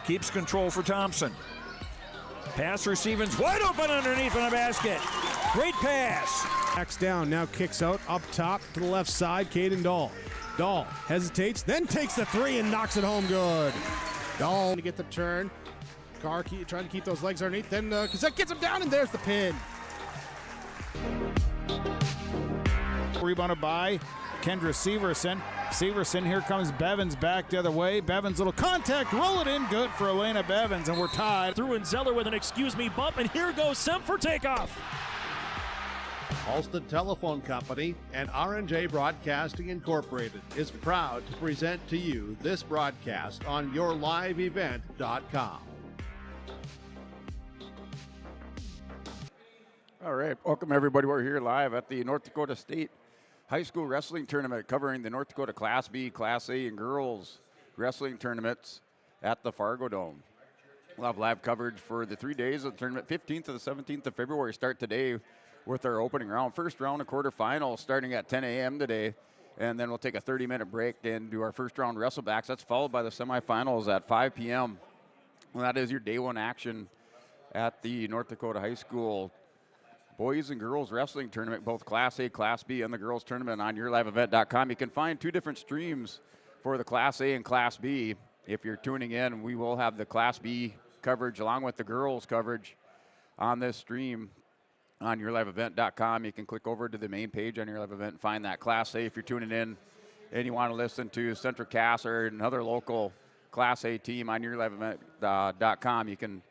Keeps control for Thompson. Pass receiving's wide open underneath in the basket. Great pass. Backs down, now kicks out, up top to the left side, Caden Dahl. Dahl hesitates, then takes the three and knocks it home good. Dahl to get the turn. Carr trying to keep those legs underneath, then Cassette gets him down, and there's the pin. Rebounded by Kendra Severson. Severson, here comes Bevins back the other way. Bevins, little contact, roll it in, good for Elena Bevins, and we're tied. Through and Zeller with an excuse me bump, and here goes Sem for takeoff. Halsted Telephone Company and R&J Broadcasting Incorporated is proud to present to you this broadcast on yourliveevent.com. All right, welcome everybody. We're here live at the North Dakota State High School Wrestling Tournament covering the North Dakota Class B, Class A, and Girls Wrestling Tournaments at the Fargo Dome. We'll have live coverage for the 3 days of the tournament. 15th to the 17th of February start today with our opening round. First round of quarterfinals starting at 10 a.m. today, and then we'll take a 30-minute break and do our first round wrestlebacks. That's followed by the semifinals at 5 p.m. And that is your day one action at the North Dakota High School Boys and Girls Wrestling Tournament, both Class A, Class B, and the Girls Tournament on yourliveevent.com. You can find two different streams for the Class A and Class B. If you're tuning in, we will have the Class B coverage along with the girls coverage on this stream on yourliveevent.com. You can click over to the main page on Your Live Event and find that Class A if you're tuning in and you want to listen to Central Cass or another local Class A team on yourliveevent.com. You can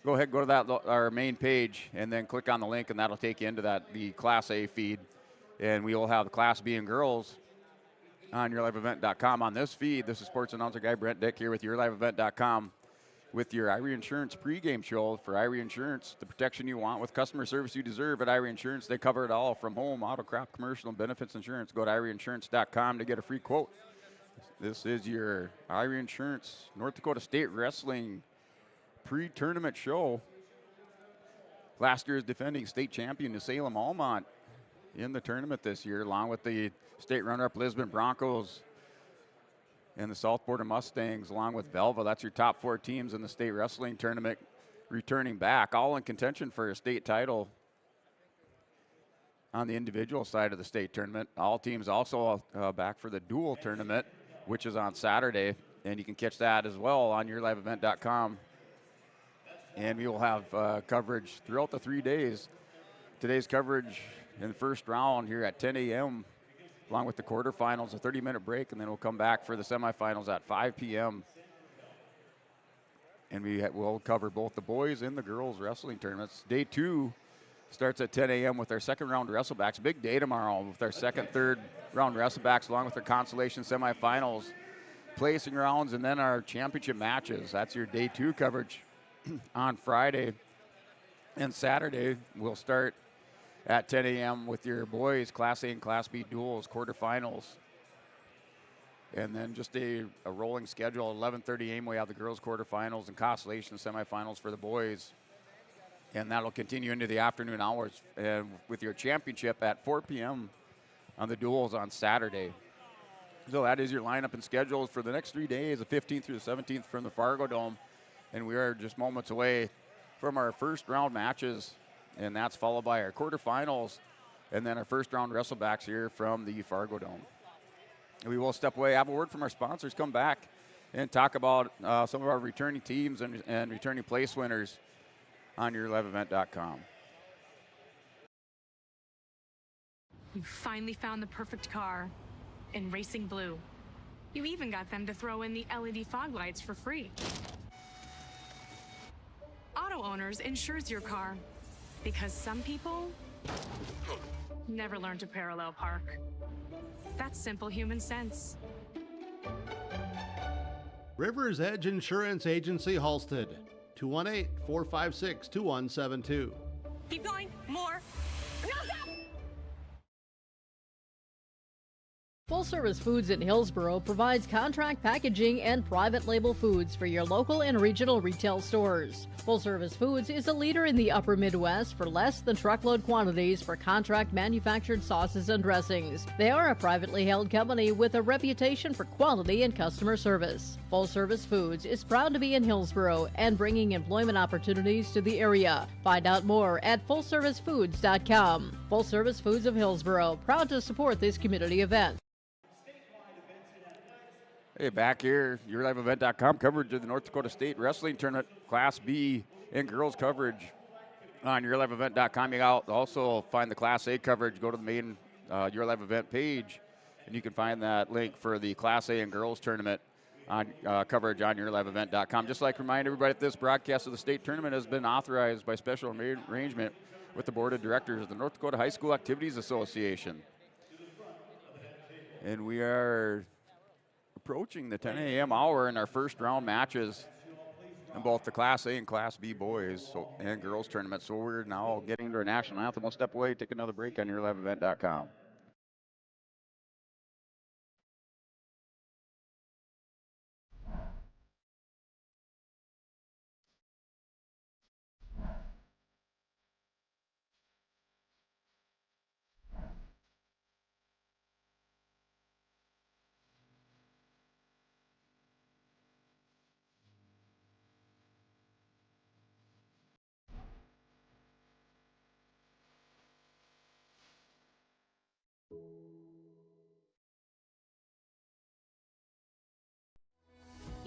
go ahead, go to that our main page, and then click on the link, and that'll take you into the Class A feed. And we will have the Class B and girls on yourliveevent.com. On this feed, this is sports announcer guy Brent Dick here with yourliveevent.com with your Irie Insurance pregame show. For Irie Insurance, the protection you want with customer service you deserve at Irie Insurance. They cover it all from home, auto, crop, commercial, and benefits insurance. Go to IrieInsurance.com to get a free quote. This is your Irie Insurance North Dakota State Wrestling pre-tournament show. Last year's defending state champion, the Salem Almont, in the tournament this year, along with the state runner-up Lisbon Broncos and the South Border Mustangs, along with Velva. That's your top four teams in the state wrestling tournament returning back, all in contention for a state title on the individual side of the state tournament. All teams also back for the dual tournament, which is on Saturday, and you can catch that as well on yourliveevent.com. And we will have coverage throughout the 3 days. Today's coverage in the first round here at 10 a.m., along with the quarterfinals, a 30-minute break, and then we'll come back for the semifinals at 5 p.m. And we'll cover both the boys and the girls wrestling tournaments. Day two starts at 10 a.m. with our second round wrestlebacks. Big day tomorrow with our second, third round wrestlebacks, along with our consolation semifinals, placing rounds, and then our championship matches. That's your day two coverage. On Friday and Saturday, we'll start at 10 a.m. with your boys Class A and Class B duels quarterfinals. And then just a rolling schedule. 11:30 a.m. we have the girls quarterfinals and consolation semifinals for the boys. And that'll continue into the afternoon hours, and with your championship at 4 p.m. on the duels on Saturday. So that is your lineup and schedules for the next 3 days, the 15th through the 17th from the Fargo Dome. And we are just moments away from our first round matches, and that's followed by our quarterfinals and then our first round wrestlebacks here from the Fargo Dome. And we will step away, have a word from our sponsors, come back and talk about some of our returning teams and returning place winners on yourliveevent.com. You finally found the perfect car in Racing Blue. You even got them to throw in the LED fog lights for free. Auto Owners insures your car because some people never learn to parallel park. That's simple human sense. River's Edge Insurance Agency Halsted, 218-456-2172. Keep going, more. Full Service Foods in Hillsboro provides contract packaging and private label foods for your local and regional retail stores. Full Service Foods is a leader in the upper Midwest for less than truckload quantities for contract manufactured sauces and dressings. They are a privately held company with a reputation for quality and customer service. Full Service Foods is proud to be in Hillsboro and bringing employment opportunities to the area. Find out more at fullservicefoods.com. Full Service Foods of Hillsboro, proud to support this community event. Hey, back here, YourLiveEvent.com coverage of the North Dakota State Wrestling Tournament Class B and girls coverage on YourLiveEvent.com. You can also find the Class A coverage. Go to the main Your Live Event page, and you can find that link for the Class A and girls tournament on coverage on YourLiveEvent.com. Just like to remind everybody that this broadcast of the state tournament has been authorized by special arrangement with the Board of Directors of the North Dakota High School Activities Association. And we are approaching the 10 a.m. hour in our first round matches in both the Class A and Class B boys and girls tournaments. So we're now getting to our national anthem. We'll step away, take another break on YourLiveEvent.com.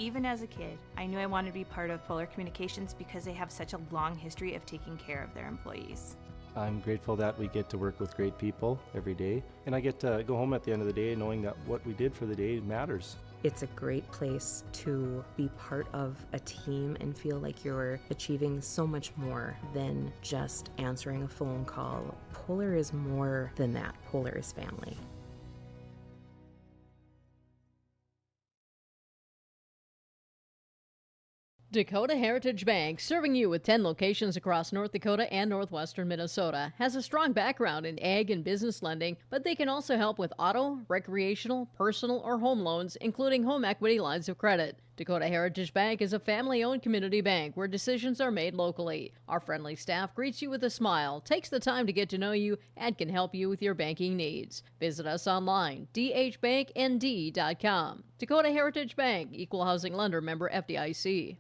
Even as a kid, I knew I wanted to be part of Polar Communications because they have such a long history of taking care of their employees. I'm grateful that we get to work with great people every day, and I get to go home at the end of the day knowing that what we did for the day matters. It's a great place to be part of a team and feel like you're achieving so much more than just answering a phone call. Polar is more than that. Polar is family. Dakota Heritage Bank, serving you with 10 locations across North Dakota and northwestern Minnesota, has a strong background in ag and business lending, but they can also help with auto, recreational, personal, or home loans, including home equity lines of credit. Dakota Heritage Bank is a family-owned community bank where decisions are made locally. Our friendly staff greets you with a smile, takes the time to get to know you, and can help you with your banking needs. Visit us online, dhbanknd.com. Dakota Heritage Bank, Equal Housing Lender, member FDIC.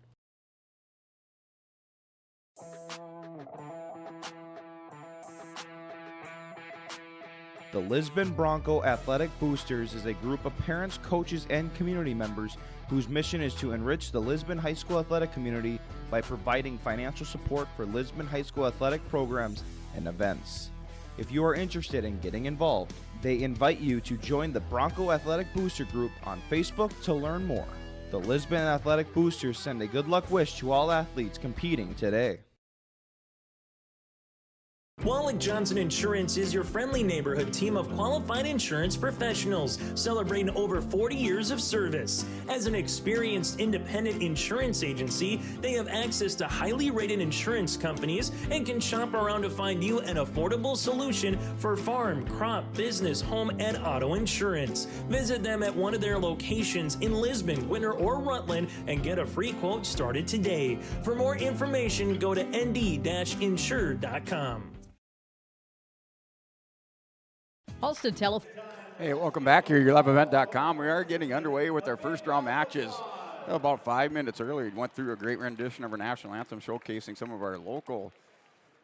The Lisbon Bronco Athletic Boosters is a group of parents, coaches, and community members whose mission is to enrich the Lisbon High School athletic community by providing financial support for Lisbon High School athletic programs and events. If you are interested in getting involved, they invite you to join the Bronco Athletic Booster Group on Facebook to learn more. The Lisbon Athletic Boosters send a good luck wish to all athletes competing today. Wallach Johnson Insurance is your friendly neighborhood team of qualified insurance professionals celebrating over 40 years of service. As an experienced independent insurance agency, they have access to highly rated insurance companies and can shop around to find you an affordable solution for farm, crop, business, home, and auto insurance. Visit them at one of their locations in Lisbon, Winter, or Rutland and get a free quote started today. For more information, go to nd-insure.com. Halsted Telephone. Hey, welcome back here, YourLiveEvent.com. We are getting underway with our first round matches. About 5 minutes early, we went through a great rendition of our national anthem, showcasing some of our local,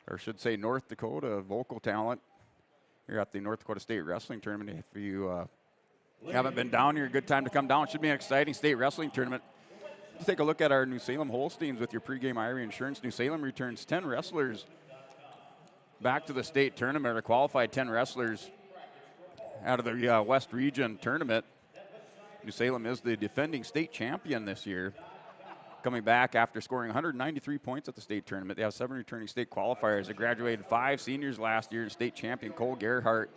or should say North Dakota, vocal talent here at the North Dakota State Wrestling Tournament. If you haven't been down here, good time to come down. It should be an exciting state wrestling tournament. Just take a look at our New Salem Holsteins with your pregame IRA insurance. New Salem returns 10 wrestlers back to the state tournament, or qualified 10 wrestlers out of the West Region tournament. New Salem is the defending state champion this year, coming back after scoring 193 points at the state tournament. They have 7 returning state qualifiers. They graduated 5 seniors last year. State champion Cole Gerhardt.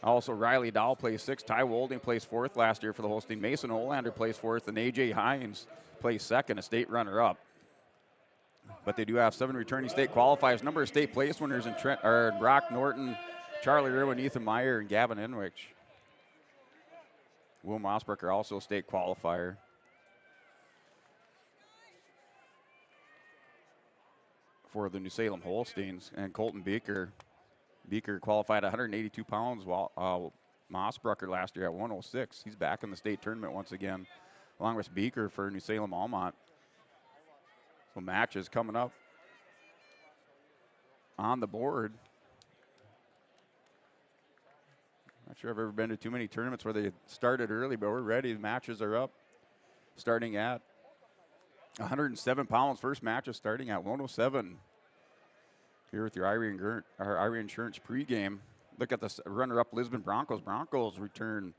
Also, Riley Dow placed 6th. Ty Wolding placed 4th last year for the Holstein. Mason Olander placed 4th, and AJ Hines placed 2nd, a state runner-up. But they do have 7 returning state qualifiers. Number of state place winners in Brock Norton, Charlie Irwin, Ethan Meyer, and Gavin Enwich. Will Mossbrucker, also a state qualifier. For the New Salem Holsteins, and Colton Beaker. Beaker qualified at 182 pounds, while Mossbrucker last year at 106. He's back in the state tournament once again, along with Beaker for New Salem Almont. So matches coming up on the board. Not sure I've ever been to too many tournaments where they started early, but we're ready. The matches are up, starting at 107 pounds. First match is starting at 107. Here with your Irie Insurance pregame. Look at the runner-up Lisbon Broncos. Broncos return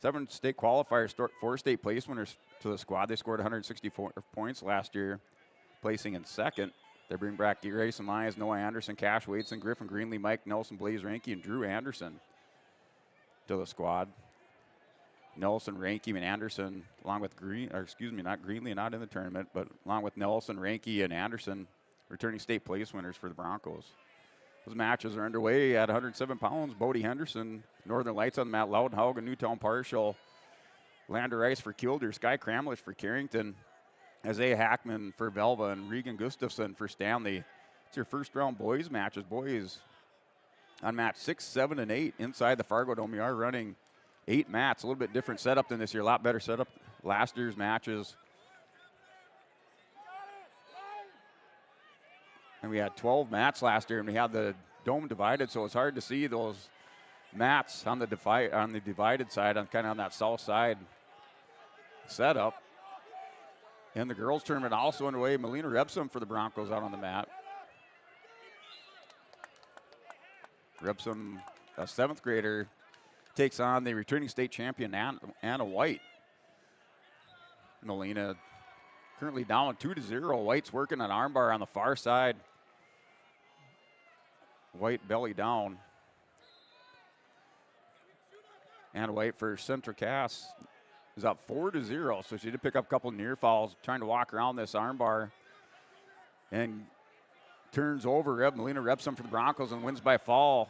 7 state qualifiers, 4 state place winners to the squad. They scored 164 points last year, placing in second. They bring back Grayson Lyons, Noah Anderson, Cash Waitson, Griffin Greenlee, Mike Nelson, Blaze Ranky, and Drew Anderson to the squad. Nelson, Ranky, and Anderson, along with not Greenlee, not in the tournament, but along with Nelson, Ranky, and Anderson, returning state place winners for the Broncos. Those matches are underway at 107 pounds. Bodie Henderson, Northern Lights on the mat, Loudonhaugen, Newtown Partial, Lander Rice for Kilder, Sky Kramlich for Carrington, Isaiah Hackman for Velva, and Regan Gustafson for Stanley. It's your first round boys matches. Boys on match 6, 7, and 8 inside the Fargo Dome. We are running 8 mats, a little bit different setup than this year, a lot better setup last year's matches. And we had 12 mats last year, and we had the dome divided, so it's hard to see those mats on the divided side, kind of on that south side setup. And the girls' tournament also underway. Melina Repsum for the Broncos out on the mat. Repsum, a 7th grader, takes on the returning state champion, Anna White. Melina currently down 2-0. White's working an armbar on the far side. White belly down. Anna White for Central Cass is up 4-0, so she did pick up a couple near falls, trying to walk around this armbar, and turns over Melina Repsum for the Broncos and wins by fall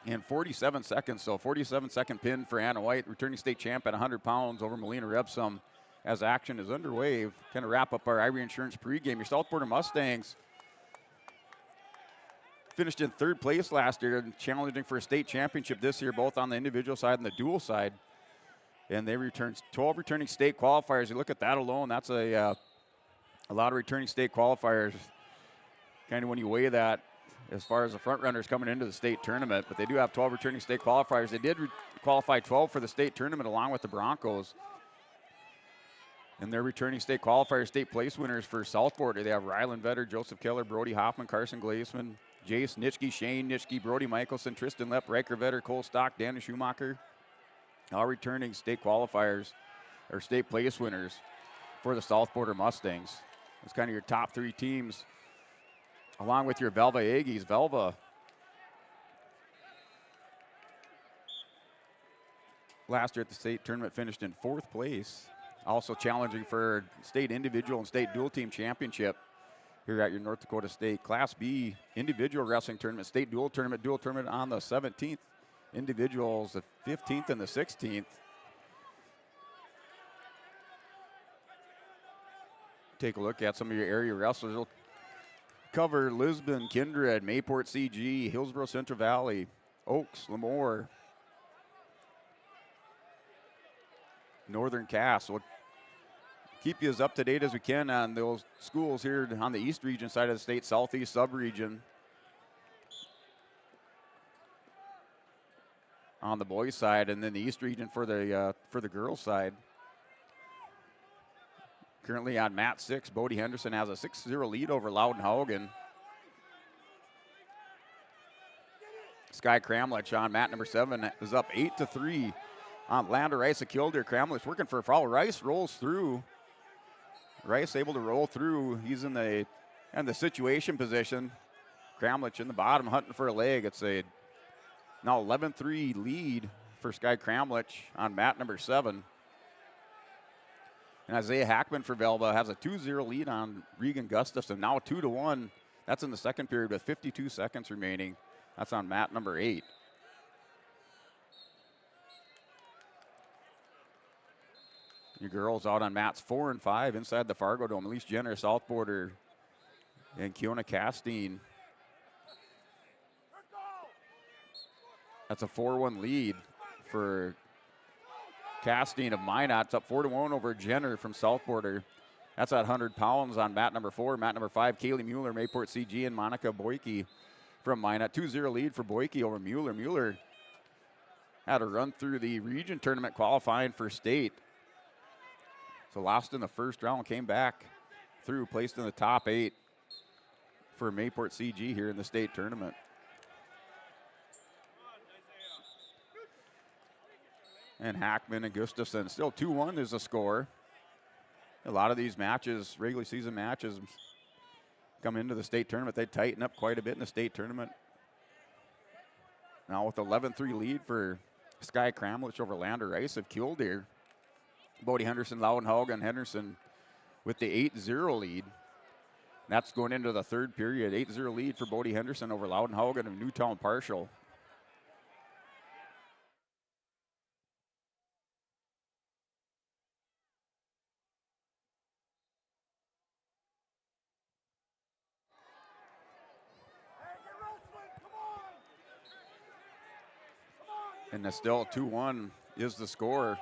in 47 seconds. So 47-second pin for Anna White, returning state champ at 100 pounds over Melina Repsum, as action is underway. Kind of wrap up our Irie Insurance pregame. Your South Border Mustangs finished in 3rd place last year and challenging for a state championship this year, both on the individual side and the dual side. And they returned 12 returning state qualifiers. You look at that alone, that's a lot of returning state qualifiers. Kind of when you weigh that as far as the front runners coming into the state tournament, but they do have 12 returning state qualifiers. They did qualify 12 for the state tournament along with the Broncos. And they're returning state qualifiers, state place winners for South Border. They have Rylan Vetter, Joseph Keller, Brody Hoffman, Carson Glazeman, Jace Nitschke, Shane Nitschke, Brody Michelson, Tristan Lepp, Riker Vetter, Cole Stock, Danny Schumacher. All returning state qualifiers or state place winners for the South Border Mustangs. It's kind of your top 3 teams, along with your Velva Aggies. Velva last year at the state tournament finished in 4th place, also challenging for state individual and state dual team championship here at your North Dakota State Class B individual wrestling tournament, state dual tournament on the 17th. Individuals, the 15th and the 16th. Take a look at some of your area wrestlers. We'll cover Lisbon, Kindred, Mayport CG, Hillsborough Central Valley, Oaks, Lemoore, Northern Cass. We'll keep you as up to date as we can on those schools here on the East Region side of the state, Southeast sub-region. On the boys' side, and then the East Region for the girls' side. Currently on mat 6, Bodie Henderson has a 6-0 lead over Loudonhaugen. Sky Kramlich on mat number 7 is up 8-3 on Lander Rice of Kildare. Kramlich working for a foul. Rice rolls through. Rice able to roll through. He's in the situation position. Kramlich in the bottom hunting for a leg. It's a now 11-3 lead for Sky Kramlich on mat number 7. And Isaiah Hackman for Velva has a 2-0 lead on Regan Gustafson. Now 2-1. That's in the second period with 52 seconds remaining. That's on mat number 8. Your girls out on mats 4 and 5 inside the Fargo Dome. Elise Jenner, South Border, and Kiona Castine. That's a 4-1 lead for Castine of Minot. It's up 4-1 over Jenner from South Border. That's at 100 pounds on mat number 4. Mat number 5, Kaylee Mueller, Mayport CG, and Monica Boyke from Minot. 2-0 lead for Boyke over Mueller. Mueller had a run through the region tournament qualifying for state. So lost in the first round, came back through, placed in the top 8 for Mayport CG here in the state tournament. And Hackman and Gustafson, still 2-1 is the score. A lot of these matches, regular season matches, come into the state tournament. They tighten up quite a bit in the state tournament. Now with 11-3 lead for Sky Kramlich over Lander Rice of Killdeer. Bodie Henderson, Loudonhaug, and Henderson with the 8-0 lead. That's going into the third period. 8-0 lead for Bodie Henderson over Loudonhaug and Newtown Partial. And it's still 2-1 is the score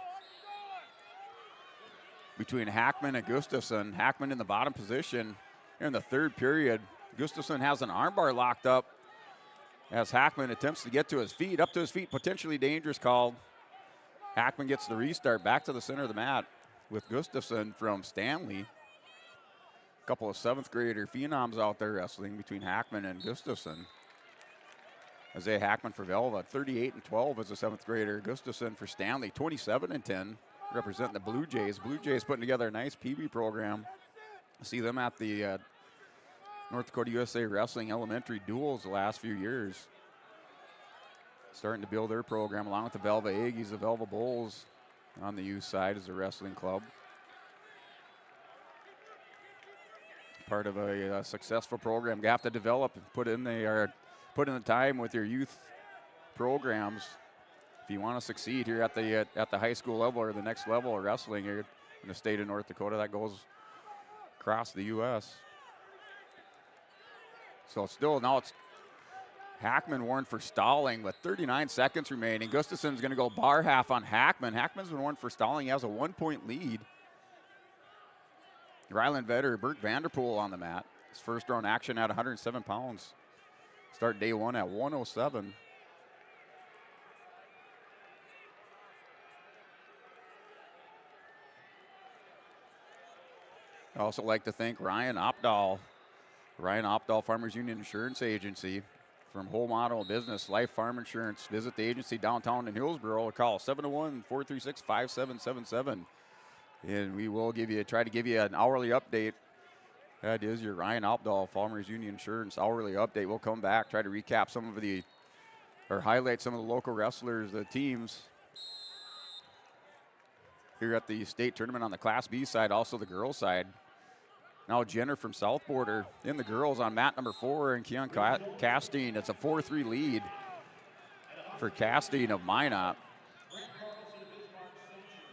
between Hackman and Gustafson. Hackman in the bottom position in the third period. Gustafson has an armbar locked up as Hackman attempts to get to his feet. Up to his feet, potentially dangerous called. Hackman gets the restart back to the center of the mat with Gustafson from Stanley. A couple of 7th grader phenoms out there wrestling between Hackman and Gustafson. Isaiah Hackman for Velva, 38-12 as a 7th grader. Gustafson for Stanley, 27-10, representing the Blue Jays. Blue Jays putting together a nice PB program. See them at the North Dakota USA Wrestling Elementary Duels the last few years. Starting to build their program along with the Velva Aggies, the Velva Bulls on the youth side as a wrestling club. Part of a successful program. You have to develop and put in the time with your youth programs if you want to succeed here at the high school level or the next level of wrestling here in the state of North Dakota. That goes across the U.S. So still now it's Hackman warned for stalling with 39 seconds remaining. Gustafson's going to go bar half on Hackman. Hackman's been warned for stalling. He has a 1-point lead. Ryland Vetter, Bert Vanderpool on the mat. His first round action at 107 pounds. Start day 1 at 107. I'd also like to thank Ryan Opdahl, Farmers Union Insurance Agency. From Whole Model Business, Life Farm Insurance. Visit the agency downtown in Hillsboro or call 701-436-5777. And we will try to give you an hourly update. That is your Ryan Opdahl, Farmers Union Insurance hourly update. We'll come back, try to recap highlight some of the local wrestlers, the teams here at the state tournament on the Class B side, also the girls side. Now Jenner from South Border in the girls on mat number 4, and Keon Castine. It's a 4-3 lead for Castine of Minot.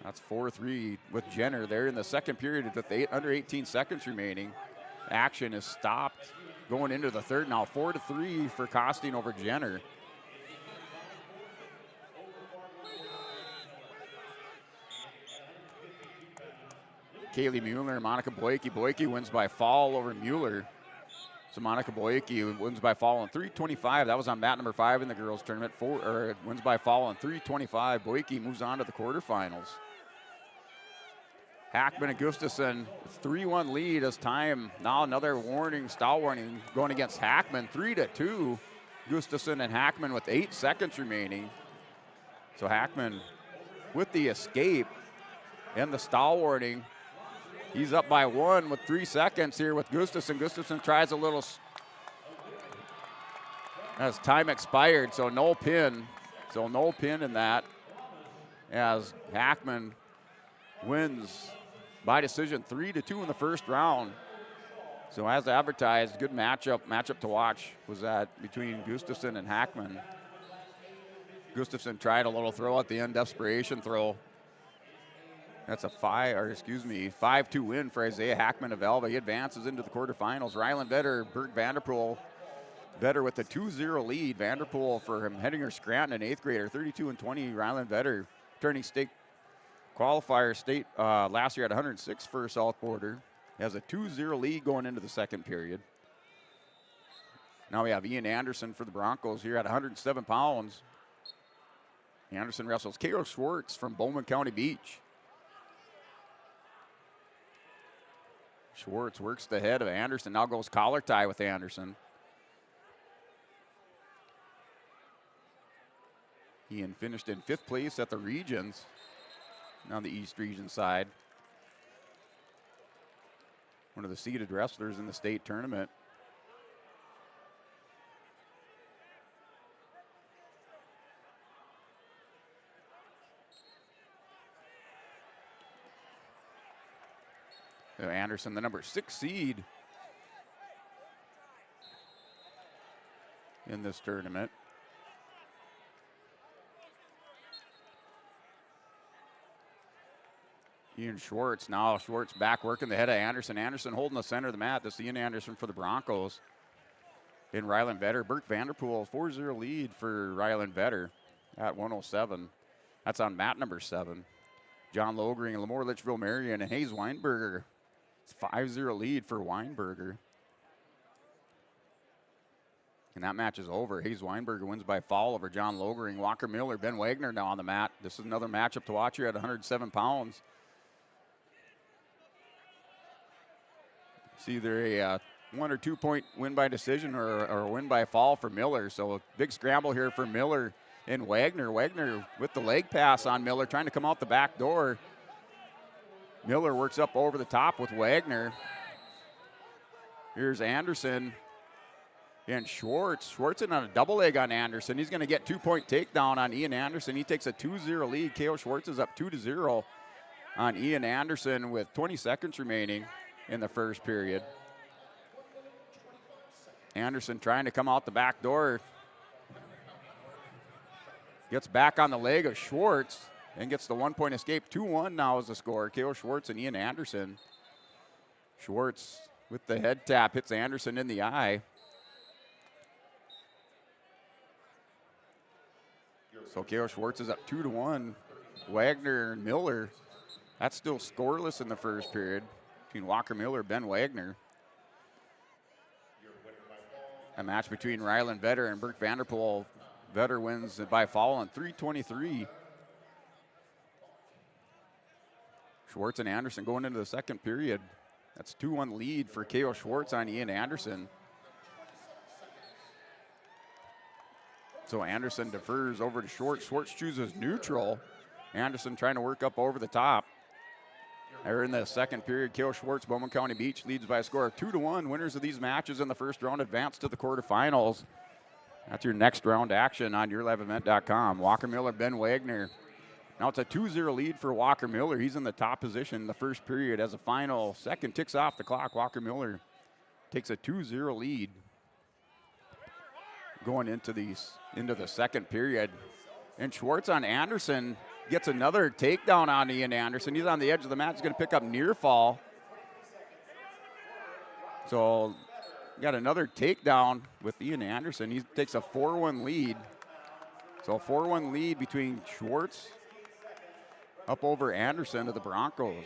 That's 4-3 with Jenner there in the second period with under 18 seconds remaining. Action is stopped going into the third now. 4-3 for Castine over Jenner. Kaylee Mueller and Monica Boyke. Boyke wins by fall over Mueller. So Monica Boyke wins by fall on 3:25. That was on mat number 5 in the girls tournament. Wins by fall on 3:25. Boyke moves on to the quarterfinals. Hackman and Gustafson, 3-1 lead as time. Now another stall warning going against Hackman. 3-2. Gustafson and Hackman with 8 seconds remaining. So Hackman with the escape and the stall warning. He's up by 1 with 3 seconds here with Gustafson. Gustafson tries a little as time expired, so no pin. So no pin in that as Hackman wins by decision 3-2 in the first round. So as advertised, good matchup to watch was that between Gustafson and Hackman. Gustafson tried a little throw at the end, desperation throw. That's a 5-2 win for Isaiah Hackman of Alva. He advances into the quarterfinals. Ryland Vetter, Bert Vanderpool. Vetter with a 2-0 lead. Vanderpool for him, Hettinger Scranton, an 8th grader, 32-20. Ryland Vetter, turning state qualifier state last year at 106 for South Border. Has a 2-0 lead going into the second period. Now we have Ian Anderson for the Broncos here at 107 pounds. Anderson wrestles Kale Schwartz from Bowman County Beach. Schwartz works the head of Anderson. Now goes collar tie with Anderson. Ian finished in 5th place at the regions on the East Region side. One of the seeded wrestlers in the state tournament. Anderson, the number 6 seed in this tournament. Ian Schwartz, now Schwartz back working the head of Anderson. Anderson holding the center of the mat. This is Ian Anderson for the Broncos. In Ryland Vetter, Bert Vanderpool, 4-0 lead for Ryland Vetter at 107. That's on mat number 7. John Logering, Lemoore Litchville Marion, and Hayes Weinberger. It's 5-0 lead for Weinberger. And that match is over. Hayes Weinberger wins by foul over John Logering. Walker Miller, Ben Wagner now on the mat. This is another matchup to watch here at 107 pounds. It's either a 1 or 2 point win by decision or a win by fall for Miller. So a big scramble here for Miller and Wagner. Wagner with the leg pass on Miller, trying to come out the back door. Miller works up over the top with Wagner. Here's Anderson and Schwartz. Schwartz in on a double leg on Anderson. He's going to get 2-point takedown on Ian Anderson. He takes a 2-0 lead. Kale Schwartz is up 2-0 on Ian Anderson with 20 seconds remaining in the first period. Anderson trying to come out the back door. Gets back on the leg of Schwartz and gets the 1-point escape. 2-1 now is the score. Kale Schwartz and Ian Anderson. Schwartz with the head tap hits Anderson in the eye. So Kale Schwartz is up 2-1. Wagner and Miller, that's still scoreless in the first period between Walker Miller and Ben Wagner. A match between Ryland Vetter and Bert Vanderpool. Vetter wins by foul on 3:23. Schwartz and Anderson going into the second period. That's 2-1 lead for Kale Schwartz on Ian Anderson. So Anderson defers over to Schwartz. Schwartz chooses neutral. Anderson trying to work up over the top. They're in the second period. Kale Schwartz, Bowman County Beach leads by a score of 2-1. Winners of these matches in the first round advance to the quarterfinals. That's your next round action on YourLiveEvent.com. Walker Miller, Ben Wagner. Now it's a 2-0 lead for Walker Miller. He's in the top position in the first period. As a final second ticks off the clock, Walker Miller takes a 2-0 lead going into the second period. And Schwartz on Anderson gets another takedown on Ian Anderson. He's on the edge of the mat. He's going to pick up near fall. So got another takedown with Ian Anderson. He takes a 4-1 lead. So a 4-1 lead between Schwartz up over Anderson to the Broncos.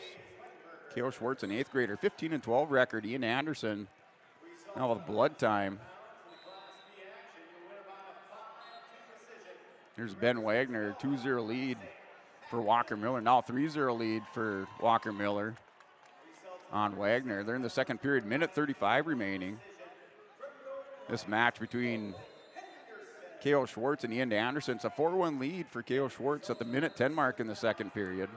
Kale Schwartz, an 8th grader, 15-12 record. Ian Anderson now with blood time. Here's Ben Wagner, 2-0 lead for Walker Miller. Now 3-0 lead for Walker Miller on Wagner. They're in the second period, minute 35 remaining. This match between Kale Schwartz and Ian Anderson. It's a 4-1 lead for Kale Schwartz at the minute 10 mark in the second period.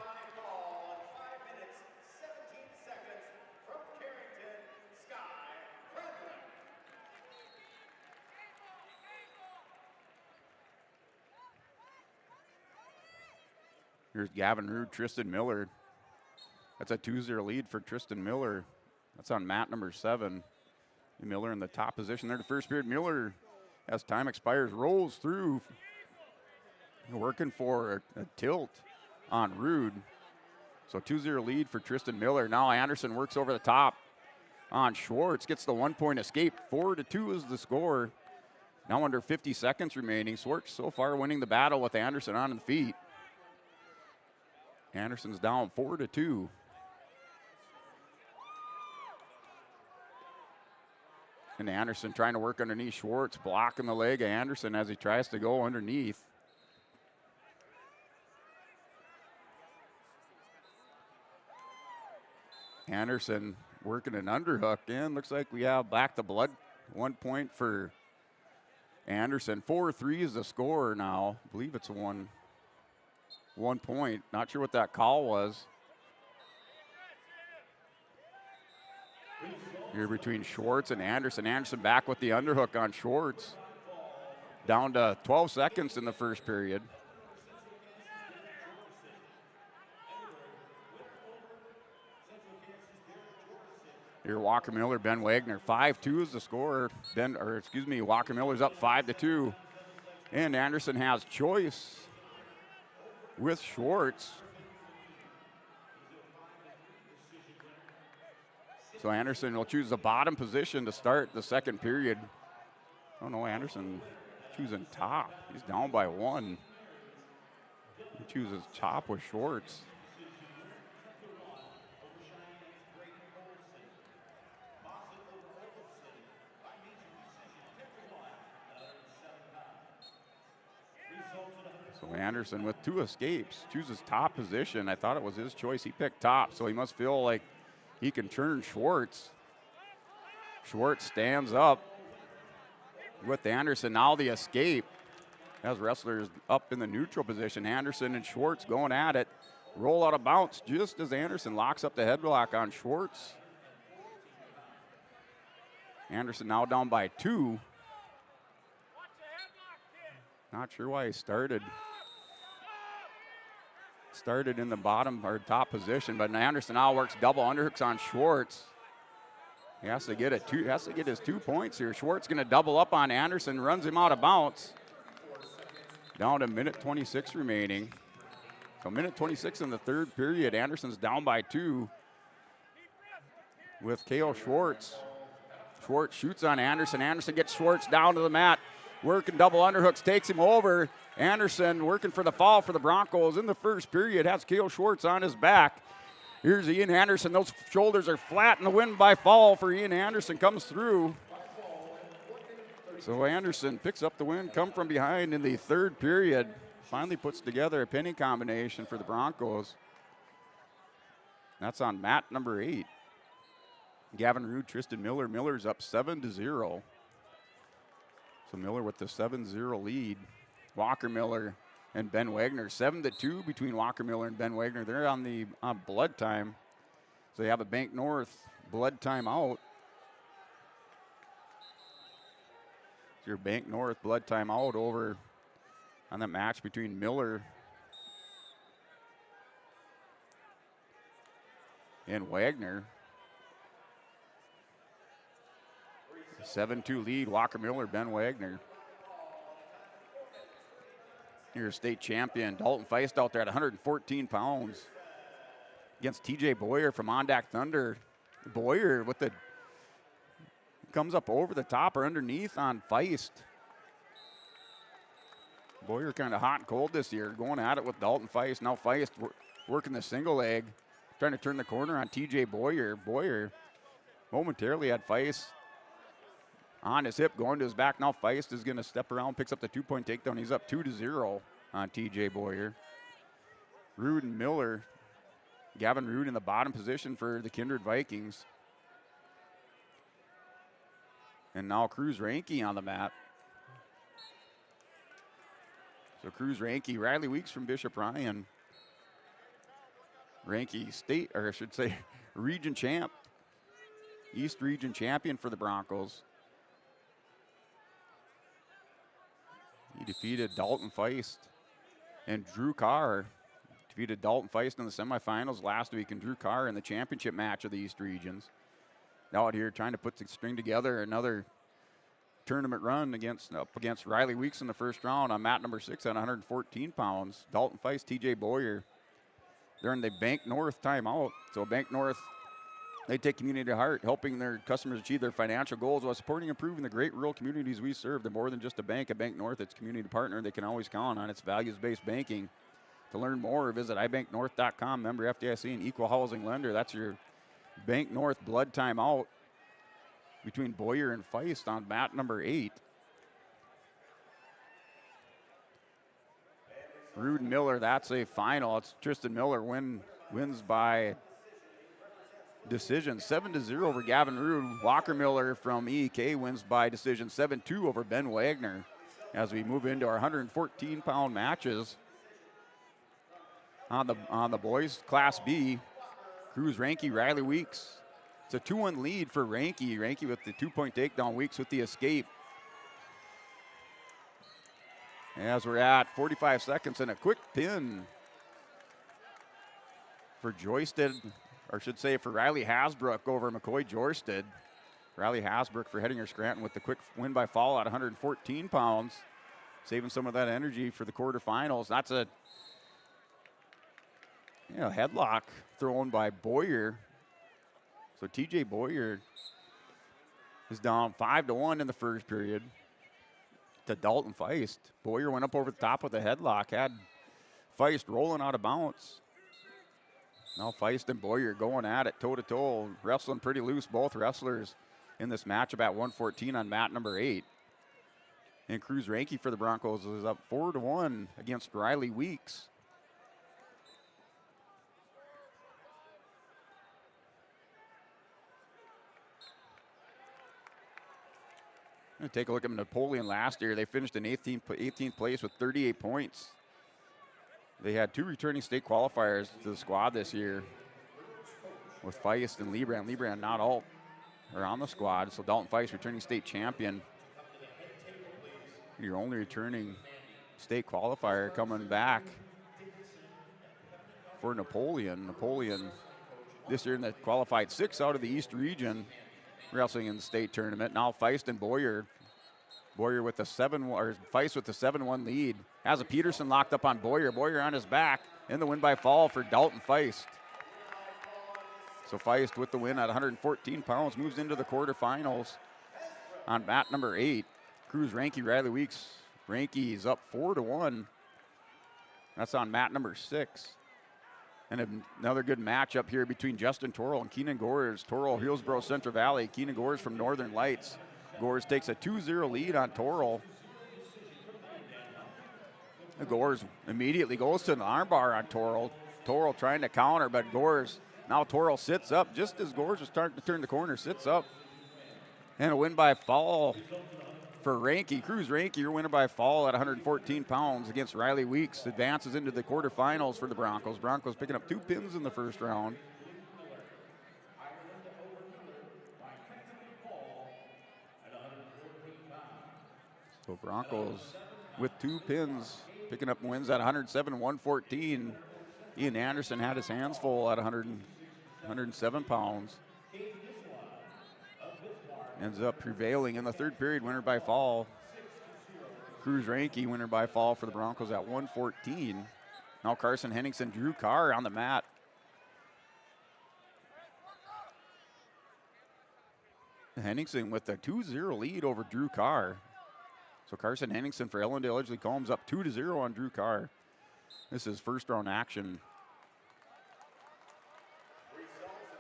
Here's Gavin Rude, Tristan Miller. That's a 2-0 lead for Tristan Miller. That's on mat number 7. Miller in the top position there in the first period. Miller, as time expires, rolls through, working for a tilt on Rude. So 2-0 lead for Tristan Miller. Now Anderson works over the top on Schwartz, gets the 1-point escape. 4-2 is the score. Now under 50 seconds remaining. Schwartz so far winning the battle with Anderson on the feet. Anderson's down 4-2. And Anderson trying to work underneath Schwartz, blocking the leg of Anderson as he tries to go underneath. Anderson working an underhook in. Looks like we have back to blood. 1 point for Anderson. 4-3 is the score now. I believe it's 1 point. Not sure what that call was. Here between Schwartz and Anderson. Anderson back with the underhook on Schwartz. Down to 12 seconds in the first period. Here Walker Miller, Ben Wagner. 5-2 is the score. Walker Miller's up 5-2. And Anderson has choice with Schwartz. So Anderson will choose the bottom position to start the second period. Oh no, Anderson choosing top. He's down by 1. He chooses top with Schwartz. So Anderson with 2 escapes, chooses top position. I thought it was his choice. He picked top, so he must feel like he can turn Schwartz. Schwartz stands up with Anderson. Now the escape as wrestlers up in the neutral position. Anderson and Schwartz going at it. Roll out of bounce just as Anderson locks up the headlock on Schwartz. Anderson now down by 2. Not sure why he started in the bottom or top position, but Anderson now works double underhooks on Schwartz. He has to get his 2 points here. Schwartz going to double up on Anderson, runs him out of bounds. Down to minute 26 remaining. So minute 26 in the third period. Anderson's down by 2 with Kale Schwartz. Schwartz shoots on Anderson. Anderson gets Schwartz down to the mat. Working double underhooks, takes him over. Anderson working for the fall for the Broncos in the first period. Has Kale Schwartz on his back. Here's Ian Anderson. Those shoulders are flat in the wind by fall for Ian Anderson. Comes through. So Anderson picks up the win, come from behind in the third period. Finally puts together a pinning combination for the Broncos. That's on mat number 8. Gavin Rude, Tristan Miller. Miller's up 7-0. So Miller with the 7-0 lead. Walker Miller and Ben Wagner. 7-2 between Walker Miller and Ben Wagner. They're on blood time. So they have a Bank North blood timeout. So your Bank North blood timeout over on the match between Miller and Wagner. 7-2 lead, Walker Miller, Ben Wagner. Here's state champion Dalton Feist out there at 114 pounds against TJ Boyer from Ondak Thunder. Boyer with the comes up over the top or underneath on Feist. Boyer kind of hot and cold this year, going at it with Dalton Feist. Now Feist working the single leg, trying to turn the corner on TJ Boyer. Boyer momentarily had Feist on his hip, going to his back. Now Feist is going to step around, picks up the 2-point takedown. He's up 2-0 on TJ Boyer. Rude and Miller. Gavin Rude in the bottom position for the Kindred Vikings. And now Cruz Ranke on the mat. So Cruz Ranke, Riley Weeks from Bishop Ryan. Ranke state, or I should say region champ. East region champion for the Broncos. He defeated Dalton Feist and Drew Carr. Defeated Dalton Feist in the semifinals last week and Drew Carr in the championship match of the East regions. Now out here trying to put the string together another tournament run up against Riley Weeks in the first round on mat number 6 at 114 pounds. Dalton Feist, TJ Boyer. during the Bank North timeout. So Bank North, they take community to heart, helping their customers achieve their financial goals while supporting and improving the great rural communities we serve. They're more than just a bank. At Bank North, it's a community partner they can always count on. It's values-based banking. To learn more, visit ibanknorth.com, member FDIC, and equal housing lender. That's your Bank North blood timeout between Boyer and Feist on mat number 8. Rude and Miller, that's a final. It's Tristan Miller wins by decision 7-0 over Gavin Rude. Walker Miller from EEK wins by decision 7-2 over Ben Wagner. As we move into our 114-pound matches on the boys, Class B, Cruz Ranke, Riley Weeks. It's a 2-1 lead for Ranke. Ranke with the 2-point takedown, Weeks with the escape. As we're at 45 seconds and a quick pin for Joysted, or I should say for Riley Hasbrook over McCoy Jorsted. Riley Hasbrook for Hettinger Scranton with the quick win by fall at 114 pounds, saving some of that energy for the quarterfinals. That's a headlock thrown by Boyer. So TJ Boyer is down 5-1 in the first period to Dalton Feist. Boyer went up over the top with a headlock, had Feist rolling out of bounds. Now Feist and Boyer going at it toe-to-toe, wrestling pretty loose, both wrestlers in this matchup at 114 on mat number 8. And Cruz Ranke for the Broncos is up 4-1 against Riley Weeks. I'm going to take a look at Napoleon last year. They finished in 18th place with 38 points. They had 2 returning state qualifiers to the squad this year with Feist and Liebrand. Liebrand not all are on the squad, so Dalton Feist, returning state champion. Your only returning state qualifier coming back for Napoleon. Napoleon this year in the qualified 6 out of the East region, wrestling in the state tournament. Now Feist and Boyer. Boyer with the Feist with the 7-1 lead. Has a Peterson locked up on Boyer. Boyer on his back. And the win by fall for Dalton Feist. So Feist with the win at 114 pounds moves into the quarterfinals on mat number 8. Cruz Ranke, Riley Weeks. Ranke's up 4-1. That's on mat number 6. And another good matchup here between Justin Torrell and Keenan Gores. Torrell, Hillsborough, Central Valley. Keenan Gores from Northern Lights. Gores takes a 2-0 lead on Torrell. Gores immediately goes to an armbar on Torrell. Torrell trying to counter, but Gores, now Torrell sits up just as Gores was starting to turn the corner, sits up. And a win by fall for Ranke. Cruz Ranke, your winner by fall at 114 pounds against Riley Weeks, advances into the quarterfinals for the Broncos. Broncos picking up 2 pins in the first round. So Broncos with 2 pins, picking up wins at 107 and 114. Ian Anderson had his hands full at 107 pounds. Ends up prevailing in the third period, winner by fall. Cruz Ranke, winner by fall for the Broncos at 114. Now Carson Henningsen, Drew Carr on the mat. Henningsen with a 2-0 lead over Drew Carr. So Carson Henningsen for Ellendale Edgley Combs up 2-0 on Drew Carr. This is first round action.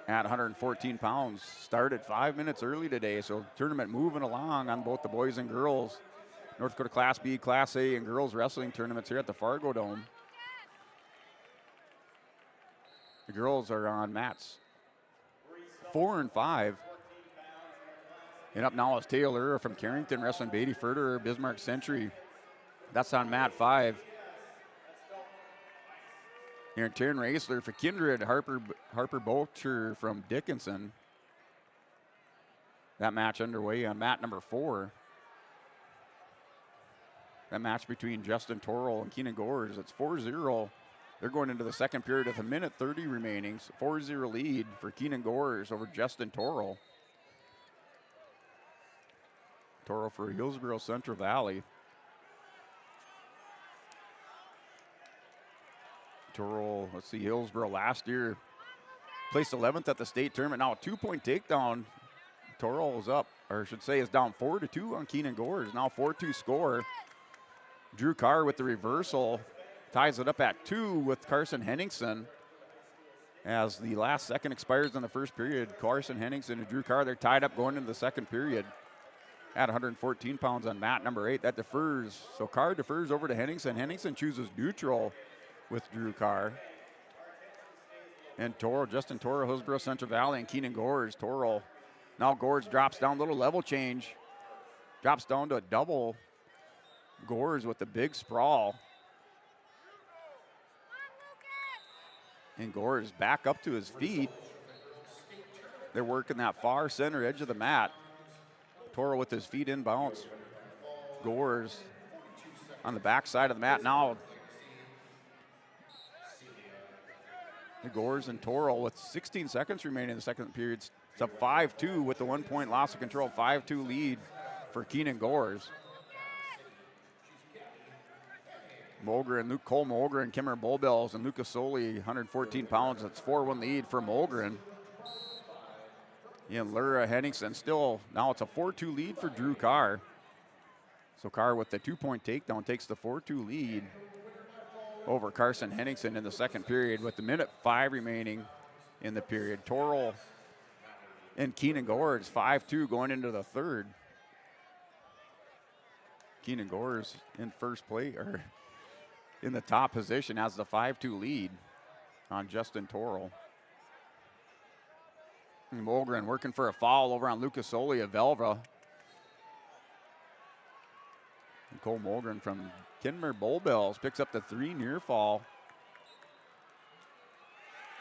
At 114 pounds, started 5 minutes early today, so tournament moving along on both the boys and girls. North Dakota Class B, Class A, and girls wrestling tournaments here at the Fargo Dome. The girls are on mats 4 and 5. And up now is Taylor from Carrington wrestling Beatty Furter, Bismarck Century. That's on mat 5. Here, Taryn Raisler for Kindred, Harper Bocher from Dickinson. That match underway on mat number 4. That match between Justin Torrell and Keenan Gores. It's 4-0. They're going into the second period with 1:30 remaining. So 4-0 lead for Keenan Gores over Justin Torrell. Torrell for Hillsborough Central Valley. Toro, let's see, Hillsboro last year placed 11th at the state tournament. Now a 2-point takedown. Toro is up, or I should say is down 4-2 on Keenan Gores. Now 4-2 score. Drew Carr with the reversal ties it up at 2 with Carson Henningsen. As the last second expires in the first period, Carson Henningsen and Drew Carr, they're tied up going into the second period at 114 pounds on mat number 8. That defers, so Carr defers over to Henningsen. Henningsen chooses neutral with Drew Carr. And Toro, Justin Toro, Hillsboro Central Valley, and Keenan Gores. Toro, now Gores drops down, little level change. Drops down to a double. Gores with the big sprawl. And Gores back up to his feet. They're working that far center edge of the mat. Toro with his feet in bounce. Gores on the back side of the mat now. The Gores and Toro with 16 seconds remaining in the second period. It's a 5-2 with the 1-point loss of control. 5-2 lead for Keenan Gores. Cole Mulgren, Kimmer Bulbells, and Lucas Soli, 114 pounds. That's 4-1 lead for Mulgren. And Lura Henningsen still, now it's a 4-2 lead for Drew Carr. So Carr with the 2-point takedown takes the 4-2 lead over Carson Henningsen in the second period with the 1:05 remaining in the period. Toro and Keenan Gores 5-2 going into the third. Keenan Gores in first place, or in the top position, has the 5-2 lead on Justin Toro. And Mulgren working for a foul over on Lucas Soli of Velva. And Cole Mulgren from Kinmer Bulbells picks up the 3 near fall.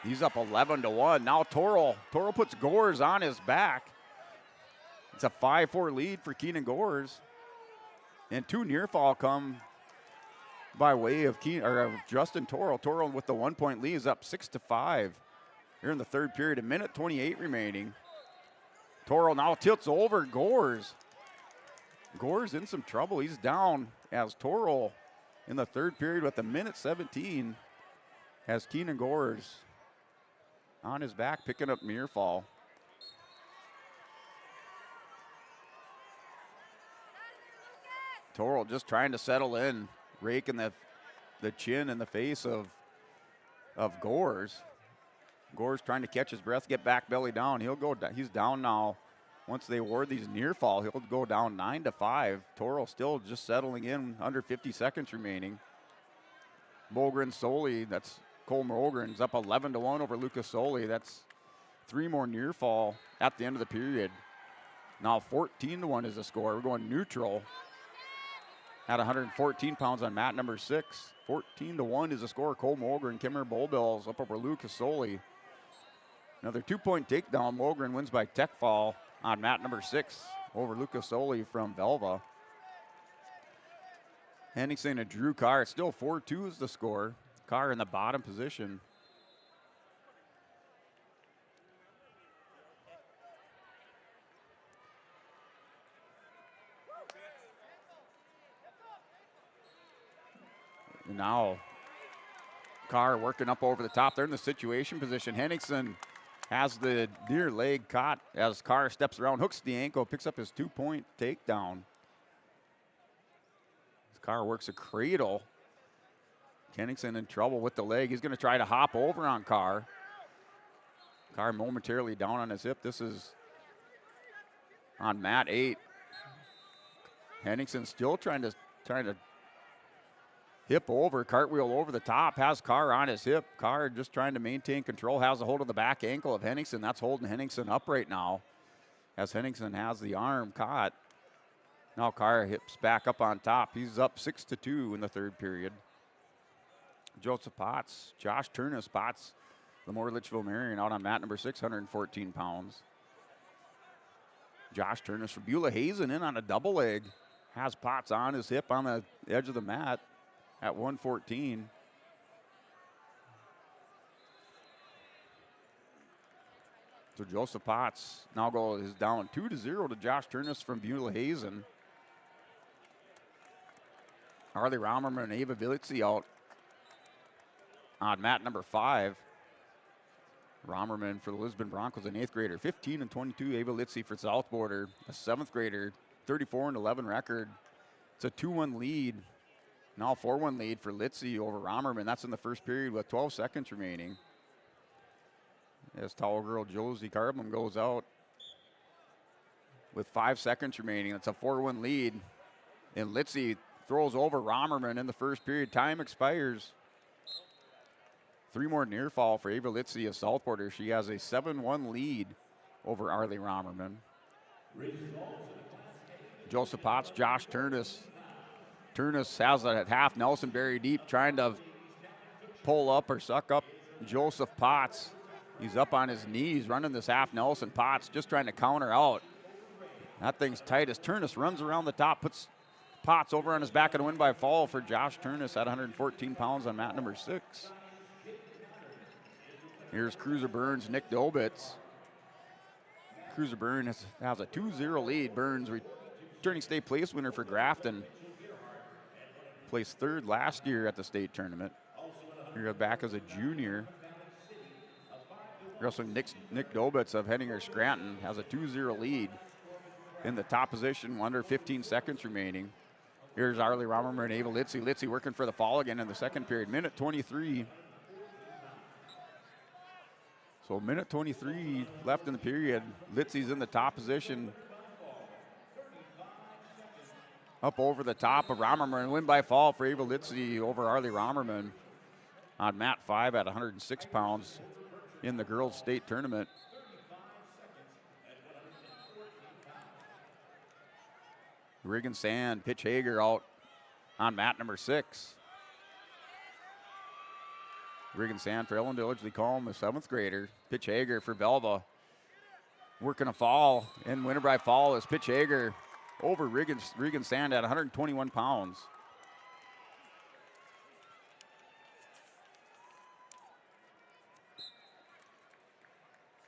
He's up 11-1. Now Toro puts Gores on his back. It's a 5-4 lead for Keenan Gores. And 2 near fall come by way of Justin Toro. Toro with the 1-point lead is up 6-5. Here in the third period, 1:28 remaining. Toro now tilts over Gores. Gores in some trouble. He's down as Toro in the third period with 1:17 has Keenan Gores on his back picking up near fall. Toro just trying to settle in, raking the chin in the face of Gores. Gores trying to catch his breath, get back belly down. He's down now. Once they award these near fall, he'll go down 9-5. Toro still just settling in, under 50 seconds remaining. Mulgren Soli, that's Cole Mulgren's up 11-1 over Lucas Soli. That's 3 more near fall at the end of the period. Now 14-1 is the score. We're going neutral at 114 pounds on mat number 6. 14-1 is the score. Cole Mulgren, Kimmer Bulbells up over Lucas Soli. Another 2-point takedown. Mulgren wins by tech fall on mat number 6 over Lucas Soli from Velva. Henningsen and Drew Carr. It's still 4-2 is the score. Carr in the bottom position. And now Carr working up over the top. They're in the situation position. Henningsen has the near leg caught as Carr steps around, hooks the ankle, picks up his 2-point takedown. As Carr works a cradle. Henningsen in trouble with the leg. He's going to try to hop over on Carr. Carr momentarily down on his hip. This is on mat 8. Henningsen still trying to hip over, cartwheel over the top, has Carr on his hip. Carr just trying to maintain control, has a hold of the back ankle of Henningsen. That's holding Henningsen up right now as Henningsen has the arm caught. Now Carr hips back up on top. He's up 6-2 in the third period. Joseph Potts, Josh Turnus Potts, Lemoore Litchfield Marion out on mat number 6, 114 pounds. Josh Turnus for Beulah Hazen in on a double leg. Has Potts on his hip on the edge of the mat at 114. So Joseph Potts now is down 2-0 to Josh Turnus from Beulah Hazen. Harley Romerman and Ava Vilitzi out on mat number 5. Romerman for the Lisbon Broncos, an 8th grader, 15-22. Ava Litzy for South Border, a 7th grader, 34-11 record. It's a 2-1 lead. Now 4-1 lead for Litzy over Romerman. That's in the first period with 12 seconds remaining. As tall girl Josie Carbon goes out with 5 seconds remaining. It's a 4-1 lead. And Litzy throws over Romerman in the first period. Time expires. 3 more near fall for Ava Litzy of South Border. She has a 7-1 lead over Arlie Romerman. Joseph Potts, Josh Turnus. Turnus has it at half. Nelson very deep, trying to pull up or suck up Joseph Potts. He's up on his knees running this half. Nelson Potts just trying to counter out. That thing's tight as Turnus runs around the top, puts Potts over on his back and a win by fall for Josh Turnus at 114 pounds on mat number 6. Here's Cruiser Burns, Nick Dobitz. Cruiser Burns has a 2-0 lead. Burns returning state place winner for Grafton. Placed 3rd last year at the state tournament. Here back as a junior. Wrestling Nick Dobitz of Henninger Scranton has a 2-0 lead. In the top position, under 15 seconds remaining. Here's Arlie Romerman and Ava Litzy. Litzy working for the fall again in the second period. Minute 23. So minute 23 left in the period. Litzy's in the top position. Up over the top of Romerman. Win by fall for Ava Litzy over Arlie Romerman on mat 5 at 106 pounds in the girls' state tournament. Regan Sand, Pitch Hager out on mat number 6. Regan Sand for Ellen Diligently Calm, the 7th grader. Pitch Hager for Velva. Working a fall, and winner by fall is Pitch Hager over Regan Sand at 121 pounds.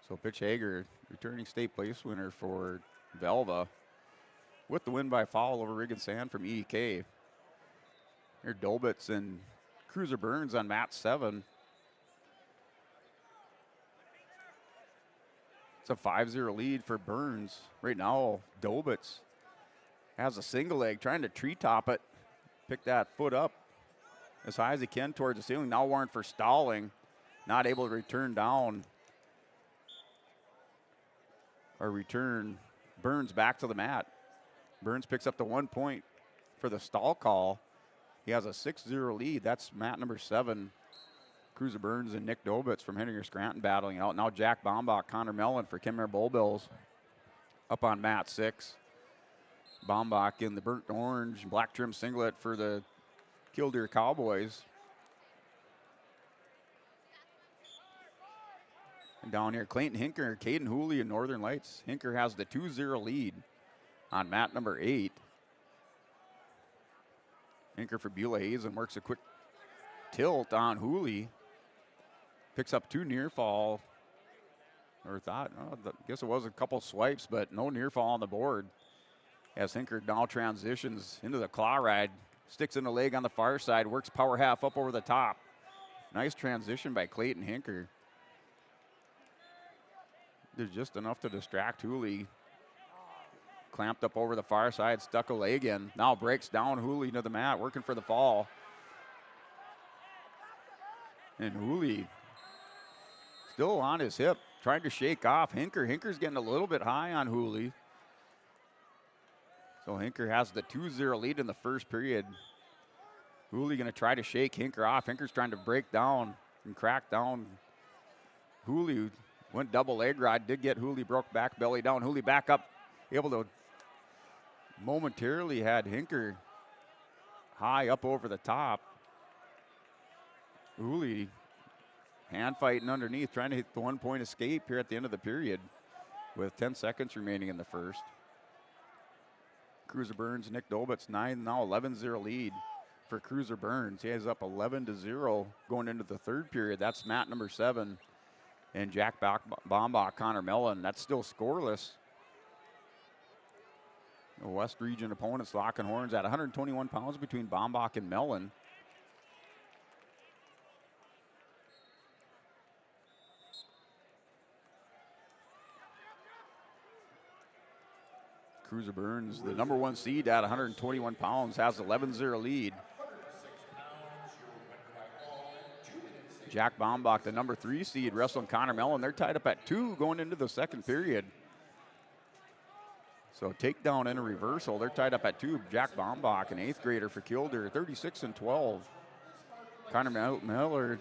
So Pitch Hager, returning state place winner for Velva, with the win by foul over Regan Sand from EEK. Here Dobitz and Cruiser Burns on mat 7. It's a 5-0 lead for Burns. Right now, Dobitz has a single leg, trying to treetop it. Pick that foot up as high as he can towards the ceiling. Now warrant for stalling. Not able to return down. Or return Burns back to the mat. Burns picks up the 1 point for the stall call. He has a 6-0 lead. That's mat number 7. Cruiser Burns and Nick Dobitz from Henninger Scranton battling out. Now Jack Bombach, Connor Mellon for Kenmare Bullbills up on mat 6. Bombach in the burnt orange, black trim singlet for the Killdeer Cowboys. And down here, Clayton Hinker, Caden Hooley and Northern Lights. Hinker has the 2-0 lead on mat number 8. Hinker for Beulah Hazen works a quick tilt on Hooley. Picks up 2 near fall. Or thought, I guess it was a couple swipes, but no near fall on the board. As Hinker now transitions into the claw ride. Sticks in the leg on the far side, works power half up over the top. Nice transition by Clayton Hinker. There's just enough to distract Hooley. Clamped up over the far side, stuck a leg in. Now breaks down Hooley to the mat, working for the fall. And Hooley still on his hip, trying to shake off Hinker. Hinker's getting a little bit high on Hooley. So Hinker has the 2-0 lead in the first period. Hooley going to try to shake Hinker off. Hinker's trying to break down and crack down. Hooley went double leg rod, did get Hooley broke back belly down. Hooley back up, able to momentarily had Hinker high up over the top. Hooley hand fighting underneath, trying to hit the 1 point escape here at the end of the period with 10 seconds remaining in the first. Cruiser Burns, Nick Dobitz, 9, now 11-0 lead for Cruiser Burns. He has up 11-0 going into the third period. That's mat number 7. And Jack Bombach, Connor Mellon. That's still scoreless. The West Region opponents locking horns at 121 pounds between Bombach and Mellon. Cruiser Burns, the number 1 seed at 121 pounds, has 11-0 lead. Jack Bombach, the number 3 seed, wrestling Connor Mellon. They're tied up at 2 going into the second period. So takedown and a reversal. They're tied up at 2. Jack Bombach, an 8th grader for Kildare, 36-12. Connor Mellon,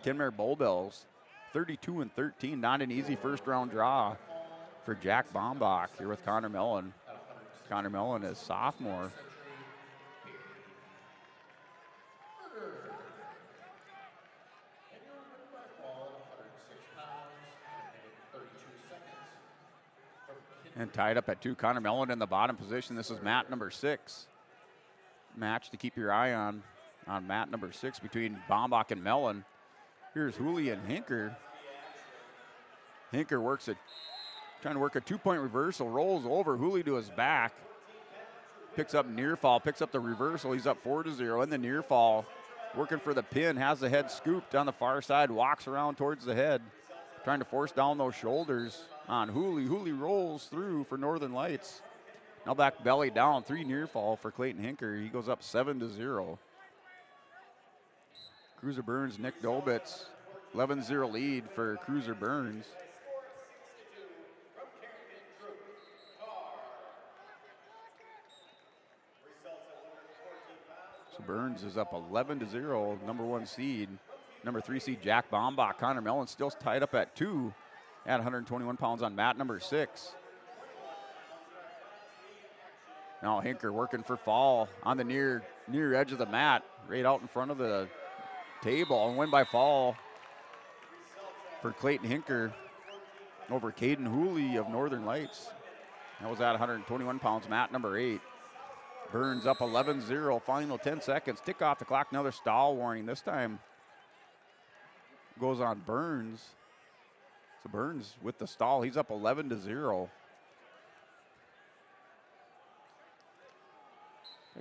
Kenmare Bullbills, 32-13. Not an easy first round draw for Jack Bombach here with Connor Mellon. Connor Mellon is sophomore. And tied up at 2, Connor Mellon in the bottom position. This is mat number 6. Match to keep your eye on mat number 6 between Bombach and Mellon. Here's Julian Hinker. Hinker trying to work a 2-point reversal, rolls over, Hooley to his back. Picks up near fall, picks up the reversal. He's up 4-0 in the near fall. Working for the pin, has the head scooped on the far side, walks around towards the head, trying to force down those shoulders on Hooley. Hooley rolls through for Northern Lights. Now back belly down, 3 near fall for Clayton Hinker. He goes up 7-0. Cruiser Burns, Nick Dolbitz, 11-0 lead for Cruiser Burns. So Burns is up 11-0, number 1 seed. Number 3 seed Jack Bombach. Connor Mellon still tied up at 2 at 121 pounds on mat number 6. Now Hinker working for fall on the near edge of the mat, right out in front of the table, and win by fall for Clayton Hinker over Caden Hooley of Northern Lights. That was at 121 pounds, mat number 8. Burns up 11-0, final 10 seconds. Tick off the clock, another stall warning. This time goes on Burns. So Burns with the stall, he's up 11-0.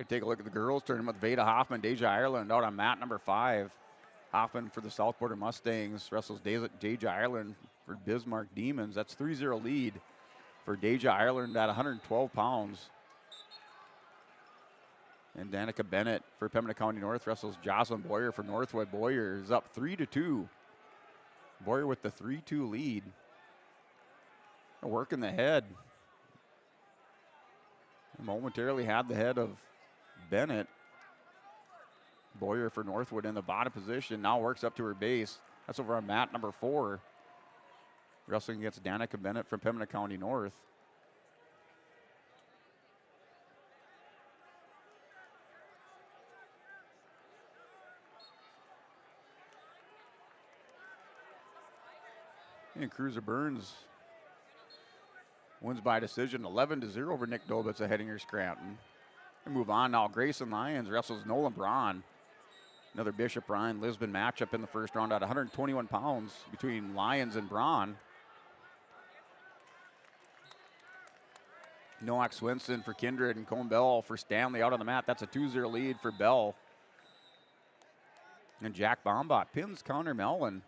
Take a look at the girls tournament. Veda Hoffman, Deja Ireland out on mat number 5. Hoffman for the South Border Mustangs wrestles Deja Ireland for Bismarck Demons. That's 3-0 lead for Deja Ireland at 112 pounds. And Danica Bennett for Pembina County North wrestles Jocelyn Boyer for Northwood. Boyer is up 3-2. Boyer with the 3-2 lead. Working the head. Momentarily had the head of Bennett. Boyer for Northwood in the bottom position. Now works up to her base. That's over on mat number 4. Wrestling against Danica Bennett from Pembina County North. And Cruiser Burns wins by decision 11-0 over Nick Dolbitz of Hettinger Scranton. We move on now. Grayson Lyons wrestles Nolan Braun. Another Bishop Ryan Lisbon matchup in the first round at 121 pounds between Lyons and Braun. Noak Swinson for Kindred and Cone Bell for Stanley out on the mat. That's a 2-0 lead for Bell. And Jack Bombach pins Connor Mellon.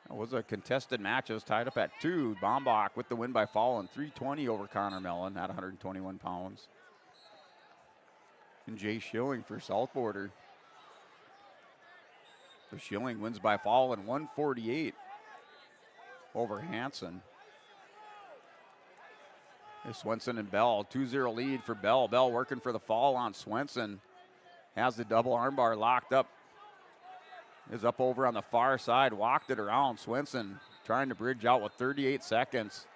It was a contested match. It was tied up at 2. Bombach with the win by fall and 320 over Connor Mellon at 121 pounds. And Jay Schilling for South Border. So Schilling wins by fall and 148 over Hanson. Swenson and Bell, 2-0 lead for Bell. Bell working for the fall on Swenson. Has the double armbar locked up. Is up over on the far side, walked it around. Swenson trying to bridge out with 38 seconds.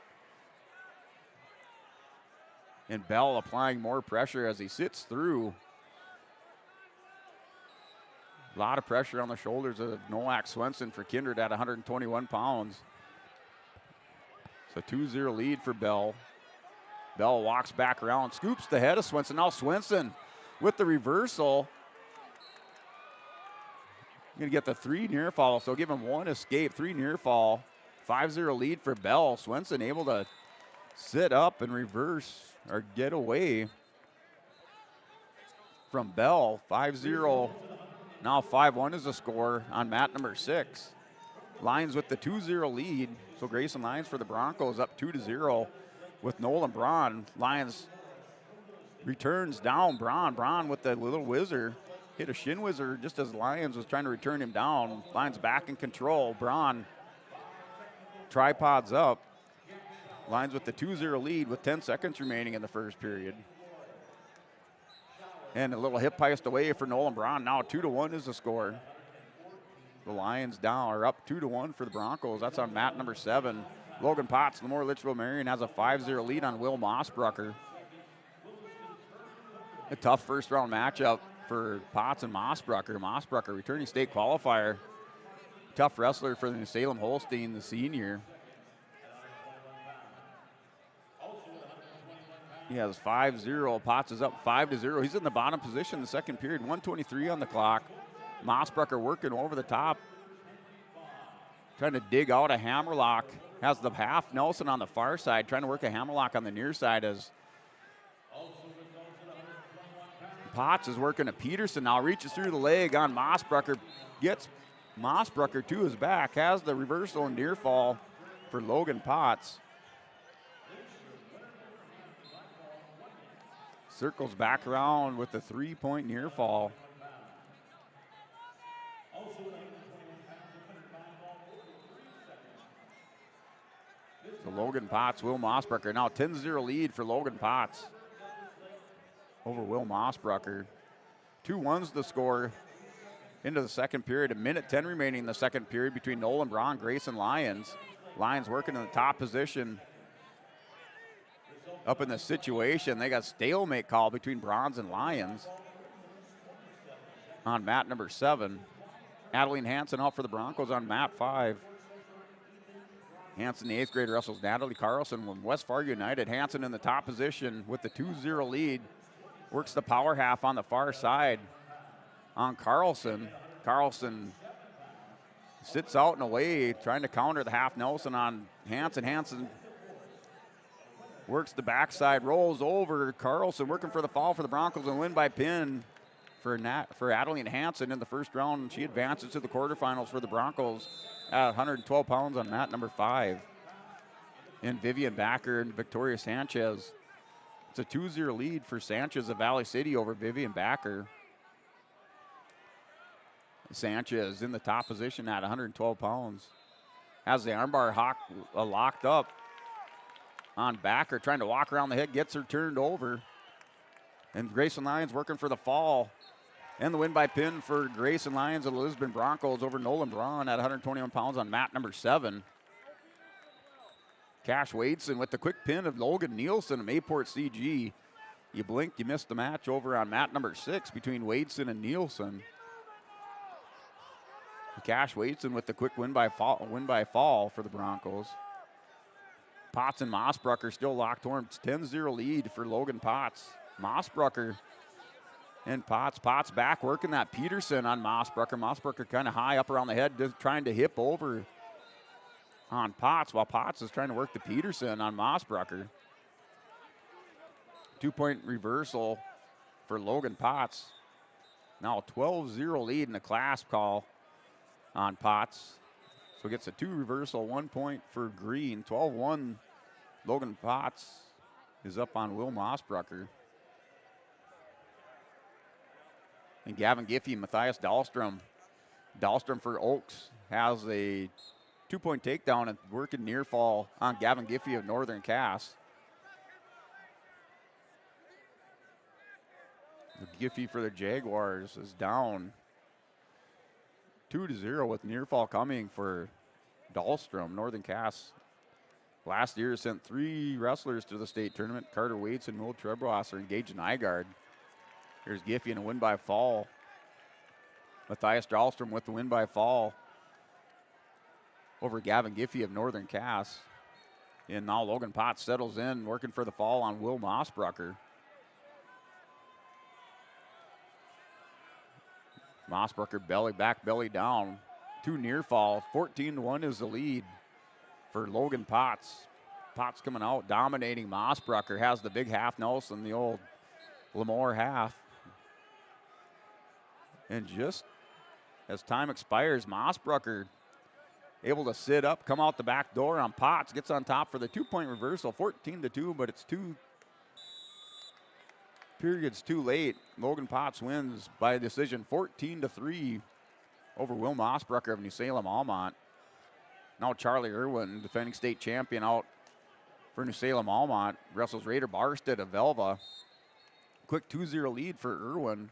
And Bell applying more pressure as he sits through. A lot of pressure on the shoulders of Noak Swenson for Kindred at 121 pounds. So 2-0 lead for Bell. Bell walks back around, scoops the head of Swenson. Now Swenson with the reversal. Going to get the 3 near fall, so give him 1 escape, 3 near fall. 5-0 lead for Bell. Swenson able to sit up and reverse or get away from Bell. 5-0. Now 5-1 is the score on mat number 6. Lions with the 2-0 lead. So Grayson Lions for the Broncos up 2-0. with Nolan Braun. Lions returns down. Braun with the little whizzer. Hit a shin whizzer just as Lions was trying to return him down. Lions back in control. Braun tripods up. Lions with the 2-0 lead with 10 seconds remaining in the first period. And a little hip heist away for Nolan Braun. Now 2-1 is the score. The Lions down, or up 2-1 for the Broncos. That's on mat number 7. Logan Potts, Lemoore Litchfield Marion has a 5-0 lead on Will Mossbrucker. A tough first round matchup for Potts and Mossbrucker. Mossbrucker, returning state qualifier. Tough wrestler for the New Salem Holstein, the senior. He has 5-0. Potts is up 5-0. He's in the bottom position in the second period. 1:23 on the clock. Mossbrucker working over the top. Trying to dig out a hammerlock. Has the half Nelson on the far side. Trying to work a hammerlock on the near side as Potts is working a Peterson now. Reaches through the leg on Mossbrucker. Gets Mossbrucker to his back. Has the reversal and near fall for Logan Potts. Circles back around with the 3-point near fall. So Logan Potts, Will Mossbrucker. Now 10-0 lead for Logan Potts over Will Mossbrucker. 2-1's the score into the second period. 1:10 remaining in the second period between Nolan Braun, Grayson Lyons. Lyons working in the top position. Up in the situation, they got stalemate call between Bronze and Lions on mat number 7. Adeline Hansen out for the Broncos on mat 5. Hansen, the 8th grader, wrestles Natalie Carlson from West Fargo United. Hansen in the top position with the 2-0 lead. Works the power half on the far side on Carlson. Carlson sits out and away, trying to counter the half Nelson on Hansen. Hansen works the backside, rolls over. Carlson working for the fall for the Broncos and win by pin for Adeline Hansen in the first round. She advances to the quarterfinals for the Broncos at 112 pounds on mat number 5. And Vivian Backer and Victoria Sanchez. It's a 2-0 lead for Sanchez of Valley City over Vivian Backer. Sanchez in the top position at 112 pounds. Has the armbar locked up on Backer, trying to walk around the head, gets her turned over. And Grayson Lyons working for the fall. And the win by pin for Grayson Lyons of the Lisbon Broncos over Nolan Braun at 121 pounds on mat number 7. Cash Wadeson with the quick pin of Logan Nielsen of Mayport CG. You blinked, you missed the match over on mat number 6 between Wadeson and Nielsen. Cash Wadeson with the quick win by fall for the Broncos. Potts and Mossbrucker still locked horns. 10-0 lead for Logan Potts. Mossbrucker and Potts. Potts back working that Peterson on Mossbrucker. Mossbrucker kind of high up around the head, just trying to hip over on Potts while Potts is trying to work the Peterson on Mossbrucker. 2-point reversal for Logan Potts. Now a 12-0 lead in the clasp call on Potts. So gets a 2 reversal, 1 point for Green. 12-1, Logan Potts is up on Will Mossbrucker. And Gavin Giffey, Matthias Dahlstrom. Dahlstrom for Oaks has a 2-point takedown and working near fall on Gavin Giffey of Northern Cass. Giffey for the Jaguars is down 2-0 with near fall coming for Dahlstrom. Northern Cass last year sent 3 wrestlers to the state tournament. Carter Waits and Will Trebross are engaged in Igard. Here's Giffey and a win by fall. Matthias Dahlstrom with the win by fall over Gavin Giffey of Northern Cass. And now Logan Potts settles in, working for the fall on Will Mossbrucker. Mossbrucker belly back, belly down. 2 near fall. 14-1 is the lead for Logan Potts. Potts coming out, dominating Mossbrucker. Has the big half Nelson, the old Lemoore half. And just as time expires, Mossbrucker able to sit up, come out the back door on Potts, gets on top for the 2-point reversal, 14-2, but it's 2 periods too late. Logan Potts wins by decision 14-3 over Will Mossbrucker of New Salem Almont. Now Charlie Irwin, defending state champion, out for New Salem Almont, wrestles Raider Barstead of Velva. Quick 2-0 lead for Irwin.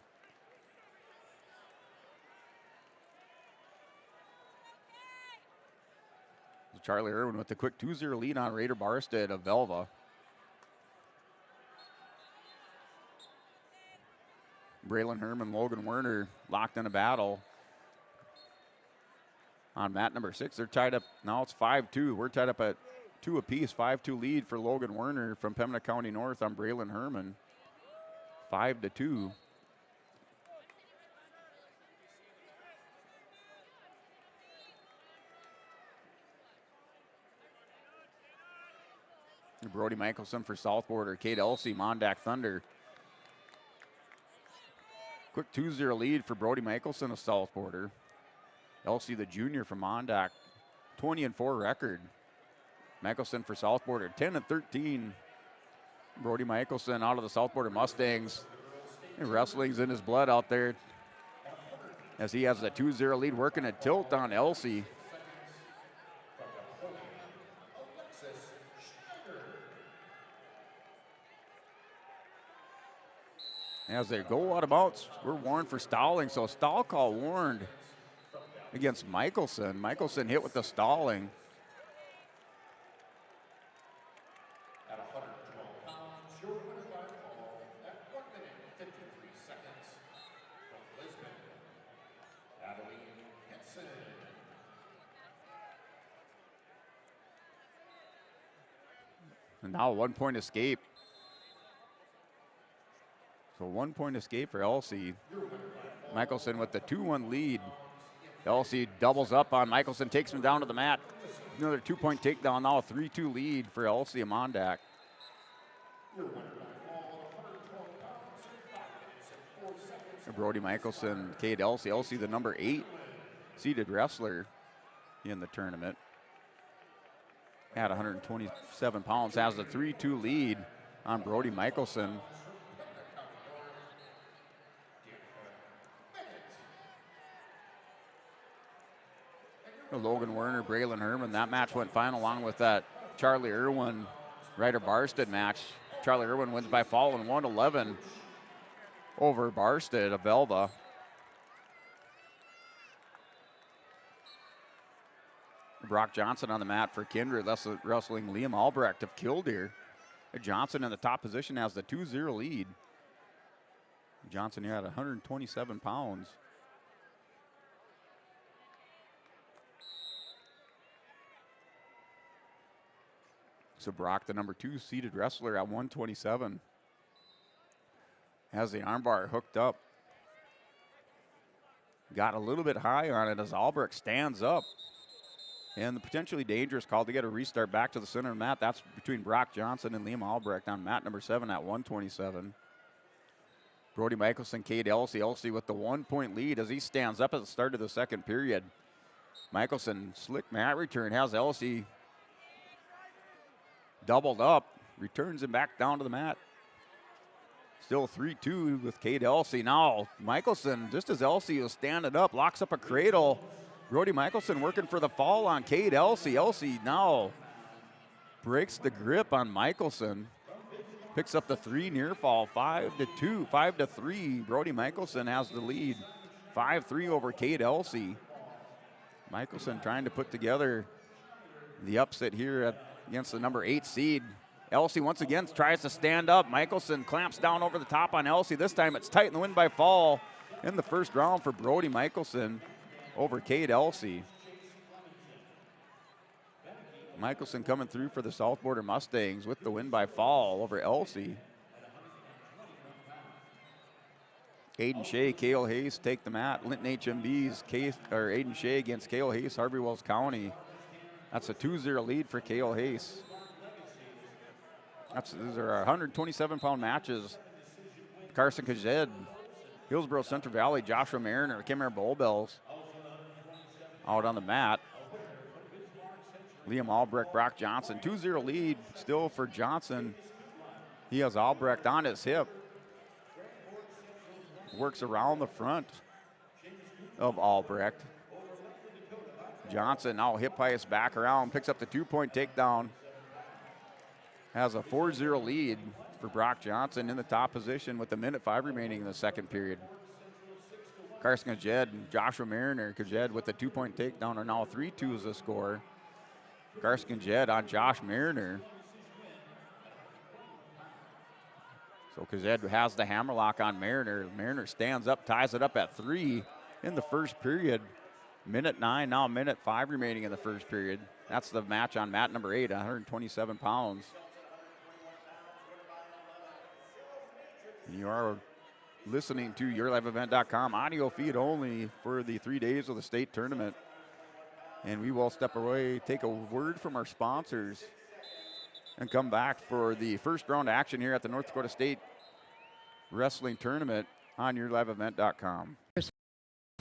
Charlie Irwin with the quick 2-0 lead on Raider Barstead of Velva. Braylon Herman, Logan Werner locked in a battle. On mat number 6, they're tied up. Now it's 5-2. We're tied up at 2 apiece. 5-2 lead for Logan Werner from Pembina County North on Braylon Herman. 5-2. Brody Michelson for South Border. Kate Elsey, Mondack Thunder. Quick 2-0 lead for Brody Michelson of South Border. Elsey, the junior from Mondack, 20-4 record. Michelson for South Border, 10-13. Brody Michelson out of the South Border Mustangs. And wrestling's in his blood out there as he has the 2-0 lead, working a tilt on Elsey. As they go out of bounds, we're warned for stalling, so stall call warned against Michelson. Michelson hit with the stalling. At 112 pounds, your winner by fall at 1 minute 53 seconds. From Lisbon, Adeline Henson. And now a 1-point escape. So 1-point escape for Elsey. Michelson with the 2-1 lead. Elsey doubles up on Michelson, takes him down to the mat. Another 2-point takedown, now a 3-2 lead for Elsey and Mondack. Brody Michelson, Cade Elsey. Elsey, the number 8 seeded wrestler in the tournament. At 127 pounds, has the 3-2 lead on Brody Michelson. Logan Werner, Braylon Herman. That match went final along with that Charlie Irwin, Ryder Barstead match. Charlie Irwin wins by fall in 111 over Barstead of Velva. Brock Johnson on the mat for Kindred, wrestling Liam Albrecht of Killdeer. Johnson in the top position has the 2-0 lead. Johnson here at 127 pounds. So Brock, the number 2 seeded wrestler at 127, has the armbar hooked up. Got a little bit high on it as Albrecht stands up. And the potentially dangerous call to get a restart back to the center of the mat. That's between Brock Johnson and Liam Albrecht on mat number 7 at 127. Brody Michelson, Cade Elsey. Elsey with the 1-point lead as he stands up at the start of the second period. Michelson, slick mat return, has Elsey doubled up, returns him back down to the mat. Still 3-2 with Cade Elsey. Now Michelson, just as Elsey was standing up, locks up a cradle. Brody Michelson working for the fall on Cade Elsey. Elsey now breaks the grip on Michelson. Picks up the 3 near fall, 5-2, 5-3. Brody Michelson has the lead. 5-3 over Cade Elsey. Michelson trying to put together the upset here against the number 8 seed. Elsey once again tries to stand up. Michelson clamps down over the top on Elsey. This time it's tight in the win by fall in the first round for Brody Michelson over Cade Elsey. Michelson coming through for the South Border Mustangs with the win by fall over Elsey. Aiden Shea, Cale Hayes take the mat. Linton HMB's Aiden Shea against Cale Hayes, Harvey Wells County. That's a 2-0 lead for Cale Hayes. These are our 127-pound matches. Carson Kajed, Hillsborough Central Valley, Joshua Mariner, Khmer Bull Bells out on the mat. Liam Albrecht, Brock Johnson. 2-0 lead still for Johnson. He has Albrecht on his hip. Works around the front of Albrecht. Johnson now hip heights back around, picks up the 2-point takedown. Has a 4-0 lead for Brock Johnson in the top position with 1:05 remaining in the second period. Carson Kajed and Joshua Mariner. Kajed with the 2-point takedown are now 3-2 as the score. Carson Kajed on Josh Mariner. So Kajed has the hammerlock on Mariner. Mariner stands up, ties it up at 3 in the first period. 1:09, now 1:05 remaining in the first period. That's the match on mat number 8, 127 pounds. You are listening to YourLiveEvent.com audio feed only for the 3 days of the state tournament. And we will step away, take a word from our sponsors, and come back for the first round action here at the North Dakota State Wrestling Tournament on YourLiveEvent.com.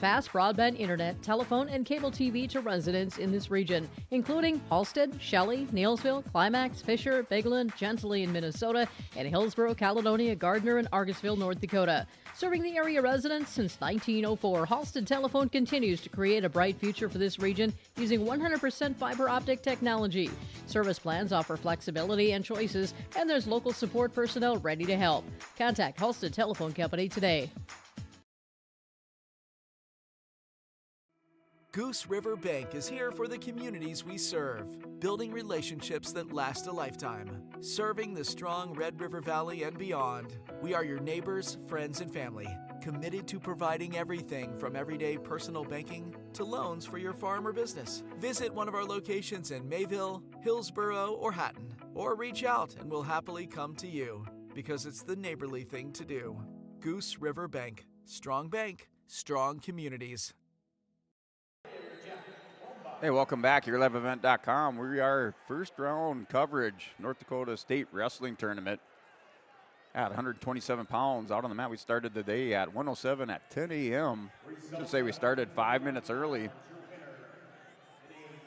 Fast broadband internet, telephone, and cable TV to residents in this region, including Halstead, Shelley, Neilsville, Climax, Fisher, Bigland, Gentilly in Minnesota, and Hillsborough, Caledonia, Gardner, and Argusville, North Dakota. Serving the area residents since 1904, Halstead Telephone continues to create a bright future for this region using 100% fiber optic technology. Service plans offer flexibility and choices, and there's local support personnel ready to help. Contact Halstead Telephone Company today. Goose River Bank is here for the communities we serve, building relationships that last a lifetime. Serving the strong Red River Valley and beyond, we are your neighbors, friends, and family, committed to providing everything from everyday personal banking to loans for your farm or business. Visit one of our locations in Mayville, Hillsborough, or Hatton, or reach out and we'll happily come to you, because it's the neighborly thing to do. Goose River Bank. Strong bank, strong communities. Hey, welcome back. YourLiveEvent.com. We are first round coverage, North Dakota State Wrestling Tournament at 127 pounds. Out on the mat, we started the day at 1:07 at 10 a.m. I should say we started 5 minutes early.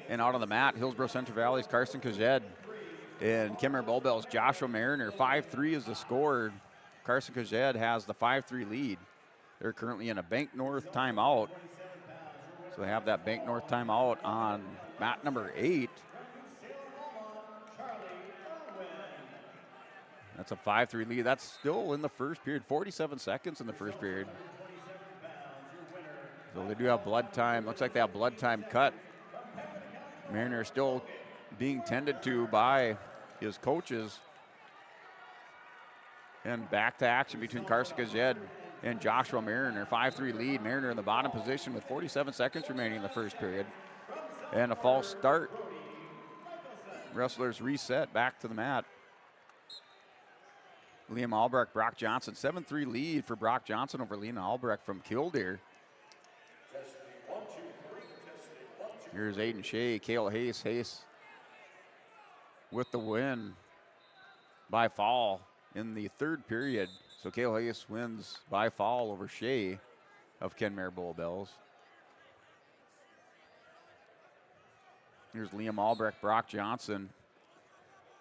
And out on the mat, Hillsborough Central Valley's Carson Kajed and Kimmer Bulbell's Joshua Mariner. 5-3 is the score. Carson Kajed has the 5-3 lead. They're currently in a Bank North timeout. So they have that Bank North timeout on mat number 8. That's a 5-3 lead. That's still in the first period. 47 seconds in the first period. So they do have blood time. Looks like they have blood time cut. Mariner still being tended to by his coaches. And back to action between Carson Kajed and Joshua Mariner. 5-3 lead. Mariner in the bottom position with 47 seconds remaining in the first period. And a false start. Wrestlers reset back to the mat. Liam Albrecht, Brock Johnson. 7-3 lead for Brock Johnson over Liam Albrecht from Killdeer. Here's Aiden Shea, Cale Hayes. Hayes with the win by fall in the third period. So Cale Hayes wins by fall over Shea of Kenmare Bull Bells. Here's Liam Albrecht, Brock Johnson.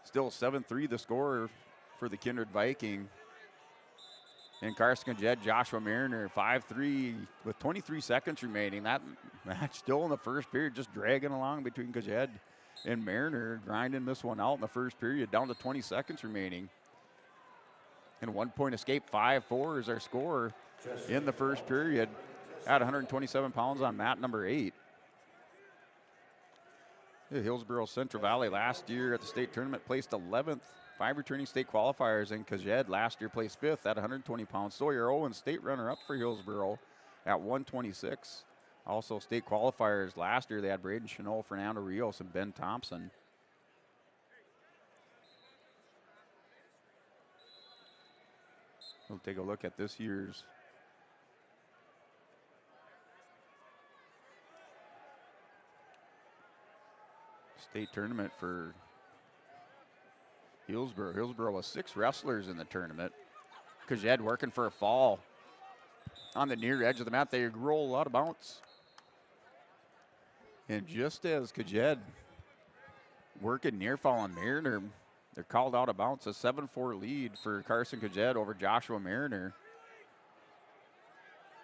Still 7-3 the score for the Kindred Viking. And Carson Kajed, Joshua Mariner, 5-3 with 23 seconds remaining. That match still in the first period, just dragging along between Kajed and Mariner, grinding this one out in the first period, down to 20 seconds remaining. And 1 point escape, 5-4 is our score in the first period at 127 pounds on mat number 8. The Hillsborough Central Valley last year at the state tournament placed 11th. 5 returning state qualifiers, and Kajed last year placed 5th at 120 pounds. Sawyer Owen, state runner-up for Hillsborough at 126. Also state qualifiers last year, they had Braden Chenot, Fernando Rios, and Ben Thompson. We'll take a look at this year's state tournament for Hillsborough. Hillsborough was 6 wrestlers in the tournament. Kajed working for a fall on the near edge of the mat. They roll out of bounce. And just as Kajed working near fall on Mariner. They're called out of bounds. A 7-4 lead for Carson Kajed over Joshua Mariner.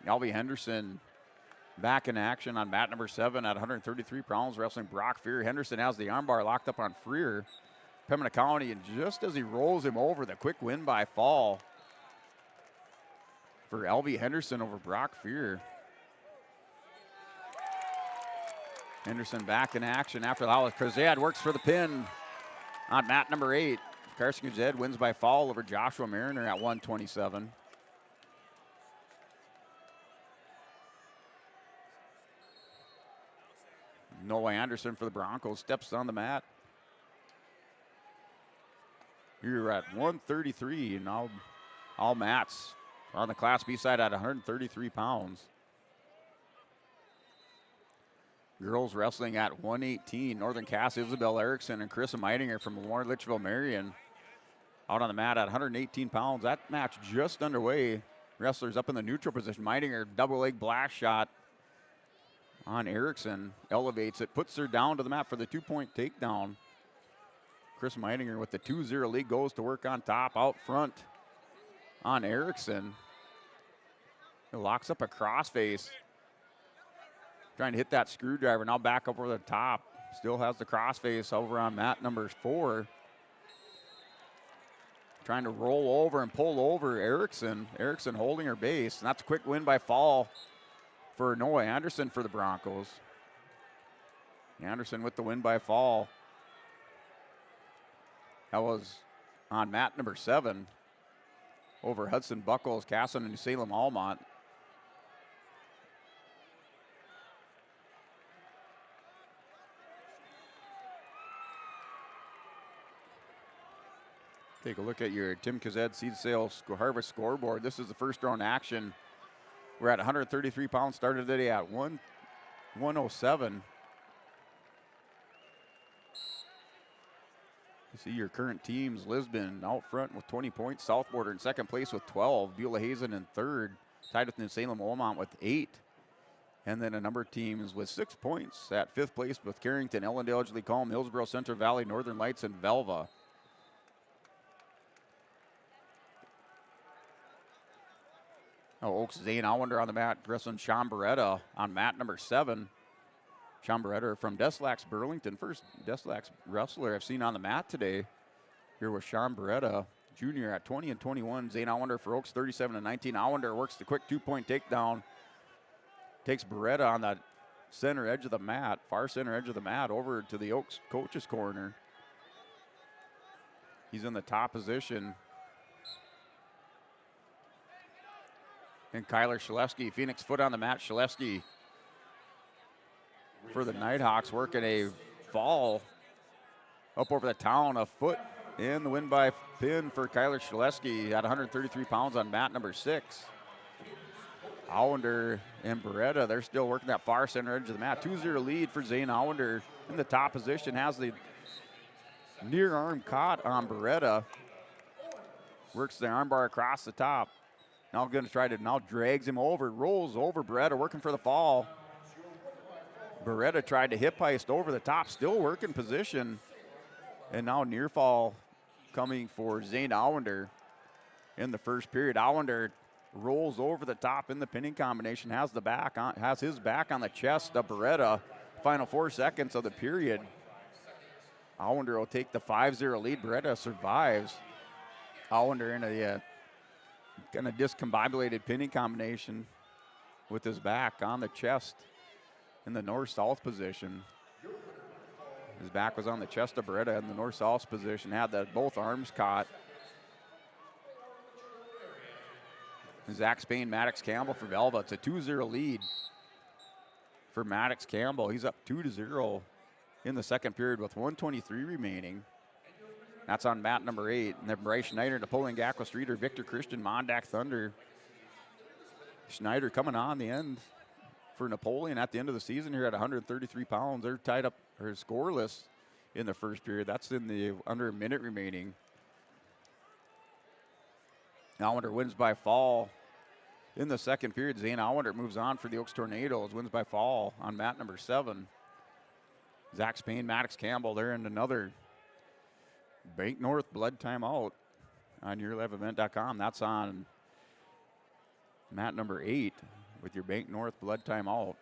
Elvie Henderson back in action on mat number 7 at 133 pounds, wrestling Brock Freer. Henderson has the armbar locked up on Freer. Pembina County, and just as he rolls him over, the quick win by fall for Elvie Henderson over Brock Freer. Henderson back in action after the howl. Kazed works for the pin on mat number 8. Carson Kazed wins by fall over Joshua Mariner at 127. Noah Anderson for the Broncos steps on the mat. Here at 133, and now all mats on the Class B side at 133 pounds. Girls wrestling at 118. Northern Cass, Isabel Erickson, and Carissa Meidinger from Warren Litchfield Marion out on the mat at 118 pounds. That match just underway. Wrestlers up in the neutral position. Meidinger, double leg blast shot on Erickson. Elevates it, puts her down to the mat for the 2-point takedown. Chris Meidinger with the 2-0 lead goes to work on top, out front on Erickson. It locks up a crossface. Trying to hit that screwdriver, now back up over the top. Still has the crossface over on mat number 4. Trying to roll over and pull over Erickson. Erickson holding her base, and that's a quick win by fall for Noah Anderson for the Broncos. Anderson with the win by fall. That was on mat number 7 over Hudson Buckles, Casson, and Salem Almont. Take a look at your Tim Kazed Seed Sales Harvest scoreboard. This is the first round action. We're at 133 pounds, started today at 107. You see your current teams: Lisbon out front with 20 points, South Border in second place with 12, Beulah Hazen in third, tied with New Salem Almont with 8. And then a number of teams with 6 points at 5th place with Carrington, Ellendale, Edgeley, Calm, Hillsborough, Central Valley, Northern Lights, and Velva. Oaks Zane Allender on the mat, wrestling Sean Beretta on mat number 7. Sean Beretta from Deslax Burlington, first Deslax wrestler I've seen on the mat today. Here with Sean Beretta, junior at 20 and 21. Zane Allender for Oaks, 37 and 19. Allender works the quick 2-point takedown. Takes Beretta on the center edge of the mat, far center edge of the mat, over to the Oaks coach's corner. He's in the top position. And Kyler Shaleski, Phoenix foot on the mat. Shaleski for the Nighthawks working a fall up over the town, a foot in the win by pin for Kyler Shaleski at 133 pounds on mat number 6. Allender and Beretta, they're still working that far center edge of the mat. 2-0 lead for Zane Allender in the top position, has the near arm caught on Beretta. Works the armbar across the top. Now going to try to, now drags him over, rolls over Beretta, working for the fall. Beretta tried to hip heist over the top, still working position. And now near fall coming for Zane Allender in the first period. Allender rolls over the top in the pinning combination, has the back on, has his back on the chest of Beretta. Final 4 seconds of the period. Allender will take the 5-0 lead. Beretta survives. Allender in a kind of discombobulated pinning combination with his back on the chest in the north-south position. His back was on the chest of Beretta in the north-south position, had both arms caught. Zach Spain, Maddox Campbell for Velva. It's a 2-0 lead for Maddox Campbell. He's up 2-0 in the second period with 1:23 remaining. That's on mat number 8. And then Bryce Schneider, Napoleon Gackel Streeter, Victor Christian, Mondak Thunder. Schneider coming on the end for Napoleon at the end of the season here at 133 pounds. They're tied up, or scoreless in the first period. That's in the under a minute remaining. Allender wins by fall in the second period. Zane Allender moves on for the Oaks Tornadoes, wins by fall on mat number 7. Zach Spain, Maddox Campbell, they're in another Bank North blood timeout on yourliveevent.com. That's on mat number 8 with your Bank North blood timeout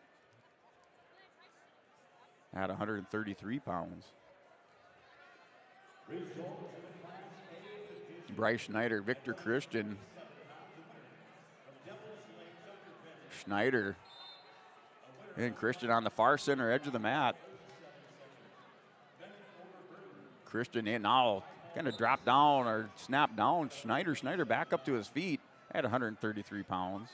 at 133 pounds. Bryce Schneider, Victor Christian. Schneider and Christian on the far center edge of the mat. Christian in now kind of drop down or snap down. Schneider back up to his feet at 133 pounds.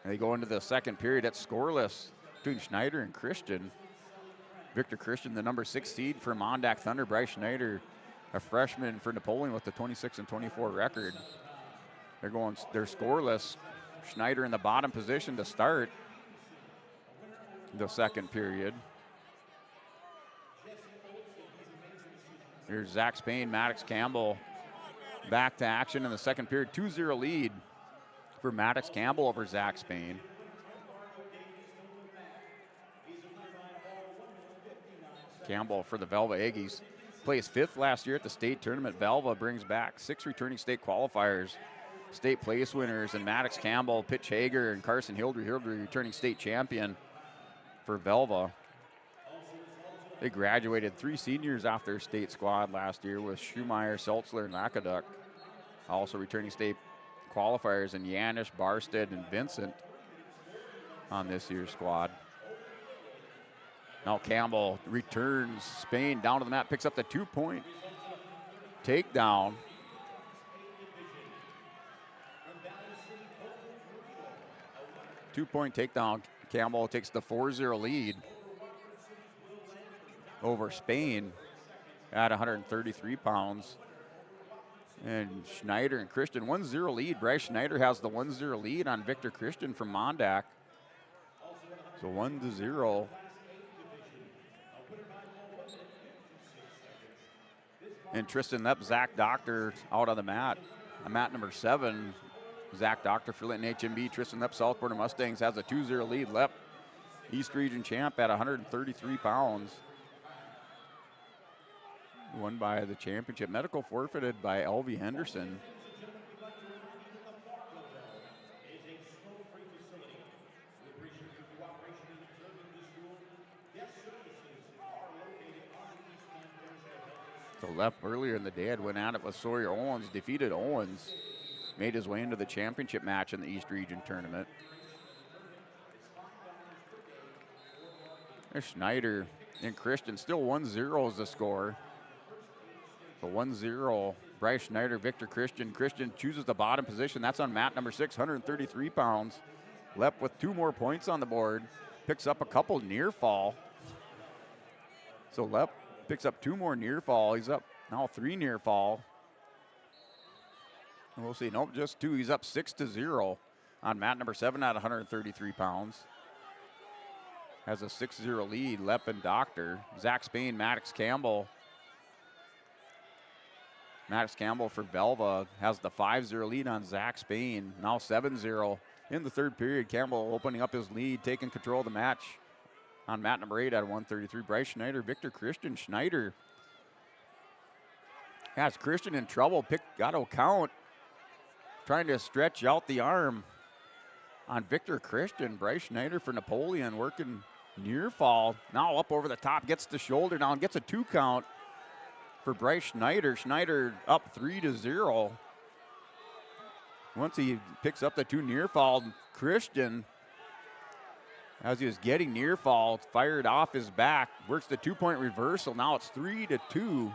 They go into the second period. It's scoreless between Schneider and Christian. Victor Christian, the number 6 seed for Mondack Thunder. Bryce Schneider, a freshman for Napoleon with the 26-24 record. They're scoreless. Schneider in the bottom position to start the second period. Here's Zach Spain, Maddox Campbell back to action in the second period. 2-0 lead for Maddox Campbell over Zach Spain. Campbell for the Velva Aggies placed 5th last year at the state tournament. Velva brings back 6 returning state qualifiers, state place winners, and Maddox Campbell, Pitch Hager, and Carson Hildry returning state champion for Velva. They graduated 3 seniors off their state squad last year with Schumeyer, Seltzler, and Lackaduk. Also returning state qualifiers in Yanish, Barstead, and Vincent on this year's squad. Now Campbell returns Spain down to the mat, picks up the 2-point takedown. Two-point takedown. Campbell takes the 4-0 lead over Spain at 133 pounds. And Schneider and Christian, 1-0 lead. Bryce Schneider has the 1-0 lead on Victor Christian from Mondack. So 1-0. And Tristan Lepp, Zach Doctor out on the mat. On mat number 7, Zach Doctor for Linton HMB. Tristan Lepp, Southport Mustangs has a 2-0 lead. Lepp, East Region champ at 133 pounds. Won by the championship. Medical forfeited by Elvie Henderson. So Lepp earlier in the day had went at it with Sawyer Owens, defeated Owens, made his way into the championship match in the East Region tournament. There's Schneider and Christian, still 1-0 is the score. So 1-0, Bryce Schneider, Victor Christian. Christian chooses the bottom position. That's on mat number 6, 133 pounds. Lepp with 2 more points on the board. Picks up a couple near fall. So Lepp picks up 2 more near fall. He's up now 3 near fall. And we'll see, nope, just 2. He's up 6-0 on mat number 7 at 133 pounds. Has a 6-0 lead, Lepp and Doctor. Zach Spain, Maddox Campbell. Maddox Campbell for Velva has the 5-0 lead on Zach Spain. Now 7-0 in the third period. Campbell opening up his lead, taking control of the match on mat number 8 at 133. Bryce Schneider, Victor Christian. Schneider has Christian in trouble. Got to count. Trying to stretch out the arm on Victor Christian. Bryce Schneider for Napoleon working near fall. Now up over the top, gets the shoulder down, gets a 2 count for Bryce Schneider. Schneider up 3-0. Once he picks up the 2 near fall, Christian, as he was getting near fall, fired off his back, works the 2-point reversal. Now it's 3-2.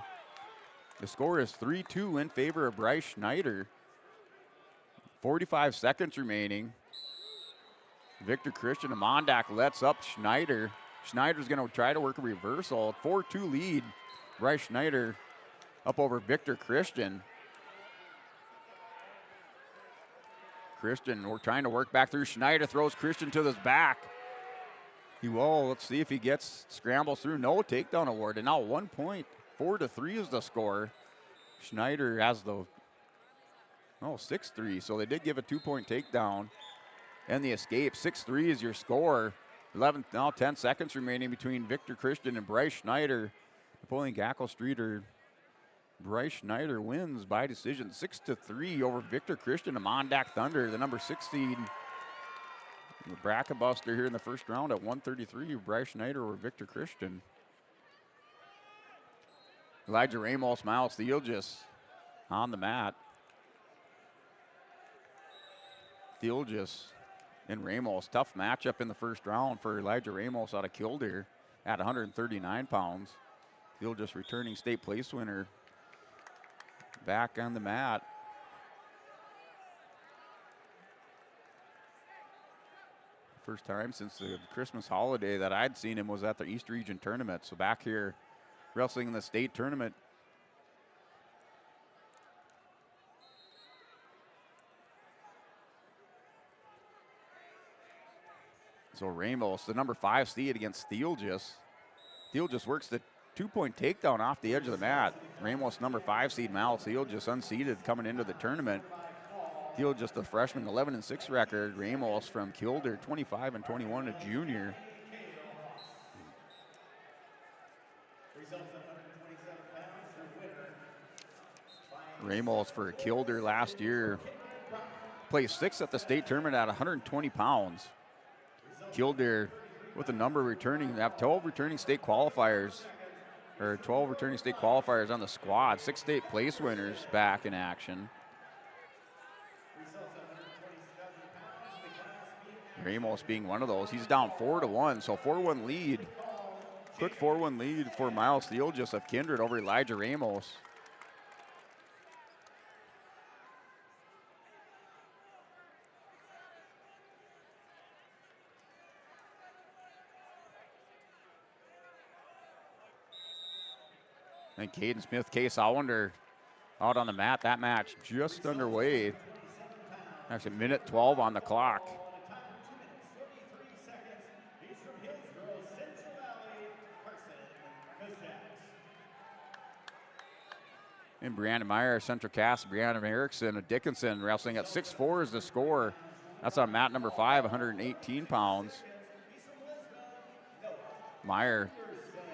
The score is 3-2 in favor of Bryce Schneider. 45 seconds remaining. Victor Christian and Mondack lets up Schneider. Schneider's going to try to work a reversal. 4-2 lead. Bryce Schneider up over Victor Christian. Christian, we're trying to work back through. Schneider throws Christian to his back. He will. Let's see if he scrambles through. No takedown award. And now 1 point. 4-3 is the score. Schneider has the Oh, 6-3. So they did give a 2-point takedown and the escape. 6-3 is your score. 10 seconds remaining between Victor Christian and Bryce Schneider. Napoleon Gackle Streeter. Bryce Schneider wins by decision 6-3 over Victor Christian of Mondack Thunder, the number 6 seed. The bracket buster here in the first round at 133. Bryce Schneider over Victor Christian. Elijah Ramos, Miles Theolgis on the mat. Theolgis and Ramos, tough matchup in the first round for Elijah Ramos out of Killdeer at 139 pounds. Theolgis returning state place winner back on the mat. First time since the Christmas holiday that I'd seen him was at the East Region tournament. So back here wrestling in the state tournament. So Ramos, the number 5 seed against Theolgis. Theolgis works the 2-point takedown off the edge of the mat. Ramos, number 5 seed, Mal Theolgis unseeded coming into the tournament. Theolgis, the freshman, 11-6 record. Ramos from Killdeer, 25-21, a junior. Ramos for Killdeer last year placed 6th at the state tournament at 120 pounds. Killdeer with a number of returning, they have 12 returning state qualifiers, or 12 returning state qualifiers on the squad, 6 state place winners back in action. Ramos being one of those. He's down 4-1, so 4-1 lead. Quick 4-1 lead for Miles Theolgis of Kindred over Elijah Ramos. And Caden Smith, Case Hollander out on the mat. That match just underway. Actually, minute 12 on the clock. And Brianna Meyer, Central Cass, Brianna Erickson of Dickinson wrestling at 6'4" is the score. That's on mat number 5, 118 pounds. Meyer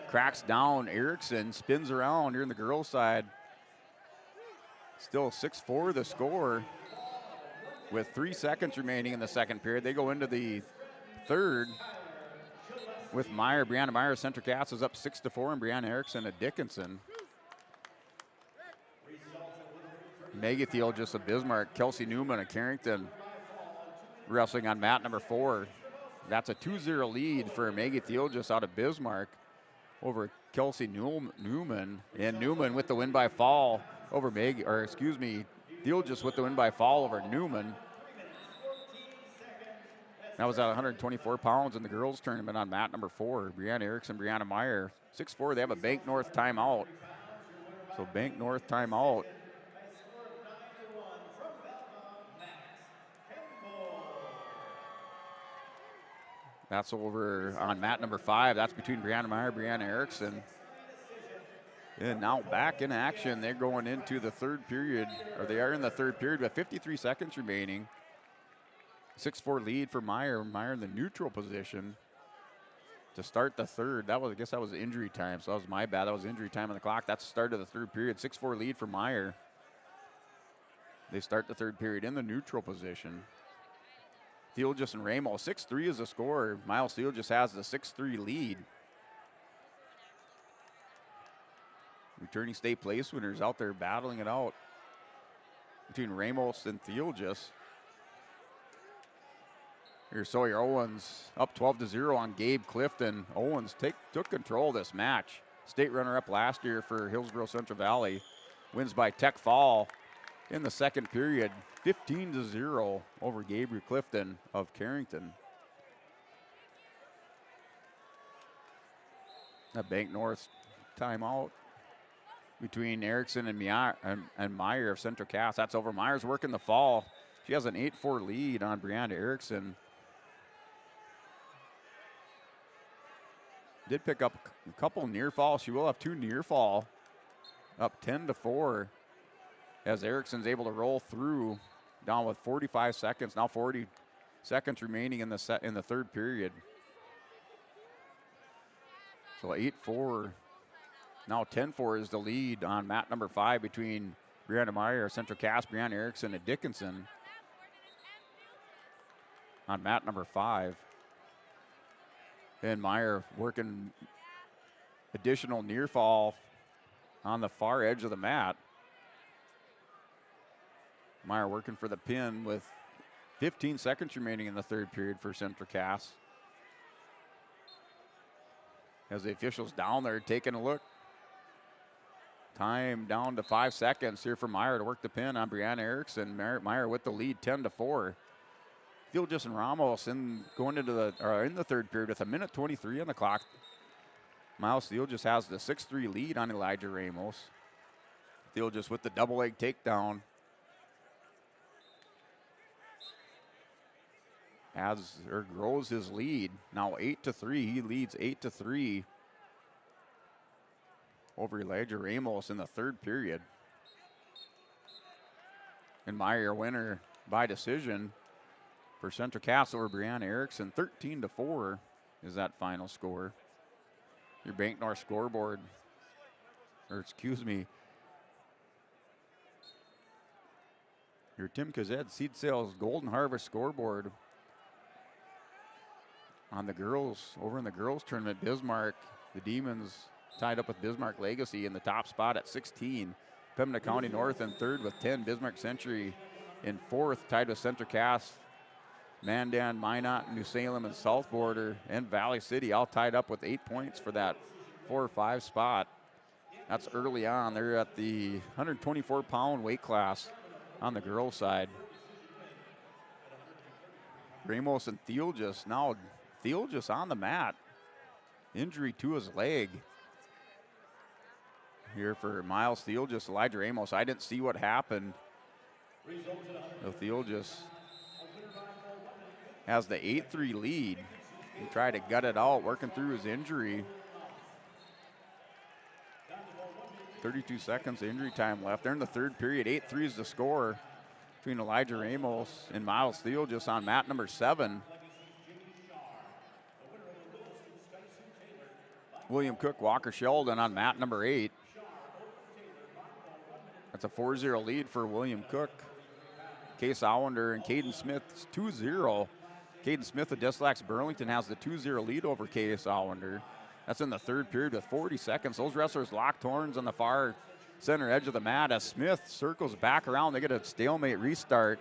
cracks down Erickson, spins around here in the girls' side. Still 6'4" the score with 3 seconds remaining in the second period. They go into the third with Meyer. Brianna Meyer, Central Cass is up 6-4, and Brianna Erickson of Dickinson. Maggie Theolgis of Bismarck, Kelsey Newman of Carrington wrestling on mat number 4. That's a 2-0 lead for Maggie Theolgis out of Bismarck over Kelsey Newman. And Newman with the win by fall over Theolgis with the win by fall over Newman. That was at 124 pounds in the girls tournament on mat number 4. Brianna Erickson, Brianna Meyer, 6'4". They have a Bank North timeout. So Bank North timeout. That's over on mat number 5. That's between Brianna Meyer, Brianna Erickson. And now back in action. They're going into the third period, or they are in the third period with 53 seconds remaining. 6-4 lead for Meyer. Meyer in the neutral position to start the third. I guess that was injury time, so that was my bad. That was injury time on the clock. That's the start of the third period. 6-4 lead for Meyer. They start the third period in the neutral position. Theolgis and Ramos, 6-3 is the score. Miles Theolgis has the 6-3 lead. Returning state place winners out there battling it out between Ramos and Theolgis. Here's Sawyer Owens up 12-0 on Gabe Clifton. Owens took control of this match. State runner-up last year for Hillsborough Central Valley. Wins by tech fall in the second period. 15-0 over Gabriel Clifton of Carrington. A Bank North timeout between Erickson and Meyer of Central Cass. That's over. Meyer's working the fall. She has an 8-4 lead on Brianna Erickson. Did pick up a couple near falls. She will have 2 near fall. Up 10-4 as Erickson's able to roll through, down with 45 seconds, now 40 seconds remaining in the third period. So 8-4, now 10-4 is the lead on mat number 5 between Brianna Meyer, Central Cass, Brianna Erickson, and Dickinson on mat number 5. And Meyer working additional near fall on the far edge of the mat. Meyer working for the pin with 15 seconds remaining in the third period for Central Cass. As the officials down there taking a look. Time down to 5 seconds here for Meyer to work the pin on Brianna Erickson. Meyer with the lead, 10-4. Theolgis and Ramos going into in the third period with 1:23 on the clock. Miles Theolgis has the 6-3 lead on Elijah Ramos. Theolgis with the double leg takedown. Grows his lead. Now 8-3. He leads 8-3 over Elijah Ramos in the third period. And Meyer winner by decision for Central Cass over Brianna Erickson. 13-4 is that final score. Your Bank North scoreboard, or excuse me, your Tim Kazed Seed Sales Golden Harvest scoreboard. On the girls, over in the girls tournament, Bismarck, the Demons tied up with Bismarck Legacy in the top spot at 16. Pembina County North in third with 10. Bismarck Century in fourth, tied with Central Cass, Mandan, Minot, New Salem, and South Border, and Valley City all tied up with 8 points for that 4 or 5 spot. That's early on. They're at the 124-pound weight class on the girls' side. Ramos and Theolgis now. Theolgis on the mat. Injury to his leg. Here for Miles Theolgis, Elijah Ramos. I didn't see what happened. So Theolgis has the 8-3 lead. He tried to gut it out, working through his injury. 32 seconds of injury time left. They're in the third period. 8-3 is the score between Elijah Ramos and Miles Theolgis on mat number 7. William Cook, Walker Sheldon on mat number 8. That's a 4-0 lead for William Cook. Case Allender and Caden Smith 2-0. Caden Smith of Dislax Burlington has the 2-0 lead over Case Allender. That's in the third period with 40 seconds. Those wrestlers locked horns on the far center edge of the mat as Smith circles back around. They get a stalemate restart.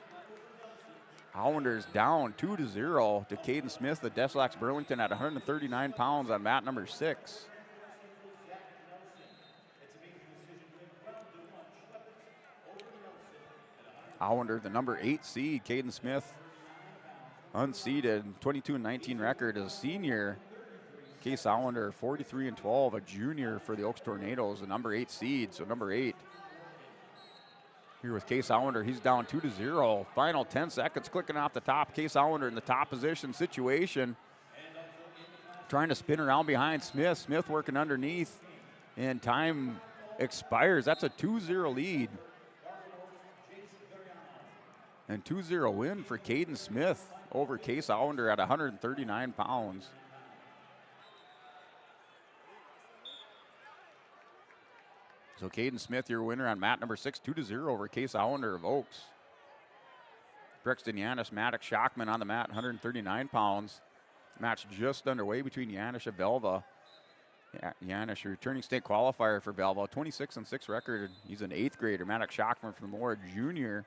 Allender's down 2-0 to Caden Smith, the Deslax Burlington at 139 pounds on mat number 6. Allender, the number 8 seed, Caden Smith, unseeded, 22-19 record as a senior. Case Allender, 43-12, a junior for the Oaks Tornadoes, the number 8 seed, so number 8. Here with Case Allender, he's down 2-0. Final 10 seconds, clicking off the top. Case Allender in the top position situation. Trying to spin around behind Smith. Smith working underneath, and time expires. That's a 2-0 lead. And 2-0 win for Caden Smith over Case Allender at 139 pounds. So Caden Smith, your winner on mat number 6, 2-0 over Case Allender of Oaks. Brexton Yanis, Maddox Shockman on the mat, 139 pounds. Match just underway between Yanis and Velva. Yanis, returning state qualifier for Velva, 26-6 record. He's an 8th grader. Maddox Shockman from the Moore junior,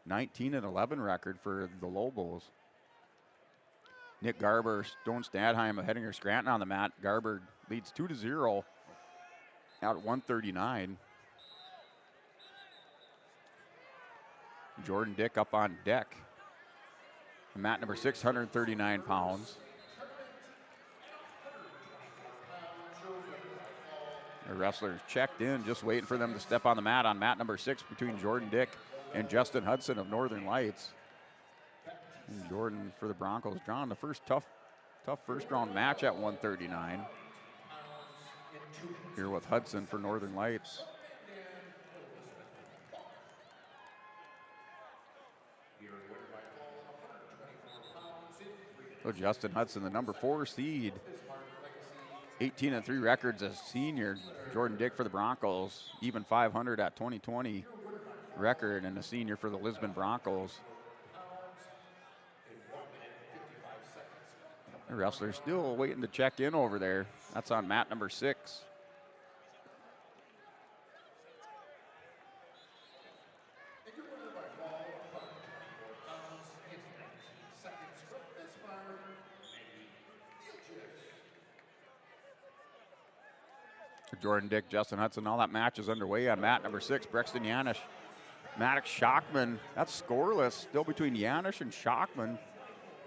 19-11 record for the Lobos. Nick Garber, Stone Stadheim of Hettinger Scranton on the mat. Garber leads 2-0. Out at 139. Jordan Dick up on deck. Mat number 6, 139 pounds. The wrestlers checked in, just waiting for them to step on the mat on mat number 6 between Jordan Dick and Justin Hudson of Northern Lights. And Jordan for the Broncos drawn the first tough first round match at 139. Here with Hudson for Northern Lights. So Justin Hudson, the number 4 seed, 18-3 records as senior. Jordan Dick for the Broncos, even 500 at 2020 record, and a senior for the Lisbon Broncos. The wrestler still waiting to check in over there. That's on mat number 6. Jordan Dick, Justin Hudson, all that match is underway on mat number 6. Brexton Yanish, Maddox Shockman. That's scoreless, still between Yanish and Shockman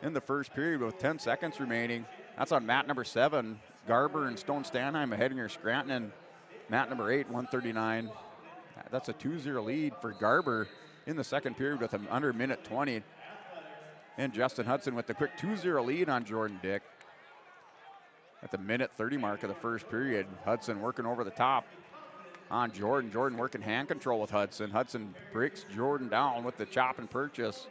in the first period with 10 seconds remaining. That's on mat number 7. Garber and Stone Stanheim ahead of Scranton and mat number 8, 139. That's a 2-0 lead for Garber in the second period with an under minute 20. And Justin Hudson with the quick 2-0 lead on Jordan Dick at the minute 30 mark of the first period. Hudson working over the top on Jordan. Jordan working hand control with Hudson. Hudson breaks Jordan down with the chop and purchase.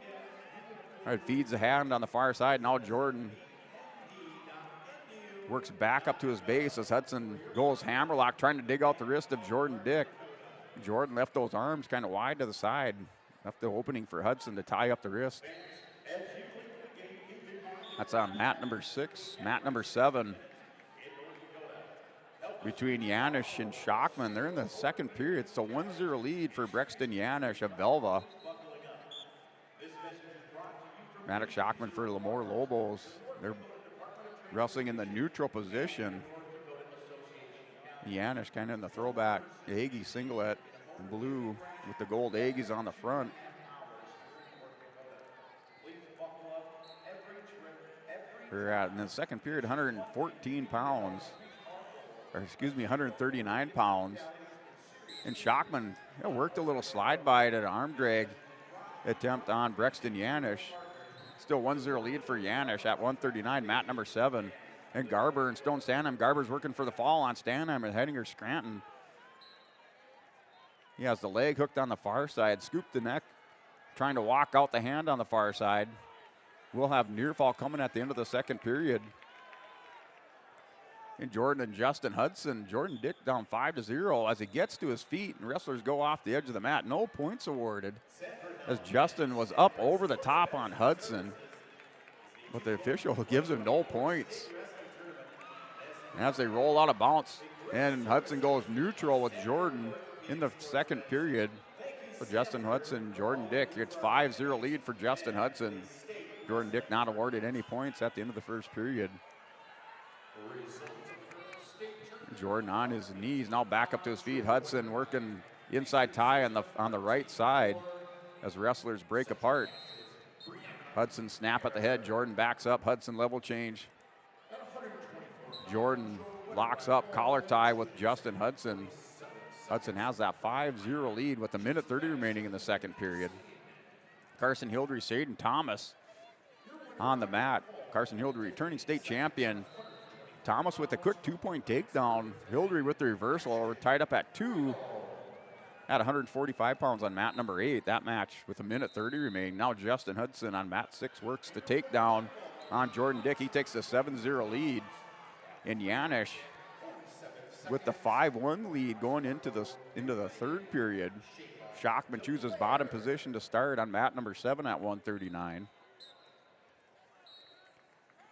All right, feeds the hand on the far side. Now Jordan works back up to his base as Hudson goes hammerlock, trying to dig out the wrist of Jordan Dick. Jordan left those arms kind of wide to the side. Left the opening for Hudson to tie up the wrist. That's on mat number 6. Mat number 7. Between Yanish and Shockman. They're in the second period. It's a 1-0 lead for Brexton Yanish of Velva. Maddox Shockman for Lemoore Lobos. They're wrestling in the neutral position. Yanish kind of in the throwback Aggie singlet, blue with the gold Aggies on the front. We're at in the second period, 114 pounds. Or excuse me, 139 pounds. And Shockman worked a little slide by at an arm drag attempt on Brexton Yanish. Still 1-0 lead for Yanish at 139, mat number 7. And Garber and Stone Stanheim. Garber's working for the fall on Stanheim and Hedinger Scranton. He has the leg hooked on the far side, scooped the neck, trying to walk out the hand on the far side. We'll have near fall coming at the end of the second period. And Jordan and Justin Hudson. Jordan Dick down 5-0 as he gets to his feet, and wrestlers go off the edge of the mat. No points awarded as Justin was up over the top on Hudson, but the official gives him no points. And as they roll out of bounce, and Hudson goes neutral with Jordan in the second period. For Justin Hudson, Jordan Dick, it's 5-0 lead for Justin Hudson. Jordan Dick not awarded any points at the end of the first period. Jordan on his knees, now back up to his feet. Hudson working inside tie on the right side as wrestlers break apart. Hudson snap at the head, Jordan backs up, Hudson level change. Jordan locks up, collar tie with Justin Hudson. Hudson has that 5-0 lead with a minute 30 remaining in the second period. Carson Hildry, Shaden Thomas on the mat. Carson Hildry, returning state champion. Thomas with a quick 2-point takedown. Hildry with the reversal. We're tied up at 2 at 145 pounds on mat number 8. That match with a minute 30 remaining. Now Justin Hudson on mat 6 works the takedown on Jordan Dick. He takes a 7-0 lead. And Yanish with the 5-1 lead going into the third period. Shockman chooses bottom position to start on mat number 7 at 139.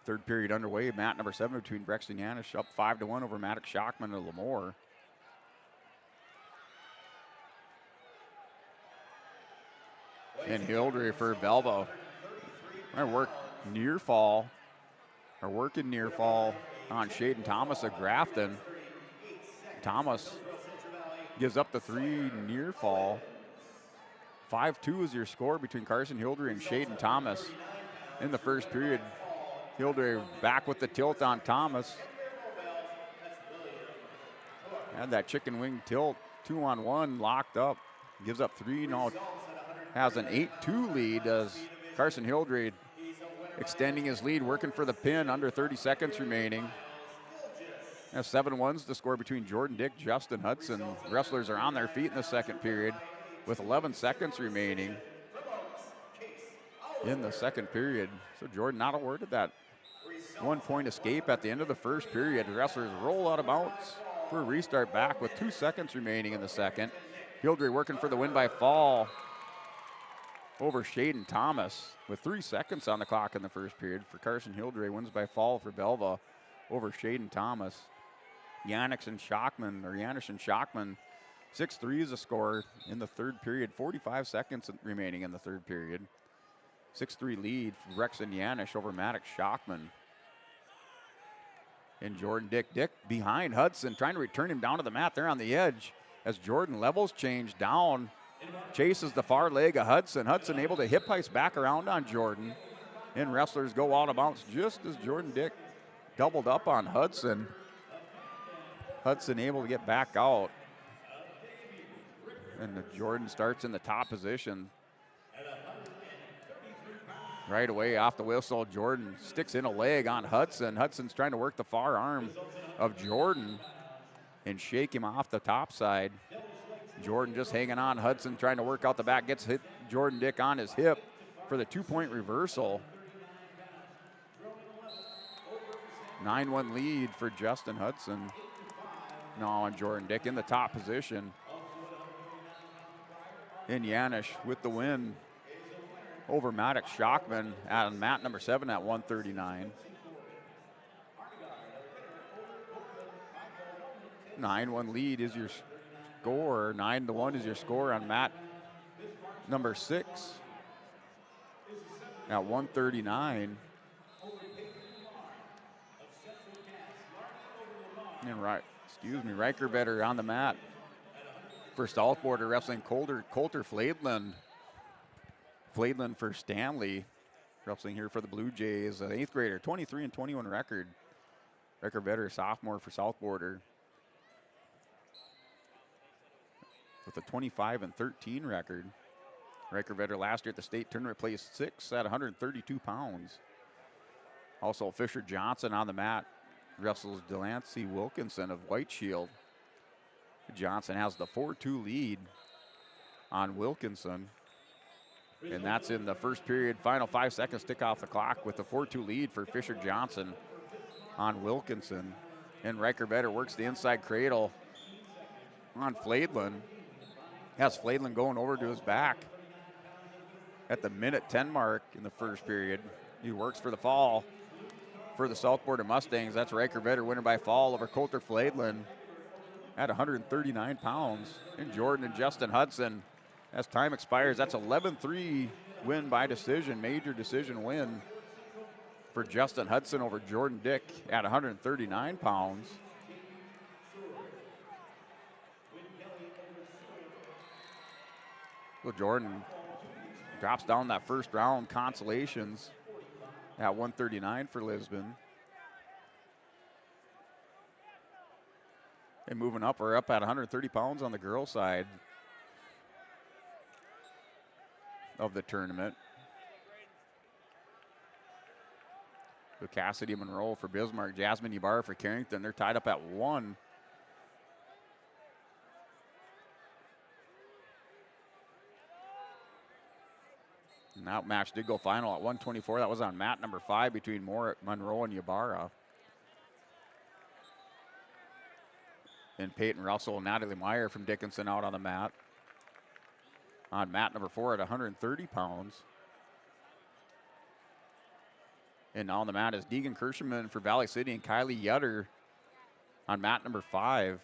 Third period underway, mat number 7 between Brexton Yanish, up 5-1 over Maddox Shockman and Lemoore. And Hildry for Velva. I work near fall, or working near fall on Shaden Thomas of Grafton. Thomas gives up the 3 near fall. 5-2 is your score between Carson Hildry and Shaden Thomas in the first period. Hildry back with the tilt on Thomas. Had that chicken wing tilt, 2-on-1 locked up. Gives up 3, now has an 8-2 lead as Carson Hildry extending his lead, working for the pin, under 30 seconds remaining. 7-1's the score between Jordan Dick, Justin Hudson. Wrestlers are on their feet in the second period with 11 seconds remaining. in the second period. So Jordan not awarded that 1 point escape at the end of the first period. The wrestlers roll out of bounds for a restart back with 2 seconds remaining in the second. Hildre working for the win by fall over Shaden Thomas with 3 seconds on the clock in the first period. For Carson Hildre, wins by fall for Belva over Shaden Thomas. Yanis and Shockman, 6-3 is a score in the third period. 45 seconds remaining in the third period. 6-3 lead for Rex and Yanis over Maddox Shockman. And Jordan Dick behind Hudson, trying to return him down to the mat there on the edge as Jordan levels change down, chases the far leg of Hudson. Hudson able to hip heist back around on Jordan, and wrestlers go out of bounds just as Jordan Dick doubled up on Hudson. Hudson able to get back out, and Jordan starts in the top position. Right away off the whistle, Jordan sticks in a leg on Hudson. Hudson's trying to work the far arm of Jordan and shake him off the top side. Jordan just hanging on. Hudson trying to work out the back, gets hit Jordan Dick on his hip for the 2-point reversal. 9-1 lead for Justin Hudson. Now on Jordan Dick in the top position. And Yanis with the win over Maddox Shockman on mat number 7 at 139. 9-1 lead is your score. 9-1 is your score on mat number 6 at 139. And Riker Vetter on the mat for Southborder wrestling Coulter Flaidland. Flaidland for Stanley, wrestling here for the Blue Jays, an 8th grader, 23-21 record. Riker Vetter, sophomore for Southborder, with a 25-13 record. Riker Vetter last year at the state tournament placed 6th at 132 pounds. Also Fisher Johnson on the mat wrestles Delancey Wilkinson of White Shield. Johnson has the 4-2 lead on Wilkinson. And that's in the first period. Final 5 seconds tick off the clock with the 4-2 lead for Fisher Johnson on Wilkinson. And Riker Vetter works the inside cradle on Flaidland. Has Flaidland going over to his back at the minute 10 mark in the first period. He works for the fall for the Southborder Mustangs. That's Riker Vetter winning by fall over Coulter Flaidland at 139 pounds. And Jordan and Justin Hudson, as time expires, that's 11-3 win by decision, major decision win for Justin Hudson over Jordan Dick at 139 pounds. So Jordan drops down that first round consolations at 139 for Lisbon. And moving up, we're up at 130 pounds on the girls' side of the tournament. So Cassidy Monroe for Bismarck, Jasmine Ybarra for Carrington. They're tied up at 1. And that match did go final at 124. That was on mat number 5 between Monroe and Ybarra. And Peyton Russell and Natalie Meyer from Dickinson out on the mat. On mat number 4 at 130 pounds. And on the mat is Deegan Kirschman for Valley City and Kylie Yutter on mat number 5.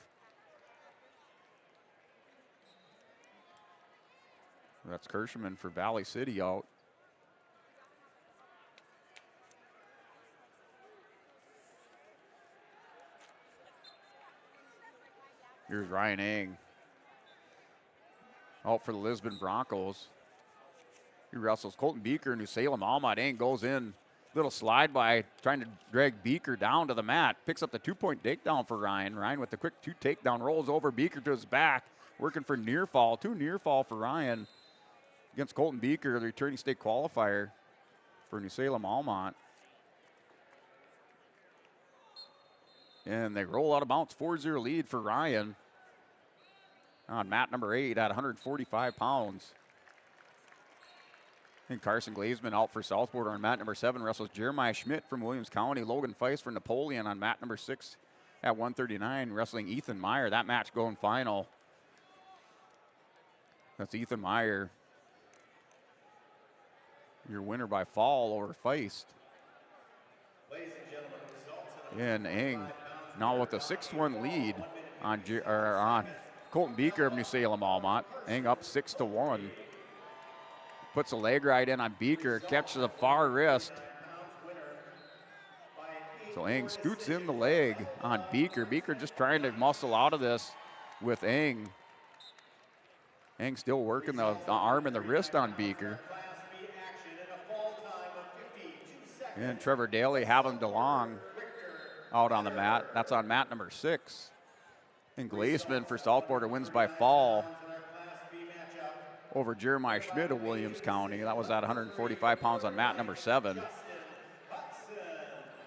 That's Kirschman for Valley City out. Here's Ryan Eng out for the Lisbon Broncos. He wrestles Colton Beeker, New Salem Almont. Eng goes in, little slide by, trying to drag Beeker down to the mat. Picks up the 2-point takedown for Ryan. Ryan with the quick 2 takedown, rolls over Beeker to his back, working for near fall. 2 near fall for Ryan against Colton Beeker, the returning state qualifier for New Salem Almont. And they roll out of bounds, 4-0 lead for Ryan on mat number 8 at 145 pounds. And Carson Glazman out for Southport on mat number 7. Wrestles Jeremiah Schmidt from Williams County. Logan Feist for Napoleon on mat number 6 at 139. Wrestling Ethan Meyer. That match going final. That's Ethan Meyer, your winner by fall over Feist. And Eng now with a 6-1 lead on Colton Beeker of New Salem Almont. Eng up 6-1. Puts a leg right in on Beeker, catches the far wrist. So Eng scoots in the leg on Beeker. Beeker just trying to muscle out of this with Eng. Eng still working the arm and the wrist on Beeker. And Trevor Daly having DeLong out on the mat. That's on mat number 6. And Glaceman for Southport wins by fall over Jeremiah Schmidt of Williams County. That was at 145 pounds on mat number 7.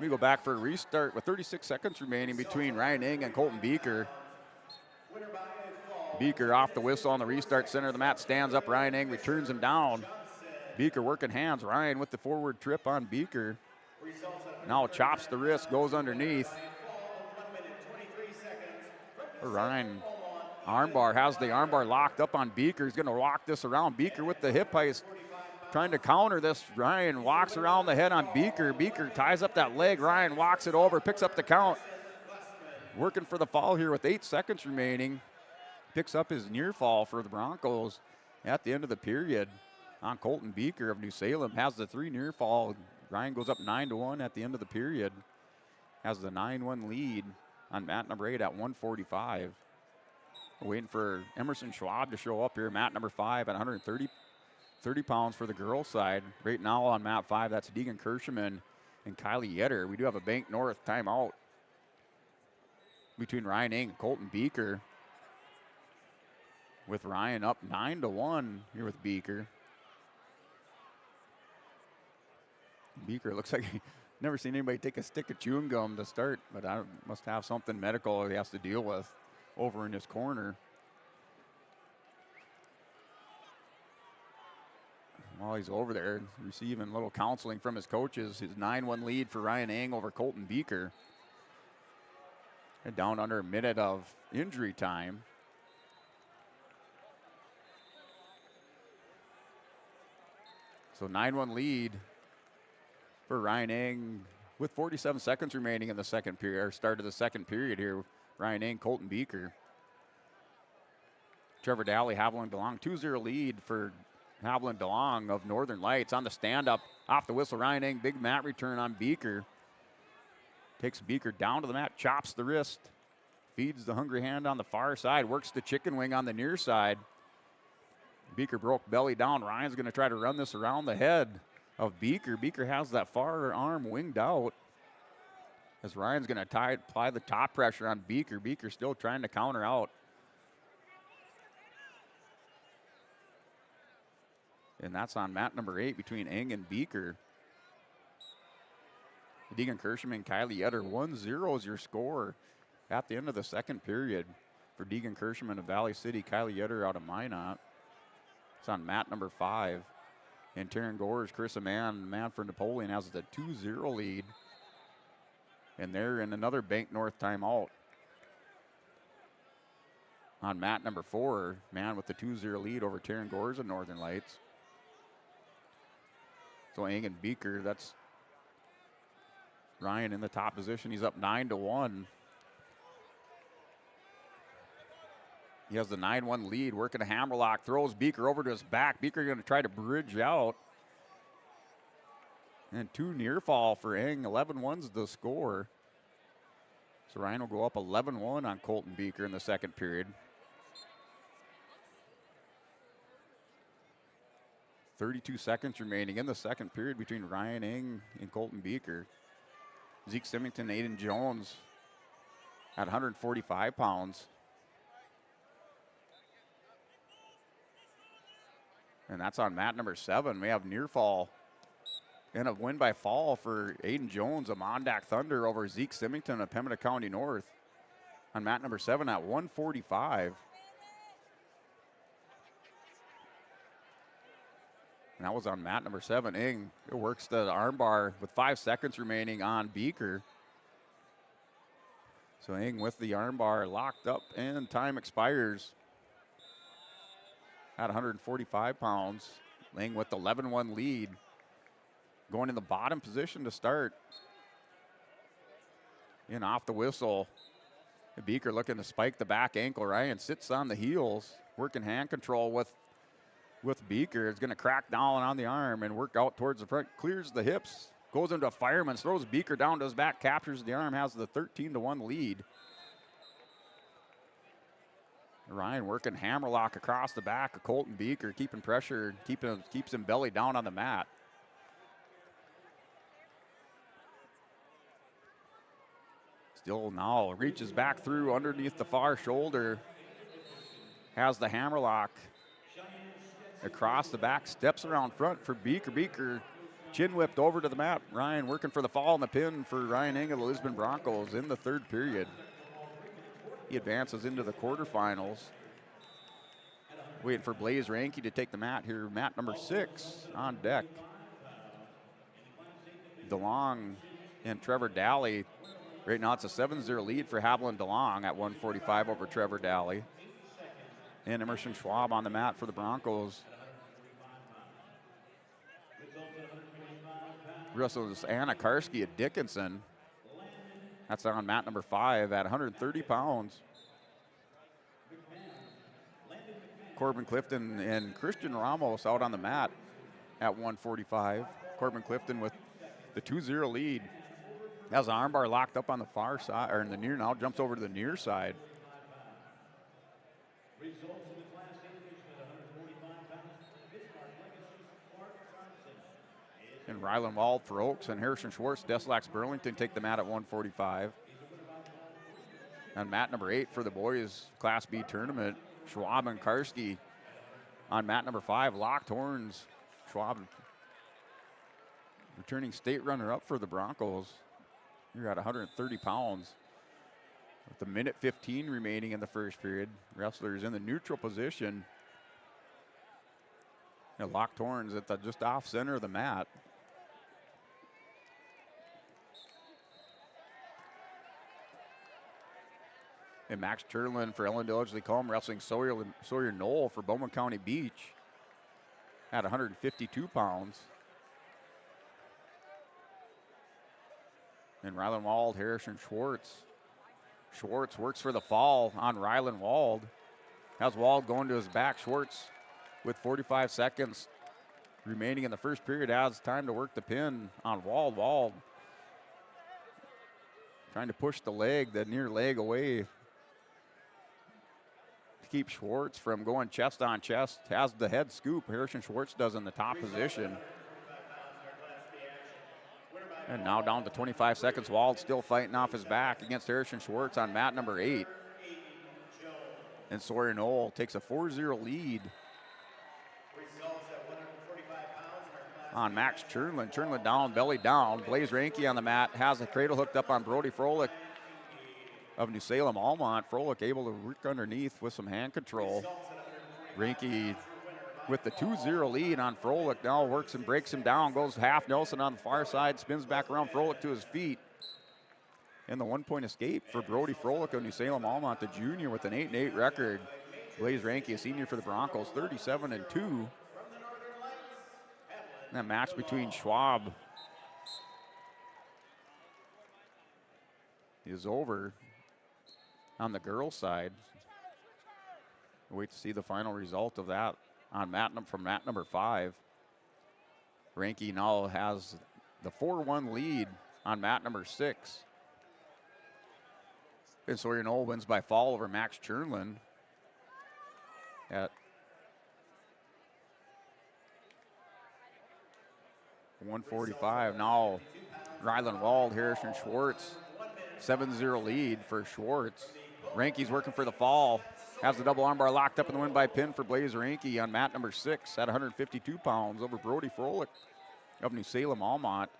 We go back for a restart with 36 seconds remaining between Ryan Eng and Colton Beeker. Beeker off the whistle on the restart. Center of the mat stands up. Ryan Eng returns him down. Beeker working hands. Ryan with the forward trip on Beeker. Now chops the wrist, goes underneath. Ryan armbar has the armbar locked up on Beeker. He's going to lock this around. Beeker with the hip heist trying to counter this. Ryan walks around the head on Beeker. Beeker ties up that leg. Ryan walks it over, picks up the count. Working for the fall here with 8 seconds remaining. Picks up his near fall for the Broncos at the end of the period on Colton Beeker of New Salem. Has the 3 near fall. Ryan goes up 9-1 at the end of the period. Has the 9-1 lead on mat number 8 at 145. We're waiting for Emerson Schwab to show up here. Mat number 5 at 130 pounds for the girls side. Right now on mat 5, that's Deegan Kirschman and Kylie Yetter. We do have a Bank North timeout between Ryan Eng and Colton Beeker, with Ryan up 9-1 here with Beeker. Beeker looks like never seen anybody take a stick of chewing gum to start, but I must have something medical he has to deal with over in his corner. While he's over there receiving a little counseling from his coaches, his 9-1 lead for Ryan Eng over Colton Beeker. And down under a minute of injury time. So 9-1 lead for Ryan Eng with 47 seconds remaining in the second period, or start of the second period here. Ryan Eng, Colton Beeker. Trevor Daly, Haviland DeLong, 2-0 lead for Haviland DeLong of Northern Lights. On the stand-up, off the whistle, Ryan Eng, big mat return on Beeker. Takes Beeker down to the mat, chops the wrist, feeds the hungry hand on the far side, works the chicken wing on the near side. Beeker broke belly down. Ryan's going to try to run this around the head of Beeker. Beeker has that far arm winged out as Ryan's going to apply the top pressure on Beeker. Beeker still trying to counter out. And that's on mat number 8 between Eng and Beeker. Deegan Kirschman and Kylie Yetter, 1-0 is your score at the end of the second period for Deegan Kirschman of Valley City, Kylie Yetter out of Minot. It's on mat number 5. And Taryn Gores, Chris Aman, man for Napoleon, has the 2-0 lead. And they're in another Bank North timeout. On mat number 4, man with the 2-0 lead over Taryn Gores of Northern Lights. So Eng and Beeker, that's Ryan in the top position. He's up 9-1. He has the 9-1 lead, working a hammerlock, throws Beeker over to his back. Beeker going to try to bridge out. And 2 near fall for Eng. 11-1's the score. So Ryan will go up 11-1 on Colton Beeker in the second period. 32 seconds remaining in the second period between Ryan Eng and Colton Beeker. Zeke Symington, Aiden Jones at 145 pounds. And that's on mat number 7. We have near fall and a win by fall for Aiden Jones of Mondack Thunder over Zeke Symington of Pembina County North on mat number 7 at 145. And that was on mat number 7. Ing, it works the armbar with 5 seconds remaining on Beaker. So Ing with the armbar locked up and time expires at 145 pounds. Ing with the 11-1 lead. Going in the bottom position to start. In off the whistle. Beaker looking to spike the back ankle. Ryan sits on the heels, working hand control with Beaker. Is going to crack down on the arm and work out towards the front. Clears the hips, goes into a fireman, throws Beaker down to his back, captures the arm, has the 13-1 lead. Ryan working hammerlock across the back of Colton Beaker, keeping pressure, keeps him belly down on the mat. Still now reaches back through underneath the far shoulder. Has the hammerlock across the back, steps around front for Beaker. Beaker chin whipped over to the mat. Ryan working for the fall and the pin for Ryan Ing of the Lisbon Broncos in the 3rd period. He advances into the quarterfinals. Waiting for Blaze Ranke to take the mat here. Mat number 6 on deck. DeLong and Trevor Daly. Right now it's a 7-0 lead for Haviland DeLong at 145 over Trevor Daly. And Emerson Schwab on the mat for the Broncos. Wrestles Anna Karski at Dickinson. That's on mat number 5 at 130 pounds. Corbin Clifton and Christian Ramos out on the mat at 145. Corbin Clifton with the 2-0 lead. Has the armbar locked up on the far side, or in the near now, jumps over to the near side. And Ryland Wald for Oaks and Harrison Schwartz, Deslax Burlington take the mat at 145. And mat number 8 for the boys Class B tournament, Schwab and Karski on mat number 5, locked horns. Schwab returning state runner-up for the Broncos. You're at 130 pounds. With a minute 15 remaining in the 1st period. Wrestlers in the neutral position. And locked horns at the just off center of the mat. And Max Turlin for Ellen Dilledge Combe wrestling Sawyer Knoll for Bowman County Beach at 152 pounds. And Ryland Wald, Harrison Schwartz. Schwartz works for the fall on Ryland Wald. Has Wald going to his back. Schwartz with 45 seconds remaining in the 1st period has time to work the pin on Wald. Wald trying to push the near leg away to keep Schwartz from going chest on chest. Has the head scoop. Harrison Schwartz does in the top position. And now down to 25 seconds. Wald still fighting off his back against Harrison Schwartz on mat number 8. And Sawyer Knoll takes a 4-0 lead on Max Chernlin. Chernlin down, belly down. Blaze Ranke on the mat. Has the cradle hooked up on Brody Froelich of New Salem Almont. Froelich able to work underneath with some hand control. Ranke with the 2-0 lead on Froelich. Now works and breaks him down. Goes half Nelson on the far side. Spins back around Froelich to his feet. And the 1-point escape for Brody Froelich of New Salem Almont, the junior with an 8-8 record. Blaze Ranke, a senior for the Broncos, 37-2. That match between Schwab is over on the girls' side. We'll wait to see the final result of that on mat number 5. Ranke now has the 4-1 lead on mat number 6. And Sawyer Knoll wins by fall over Max Chernlin at 145. Now Ryland Wald, Harrison Schwartz, 7-0 lead for Schwartz. Ranke's working for the fall. Has the double armbar locked up in the win by pin for Blaze Ranke on mat number 6 at 152 pounds over Brody Froelich of New Salem Almont.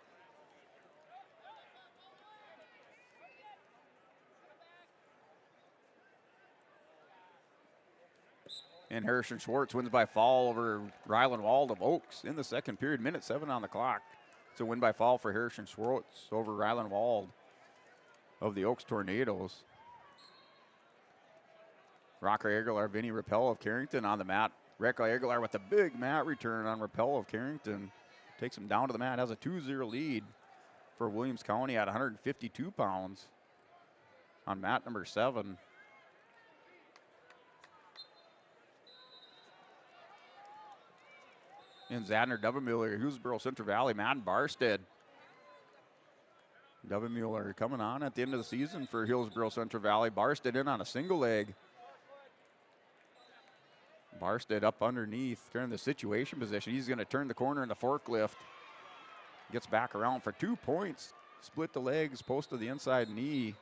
And Harrison Schwartz wins by fall over Ryland Wald of Oaks in the second period, minute 7 on the clock. It's a win by fall for Harrison Schwartz over Ryland Wald of the Oaks Tornadoes. Rocker Aguilar, Vinny Rappel of Carrington on the mat. Rekka Aguilar with a big mat return on Rappel of Carrington. Takes him down to the mat, has a 2-0 lead for Williams County at 152 pounds on mat number 7. And Zadner, Dovenmuller, Hillsborough Central Valley, Madden Barstead. Dovenmuller coming on at the end of the season for Hillsborough Central Valley. Barstead in on a single leg. Barstead up underneath, turn the situation position. He's going to turn the corner in the forklift. Gets back around for 2 points. Split the legs, post to the inside knee,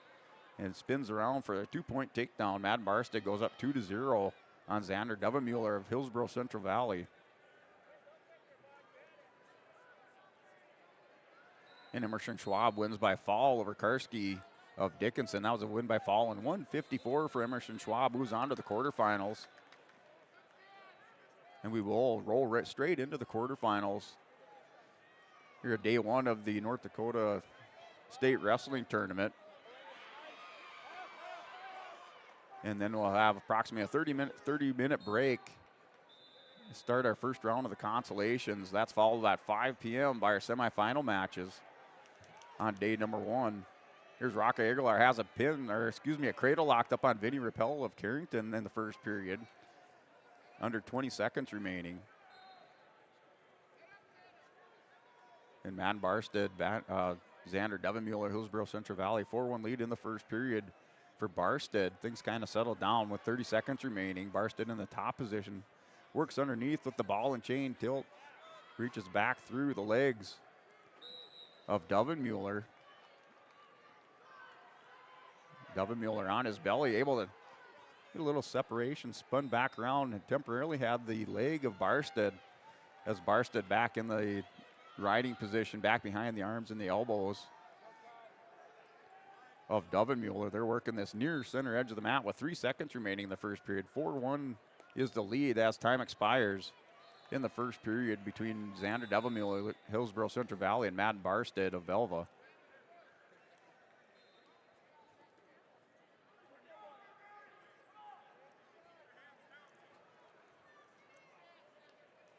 and spins around for a 2-point takedown. Madden Barstead goes up 2-0 on Xander Dovenmuller of Hillsborough Central Valley. And Emerson Schwab wins by fall over Karski of Dickinson. That was a win by fall, and 154 for Emerson Schwab, who's on to the quarterfinals. And we will roll right straight into the quarterfinals. Here at day 1 of the North Dakota State Wrestling Tournament. And then we'll have approximately a 30-minute break to start our first round of the consolations. That's followed at 5 p.m. by our semifinal matches on day number 1. Here's Rocca Aguilar has a cradle locked up on Vinny Rappel of Carrington in the first period. Under 20 seconds remaining. And Madden Barstead, Xander Dovenmuller, Hillsborough Central Valley, 4-1 lead in the first period for Barstead. Things kind of settled down with 30 seconds remaining. Barstead in the top position. Works underneath with the ball and chain tilt. Reaches back through the legs of Dovenmuller. Dovenmuller on his belly, able to get a little separation, spun back around and temporarily had the leg of Barstead as Barstead back in the riding position, back behind the arms and the elbows of Dovenmuller. They're working this near center edge of the mat with 3 seconds remaining in the first period. 4-1 is the lead as time expires in the first period between Xander Dovenmuller, Hillsborough Central Valley, and Madden Barstead of Velva.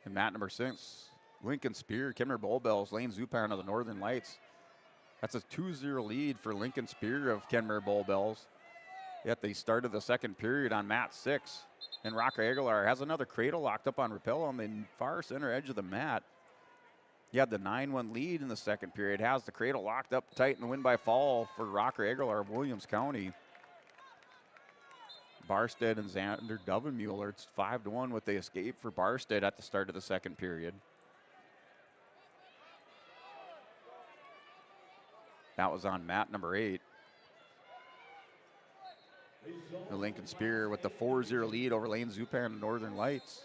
And mat number 6, Lincoln Spear, Kimmer Bullbells, Lane Zupan of the Northern Lights. That's a 2-0 lead for Lincoln Spear of Kenmare Bullbells at the start of the second period on mat 6. And Rocker Aguilar has another cradle locked up on Rappel on the far center edge of the mat. He had the 9-1 lead in the second period, has the cradle locked up tight in the win by fall for Rocker Aguilar of Williams County. Barstead and Xander Dovenmuller, it's 5-1 with the escape for Barstead at the start of the second period. That was on mat number 8. The Lincoln Spear with the 4-0 lead over Lane Zupan and Northern Lights.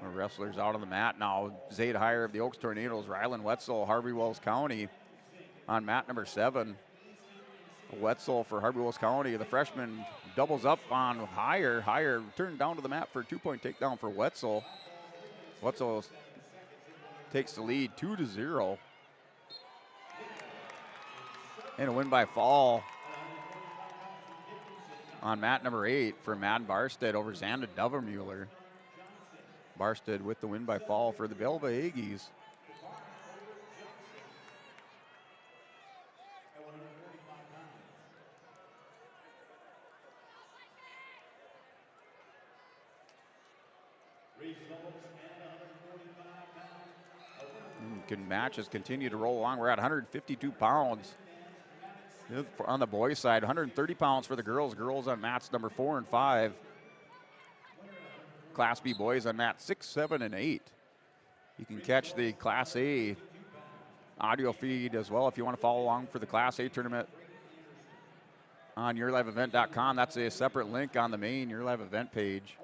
The wrestlers out on the mat now. Zayd Heyer of the Oaks Tornadoes, Ryland Wetzel, Harvey Wells County on mat number 7. Wetzel for Harvey Wells County. The freshman doubles up on Heyer. Heyer turned down to the mat for a 2-point takedown for Wetzel. Wetzel takes the lead 2-0. And a win by fall on mat number 8 for Madden Barstead over Xander Dovenmuller. Barstead with the win by fall for the Velva Aggies. Matches continue to roll along. We're at 152 pounds on the boys' side. 130 pounds for the girls. Girls on mats number 4 and 5. Class B boys on mats 6, 7, and 8. You can catch the Class A audio feed as well if you want to follow along for the Class A tournament on yourliveevent.com. That's a separate link on the main Your Live Event page.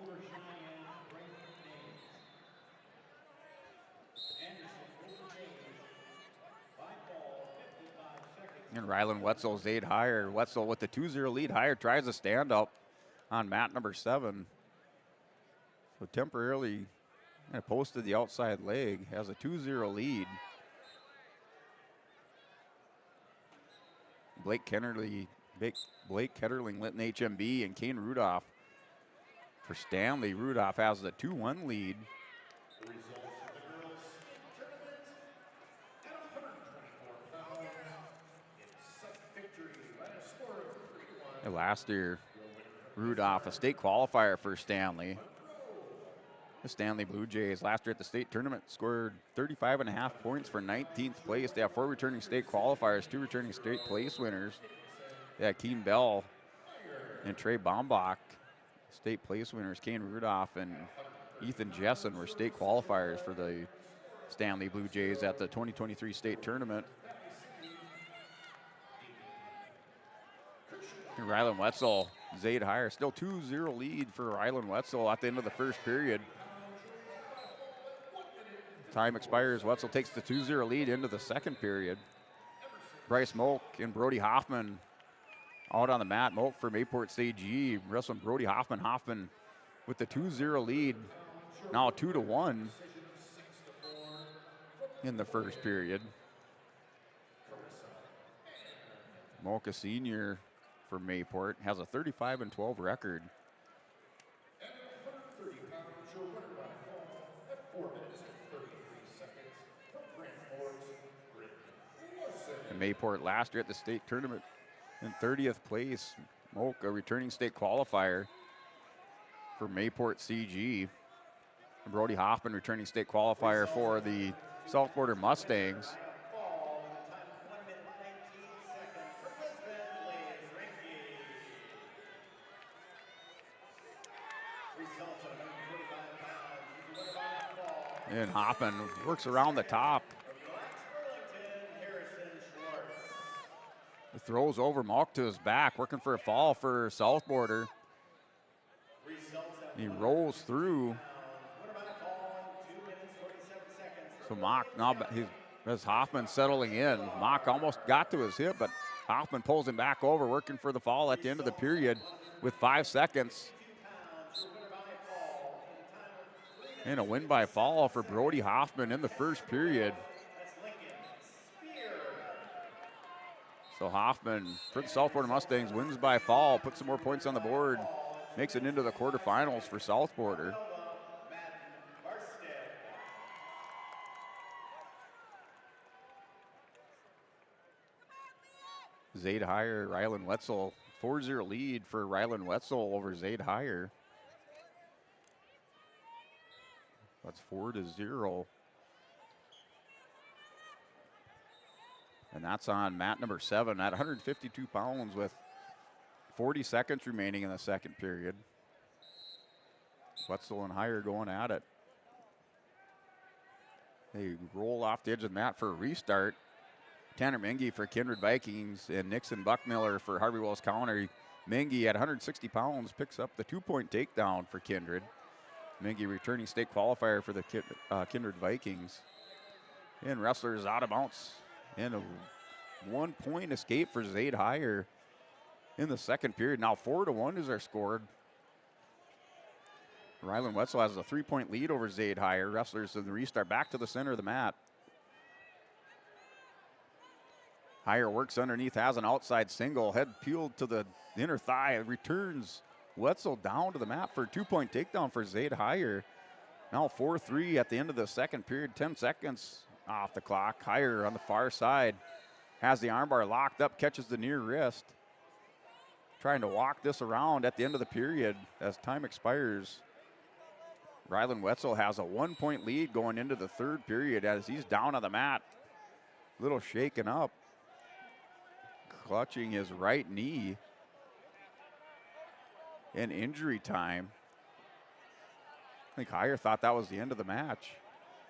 And Rylan Wetzel's 8 higher. Wetzel with the 2-0 lead. Higher tries to stand up on mat number 7. So temporarily posted the outside leg. Has a 2-0 lead. Blake Ketterling lit an HMB, and Kane Rudolph for Stanley. Rudolph has the 2-1 lead. And last year, Rudolph, a state qualifier for Stanley. The Stanley Blue Jays last year at the state tournament scored 35.5 points for 19th place. They have 4 returning state qualifiers, 2 returning state place winners. Yeah, Keen Bell and Trey Bombach, state place winners. Kane Rudolph and Ethan Jessen were state qualifiers for the Stanley Blue Jays at the 2023 state tournament. And Rylan Wetzel, Zaid higher, still 2-0 lead for Rylan Wetzel at the end of the first period. Time expires. Wetzel takes the 2-0 lead into the second period. Bryce Moak and Brody Hoffman out on the mat. Moak for Mayport CG wrestling Brody Hoffman. Hoffman with the 2-0 lead. Now 2-1 in the first period. Moak, a senior for Mayport, has a 35-12 record. And Mayport last year at the state tournament in 30th place. Moak, a returning state qualifier for Mayport CG. And Brody Hoffman, returning state qualifier for the South Border Mustangs. And Hoffman works around the top. The throws over Malk to his back, working for a fall for South Border. He rolls through. So Mock now as Hoffman settling in. Mock almost got to his hip, but Hoffman pulls him back over, working for the fall at the end of the period with 5 seconds. And a win by fall for Brody Hoffman in the first period. So Hoffman for the South Border Mustangs wins by fall, puts some more points on the board, makes it into the quarterfinals for South Border. Zaid Higher, Rylan Wetzel, 4-0 lead for Rylan Wetzel over Zaid Higher. That's 4-0. And that's on mat number 7 at 152 pounds with 40 seconds remaining in the second period. Wetzel and Higher going at it. They roll off the edge of the mat for a restart. Tanner Mengi for Kindred Vikings and Nixon Buckmiller for Harvey Wells County. Mengi at 160 pounds picks up the 2-point takedown for Kindred. Mengi returning state qualifier for the Kindred Vikings. And wrestlers out of bounds. And a 1-point escape for Zaid Higher in the second period. Now 4-1 is our score. Rylan Wetzel has a 3-point lead over Zaid Higher. Wrestlers in the restart back to the center of the mat. Higher works underneath, has an outside single, head peeled to the inner thigh, returns Wetzel down to the mat for a 2-point takedown for Zaid Higher. Now 4-3 at the end of the second period, 10 seconds off the clock. Higher on the far side has the armbar locked up, catches the near wrist. Trying to walk this around at the end of the period as time expires. Rylan Wetzel has a 1-point lead going into the third period as he's down on the mat. A little shaken up. Clutching his right knee. In injury time. I think Higher thought that was the end of the match.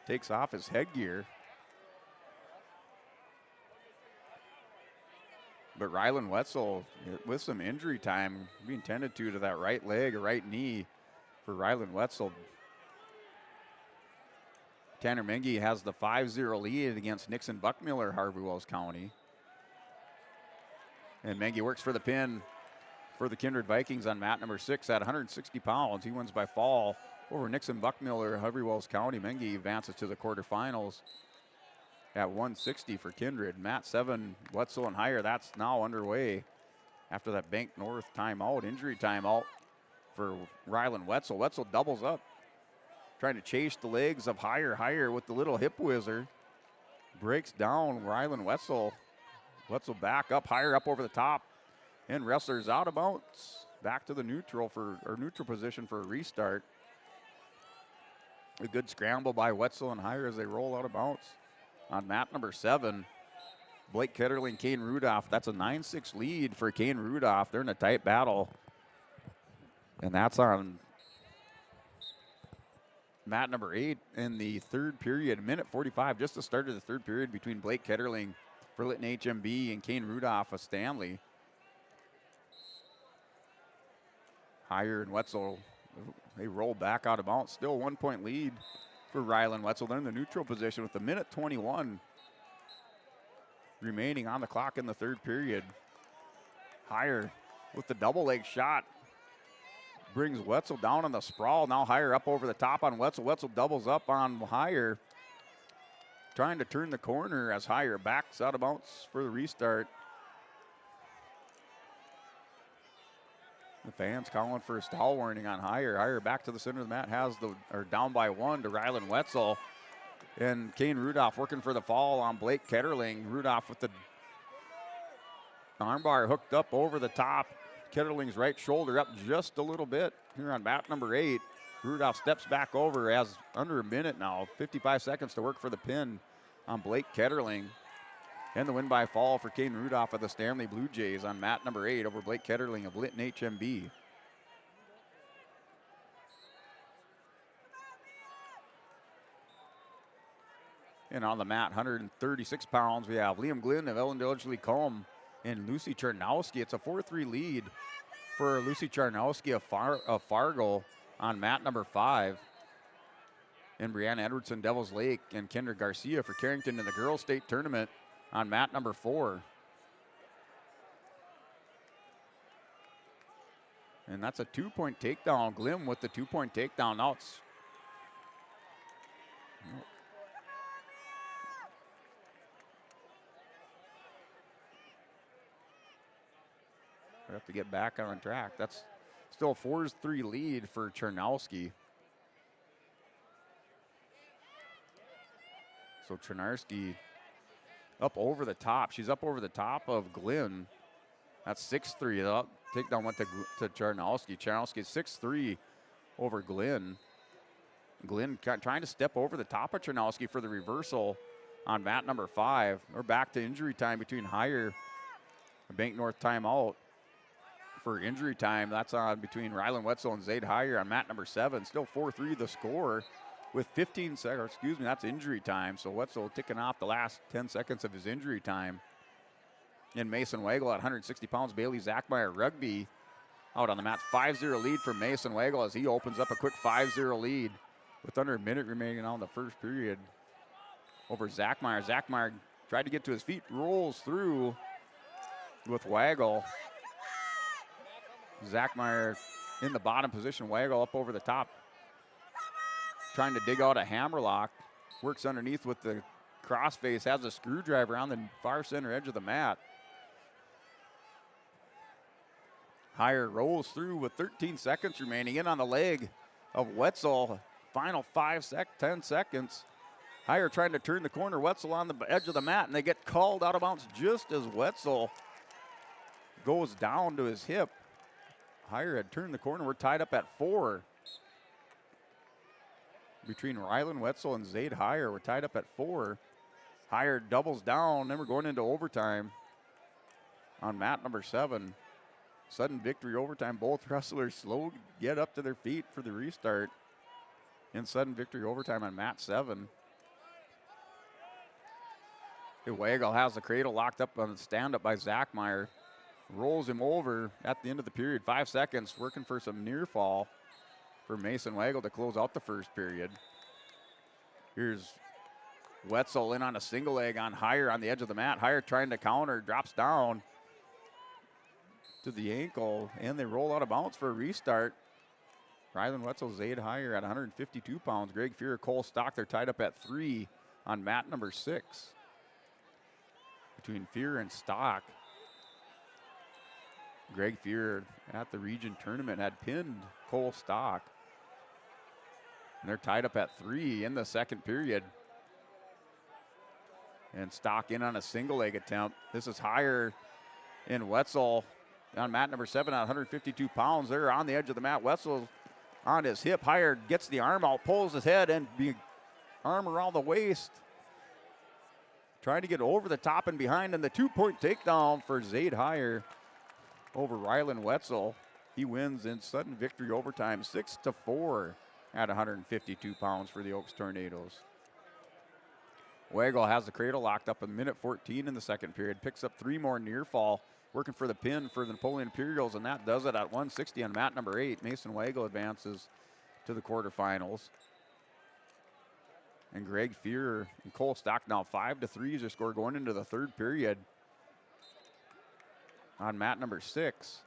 Takes off his headgear. But Rylan Wetzel, with some injury time being tended to that right leg or right knee for Rylan Wetzel. Tanner Mengi has the 5-0 lead against Nixon Buckmiller, Harvey Wells County. And Mengi works for the pin for the Kindred Vikings on mat number 6 at 160 pounds. He wins by fall over Nixon Buckmiller of Hubbard Wells County. Mengi advances to the quarterfinals at 160 for Kindred. Mat 7, Wetzel and higher. That's now underway after that Bank North timeout, injury timeout for Rylan Wetzel. Wetzel doubles up, trying to chase the legs of higher with the little hip whizzer. Breaks down Rylan Wetzel. Wetzel back up, higher up over the top. And wrestlers out of bounds. Back to the neutral position for a restart. A good scramble by Wetzel and higher as they roll out of bounds. On mat number 7, Blake Ketterling, Kane Rudolph. That's a 9-6 lead for Kane Rudolph. They're in a tight battle. And that's on mat number 8 in the third period. Minute 45, just the start of the third period between Blake Ketterling for Lytton HMB and Kane Rudolph of Stanley. Higher and Wetzel, they roll back out of bounds. Still 1 point lead for Rylan Wetzel. They're in the neutral position with a minute 21 remaining on the clock in the third period. Higher with the double leg shot. Brings Wetzel down on the sprawl. Now higher up over the top on Wetzel. Wetzel doubles up on higher. Trying to turn the corner as higher backs out of bounds for the restart. The fans calling for a stall warning on higher. Higher back to the center of the mat, down by 1 to Rylan Wetzel. And Kane Rudolph working for the fall on Blake Ketterling. Rudolph with the armbar hooked up over the top. Ketterling's right shoulder up just a little bit here on mat number 8. Rudolph steps back over as under a minute now. 55 seconds to work for the pin on Blake Ketterling. And the win by fall for Kane Rudolph of the Stanley Blue Jays on mat number 8 over Blake Ketterling of Lytton HMB. And on the mat, 136 pounds, we have Liam Glynn of Ellen Dilgley Combe and Lucy Charnowski. It's a 4-3 lead for Lucy Charnowski of Fargo on mat number 5. And Brianna Edwardson, Devils Lake, and Kendra Garcia for Carrington in the girls' state tournament on mat number 4. And that's a 2-point takedown. Glim with the 2-point takedown. Now it's we have to get back on track. That's still a 4-3 lead for Charnowski. So Charnowski up over the top. She's up over the top of Glenn. That's 6-3. Takedown went to Charnowski. Charnowski 6-3 over Glenn. Glenn trying to step over the top of Charnowski for the reversal on mat number 5. We're back to injury time between higher and Bank North timeout. For injury time, that's on between Rylan Wetzel and Zaid Higher on mat number 7. Still 4-3 the score with 15 seconds. Excuse me, that's injury time. So Wetzel ticking off the last 10 seconds of his injury time. And Mason Wagle at 160 pounds. Bailey Zachmeyer Rugby out on the mat. 5-0 lead for Mason Wagle as he opens up a quick 5-0 lead with under a minute remaining on the first period over Zachmeyer. Zachmeyer tried to get to his feet, rolls through with Wagle. Zachmeyer in the bottom position. Wagle up over the top, trying to dig out a hammerlock. Works underneath with the crossface, has a screwdriver on the far center edge of the mat. Higher rolls through with 13 seconds remaining in on the leg of Wetzel. Final 10 seconds. Higher trying to turn the corner. Wetzel on the edge of the mat, and they get called out of bounds just as Wetzel goes down to his hip. Higher had turned the corner. We're tied up at 4 between Rylan Wetzel and Zaid Higher. We're tied up at 4. Higher doubles down. Then we're going into overtime on mat number 7. Sudden victory overtime. Both wrestlers slow get up to their feet for the restart. In sudden victory overtime on mat 7. Wagle has the cradle locked up on the stand-up by Zachmeyer. Rolls him over at the end of the period. 5 seconds, working for some near fall for Mason Wagle to close out the first period. Here's Wetzel in on a single leg on Higher on the edge of the mat. Higher trying to counter, drops down. to the ankle, and they roll out of bounds for a restart. Rylan Wetzel, Zaid Higher at 152 pounds. Greg Fear, Cole Stock, they're tied up at 3 on mat number 6. Between Fear and Stock. Greg Fear at the region tournament had pinned Cole Stock. And they're tied up at 3 in the second period. And Stock in on a single leg attempt. This is Higher in Wetzel on mat number 7 at 152 pounds. They're on the edge of the mat. Wetzel on his hip. Higher gets the arm out, pulls his head, and arm around the waist. Trying to get over the top and behind, and the 2-point takedown for Zaid Higher over Rylan Wetzel. He wins in sudden victory overtime, 6-4 at 152 pounds for the Oaks Tornadoes. Weigel has the cradle locked up in minute 14 in the second period, picks up 3 more near fall, working for the pin for the Napoleon Imperials, and that does it at 160 on mat number 8. Mason Weigel advances to the quarterfinals. And Greg Fear and Cole Stock now 5-3 is their score going into the third period on mat number 6.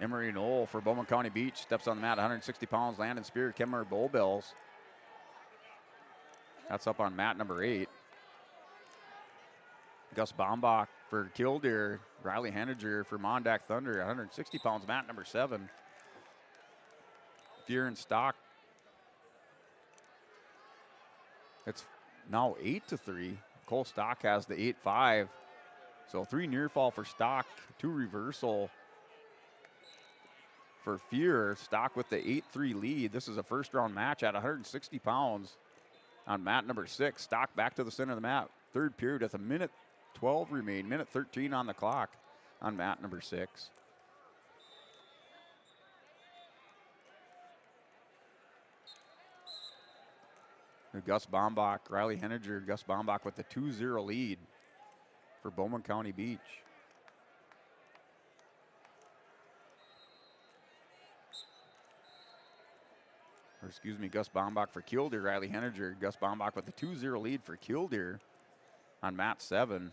Emery Knoll for Bowman County Beach steps on the mat, 160 pounds, Landon Spear, Kemmer Bullbells. That's up on mat number 8. Gus Bombach for Killdeer, Riley Henninger for Mondack Thunder, 160 pounds, mat number 7. Fear and Stock. It's now 8-3. Cole Stock has the 8-5. So 3 near fall for Stock, 2 reversal for Fear. Stock with the 8-3 lead. This is a first round match at 160 pounds on mat number 6. Stock back to the center of the mat. Third period with a minute 12 remain, minute 13 on the clock on mat number 6. Gus Bombach, Riley Henninger, Gus Bombach with the 2-0 lead for Bowman County Beach. Or excuse me, Gus Bombach for Killdeer, Riley Henninger, Gus Bombach with the 2-0 lead for Killdeer on mat 7.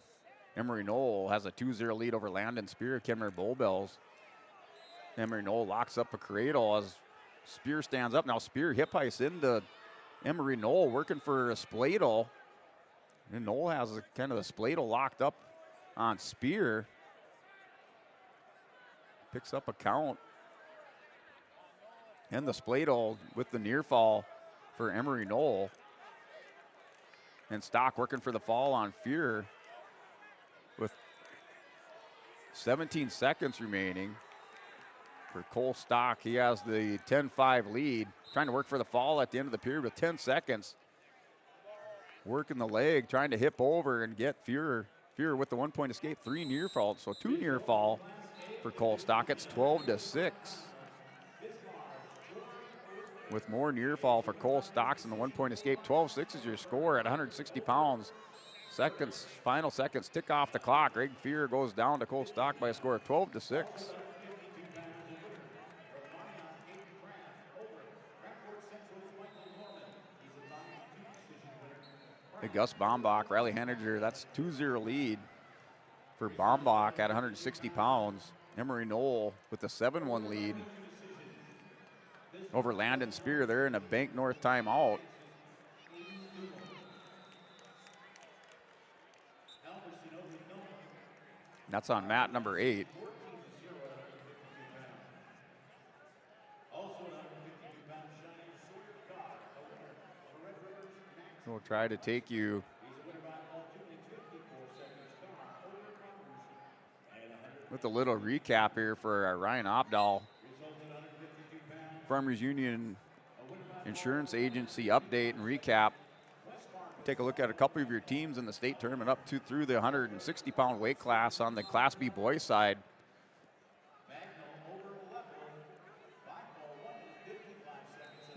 Emery Knoll has a 2-0 lead over Landon Spear, Kemmer Bullbells. Emery Knoll locks up a cradle as Spear stands up. Now Spear hip heists into Emery Knoll, working for a spladle. And Knoll has kind of the spladle locked up on Spear. Picks up a count. And the spladle with the near fall for Emery Knoll. And Stock working for the fall on Fear with 17 seconds remaining for Cole Stock. He has the 10-5 lead. Trying to work for the fall at the end of the period with 10 seconds. Working the leg, trying to hip over and get Fear. Fear with the 1-point escape, 3 near falls. So 2 near fall for Cole Stock. It's 12-6. With more near fall for Cole Stocks and the 1-point escape. 12-6 is your score at 160 pounds. Seconds, final seconds tick off the clock. Greg Fear goes down to Cole Stock by a score of 12-6. Gus Bombach, Riley Henninger, that's 2-0 lead for Bombach at 160 pounds. Emery Knoll with the 7-1 lead over Landon Spear. They're in a Bank North timeout. That's on mat number 8. We'll try to take you with a little recap here for Ryan Opdahl. Farmers Union Insurance Agency update and recap. Take a look at a couple of your teams in the state tournament up to through the 160-pound weight class on the Class B boys side.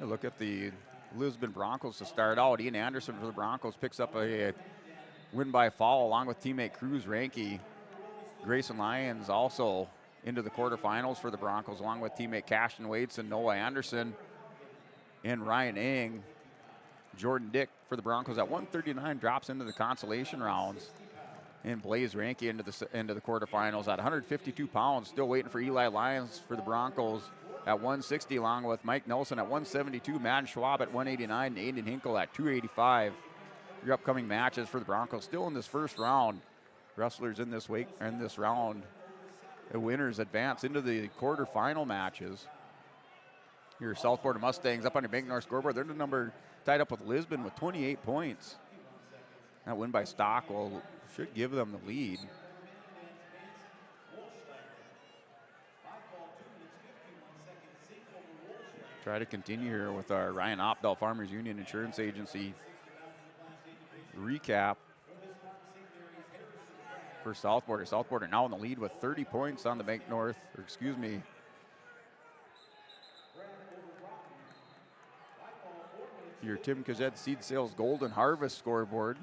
Look at the Lisbon Broncos to start out. Ian Anderson for the Broncos picks up a win by fall along with teammate Cruz Ranke. Grayson Lyons also into the quarterfinals for the Broncos along with teammate Cashton Waits and Noah Anderson. And Ryan Eng Jordan Dick for the Broncos at 139 drops into the consolation rounds. And Blaze Ranke into the quarterfinals at 152 pounds. Still waiting for Eli Lyons for the Broncos at 160, along with Mike Nelson at 172, Madden Schwab at 189, and Aiden Hinkle at 285. Your upcoming matches for the Broncos still in this first round. Wrestlers in this round. The winners advance into the quarterfinal matches. Your South Border Mustangs up on your Bank North scoreboard. They're the number tied up with Lisbon with 28 points. That win by Stockwell should give them the lead. Try to continue here with our Ryan Opdahl Farmers Union Insurance Agency recap for South Border. South Border now in the lead with 30 points on the Bank North, your Tim Kazet Seed Sales Golden Harvest scoreboard.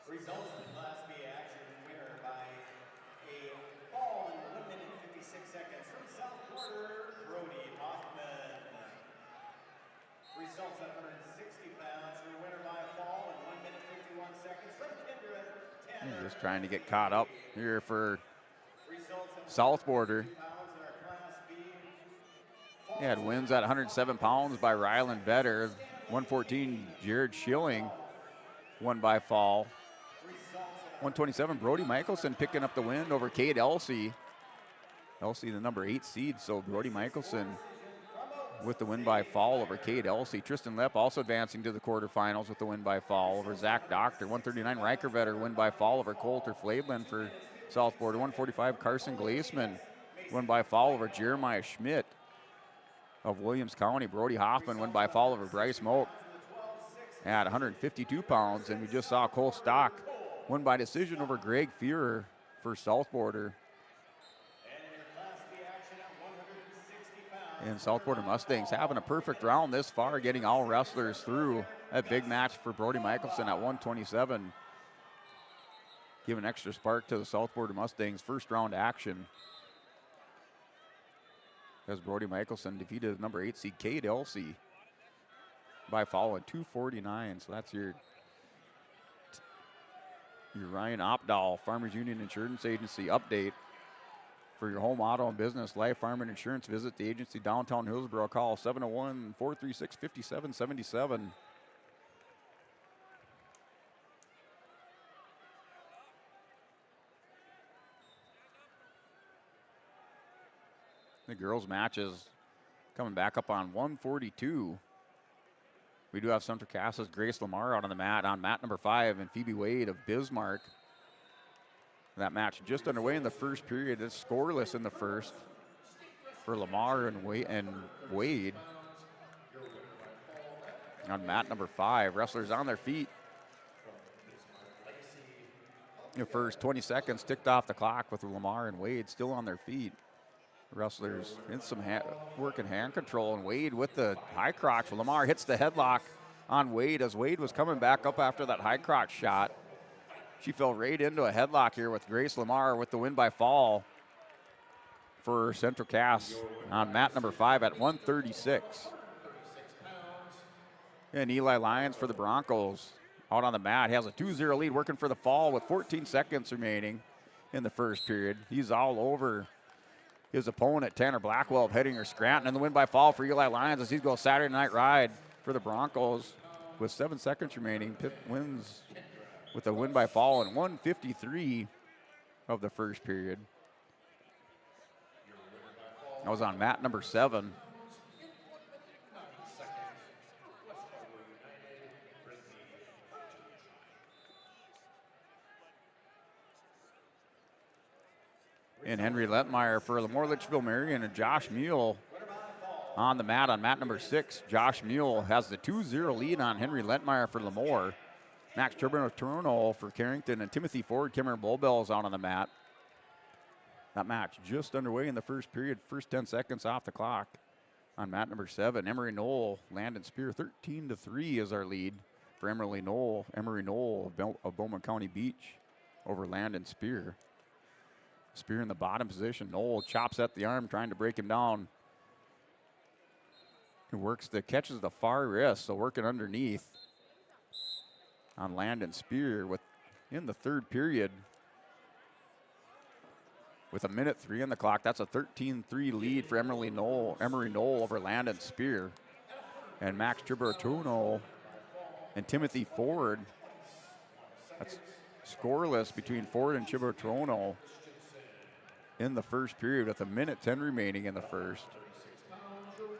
Results in Class B action, winner by a fall in 1 minute 56 seconds from South Border, Brody Hoffman. Results at 160 pounds, your winner by a fall in 1 minute 51 seconds from Kindred, Tanner. Just trying to get caught up here for South Border. He had wins at 107 pounds by Ryland Vetter. 114, Jared Schilling won by fall. 127, Brody Michelson picking up the win over Cade Elsey. Elsey, the number 8 seed, so Brody Michelson with the win by fall over Cade Elsey. Tristan Lepp also advancing to the quarterfinals with the win by fall over Zach Doctor. 139, Riker Vetter win by fall over Coulter Flablin for South Border. 145, Carson Glaseman win by fall over Jeremiah Schmidt of Williams County. Brody Hoffman win by fall over Bryce Moak at 152 pounds. And we just saw Cole Stock win by decision over Greg Fearer for South Border. And South Border Mustangs having a perfect round this far, getting all wrestlers through. A big match for Brody Michelson at 127. Give an extra spark to the South Border Mustangs first round action, as Brody Michelson defeated number 8 seed Cade Elsey by fall at 249. So that's your Ryan Opdahl Farmers Union Insurance Agency update. For your home, auto, and business life, farm, and insurance, visit the agency downtown Hillsborough. Call 701-436-5777. The girls' matches coming back up on 142. We do have Central Cass's Grace Lamar out on the mat, on mat number 5, and Phoebe Wade of Bismarck. That match just underway in the first period. It's scoreless in the first for Lamar and Wade. On mat number 5, wrestlers on their feet. The first 20 seconds ticked off the clock with Lamar and Wade still on their feet. Wrestlers in some work in hand control, and Wade with the high crotch. Lamar hits the headlock on Wade as Wade was coming back up after that high crotch shot. She fell right into a headlock here with Grace Lamar with the win by fall for Central Cass on mat number 5 at 136. And Eli Lyons for the Broncos out on the mat. He has a 2-0 lead, working for the fall with 14 seconds remaining in the first period. He's all over his opponent, Tanner Blackwell of Hettinger Scranton, and the win by fall for Eli Lyons as he goes Saturday Night Ride for the Broncos with 7 seconds remaining. Pitt wins with a win by fall in 1:53 of the first period. That was on mat number 7. And Henry Letmeyer for Lemoore Litchfield Marion, and Josh Mule on the mat on mat number 6. Josh Mule has the 2-0 lead on Henry Letmeyer for Lemoore. Max Turbin of Toronto for Carrington, and Timothy Ford, Kimmer Bullbells out on the mat. That match just underway in the first period, first 10 seconds off the clock. On mat number 7, Emery Knoll, Landon Spear, 13-3 is our lead for Emery Knoll of Bowman County Beach over Landon Spear. Spear in the bottom position. Knoll chops at the arm, trying to break him down. Catches the far wrist, so working underneath on Landon Spear in the third period. With 1:03 on the clock, that's a 13-3 lead for Emory Knoll over Landon Spear. And Max Gibertono and Timothy Ford. That's scoreless between Ford and Gibertono in the first period with 1:10 remaining in the first.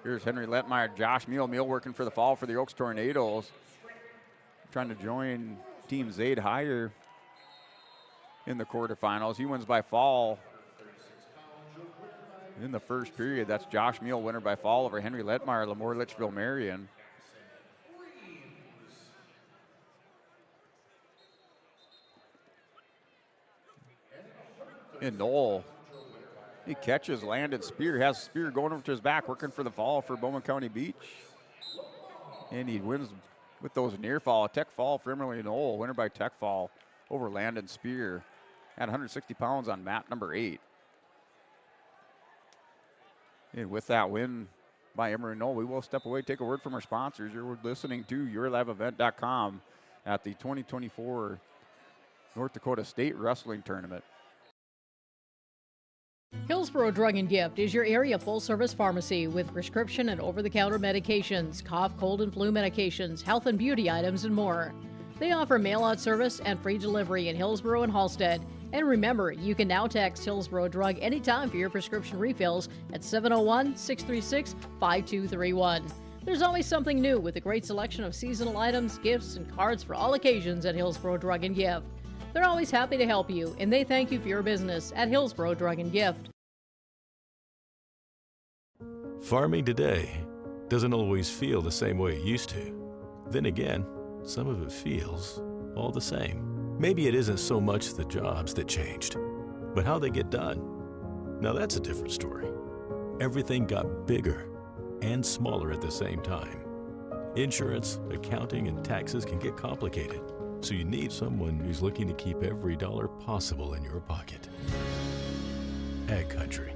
Here's Henry Lettmeyer, Josh Meal working for the fall for the Oaks Tornadoes. Trying to join Team Zaid Higher in the quarterfinals. He wins by fall in the first period. That's Josh Meal, winner by fall over Henry Lettmeyer, Lemoore Litchfield Marion. And Knoll, he catches Landon Spear, has Spear going over to his back, working for the fall for Bowman County Beach. And he wins with those near fall, a tech fall for Emily Knoll, winner by tech fall over Landon Spear at 160 pounds on mat number 8. And with that win by Emory Knoll, we will step away, take a word from our sponsors. You're listening to YourLiveEvent.com at the 2024 North Dakota State Wrestling Tournament. Hillsborough Drug and Gift is your area full-service pharmacy with prescription and over-the-counter medications, cough, cold, and flu medications, health and beauty items, and more. They offer mail-out service and free delivery in Hillsborough and Halstead. And remember, you can now text Hillsborough Drug anytime for your prescription refills at 701-636-5231. There's always something new with a great selection of seasonal items, gifts, and cards for all occasions at Hillsborough Drug and Gift. They're always happy to help you, and they thank you for your business at Hillsborough Drug and Gift. Farming today doesn't always feel the same way it used to. Then again, some of it feels all the same. Maybe it isn't so much the jobs that changed, but how they get done. Now that's a different story. Everything got bigger and smaller at the same time. Insurance, accounting, and taxes can get complicated, so you need someone who's looking to keep every dollar possible in your pocket. Ag Country.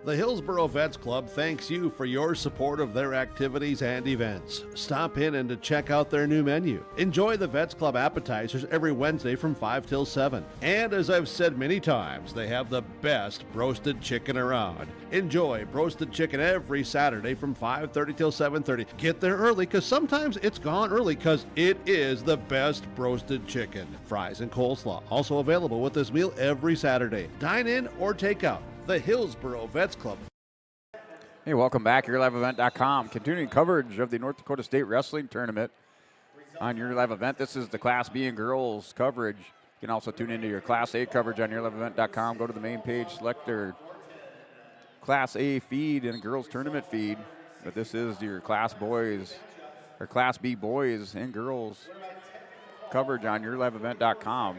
The Hillsborough Vets Club thanks you for your support of their activities and events. Stop in and to check out their new menu. Enjoy the Vets Club appetizers every Wednesday from 5 till 7. And as I've said many times, they have the best roasted chicken around. Enjoy roasted chicken every Saturday from 5:30 till 7:30. Get there early because sometimes it's gone early because it is the best roasted chicken. Fries and coleslaw also available with this meal every Saturday. Dine in or take out. The Hillsborough Vets Club. Hey, welcome back. YourLiveEvent.com. Continuing coverage of the North Dakota State Wrestling Tournament on Your Live Event. This is the Class B and girls coverage. You can also tune into your Class A coverage on YourLiveEvent.com. Go to the main page, select their Class A feed and girls tournament feed. But this is your Class Boys or Class B boys and girls coverage on YourLiveEvent.com.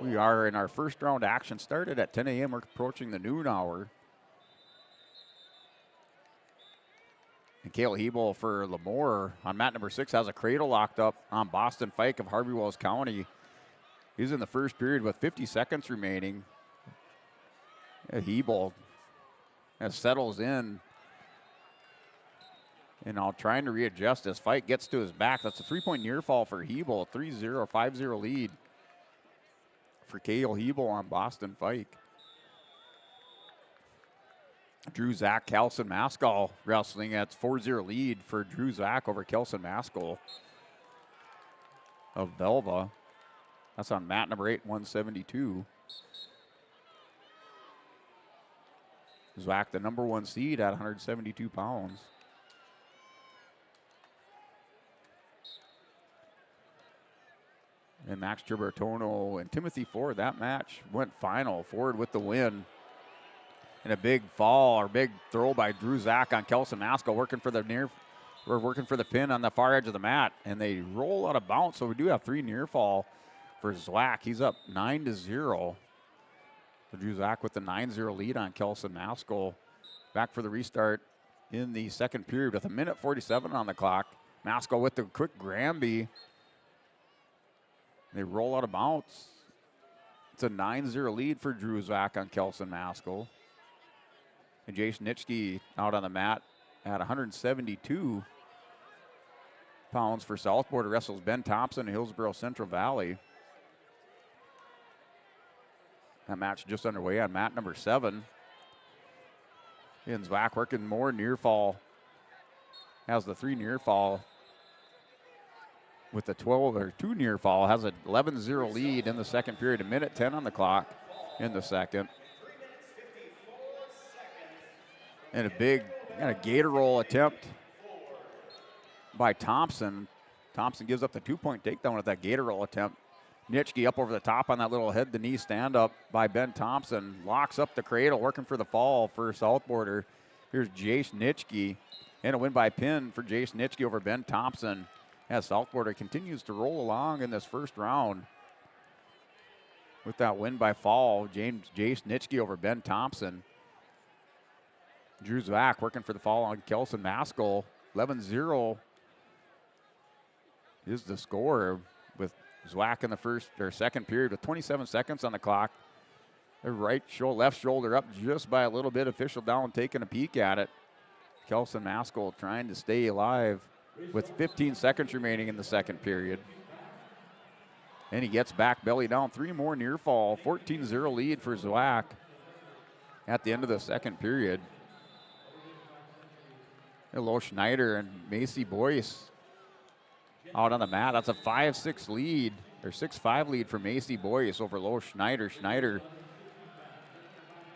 We are in our first round action. Started at 10 a.m. We're approaching the noon hour. And Cale Hebel for Lemoore on mat number 6 has a cradle locked up on Boston Fike of Harvey Wells County. He's in the first period with 50 seconds remaining. Hebel settles in. And now trying to readjust as Fike gets to his back. That's a 3-point near fall for Hebel. 3-0, 5-0 lead for Cale Hebel on Boston Fike. Drew Zach, Kelson Maskell wrestling at 4-0 lead for Drew Zach over Kelson Maskell of Velva. That's on mat number 8, 172. Zach, the number 1 seed at 172 pounds. And Max Gibertono and Timothy Ford, that match went final. Ford with the win. And a big fall or big throw by Drew Zach on Kelson Maskell, working for the pin on the far edge of the mat. And they roll out of bounds, so we do have 3 near fall for Zwack. He's up 9-0. So Drew Zach with the 9-0 lead on Kelson Maskell. Back for the restart in the second period with 1:47 on the clock. Maskell with the quick Granby. They roll out of bounds. It's a 9-0 lead for Drew Zwack on Kelson Maskell. And Jason Nitschke out on the mat at 172 pounds for Southport. Wrestles Ben Thompson in Hillsborough Central Valley. That match just underway on mat number 7. And Zwack working more near fall. Has the 3 near fall. With the 2 near fall, has an 11-0 lead in the second period. 1:10 on the clock in the second. And a big kind of gator roll attempt by Thompson. Thompson gives up the 2-point takedown with that gator roll attempt. Nitschke up over the top on that little head-to-knee stand-up by Ben Thompson. Locks up the cradle, working for the fall for Southborder. Here's Jace Nitschke. And a win by pin for Jace Nitschke over Ben Thompson as Southborder continues to roll along in this first round. With that win by fall, Jace Nitschke over Ben Thompson. Drew Zwack working for the fall on Kelson Maskell. 11-0 is the score with Zwack in the first or second period with 27 seconds on the clock. The left shoulder up just by a little bit. Official down taking a peek at it. Kelson Maskell trying to stay alive with 15 seconds remaining in the second period. And he gets back belly down. 3 more near fall. 14-0 lead for Zwack at the end of the second period. Lo Schneider and Macy Boyce out on the mat. That's a 5-6 lead, or 6-5 lead for Macy Boyce over Lo Schneider. Schneider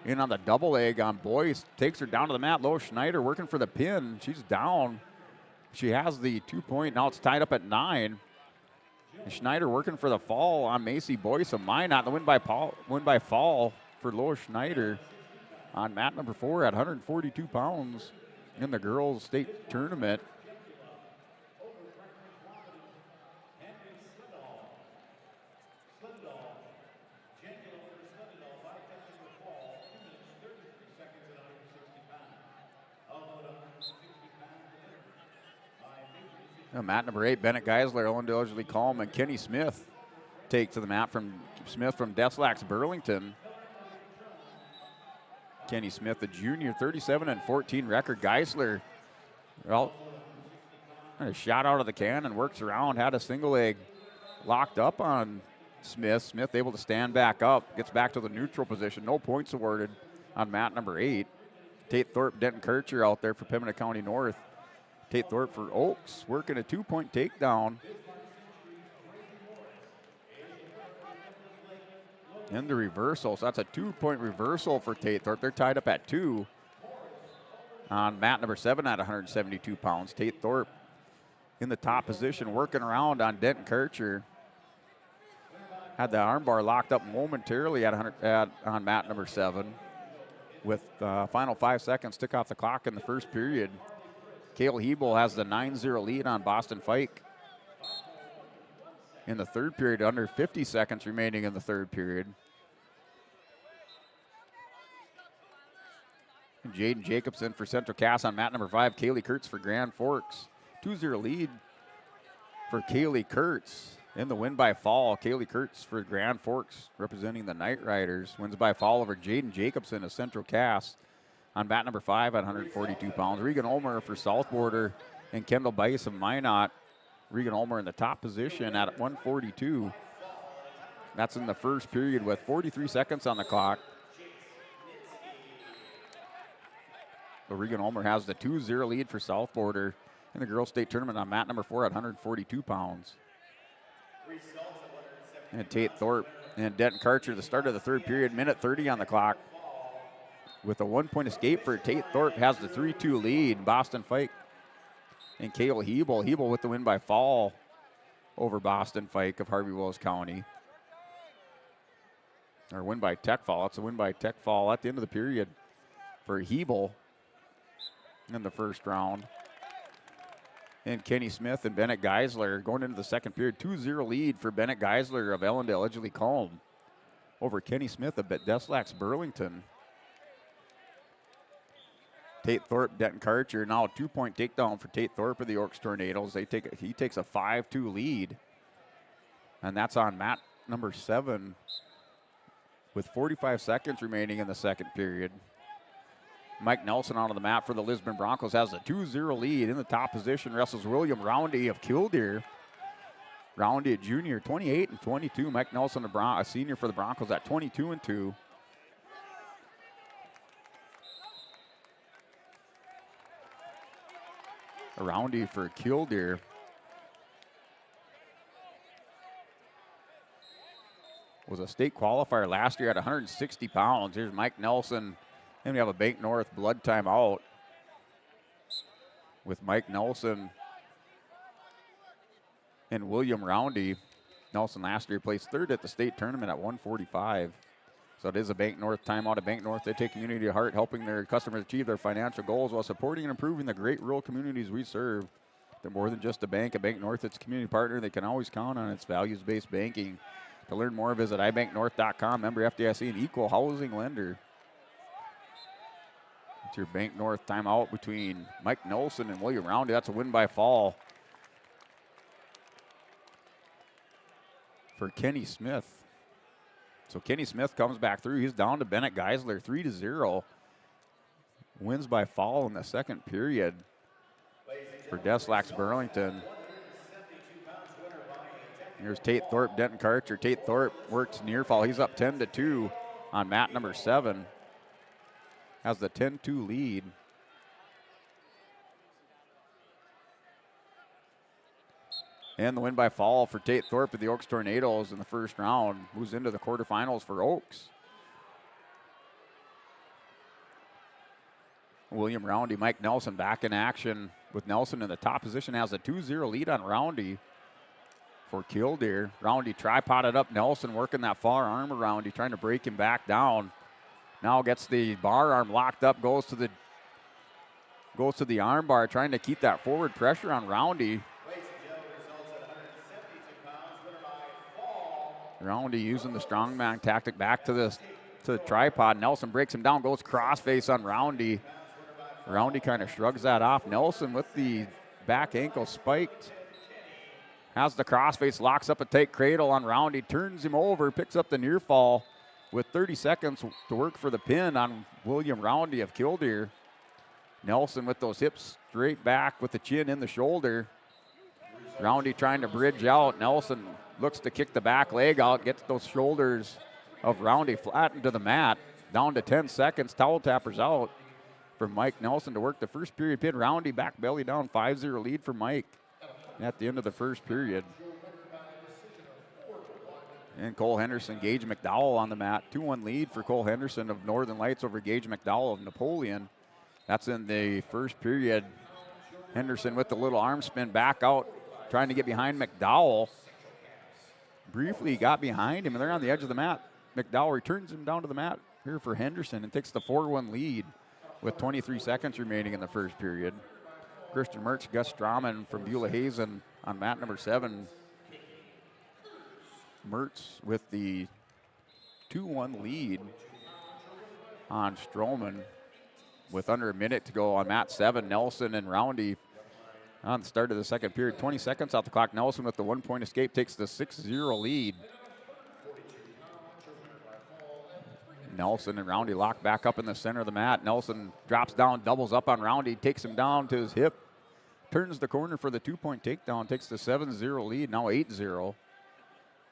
in on the double leg on Boyce. Takes her down to the mat. Lo Schneider working for the pin. She's down. She has the 2-point. Now it's tied up at 9. And Schneider working for the fall on Macy Boyce. A Minot. The win by fall for Lo Schneider on mat number 4 at 142 pounds. In the girls' state tournament. Mat number 8, Bennett Geisler, Owen Diligently Calm, and Kenny Smith take to the mat from Smith from Deslax Burlington. Kenny Smith, the junior, 37-14 record. Geisler, well, a shot out of the can and works around, had a single leg locked up on Smith. Smith able to stand back up, gets back to the neutral position. No points awarded on mat number 8. Tate Thorpe, Denton Kircher out there for Pembina County North. Tate Thorpe for Oaks, working a 2-point takedown. And the reversal, so that's a 2-point reversal for Tate Thorpe. They're tied up at 2 on mat number 7 at 172 pounds. Tate Thorpe in the top position, working around on Denton Kircher. Had the armbar locked up momentarily on mat number 7. With final 5 seconds, took off the clock in the first period. Cale Hebel has the 9-0 lead on Boston Fike. In the third period, under 50 seconds remaining in the third period. And Jaden Jacobson for Central Cass on mat number 5. Kaylee Kurtz for Grand Forks. 2-0 lead for Kaylee Kurtz. In the win by fall, Kaylee Kurtz for Grand Forks representing the Knight Riders. Wins by fall over Jaden Jacobson of Central Cass on mat number 5 at 142 pounds. Regan Ulmer for Southborder and Kendall Bice of Minot. Regan Ulmer in the top position at 142. That's in the first period with 43 seconds on the clock. So Regan Ulmer has the 2-0 lead for Southborder in the girls' state tournament on mat number 4 at 142 pounds. And Tate Thorpe and Denton Karcher, the start of the third period, minute 30 on the clock. With a 1-point escape for Tate Thorpe, has the 3-2 lead. Boston Fike and Cale Hebel. Hebel with the win by fall over Boston Fike of Harvey-Willis County. Or win by tech fall. It's a win by tech fall at the end of the period for Hebel in the first round. And Kenny Smith and Bennett Geisler going into the second period. 2-0 lead for Bennett Geisler of Ellendale Edgley Combe over Kenny Smith of Deslax Burlington. Tate Thorpe, Denton Karcher, now a 2-point takedown for Tate Thorpe of the Yorks Tornadoes. He takes a 5-2 lead. And that's on mat number 7 with 45 seconds remaining in the second period. Mike Nelson onto the mat for the Lisbon Broncos, has a 2-0 lead. In the top position wrestles William Roundy of Killdeer. Roundy, a junior, 28 and 22. Mike Nelson, a senior for the Broncos at 22 and 2. Roundy for Killdeer. Was a state qualifier last year at 160 pounds. Here's Mike Nelson. And we have a Bank North blood timeout with Mike Nelson and William Roundy. Nelson last year placed third at the state tournament at 145. So it is a Bank North timeout. At Bank North, they take community to heart, helping their customers achieve their financial goals while supporting and improving the great rural communities we serve. They're more than just a bank. At Bank North, it's a community partner they can always count on. It's values-based banking. To learn more, visit ibanknorth.com. Member FDIC, an equal housing lender. It's your Bank North timeout between Mike Nelson and William Roundy. That's a win by fall for Kenny Smith. So Kenny Smith comes back through. He's down to Bennett Geisler, 3-0. Wins by fall in the second period for Deslax Burlington. Here's Tate Thorpe, Denton Karcher. Tate Thorpe works near fall. He's up 10-2 on mat number 7. Has the 10-2 lead. And the win by fall for Tate Thorpe of the Oaks Tornadoes in the first round. Moves into the quarterfinals for Oaks. William Roundy, Mike Nelson back in action with Nelson in the top position. Has a 2-0 lead on Roundy for Killdeer. Roundy tripoded up Nelson, working that far arm around. He's trying to break him back down. Now gets the bar arm locked up, goes to the arm bar, trying to keep that forward pressure on Roundy. Roundy using the strongman tactic back to the tripod. Nelson breaks him down, goes crossface on Roundy. Roundy kind of shrugs that off. Nelson with the back ankle spiked. Has the crossface, locks up a tight cradle on Roundy, turns him over, picks up the near fall with 30 seconds to work for the pin on William Roundy of Killdeer. Nelson with those hips straight back with the chin in the shoulder. Roundy trying to bridge out. Nelson looks to kick the back leg out, gets those shoulders of Roundy flat into the mat. Down to 10 seconds, towel tappers out for Mike Nelson to work the first period pin. Roundy back belly down, 5-0 lead for Mike at the end of the first period. And Cole Henderson, Gage McDowell on the mat. 2-1 lead for Cole Henderson of Northern Lights over Gage McDowell of Napoleon. That's in the first period. Henderson with the little arm spin back out, trying to get behind McDowell. Briefly got behind him, and they're on the edge of the mat. McDowell returns him down to the mat here for Henderson and takes the 4-1 lead with 23 seconds remaining in the first period. Christian Mertz, Gus Strauman from Beulah Hazen on mat number 7. Mertz with the 2-1 lead on Stroman with under a minute to go on mat 7. Nelson and Roundy on the start of the second period. 20 seconds off the clock. Nelson with the 1-point escape takes the 6-0 lead. Nelson and Roundy locked back up in the center of the mat. Nelson drops down, doubles up on Roundy, takes him down to his hip, turns the corner for the 2-point takedown, takes the 7-0 lead, now 8-0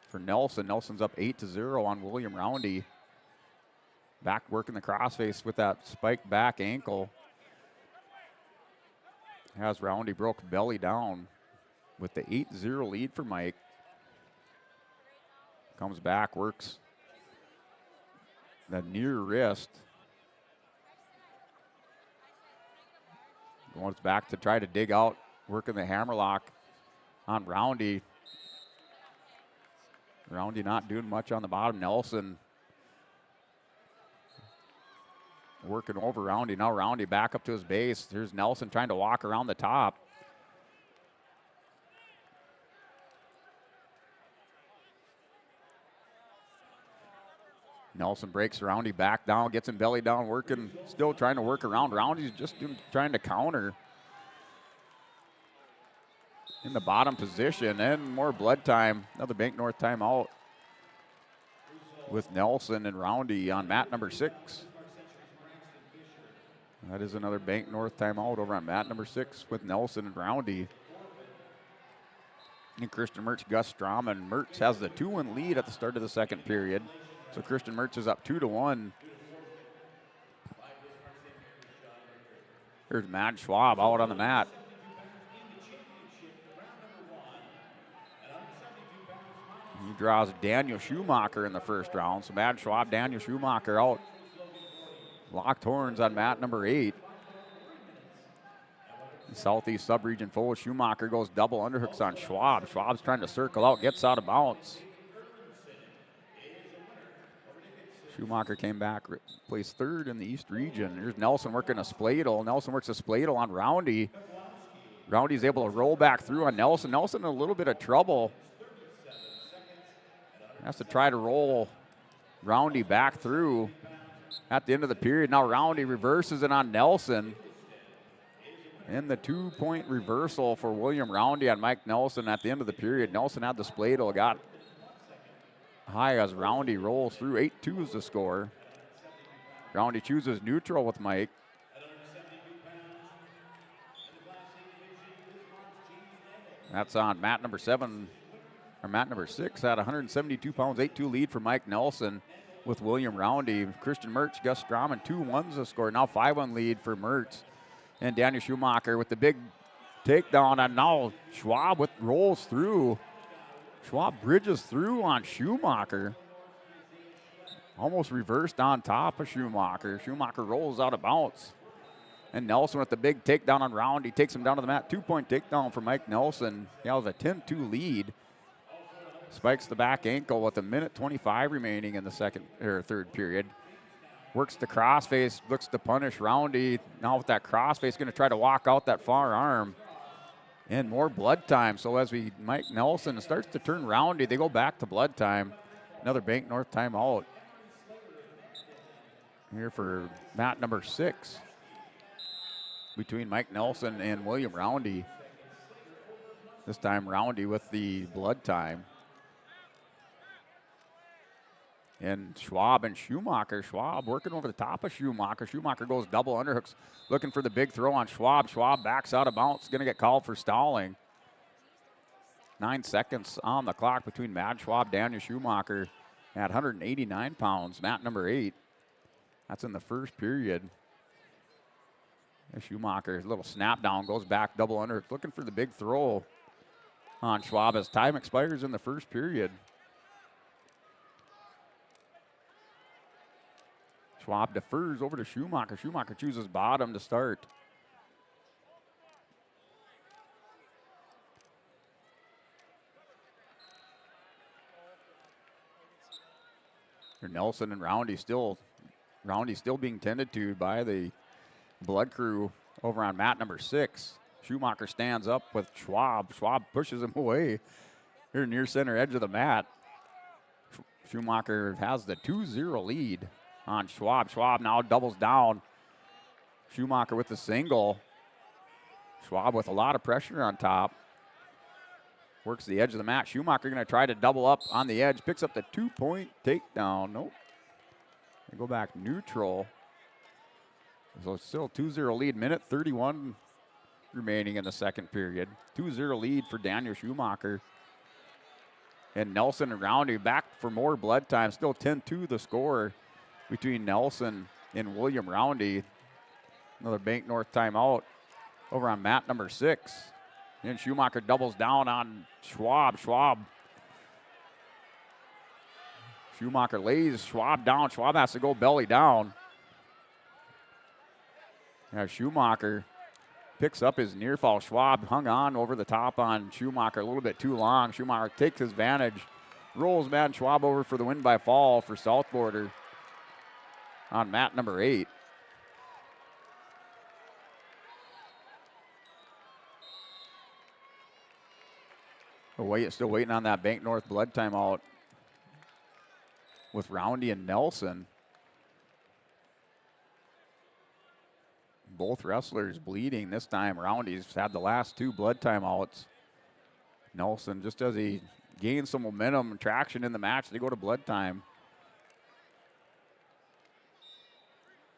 for Nelson. Nelson's up 8-0 on William Roundy. Back working the crossface with that spiked back ankle. Has Roundy broke belly down with the 8-0 lead for Mike. Comes back, works the near wrist. Goes back to try to dig out, working the hammerlock on Roundy. Roundy not doing much on the bottom. Nelson working over Roundy. Now Roundy back up to his base. Here's Nelson trying to walk around the top. Nelson breaks Roundy back down, gets him belly down, working, still trying to work around. Roundy's just trying to counter in the bottom position, and more blood time. Another Bank North timeout. with Nelson and Roundy on mat number 6. That is another Bank North timeout over on mat number 6 with Nelson and Roundy. And Christian Mertz, Gus Strom, and Mertz has the 2-1 lead at the start of the second period. So Christian Mertz is up 2-1. Here's Matt Schwab out on the mat. He draws Daniel Schumacher in the first round. So Matt Schwab, Daniel Schumacher out. Locked horns on mat number 8. Southeast sub-region foe. Schumacher goes double underhooks on Schwab. Schwab's trying to circle out, gets out of bounds. Schumacher came back, placed 3rd in the East region. Here's Nelson working a spladle. Nelson works a spladle on Roundy. Roundy's able to roll back through on Nelson. Nelson in a little bit of trouble. Has to try to roll Roundy back through at the end of the period. Now Roundy reverses it on Nelson. And the 2-point reversal for William Roundy on Mike Nelson at the end of the period. Nelson had the spladle, got high as Roundy rolls through. 8-2 is the score. Roundy chooses neutral with Mike. That's on mat number 7, or mat number 6 at 172 pounds, 8-2 lead for Mike Nelson with William Roundy. Christian Mertz, Gus Strom, and 2-1's the score. Now 5-1 lead for Mertz. And Daniel Schumacher with the big takedown, and now Schwab rolls through. Schwab bridges through on Schumacher. Almost reversed on top of Schumacher. Schumacher rolls out of bounds. And Nelson with the big takedown on Round. He takes him down to the mat. 2-point takedown for Mike Nelson. He has a 10-2 lead. Spikes the back ankle with 1:25 remaining in the third period. Works the crossface, looks to punish Roundy. Now with that crossface, going to try to walk out that far arm. And more blood time. So as Mike Nelson starts to turn Roundy, they go back to blood time. Another Bank North timeout. Here for mat number 6. Between Mike Nelson and William Roundy. This time Roundy with the blood time. And Schwab and Schumacher. Schwab working over the top of Schumacher. Schumacher goes double underhooks, looking for the big throw on Schwab. Schwab backs out of bounds, going to get called for stalling. 9 seconds on the clock between Matt Schwab, Daniel Schumacher at 189 pounds, mat number 8. That's in the first period. And Schumacher, little snap down, goes back, double underhooks, looking for the big throw on Schwab as time expires in the first period. Schwab defers over to Schumacher. Schumacher chooses bottom to start. Here Nelson and Roundy still being tended to by the blood crew over on mat number 6. Schumacher stands up with Schwab. Schwab pushes him away here near center edge of the mat. Schumacher has the 2-0 lead on Schwab. Schwab now doubles down. Schumacher with the single. Schwab with a lot of pressure on top. Works the edge of the mat. Schumacher going to try to double up on the edge. Picks up the 2-point takedown. Nope. They go back neutral. So it's still 2-0 lead. 1:31 remaining in the second period. 2-0 lead for Daniel Schumacher. And Nelson and Roundy back for more blood time. Still 10-2 the score between Nelson and William Roundy. Another Bank North timeout over on mat number 6. And Schumacher doubles down on Schwab. Schumacher lays Schwab down. Schwab has to go belly down. As Schumacher picks up his near fall. Schwab hung on over the top on Schumacher a little bit too long. Schumacher takes his advantage, rolls Matt Schwab over for the win by fall for South Border on mat number 8. Still waiting on that Bank North blood timeout with Roundy and Nelson. Both wrestlers bleeding this time. Roundy's had the last 2 blood timeouts. Nelson, just as he gains some momentum and traction in the match, they go to blood time.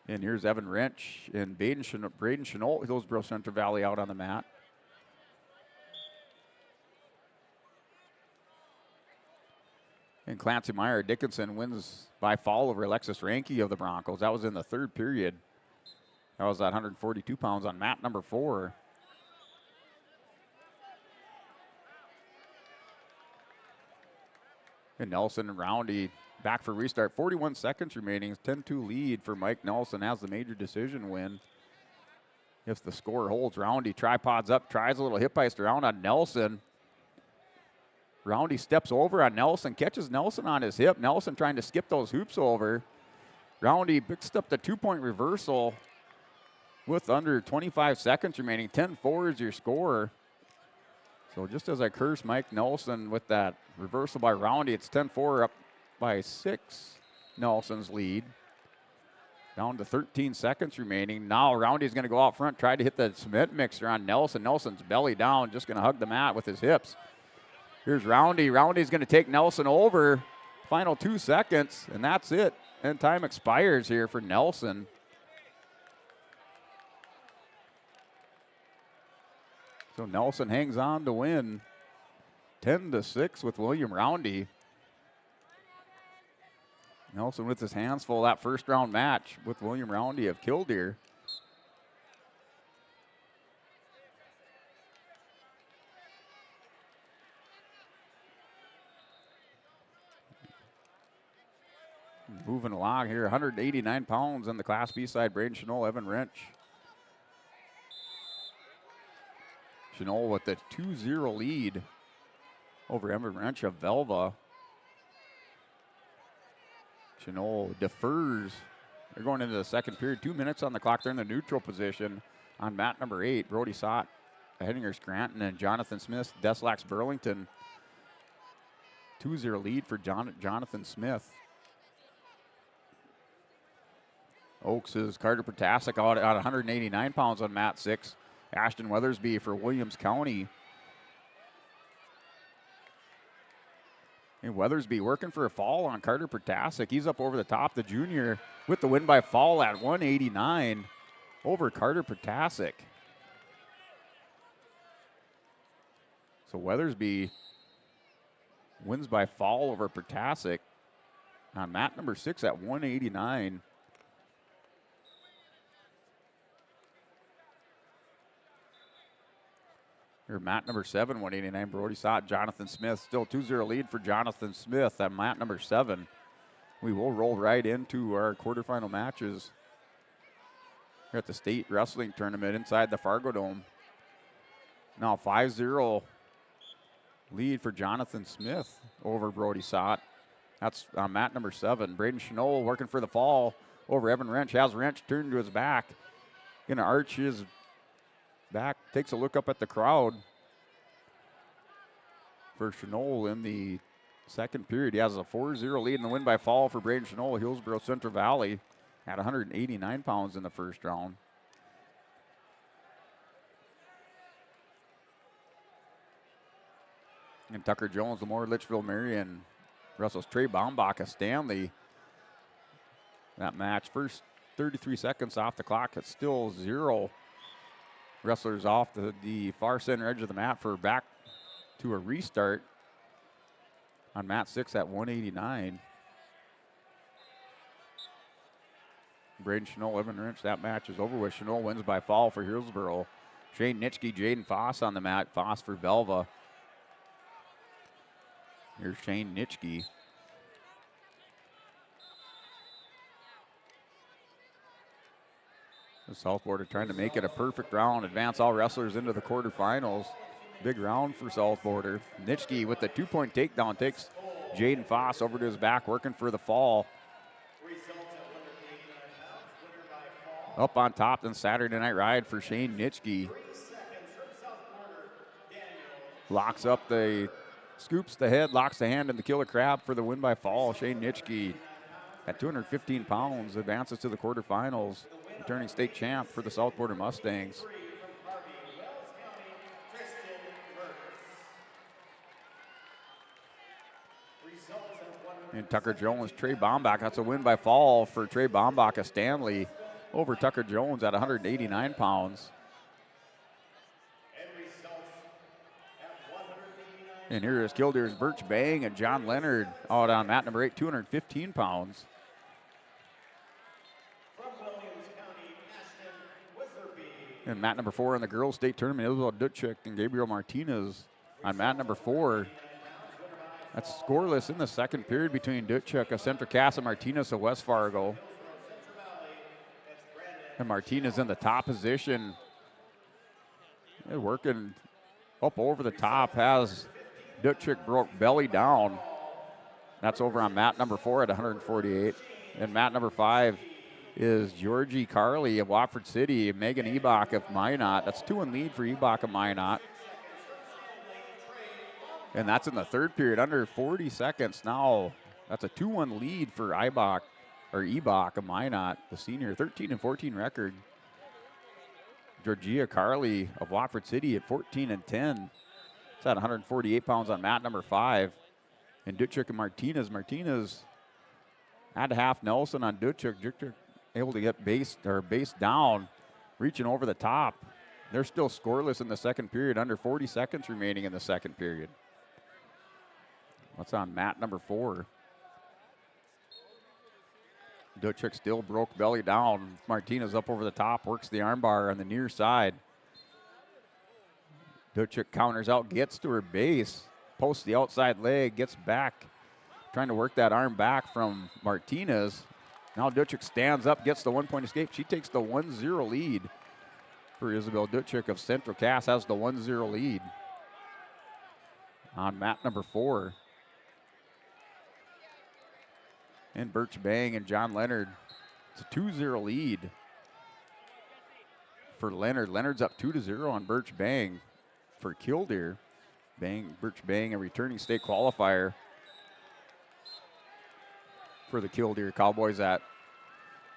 And here's Evan Wrench and Braden Chenault, Hillsborough Central Valley out on the mat. And Clancy Meyer Dickinson wins by fall over Alexis Ranke of the Broncos. That was in the third period. That was at 142 pounds on mat number 4. And Nelson and Roundy back for restart. 41 seconds remaining. 10-2 lead for Mike Nelson as the major decision win. If the score holds, Roundy tripods up, tries a little hip heist around on Nelson. Roundy steps over on Nelson, catches Nelson on his hip. Nelson trying to skip those hoops over. Roundy picks up the 2-point reversal with under 25 seconds remaining. 10-4 is your score. So just as I curse Mike Nelson with that reversal by Roundy, it's 10-4 up by 6. Nelson's lead. Down to 13 seconds remaining. Now Roundy's going to go out front, try to hit the cement mixer on Nelson. Nelson's belly down, just going to hug the mat with his hips. Here's Roundy. Roundy's going to take Nelson over. Final 2 seconds, and that's it. And time expires here for Nelson. So Nelson hangs on to win 10-6 with William Roundy. Nelson with his hands full that first round match with William Roundy of Killdeer. Moving along here, 189 pounds on the Class B side, Braden Chenault, Evan Wrench. Chenault with the 2-0 lead over Evan Wrench of Velva. Chenault defers. They're going into the second period. 2 minutes on the clock. They're in the neutral position on mat number 8. Brody Sott, Headinger's Scranton, and Jonathan Smith, Deslax Burlington. 2-0 lead for Jonathan Smith. Oaks is Carter Protasek out at 189 pounds on mat 6. Ashton Weathersby for Williams County. And Weathersby working for a fall on Carter Protasek. He's up over the top, the junior, with the win by fall at 189 over Carter Protasek. So Weathersby wins by fall over Protasek on mat number 6 at 189. Here, mat number 7, 189, Brody Sott, Jonathan Smith. Still 2-0 lead for Jonathan Smith at mat number 7. We will roll right into our quarterfinal matches here at the state wrestling tournament inside the Fargo Dome. Now 5-0 lead for Jonathan Smith over Brody Sott. That's on mat number 7. Braden Chenault working for the fall over Evan Wrench. Has Wrench turned to his back. Gonna arch his back, takes a look up at the crowd for Chenault in the second period. He has a 4-0 lead in the win by fall for Braden Chenault, Hillsborough Central Valley, at 189 pounds in the first round. And Tucker Jones, Lemoore, Litchfield, Marion wrestles Trey Baumbach of Stanley. That match, first 33 seconds off the clock, it's still 0 wrestlers off the far center edge of the mat for back to a restart on mat 6 at 189. Braden Chenault, Evan Wrench, that match is over with. Chenault wins by fall for Hillsborough. Shane Nitschke, Jaden Foss on the mat. Foss for Velva. Here's Shane Nitschke. The South Border trying to make it a perfect round, advance all wrestlers into the quarterfinals. Big round for South Border. Nitschke with the 2-point takedown takes Jaden Foss over to his back, working for the fall. Up on top in Saturday Night Ride for Shane Nitschke. Locks up scoops the head, locks the hand, and the killer crab for the win by fall. Shane Nitschke at 215 pounds advances to the quarterfinals. Returning state champ for the South Border Mustangs. And Tucker Jones, Trey Baumbach. That's a win by fall for Trey Baumbach of Stanley. over Tucker Jones at 189 pounds. And here is Kildare's Birch Bang and John Leonard out on mat number 8, 215 pounds. And mat number 4 in the girls' state tournament, Isabel Dutchik and Gabriel Martinez on mat number 4. That's scoreless in the second period between Dutchik of Central Cass and Martinez of West Fargo. And Martinez in the top position. They're working up over the top, has Dutchik broke belly down. That's over on mat number 4 at 148. And mat number 5 is Georgie Carley of Watford City, Megan Ebach of Minot. That's 2-1 lead for Ebach of Minot. And that's in the third period, under 40 seconds now. That's a 2-1 lead for Ebach of Minot, the senior, 13-14 record. Georgia Carley of Watford City at 14-10. It's at 148 pounds on mat number 5. And Dutchik and Martinez had half Nelson on Dutchik. Dutchik able to get base down, reaching over the top. They're still scoreless in the second period, under 40 seconds remaining in the second period. What's on mat number 4? Dutchik still broke belly down. Martinez up over the top, works the armbar on the near side. Dutchik counters out, gets to her base, posts the outside leg, gets back, trying to work that arm back from Martinez. Now Dutchik stands up, gets the 1-point escape. She takes the 1-0 lead for Isabel Dutchik of Central Cass, has the 1-0 lead on mat number 4. And Birch Bang and John Leonard. It's a 2-0 lead for Leonard. Leonard's up 2-0 on Birch Bang for Kildare. Birch Bang, a returning state qualifier for the Kildare Cowboys at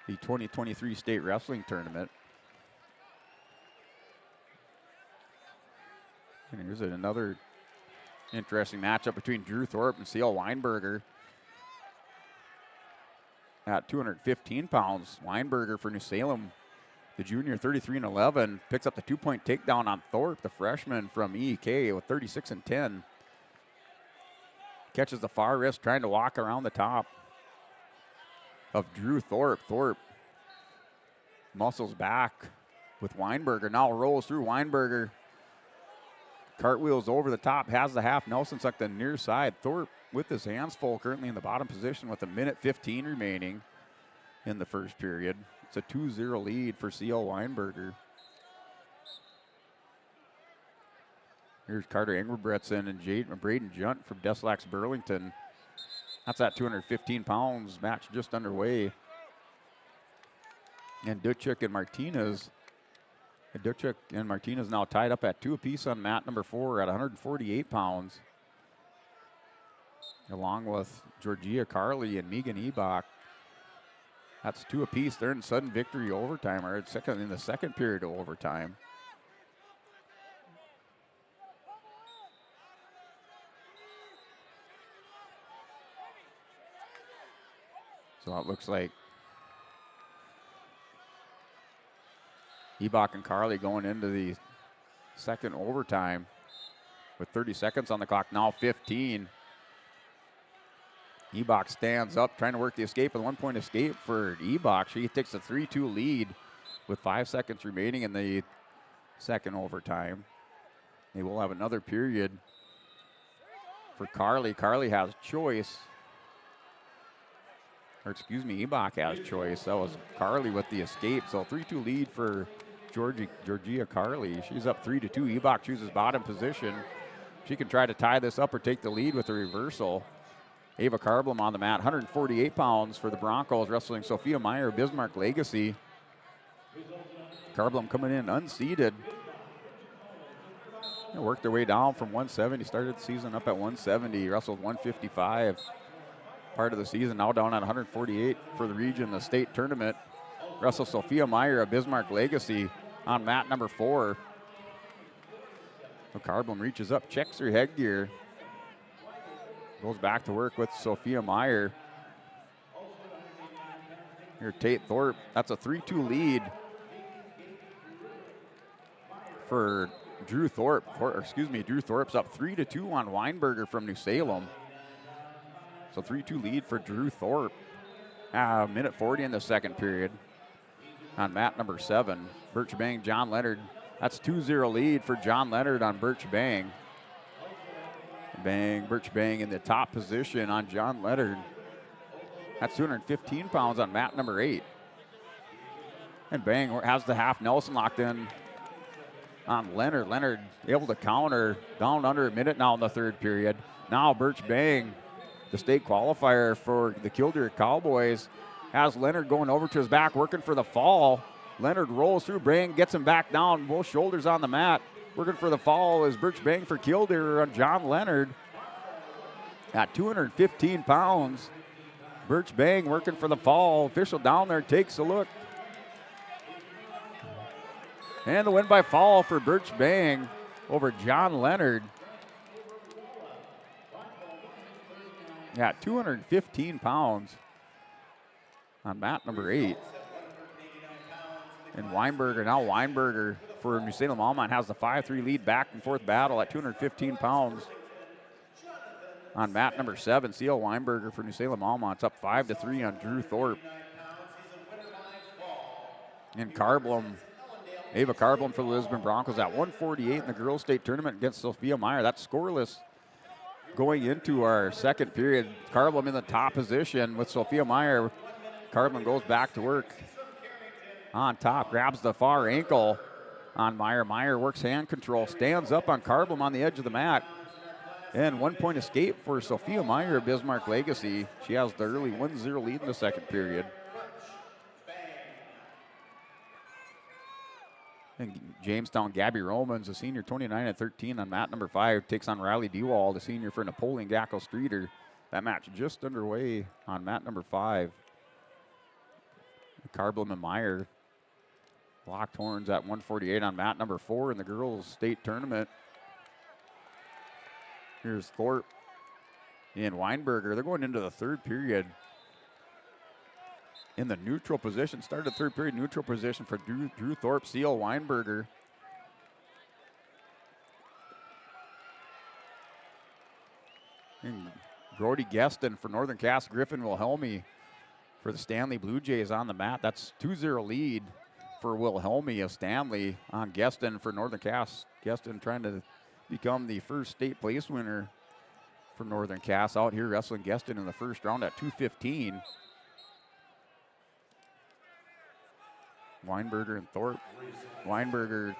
the 2023 state wrestling tournament. And here's another interesting matchup between Drew Thorpe and C.L. Weinberger. At 215 pounds, Weinberger for New Salem, the junior, 33-11, picks up the 2-point takedown on Thorpe, the freshman from EEK, with 36-10. Catches the far wrist, trying to walk around the top of Drew Thorpe. Thorpe muscles back with Weinberger, now rolls through Weinberger. Cartwheels over the top, has the half Nelson suck the near side. Thorpe with his hands full, currently in the bottom position with 1:15 remaining in the first period. It's a 2-0 lead for C.L. Weinberger. Here's Carter Engelbretson and Braden Junt from Deslax Burlington. That's at 215 pounds, match just underway. And Dutchik and Martinez. Dutchik and Martinez now tied up at 2 apiece on mat number 4 at 148 pounds. Along with Georgia Carley and Megan Ebach. That's 2 apiece. They're in sudden victory overtime, or in the second period of overtime. So it looks like Ebach and Carley going into the second overtime with 30 seconds on the clock, now 15. Ebach stands up, trying to work the escape, a 1-point escape for Ebach. She takes a 3-2 lead with 5 seconds remaining in the second overtime. They will have another period for Carley. Carley has choice. Ebach has choice. That was Carley with the escape. So 3-2 lead for Georgia Carley. She's up 3-2. Ebach chooses bottom position. She can try to tie this up or take the lead with a reversal. Ava Carblum on the mat, 148 pounds for the Broncos, wrestling Sophia Meyer, Bismarck Legacy. Carblum coming in unseeded. They worked their way down from 170, started the season up at 170, wrestled 155. Part of the season, now down at 148 for the region, the state tournament. Wrestle Sophia Meyer of Bismarck Legacy on mat number 4. So Carblum reaches up, checks her headgear. Goes back to work with Sophia Meyer. Here, Tate Thorpe. That's a 3-2 lead for Drew Thorpe. Drew Thorpe's up 3-2 on Weinberger from New Salem. So 3-2 lead for Drew Thorpe. Minute 40 in the second period on mat number 7. Birch Bang, John Leonard. That's 2-0 lead for John Leonard on Birch Bang. Birch Bang in the top position on John Leonard. That's 215 pounds on mat number 8. And Bang has the half Nelson locked in on Leonard. Leonard able to counter, down under a minute now in the third period. Now Birch Bang, the state qualifier for the Killdeer Cowboys, has Leonard going over to his back, working for the fall. Leonard rolls through, Bang gets him back down, both shoulders on the mat. Working for the fall is Birch Bang for Killdeer on John Leonard. At 215 pounds, Birch Bang working for the fall. Official down there takes a look. And the win by fall for Birch Bang over John Leonard. At 215 pounds on mat number 8. And Weinberger for New Salem Almont has the 5-3 lead back and forth battle at 215 pounds. On mat number 7, C.L. Weinberger for New Salem Almont's up 5-3 on Drew Thorpe. And Ava Carblum for the Lisbon Broncos at 148 in the girls' state tournament against Sophia Meyer. That's scoreless going into our second period. Carblum in the top position with Sophia Meyer. Carblum goes back to work on top, grabs the far ankle on Meyer. Meyer works hand control, stands up on Carblum on the edge of the mat. And 1 point escape for Sophia Meyer of Bismarck Legacy. She has the early 1-0 lead in the second period. And Jamestown, Gabby Romans, a senior, 29-13 on mat number 5, takes on Riley Dewald, a senior for Napoleon Gackle Streeter. That match just underway on mat number 5. Carblum and Meyer locked horns at 148 on mat number 4 in the girls' state tournament. Here's Thorpe and Weinberger. They're going into the third period in the neutral position. Started third period neutral position for Drew Thorpe, C.L. Weinberger. And Brody Geston for Northern Cass, Griffin Wilhelmy for the Stanley Blue Jays on the mat. That's 2-0 lead for Wilhelmy of Stanley on Geston for Northern Cass. Geston trying to become the first state place winner for Northern Cass, out here wrestling Geston in the first round at 215. Weinberger and Thorpe.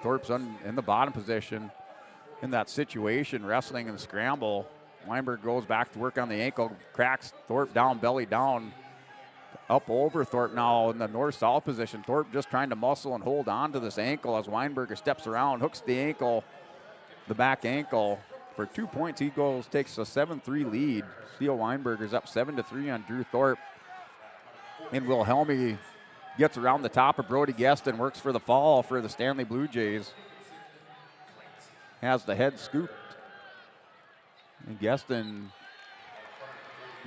Thorpe's in the bottom position in that situation, wrestling and scramble. Weinberger goes back to work on the ankle, cracks Thorpe down, belly down. Up over Thorpe now in the north-south position. Thorpe just trying to muscle and hold on to this ankle as Weinberger steps around, hooks the ankle, the back ankle. For 2 points, he takes a 7-3 lead. Theo Weinberger's up 7-3 on Drew Thorpe. And Wilhelmy gets around the top of Brody Geston, works for the fall for the Stanley Blue Jays. Has the head scooped. And Geston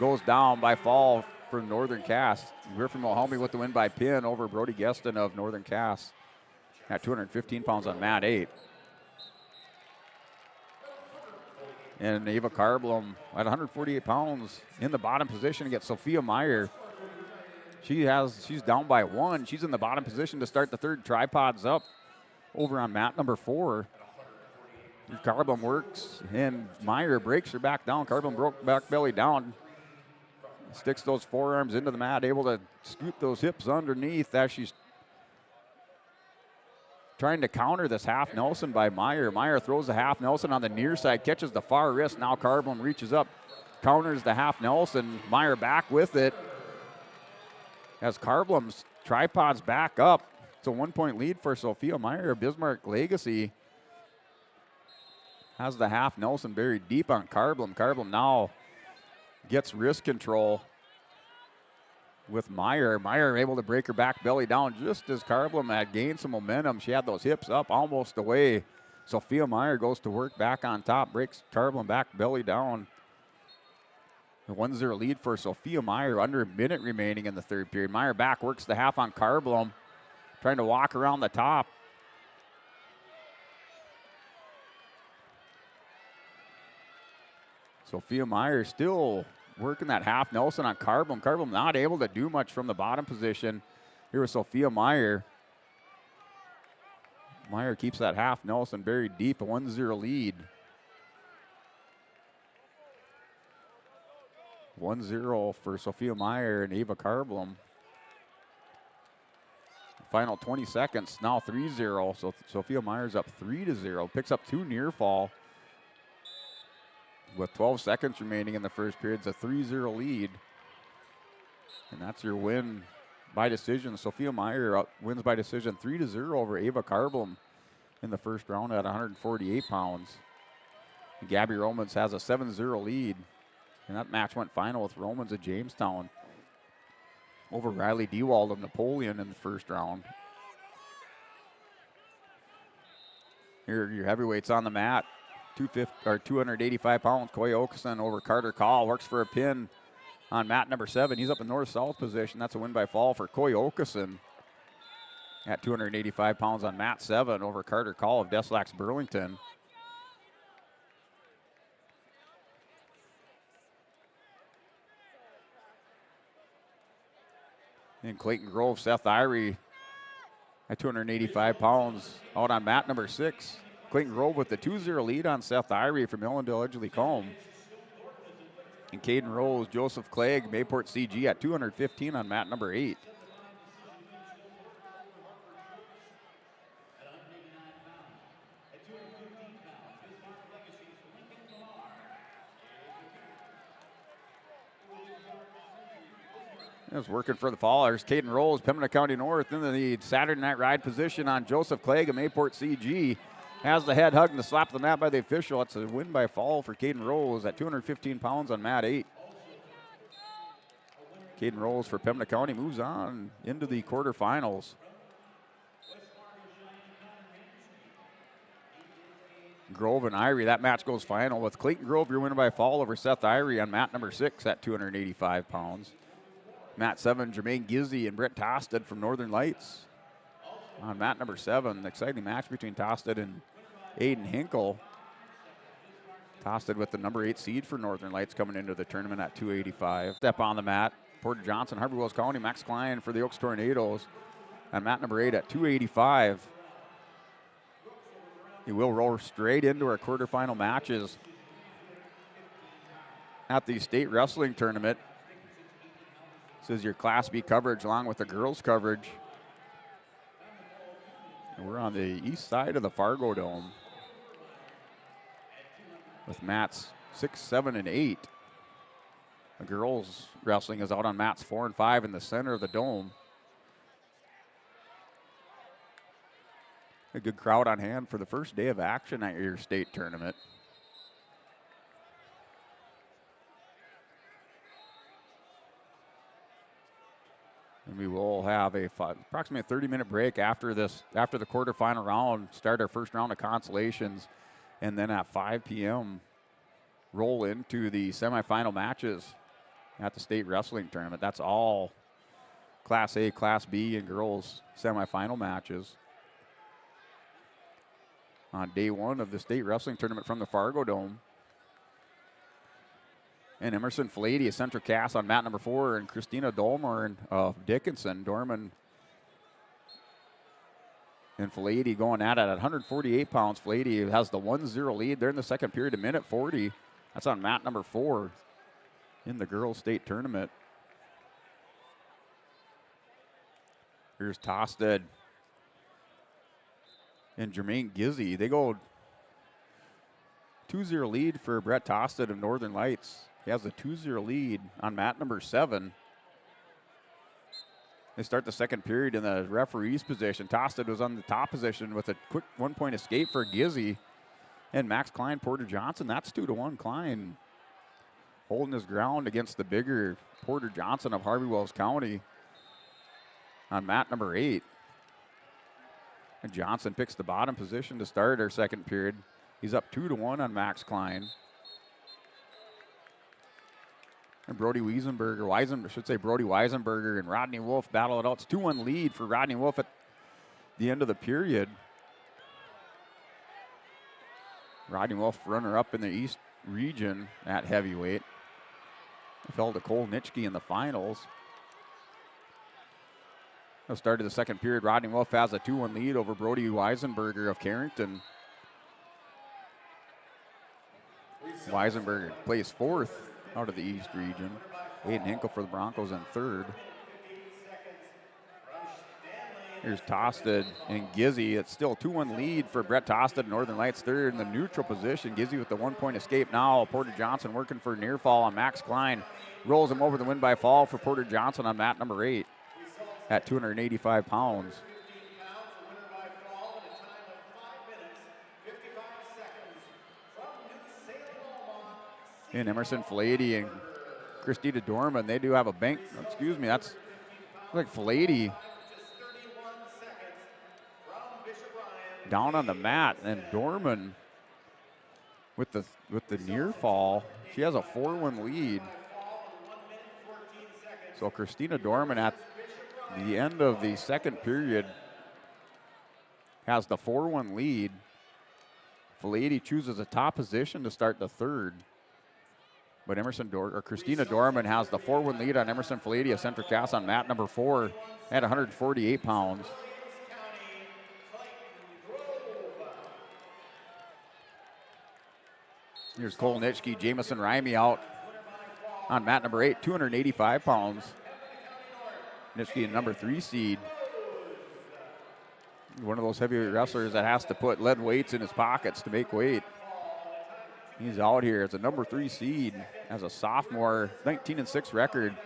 goes down by fall for Northern Cass. Griffin Wilhelmy with the win by pin over Brody Geston of Northern Cass at 215 pounds on mat 8. And Ava Carblum at 148 pounds in the bottom position against Sophia Meyer. She's down by 1. She's in the bottom position to start the third. Tripods up over on mat number 4. Carblum works and Meyer breaks her back down. Carblum broke back belly down. Sticks those forearms into the mat, able to scoop those hips underneath as she's trying to counter this half Nelson by Meyer. Meyer throws the half Nelson on the near side, catches the far wrist. Now Carblum reaches up, counters the half Nelson. Meyer back with it. As Carblum's tripods back up. It's a 1 point lead for Sophia Meyer. Bismarck Legacy has the half Nelson buried deep on Carblum. Carblum now gets wrist control with Meyer. Meyer able to break her back belly down just as Carblum had gained some momentum. She had those hips up almost away. Sophia Meyer goes to work back on top, breaks Carblum back belly down. A 1-0 lead for Sophia Meyer, under a minute remaining in the third period. Meyer back, works the half on Carblom, trying to walk around the top. Sophia Meyer still working that half Nelson on Carblom. Carblom not able to do much from the bottom position. Here was Sophia Meyer. Meyer keeps that half Nelson buried deep, a 1-0 lead. 1-0 for Sophia Meyer and Ava Carblom. Final 20 seconds, now 3-0. So Sophia Meyer's up 3-0, picks up 2 near fall. With 12 seconds remaining in the first period, it's a 3-0 lead. And that's your win by decision. Sophia Meyer wins by decision 3-0 over Ava Carblom in the first round at 148 pounds. And Gabby Romans has a 7-0 lead. And that match went final with Romans of Jamestown over Riley Dewald of Napoleon in the first round. Here are your heavyweights on the mat. 285 pounds, Coy Okeson over Carter Call, works for a pin on mat number 7. He's up in north-south position. That's a win by fall for Coy Okeson at 285 pounds on mat 7 over Carter Call of Deslax Burlington. And Clayton Grove, Seth Irie at 285 pounds out on mat number 6. Clayton Grove with the 2-0 lead on Seth Irie from Illendale Edgley Combe. And Caden Rose, Joseph Clegg, Mayport CG at 215 on mat number 8. It's working for the Fallers. Caden Rose, Pembina County North in the Saturday night ride position on Joseph Clegg of Mayport CG. Has the head hug and the slap of the mat by the official. It's a win by fall for Caden Rose at 215 pounds on mat 8. Caden Rose for Pembina County moves on into the quarterfinals. Grove and Irie, that match goes final with Clayton Grove, your winner by fall over Seth Irie on mat number 6 at 285 pounds. Mat 7, Jermaine Gizzy and Brett Tosted from Northern Lights. On mat number 7, an exciting match between Tosted and Aiden Hinkle. Tosted with the number 8 seed for Northern Lights coming into the tournament at 285. Step on the mat, Porter Johnson, Harvey Wells County, Max Klein for the Oaks Tornadoes. On mat number 8 at 285. He will roll straight into our quarterfinal matches at the state wrestling tournament. This is your Class B coverage along with the girls coverage. And we're on the east side of the Fargo Dome with mats 6, 7, and 8. The girls wrestling is out on mats 4 and 5 in the center of the dome. A good crowd on hand for the first day of action at your state tournament. And we will have approximately a 30-minute break after the quarterfinal round, start our first round of consolations, and then at 5 p.m. roll into the semifinal matches at the state wrestling tournament. That's all Class A, Class B, and girls semifinal matches on day 1 of the state wrestling tournament from the Fargo Dome. And Emerson Flady, a central cast on mat number 4, and Christina Dolmer of Dickinson. Dorman and Flady going at it at 148 pounds. Flady has the 1-0 lead. They're in the second period, a minute 40. That's on mat number 4 in the girls' state tournament. Here's Tosted and Jermaine Gizzy. They go 2-0 lead for Brett Tosted of Northern Lights. He has a 2-0 lead on mat number 7. They start the second period in the referee's position. Tosted was on the top position with a quick 1-point escape for Gizzy. And Max Klein, Porter Johnson, that's 2-1. Klein holding his ground against the bigger Porter Johnson of Harvey Wells County on mat number 8. And Johnson picks the bottom position to start our second period. He's up 2-1 on Max Klein. And Brody Weisenberger and Rodney Wolf battle it out. It's 2-1 lead for Rodney Wolf at the end of the period. Rodney Wolf, runner-up in the East region at heavyweight. Fell to Cole Nitschke in the finals. At the start of the second period, Rodney Wolf has a 2-1 lead over Brody Weisenberger of Carrington. Weisenberger plays fourth out of the East region. Aiden Hinkle for the Broncos in third. Here's Tosted and Gizzy. It's still a 2-1 lead for Brett Tosted, Northern Lights third in the neutral position. Gizzy with the 1-point escape now. Porter Johnson working for near fall on Max Klein. Rolls him over the win by fall for Porter Johnson on mat number 8 at 285 pounds. And Emerson Filady and Christina Dorman, they do have a bank. Excuse me, that's like Filady down on the mat, and Dorman with the near fall. She has a 4-1 lead. So Christina Dorman at the end of the second period has the 4-1 lead. Filady chooses a top position to start the third. But Christina Dorman has the 4-1 lead on Emerson Filady of Central Cass on mat number 4 at 148 pounds. Here's Cole Nitschke, Jamison Rimey out on mat number 8, 285 pounds. Nitschke, a number 3 seed. One of those heavyweight wrestlers that has to put lead weights in his pockets to make weight. He's out here as a number 3 seed, as a sophomore, 19-6 record.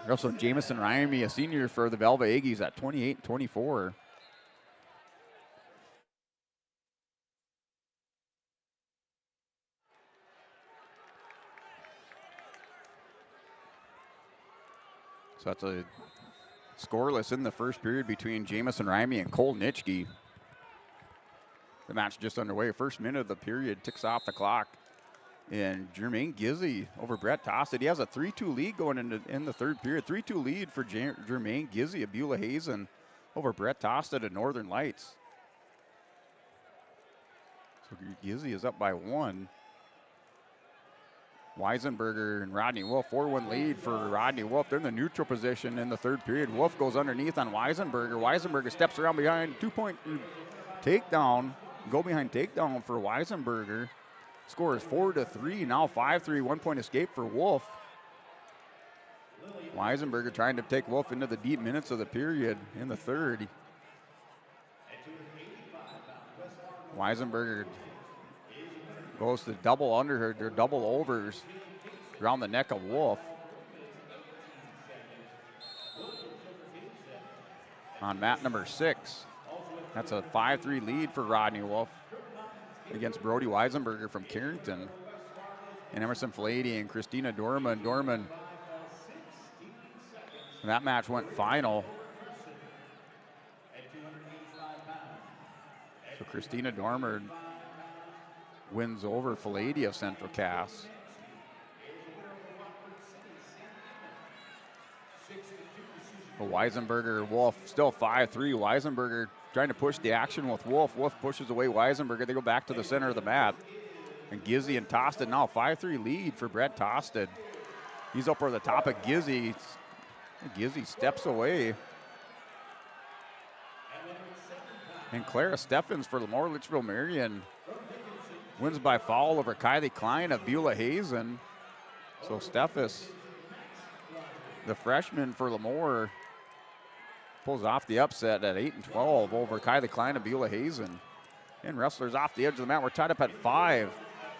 Also, Jamison Rimey, a senior for the Velva Aggies at 28-24. So that's a scoreless in the first period between Jamison Rimey and Cole Nitschke. The match just underway. First minute of the period ticks off the clock. And Jermaine Gizzy over Brett Tosted. He has a 3-2 lead going in the third period. 3-2 lead for Jermaine Gizzy of Beulah Hazen over Brett Tosted at Northern Lights. So Gizzy is up by 1. Weisenberger and Rodney Wolf, 4-1 lead for Rodney Wolf. They're in the neutral position in the third period. Wolf goes underneath on Weisenberger. Weisenberger steps around behind, 2-point takedown. Go behind takedown for Weisenberger. Score is 4-3, now 5-3, 1-point escape for Wolf. Weisenberger trying to take Wolf into the deep minutes of the period in the third. Weisenberger goes to double under her, double overs around the neck of Wolf. On mat number 6. That's a 5-3 lead for Rodney Wolf against Brody Weisenberger from Carrington. And Emerson Filady and Christina Dorman. Dorman, that match went final. So Christina Dorman wins over Filady of Central Cass. But Weisenberger, Wolf still 5-3. Weisenberger trying to push the action with Wolf. Wolf pushes away Weisenberger. They go back to the center of the mat. And Gizzy and Tosted now 5-3 lead for Brett Tosted. He's up over the top of Gizzy. Gizzy steps away. And Clara Steffens for Lemoore Litchfield Marion wins by foul over Kylie Klein of Beulah Hazen. So Steffes, the freshman for Lemoore, pulls off the upset at 8-12 over Kylie Klein of Beulah Hazen. And wrestlers off the edge of the mat. We're tied up at 5.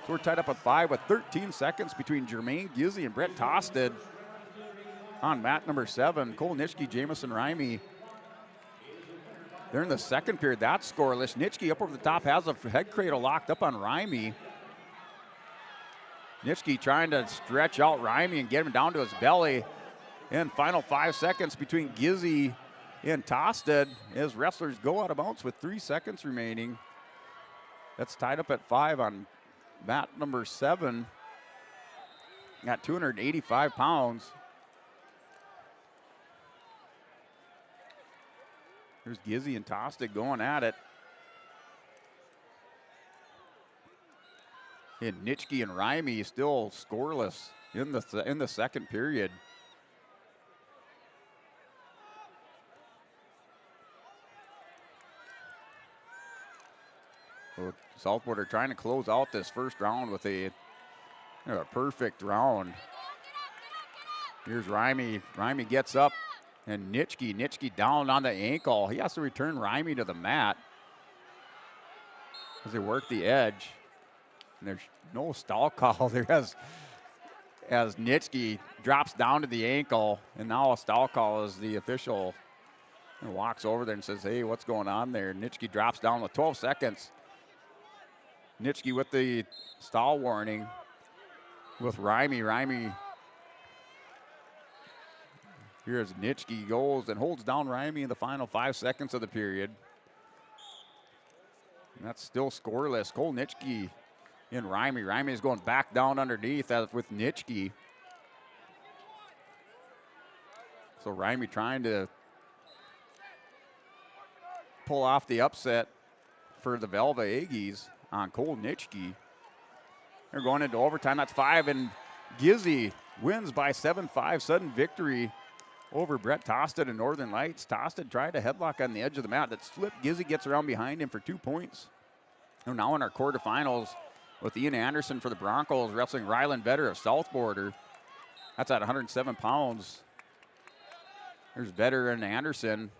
So we're tied up at 5 with 13 seconds between Jermaine Gizzy and Brett Tosted. On mat number 7, Cole Nitschke, Jamison Rimey. They're in the second period. That's scoreless. Nitschke up over the top has a head cradle locked up on Rimey. Nitschke trying to stretch out Rimey and get him down to his belly. And final 5 seconds between Gizzy and Tosted as wrestlers go out of bounds with 3 seconds remaining. That's tied up at 5 on mat number 7. at 285 pounds. There's Gizzy and Tostig going at it. And Nitschke and Rimey still scoreless in the second period. So Southport are trying to close out this first round with a perfect round. Here's Rimey. Rimey gets up, and Nitschke down on the ankle. He has to return Rimey to the mat as they work the edge. And there's no stall call there as Nitschke drops down to the ankle, and now a stall call as the official walks over there and says, hey, what's going on there? Nitschke drops down with 12 seconds. Nitschke with the stall warning with Rimey. Rimey, here's Nitschke goes and holds down Rimey in the final 5 seconds of the period. And that's still scoreless. Cole Nitschke and Rimey. Rimey is going back down underneath with Nitschke. So Rimey trying to pull off the upset for the Velva Aggies on Cole Nitschke. They're going into overtime. That's 5, and Gizzy wins by 7-5. Sudden victory over Brett Tosted and Northern Lights. Tosted tried a headlock on the edge of the mat. That's flipped. Gizzy gets around behind him for 2 points. We're now in our quarterfinals with Ian Anderson for the Broncos wrestling Ryland Vetter of South Border. That's at 107 pounds. There's Vetter and Anderson.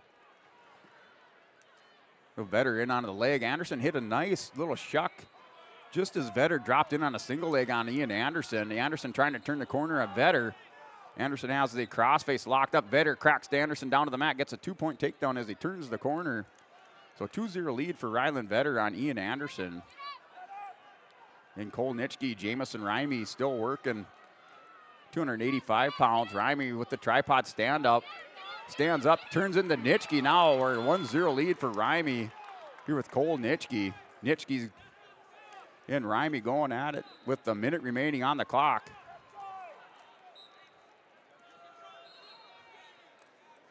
So Vetter in onto the leg. Anderson hit a nice little shuck just as Vetter dropped in on a single leg on Ian Anderson. Anderson trying to turn the corner of Vetter. Anderson has the crossface locked up. Vetter cracks Anderson down to the mat, gets a 2-point takedown as he turns the corner. So 2-0 lead for Ryland Vetter on Ian Anderson. And Cole Nitschke, Jamison Rimey still working. 285 pounds. Rimey with the tripod stand-up. Stands up, turns into Nitschke now. We're 1-0 lead for Rimey here with Cole Nitschke. Nitschke and Rimey going at it with the minute remaining on the clock.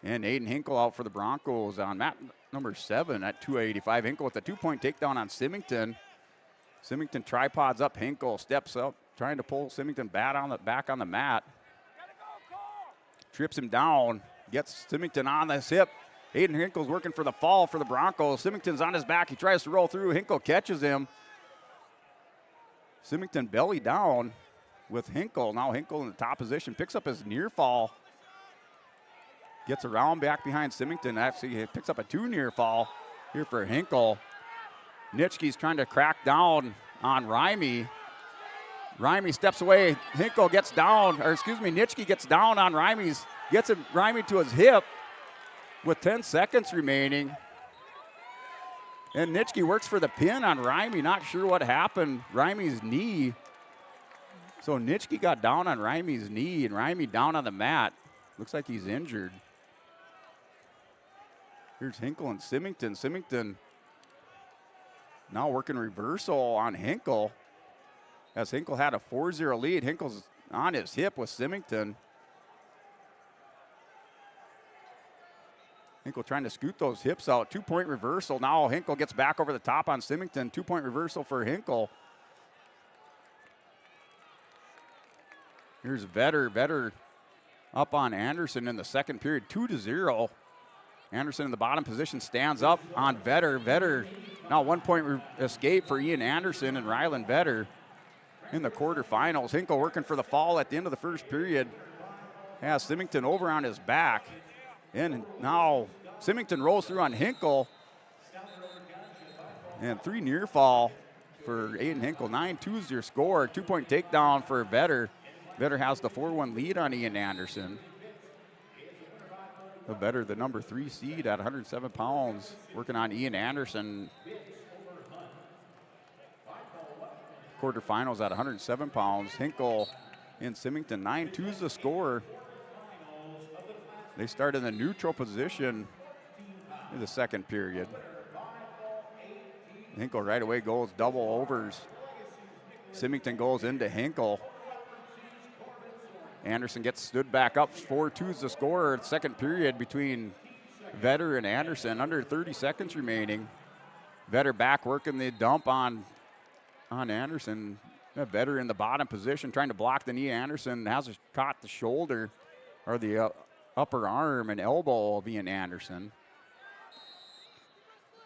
And Aiden Hinkle out for the Broncos on mat number 7 at 285. Hinkle with a 2-point takedown on Symington. Symington tripods up. Hinkle steps up, trying to pull Symington back on the mat. Trips him down. Gets Symington on this hip. Aiden Hinkle's working for the fall for the Broncos. Symington's on his back. He tries to roll through. Hinkle catches him. Symington belly down with Hinkle. Now Hinkle in the top position. Picks up his near fall. Gets around back behind Symington. Actually, he picks up a 2 near fall here for Hinkle. Nitschke's trying to crack down on Rimey. Rimey steps away. Hinkle gets down, Nitschke gets down on Rimey's. Gets Rimey to his hip with 10 seconds remaining. And Nitschke works for the pin on Rimey. Not sure what happened. Rimey's knee. So Nitschke got down on Rimey's knee, and Rimey down on the mat. Looks like he's injured. Here's Hinkle and Symington. Symington now working reversal on Hinkle. As Hinkle had a 4-0 lead. Hinkle's on his hip with Symington. Hinkle trying to scoot those hips out. 2-point reversal. Now Hinkle gets back over the top on Symington. 2-point reversal for Hinkle. Here's Vetter. Vetter up on Anderson in the second period. 2-0. Anderson in the bottom position stands up on Vetter. Vetter now 1-point escape for Ian Anderson and Ryland Vetter in the quarterfinals. Hinkle working for the fall at the end of the first period. Has Symington over on his back. And now Symington rolls through on Hinkle. And 3 near fall for Aiden Hinkle. 9-2 is your score. 2-point takedown for Vetter. Vetter has the 4-1 lead on Ian Anderson. Vetter, the number 3 seed at 107 pounds, working on Ian Anderson. Quarterfinals at 107 pounds. Hinkle and Symington. 9-2 is the score. They start in the neutral position in the second period. Hinkle right away goes double overs. Symington goes into Hinkle. Anderson gets stood back up. 4-2 is the score. Second period between Vetter and Anderson. Under 30 seconds remaining. Vetter back working the dump on Anderson. Vetter in the bottom position trying to block the knee. Anderson has caught the shoulder or the upper arm and elbow of Ian Anderson.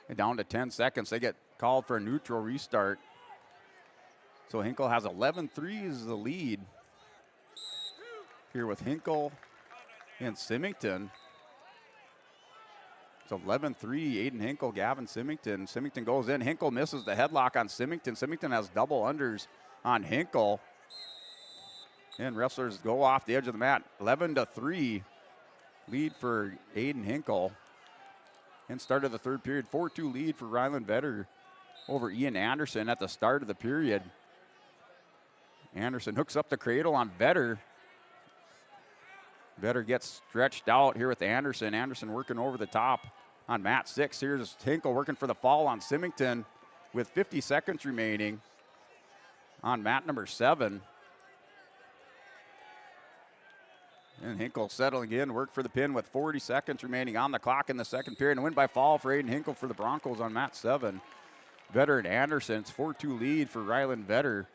And down to 10 seconds. They get called for a neutral restart. So Hinkle has 11-3 as the lead. Here with Hinkle and Symington. It's 11-3, Aiden Hinkle, Gavin Symington. Symington goes in. Hinkle misses the headlock on Symington. Symington has double unders on Hinkle. And wrestlers go off the edge of the mat. 11-3 lead for Aiden Hinkle. And start of the third period, 4-2 lead for Ryland Vetter over Ian Anderson at the start of the period. Anderson hooks up the cradle on Vetter. Vetter gets stretched out here with Anderson. Anderson working over the top on mat 6. Here's Hinkle working for the fall on Symington with 50 seconds remaining on mat number 7. And Hinkle settling in, work for the pin with 40 seconds remaining on the clock in the second period. And win by fall for Aiden Hinkle for the Broncos on mat 7. Vetter and Anderson, it's 4-2 lead for Ryland Vetter.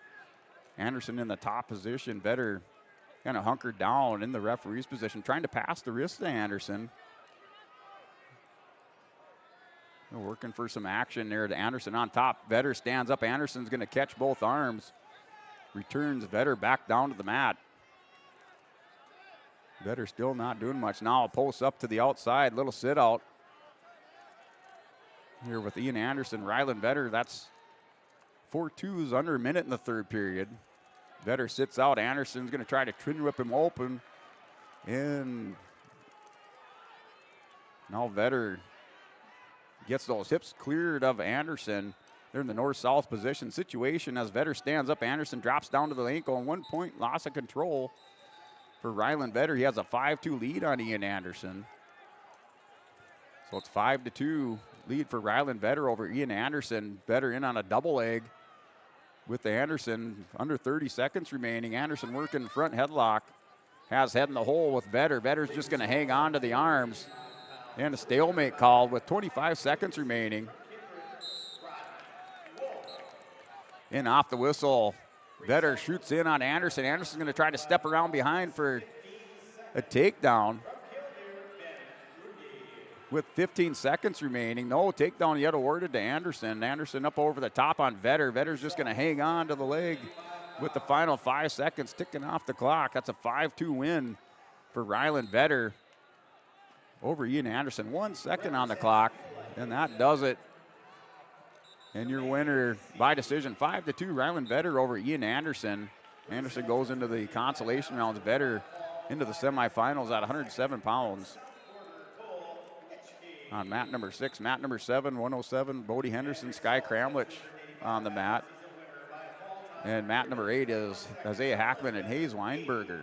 Anderson in the top position. Vetter kind of hunkered down in the referee's position, trying to pass the wrist to Anderson. They're working for some action there to Anderson on top. Vetter stands up. Anderson's going to catch both arms. Returns Vetter back down to the mat. Vetter still not doing much. Now posts up to the outside. Little sit out here with Ian Anderson. Ryland Vetter, that's 4-2s under a minute in the third period. Vetter sits out. Anderson's going to try to twin whip him open. And now Vetter gets those hips cleared of Anderson. They're in the north-south position situation. As Vetter stands up, Anderson drops down to the ankle. And 1 point loss of control for Ryland Vetter. He has a 5-2 lead on Ian Anderson. So it's 5-2 lead for Ryland Vetter over Ian Anderson. Vetter in on a double leg with Anderson. Under 30 seconds remaining. Anderson working front headlock. Has head in the hole with Vetter. Vetter's just going to hang on to the arms. And a stalemate called with 25 seconds remaining. In off the whistle. Vetter shoots in on Anderson. Anderson's going to try to step around behind for a takedown. With 15 seconds remaining. No takedown yet awarded to Anderson. Anderson up over the top on Vetter. Vetter's just going to hang on to the leg with the final 5 seconds ticking off the clock. That's a 5-2 win for Ryland Vetter over Ian Anderson. 1 second on the clock, and that does it. And your winner by decision, 5-2, Ryland Vetter over Ian Anderson. Anderson goes into the consolation rounds. Vetter into the semifinals at 107 pounds. On mat number 6, mat number 7, 107, Bodie Henderson, Sky Kramlich on the mat. And mat number 8 is Isaiah Hackman and Hayes Weinberger.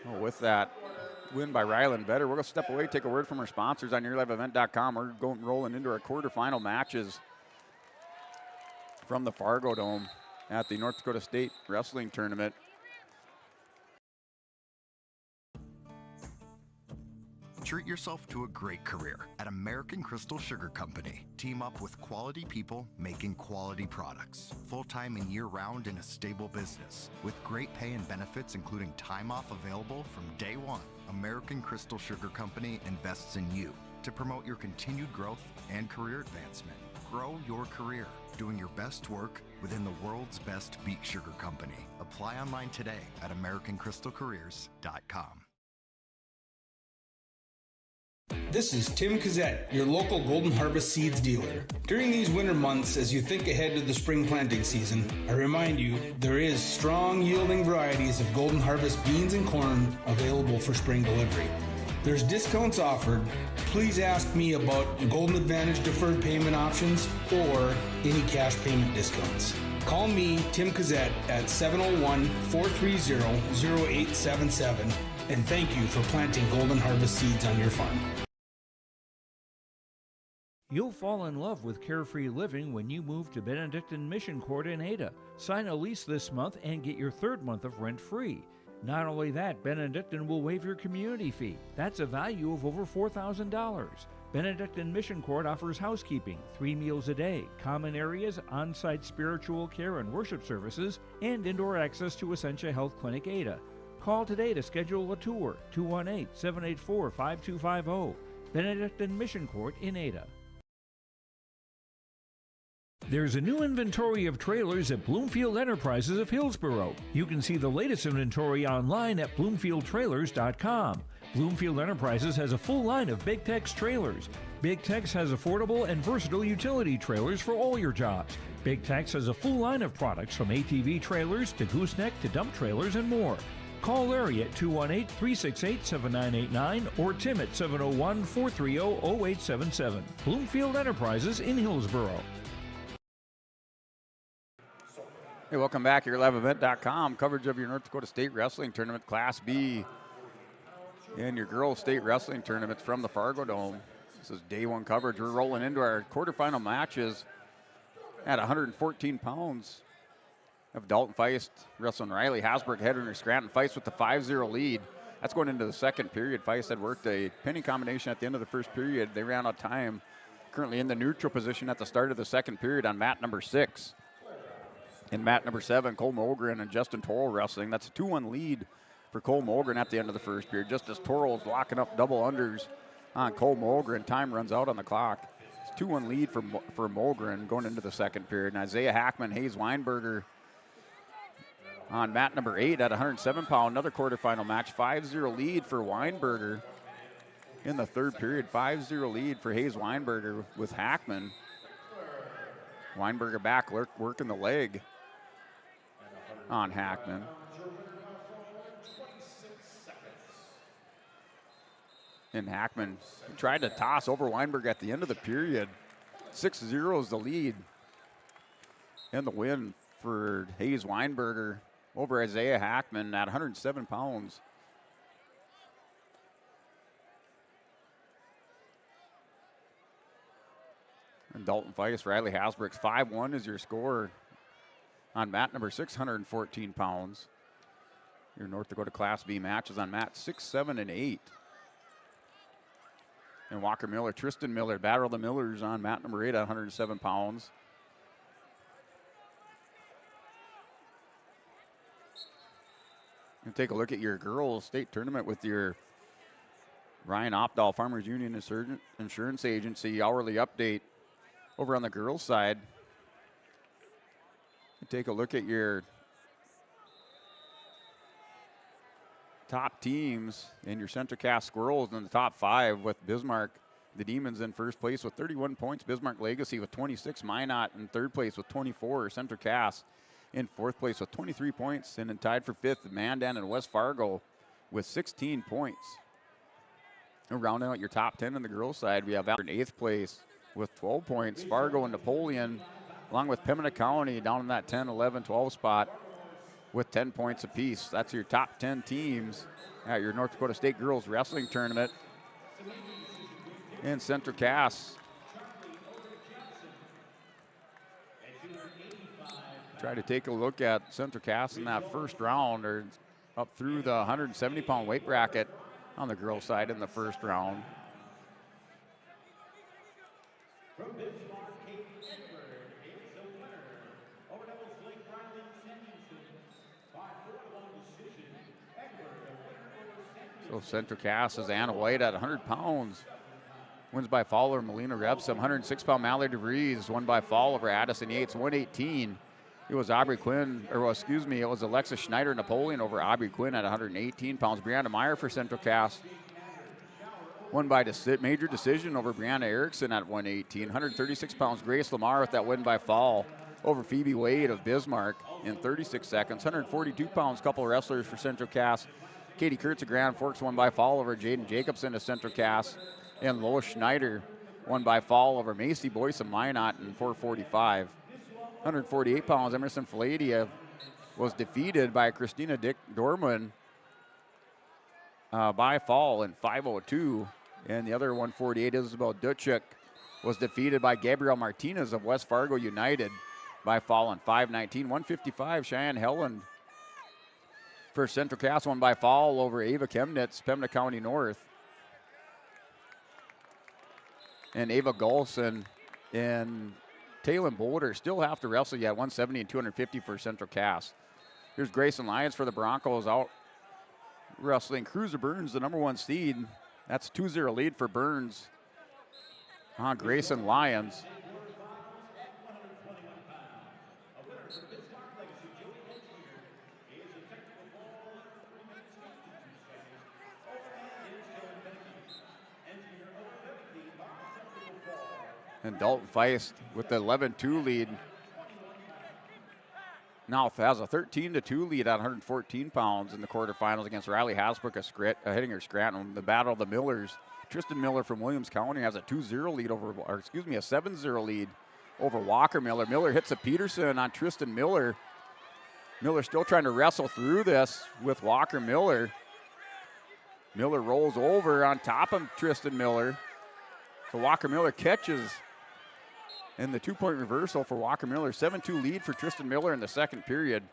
Well, with that win by Ryland Vetter, we're going to step away, take a word from our sponsors on YourLiveEvent.com. We're rolling into our quarterfinal matches from the Fargo Dome at the North Dakota State Wrestling Tournament. Treat yourself to a great career at American Crystal Sugar Company. Team up with quality people making quality products. Full-time and year-round in a stable business. With great pay and benefits including time off available from day one. American Crystal Sugar Company invests in you to promote your continued growth and career advancement. Grow your career, doing your best work within the world's best beet sugar company. Apply online today at AmericanCrystalCareers.com. This is Tim Cazzette, your local Golden Harvest Seeds dealer. During these winter months, as you think ahead to the spring planting season, I remind you there is strong yielding varieties of Golden Harvest beans and corn available for spring delivery. There's discounts offered. Please ask me about Golden Advantage deferred payment options or any cash payment discounts. Call me, Tim Cazzette, at 701-430-0877, and thank you for planting Golden Harvest seeds on your farm. You'll fall in love with carefree living when you move to Benedictine Mission Court in Ada. Sign a lease this month and get your third month of rent free. Not only that, Benedictine will waive your community fee. That's a value of over $4,000. Benedictine Mission Court offers housekeeping, 3 meals a day, common areas, on-site spiritual care and worship services, and indoor access to Essentia Health Clinic Ada. Call today to schedule a tour, 218-784-5250. Benedictine Mission Court in Ada. There's a new inventory of trailers at Bloomfield Enterprises of Hillsborough. You can see the latest inventory online at bloomfieldtrailers.com. Bloomfield Enterprises has a full line of Big Tex trailers. Big Tex has affordable and versatile utility trailers for all your jobs. Big Tex has a full line of products from ATV trailers to gooseneck to dump trailers and more. Call Larry at 218-368-7989 or Tim at 701-430-0877. Bloomfield Enterprises in Hillsborough. Hey, welcome back. Your liveevent.com coverage of your North Dakota State Wrestling Tournament Class B and your girls state wrestling tournaments from the Fargo Dome. This is day one coverage. We're rolling into our quarterfinal matches at 114 pounds. Of Dalton Feist wrestling Riley Hasbrook, Hedringer Scranton. Feist with the 5-0 lead. That's going into the second period. Feist had worked a pinning combination at the end of the first period. They ran out of time. Currently in the neutral position at the start of the second period on mat number 6. In mat number 7, Cole Mogren and Justin Torrell wrestling. That's a 2-1 lead for Cole Mogren at the end of the first period. Just as Torrell's locking up double unders on Cole Mogren, time runs out on the clock. It's 2-1 lead for Mogren going into the second period. And Isaiah Hackman, Hayes Weinberger on mat number 8 at 107 pound, another quarterfinal match. 5-0 lead for Weinberger in the third period. 5-0 lead for Hayes Weinberger with Hackman. Weinberger back working the leg on Hackman. And Hackman tried to toss over Weinberg at the end of the period. 6-0 is the lead. And the win for Hayes Weinberger over Isaiah Hackman at 107 pounds. And Dalton Feist, Riley Hasbrook's 5-1 is your score on mat number 614 pounds. Your North Dakota Class B matches on mat 6, 7, and 8. And Walker Miller, Tristan Miller, Battle of the Millers on mat number 8 at 107 pounds. And take a look at your girls state tournament with your Ryan Opdahl Farmers Union Insurance Agency hourly update over on the girls side. Take a look at your top teams and your Central Cass Squirrels in the top 5 with Bismarck, the Demons in first place with 31 points, Bismarck Legacy with 26, Minot in third place with 24, Central Cass in fourth place with 23 points, and then tied for 5th, Mandan and West Fargo with 16 points. And rounding out your top 10 on the girls side, we have in 8th place with 12 points, Fargo and Napoleon, along with Pembina County down in that 10, 11, 12 spot with 10 points apiece. That's your top 10 teams at your North Dakota State Girls Wrestling Tournament. And Central Cass try to take a look at Central Cass in that first round, or up through the 170-pound weight bracket on the girls' side in the first round. From Bismarck, Kate Edward is the winner over Devils Lake Ryland Samuelson by 4-1 decision. Edward, the winner over Samuelson. So Central Cass is Anna White at 100 pounds. Wins by fall over Melina Rebsam. 106-pound Mallory DeVries won by fall over Addison Yates. 118. It was Aubrey Quinn, or excuse me, it was Alexis Schneider Napoleon over Aubrey Quinn at 118 pounds. Brianna Meyer for Central Cass won by major decision over Brianna Erickson at 118. 136 pounds, Grace Lamar with that win by fall over Phoebe Wade of Bismarck in 36 seconds. 142 pounds, couple of wrestlers for Central Cass. Katie Kurtz of Grand Forks won by fall over Jaden Jacobson of Central Cass. And Lois Schneider won by fall over Macy Boyce of Minot in 445. 148 pounds, Emerson Faladia was defeated by Christina Dorman by fall in 502. And the other 148, Isabel Dutchuk, was defeated by Gabrielle Martinez of West Fargo United by fall in 5-19. 155, Cheyenne Helland for Central Cass won by fall over Ava Chemnitz, Pembina County North. And Ava Golson and Taylor Boulder still have to wrestle yet, 170 and 250 for Central Cass. Here's Grayson Lyons for the Broncos out wrestling Cruiser Burns, the number 1 seed. That's a 2-0 lead for Burns on Grayson Lyons. And Dalton Feist with the 11-2 lead. Now has a 13-2 lead at 114 pounds in the quarterfinals against Riley Hasbrook of Hittinger Scranton. The battle of the Millers. Tristan Miller from Williams County has a 2-0 lead over, or excuse me, a 7-0 lead over Walker Miller. Miller hits a Peterson on Tristan Miller. Miller still trying to wrestle through this with Walker Miller. Miller rolls over on top of Tristan Miller. So Walker Miller catches in the 2-point reversal for Walker Miller. 7-2 lead for Tristan Miller in the second period.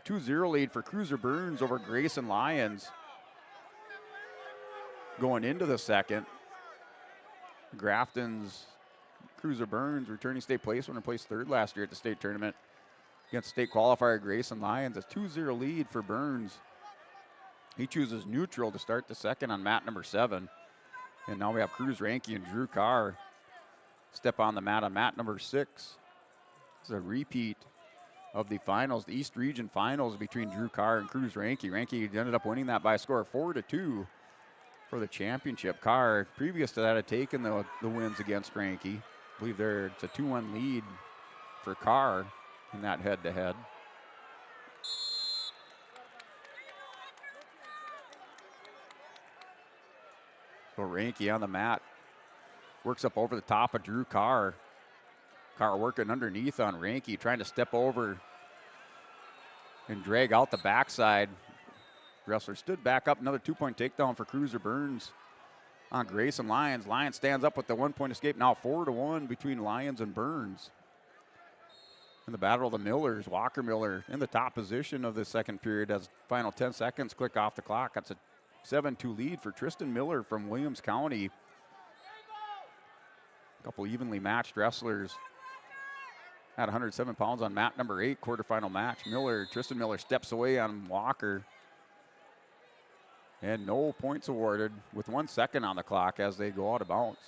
2-0 lead for Cruiser Burns over Grayson Lyons. Going into the second, Grafton's Cruiser Burns, returning state place winner, placed third last year at the state tournament against state qualifier Grayson Lyons. A 2-0 lead for Burns. He chooses neutral to start the second on mat number 7. And now we have Cruz Ranke and Drew Carr step on the mat on mat number 6. It's a repeat of the finals, the East Region finals between Drew Carr and Cruz Ranke. Ranke ended up winning that by a score of 4-2 for the championship. Carr, previous to that, had taken the wins against Ranke. I believe it's a 2-1 lead for Carr in that head-to-head. So Ranke on the mat. Works up over the top of Drew Carr. Carr working underneath on Ranke, trying to step over and drag out the backside. Wrestler stood back up, another 2-point takedown for Cruiser Burns on Grayson Lyons. Lyons stands up with the 1-point escape, now 4-1 between Lyons and Burns. In the battle of the Millers, Walker Miller in the top position of the second period as final 10 seconds click off the clock. That's a 7-2 lead for Tristan Miller from Williams County. A couple evenly matched wrestlers at 107 pounds on mat number 8, quarterfinal match. Tristan Miller steps away on Walker. And no points awarded with 1 second on the clock as they go out of bounds.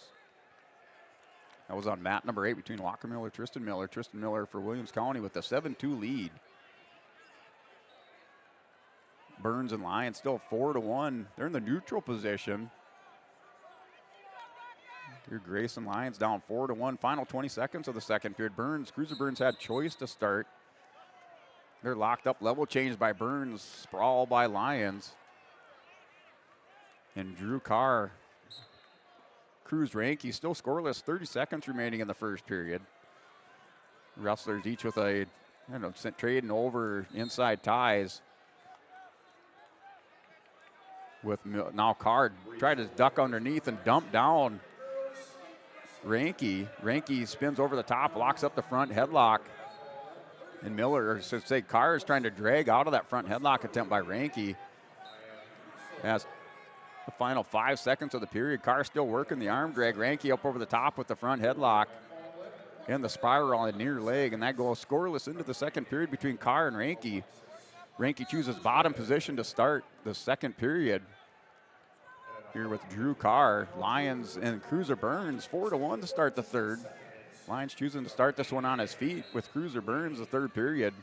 That was on mat number 8 between Walker Miller, Tristan Miller. Tristan Miller for Williams County with a 7-2 lead. Burns and Lyons still 4-1. They're in the neutral position. Here Grayson Lyons down 4-1. Final 20 seconds of the second period. Cruiser Burns had choice to start. They're locked up. Level change by Burns. Sprawl by Lyons. And Drew Carr. Cruz Ranke still scoreless. 30 seconds remaining in the first period. Wrestlers each with trading over inside ties. With now Carr tried to duck underneath and dump down Ranke. Ranke spins over the top, locks up the front headlock. And Carr is trying to drag out of that front headlock attempt by Ranke. As the final 5 seconds of the period, Carr still working the arm drag. Ranke up over the top with the front headlock and the spiral on the near leg. And that goes scoreless into the second period between Carr and Ranke. Ranke chooses bottom position to start the second period. Here with Drew Carr, Lyons and Cruiser Burns, 4-1 to start the third. Lyons choosing to start this one on his feet with Cruiser Burns the third period.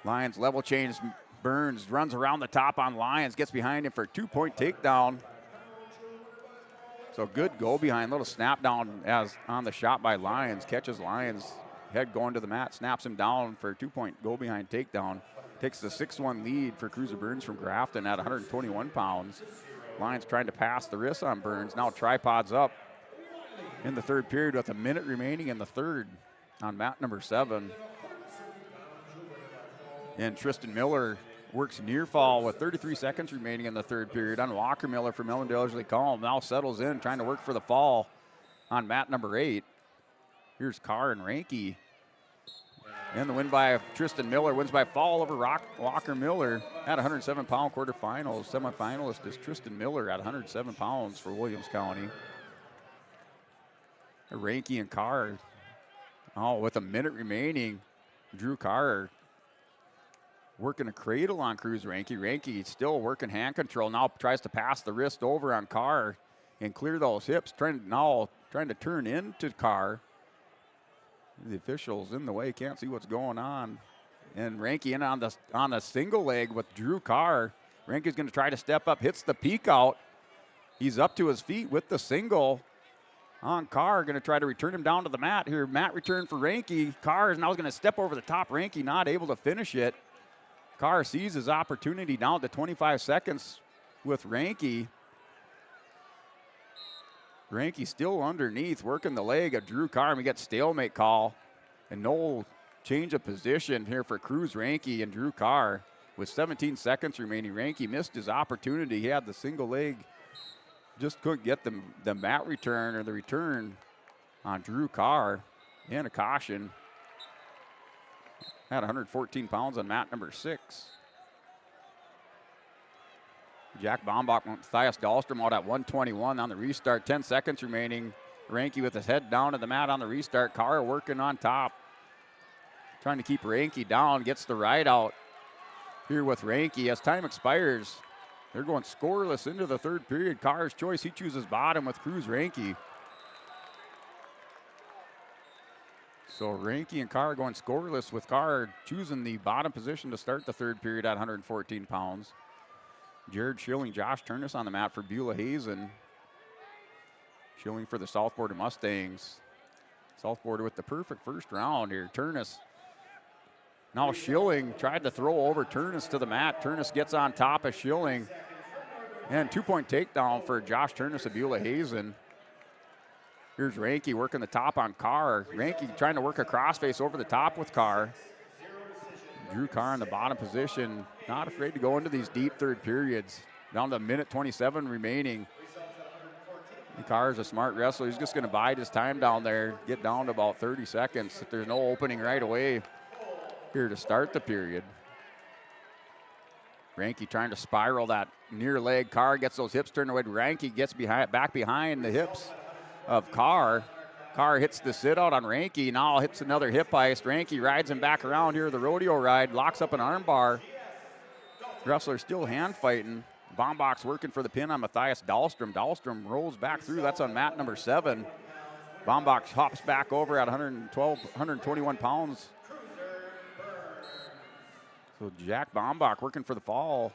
Lyons level change. Burns runs around the top on Lyons, gets behind him for a 2-point takedown. So good go behind, little snap down as on the shot by Lyons. Catches Lyons, head going to the mat, snaps him down for a 2-point go behind takedown. Takes the 6-1 lead for Cruiser Burns from Grafton at 121 pounds. Lyons trying to pass the wrist on Burns. Now tripods up in the third period with a minute remaining in the third on mat number 7. And Tristan Miller works near fall with 33 seconds remaining in the third period on Walker Miller from Ellendale Ellerslie Column. Now settles in, trying to work for the fall. on mat number 8. Here's Carr and Ranky. And the win by Tristan Miller, wins by fall over Walker Miller at 107-pound quarterfinals. Semifinalist is Tristan Miller at 107 pounds for Williams County. Ranky and Carr, with a minute remaining, Drew Carr working a cradle on Cruz Ranky. Ranky still working hand control, now tries to pass the wrist over on Carr and clear those hips, trying to turn into Carr. The official's in the way, can't see what's going on. And Ranky in on the single leg with Drew Carr. Ranky's going to try to step up, hits the peek out. He's up to his feet with the single on Carr, going to try to return him down to the mat here. Mat return for Ranky. Carr is now going to step over the top. Ranky not able to finish it. Carr sees his opportunity down to 25 seconds with Ranky. Ranky still underneath, working the leg of Drew Carr. We get stalemate call and no change of position here for Cruz Ranky and Drew Carr. With 17 seconds remaining, Ranky missed his opportunity. He had the single leg, just couldn't get the mat return or the return on Drew Carr. And a caution at 114 pounds on mat number 6. Jack Bombach went Matthias Dahlstrom out at 121 on the restart. 10 seconds remaining. Ranky with his head down to the mat on the restart. Carr working on top, trying to keep Ranky down. Gets the ride out here with Ranky. As time expires, they're going scoreless into the third period. Carr's choice, he chooses bottom with Cruz Ranky. So Ranky and Carr going scoreless with Carr choosing the bottom position to start the third period at 114 pounds. Jared Schilling, Josh Turnus on the mat for Beulah Hazen. Schilling for the South Border Mustangs. South Border with the perfect first round here. Turnus. Now Schilling tried to throw over Turnus to the mat. Turnus gets on top of Schilling. And 2-point takedown for Josh Turnus of Beulah Hazen. Here's Ranky working the top on Carr. Ranky trying to work a crossface over the top with Carr. Drew Carr in the bottom position, not afraid to go into these deep third periods. Down to a minute 27 remaining. And Carr is a smart wrestler. He's just going to bide his time down there, get down to about 30 seconds if there's no opening right away here to start the period. Ranky trying to spiral that near leg. Carr gets those hips turned away. Ranky gets back behind the hips of Carr. Carr hits the sit out on Ranky, now hits another hip heist. Ranky rides him back around here, the rodeo ride, locks up an arm bar. Wrestler still hand fighting. Bombach's working for the pin on Matthias Dahlstrom. Dahlstrom rolls back through, that's on mat number 7. Bombach hops back over at 121 pounds. So Jack Bombach working for the fall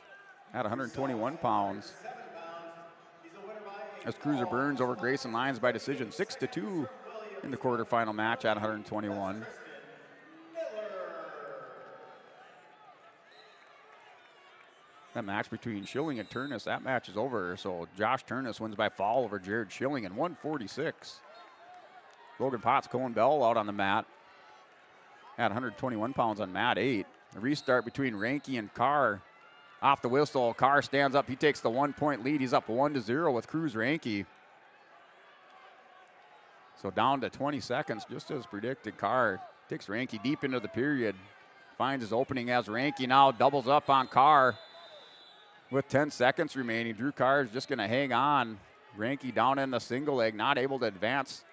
at 121 pounds. As Cruiser Burns over Grayson Lyons by decision 6-2 in the quarterfinal match at 121. That match between Schilling and Turnus, that match is over. So Josh Turnus wins by fall over Jared Schilling in 146. Logan Potts, Cohen Bell out on the mat at 121 pounds on mat 8. A restart between Ranky and Carr. Off the whistle, Carr stands up. He takes the 1-point lead. He's up 1-0 with Cruz Ranky. So down to 20 seconds, just as predicted. Carr takes Ranky deep into the period. Finds his opening as Ranky now doubles up on Carr with 10 seconds remaining. Drew Carr is just going to hang on. Ranky down in the single leg, not able to advance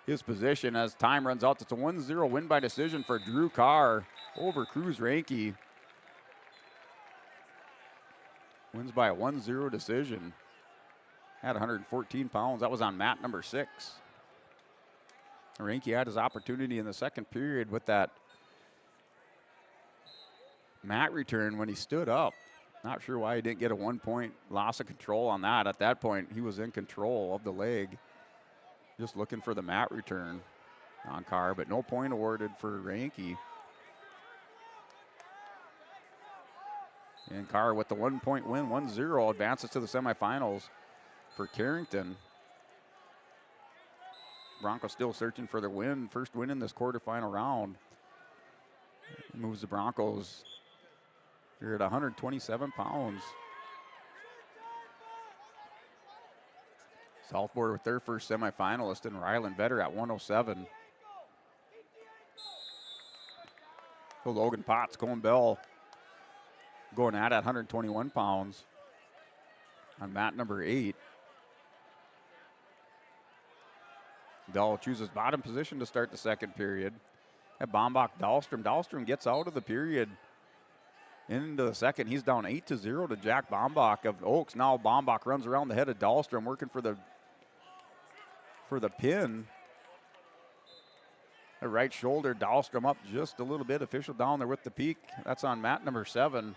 his position as time runs out. It's a 1-0 win by decision for Drew Carr over Cruz Ranky. Wins by a 1-0 decision at 114 pounds. That was on mat number 6. Ranky had his opportunity in the second period with that mat return when he stood up. Not sure why he didn't get a 1-point loss of control on that. At that point, he was in control of the leg. Just looking for the mat return on Carr, but no point awarded for Ranky. And Carr with the 1-point win, 1-0, advances to the semifinals for Carrington. Broncos still searching for their win, first win in this quarterfinal round. Moves the Broncos here at 127 pounds. Southport with their first semifinalist in Ryland Vetter at 107. So Logan Potts, Cone Bell going at 121 pounds on mat number 8. Bell chooses bottom position to start the second period. At Bombach, Dahlstrom. Dahlstrom gets out of the period into the second. He's down 8-0 to Jack Bombach of Oaks. Now Bombach runs around the head of Dahlstrom, working for the pin. The right shoulder, Dahlstrom up just a little bit. Official down there with the peak. That's on mat number 7.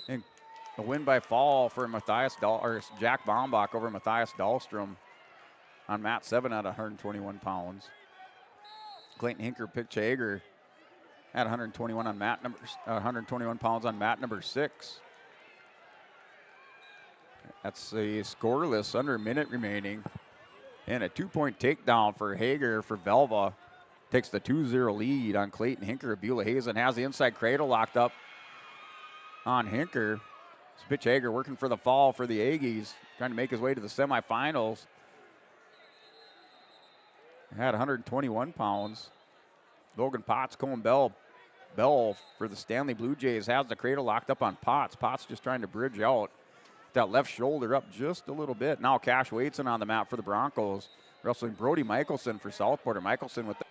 And a win by fall for Jack Bombach over Matthias Dahlstrom on mat 7 at 121 pounds. Clayton Hinker picked Chager at 121 on mat number 121 pounds on mat number 6. That's a scoreless, under a minute remaining, and a 2-point takedown for Hager for Velva. Takes the 2-0 lead on Clayton Hinker. Beulah Hazen has the inside cradle locked up on Hinker. Spitch Hager working for the fall for the Aggies, trying to make his way to the semifinals. At 121 pounds. Logan Potts, Cone Bell for the Stanley Blue Jays has the cradle locked up on Potts. Potts just trying to bridge out. That left shoulder up just a little bit. Now Cash Waitson on the mat for the Broncos. Wrestling Brody Michelson for Southport. Michelson with the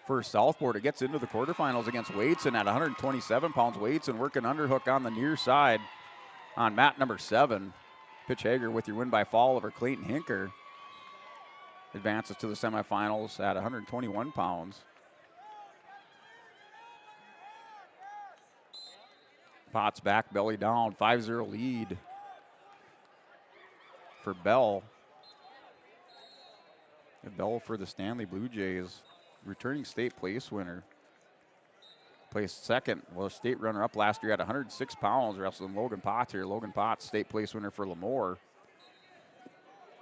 for Southport. It gets into the quarterfinals against Waitson at 127 pounds. Waitson working underhook on the near side on mat number 7. Pitch Hager with your win by fall over Clayton Hinker. Advances to the semifinals at 121 pounds. Potts back, belly down, 5-0 lead for Bell. And Bell for the Stanley Blue Jays, returning state place winner. Placed second, well, state runner-up last year at 106 pounds, wrestling Logan Potts here. Logan Potts, state place winner for Lemoore.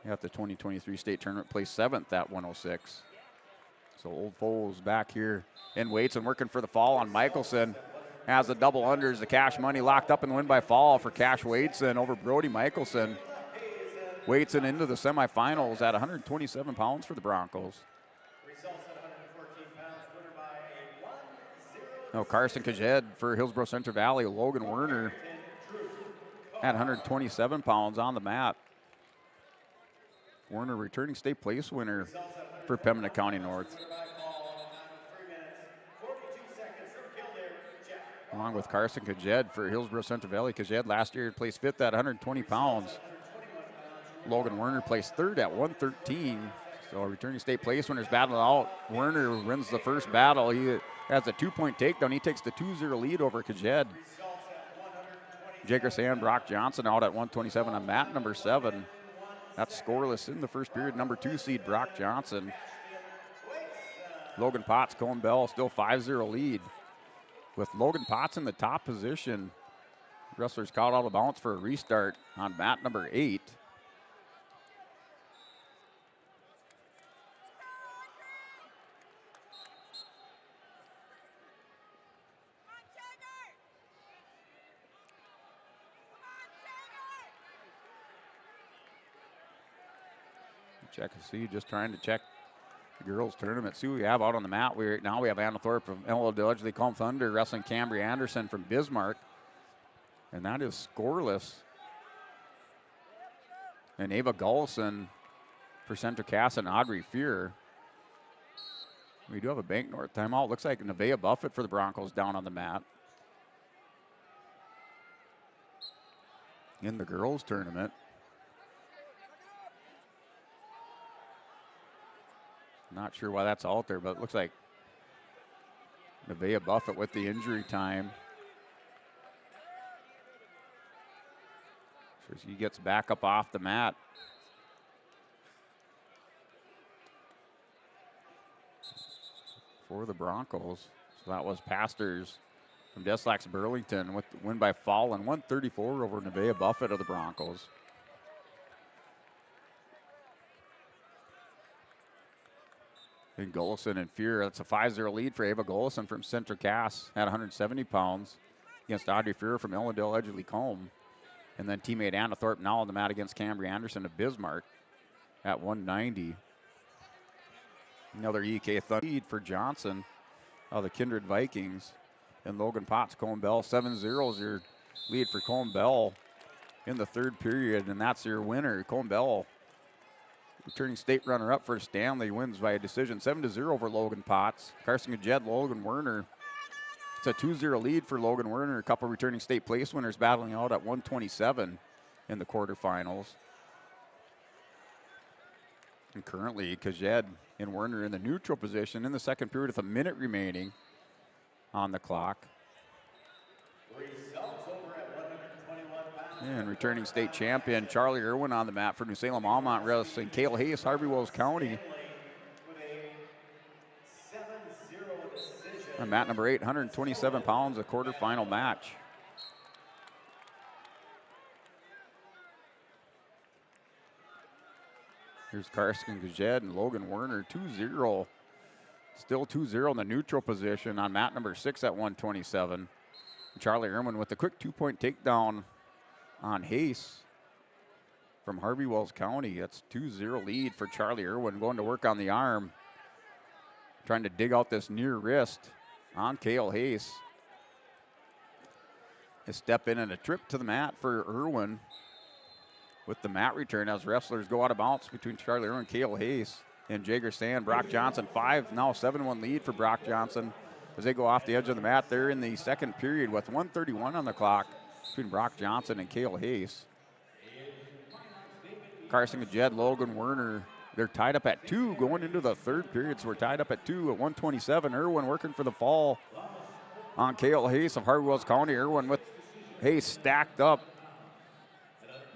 At the 2023 state tournament, placed 7th at 106. So old foes back here in weights and working for the fall on Michelson. Has the double unders, the cash money locked up and win by fall for Cash Waitson over Brody Michelson. Waitson into the semifinals at 127 pounds for the Broncos. Now Carson Kajed for Hillsborough Central Valley. Logan Werner at 127 pounds on the mat. Werner returning state place winner for Pembina County North. Along with Carson Kajed for Hillsborough Central Valley. Kajed last year placed 5th at 120 pounds. Logan Werner placed 3rd at 113. So returning state place winners battle out. Werner wins the first battle. He has a 2-point takedown. He takes the 2-0 lead over Kajed. Jaker and Brock Johnson out at 127 on mat number 7. That's scoreless in the first period. Number 2 seed Brock Johnson. Logan Potts, Cone Bell still 5-0 lead. With Logan Potts in the top position, wrestlers called out of bounds for a restart on mat number 8. Check and see, just trying to check the girls tournament. See what we have out on the mat. Now we have Anna Thorpe from Elladudge. They call Thunder, wrestling Cambry Anderson from Bismarck. And that is scoreless. And Ava Gullison for Central Cass and Audrey Fear. We do have a Bank North timeout. Looks like Nevaeh Buffett for the Broncos down on the mat. In the girls tournament. Not sure why that's out there, but it looks like Nevaeh Buffett with the injury time. So she gets back up off the mat. For the Broncos. So that was Pastors from Deslax Burlington with the win by fall and 134 over Nevaeh Buffett of the Broncos. And Gullison and Fear, that's a 5-0 lead for Ava Gullison from Central Cass at 170 pounds against Audrey Fear from Ellendale Edgerly Combe. And then teammate Anna Thorpe now on the mat against Cambria Anderson of Bismarck at 190. Another EK lead for Johnson of the Kindred Vikings. And Logan Potts, Cone Bell, 7-0 is your lead for Cone Bell in the third period, and that's your winner. Cone Bell, returning state runner-up for Stanley, wins by a decision, 7-0 over Logan Potts. Carson Jed, Logan Werner. It's a 2-0 lead for Logan Werner. A couple returning state place winners battling out at 127 in the quarterfinals. And currently, Kajed and Werner in the neutral position in the second period with a minute remaining on the clock. And returning state champion Charlie Irwin on the mat for New Salem Almont Wrestling. Cale Hayes, Harvey Wells County. On mat number 8, 127 pounds, a quarterfinal match. Here's Karsten Gajed and Logan Werner, 2-0. Still 2-0 in the neutral position on mat number 6 at 127. Charlie Irwin with the quick 2-point takedown on Hayes from Harvey Wells County. That's 2-0 lead for Charlie Irwin, going to work on the arm. Trying to dig out this near wrist on Cale Hayes. A step in and a trip to the mat for Irwin with the mat return as wrestlers go out of bounds between Charlie Irwin, Cale Hayes, and Jager Sand. Brock Johnson, 7-1 lead for Brock Johnson as they go off the edge of the mat there in the second period with 1:31 on the clock between Brock Johnson and Cale Hayes. Carson Jed, Logan Werner, they're tied up at 2 going into the third period, so we're tied up at 2 at 127. Irwin working for the fall on Cale Hayes of Harvey Wells County. Irwin with Hayes stacked up.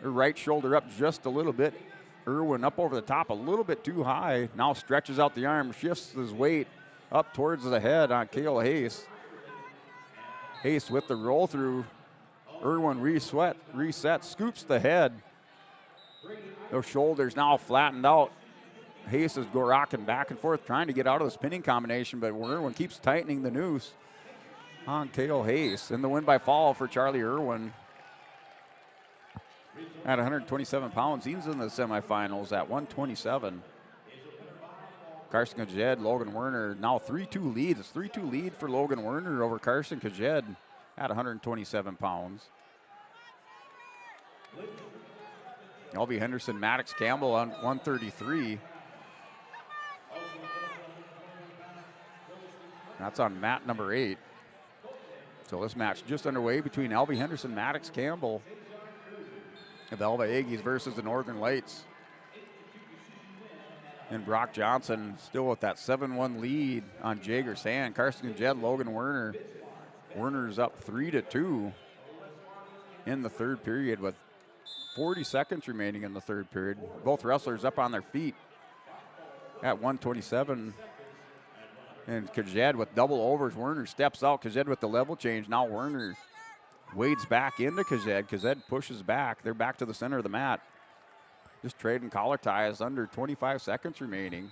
Her right shoulder up just a little bit. Irwin up over the top a little bit too high. Now stretches out the arm, shifts his weight up towards the head on Cale Hayes. Hayes with the roll through. Irwin resets, scoops the head. Those shoulders now flattened out. Hayes is go rocking back and forth trying to get out of this pinning combination, but Irwin keeps tightening the noose on Cale Hayes. And the win by fall for Charlie Irwin. At 127 pounds, he's in the semifinals at 127. Carson Kajed, Logan Werner, now 3-2 lead. It's 3-2 lead for Logan Werner over Carson Kajed at 127 pounds. Elby Henderson, Maddox Campbell on 133. That's on mat number 8. So this match just underway between Elby Henderson, Maddox Campbell of Alva Aggies versus the Northern Lights. And Brock Johnson still with that 7-1 lead on Jager Sand. Carson Jed, Logan Werner. Werner's up 3-2 in the third period with 40 seconds remaining in the third period. Both wrestlers up on their feet at 127. And Kajed with double overs. Werner steps out. Kajed with the level change. Now Werner wades back into Kajed. Kajed pushes back. They're back to the center of the mat. Just trading collar ties, under 25 seconds remaining.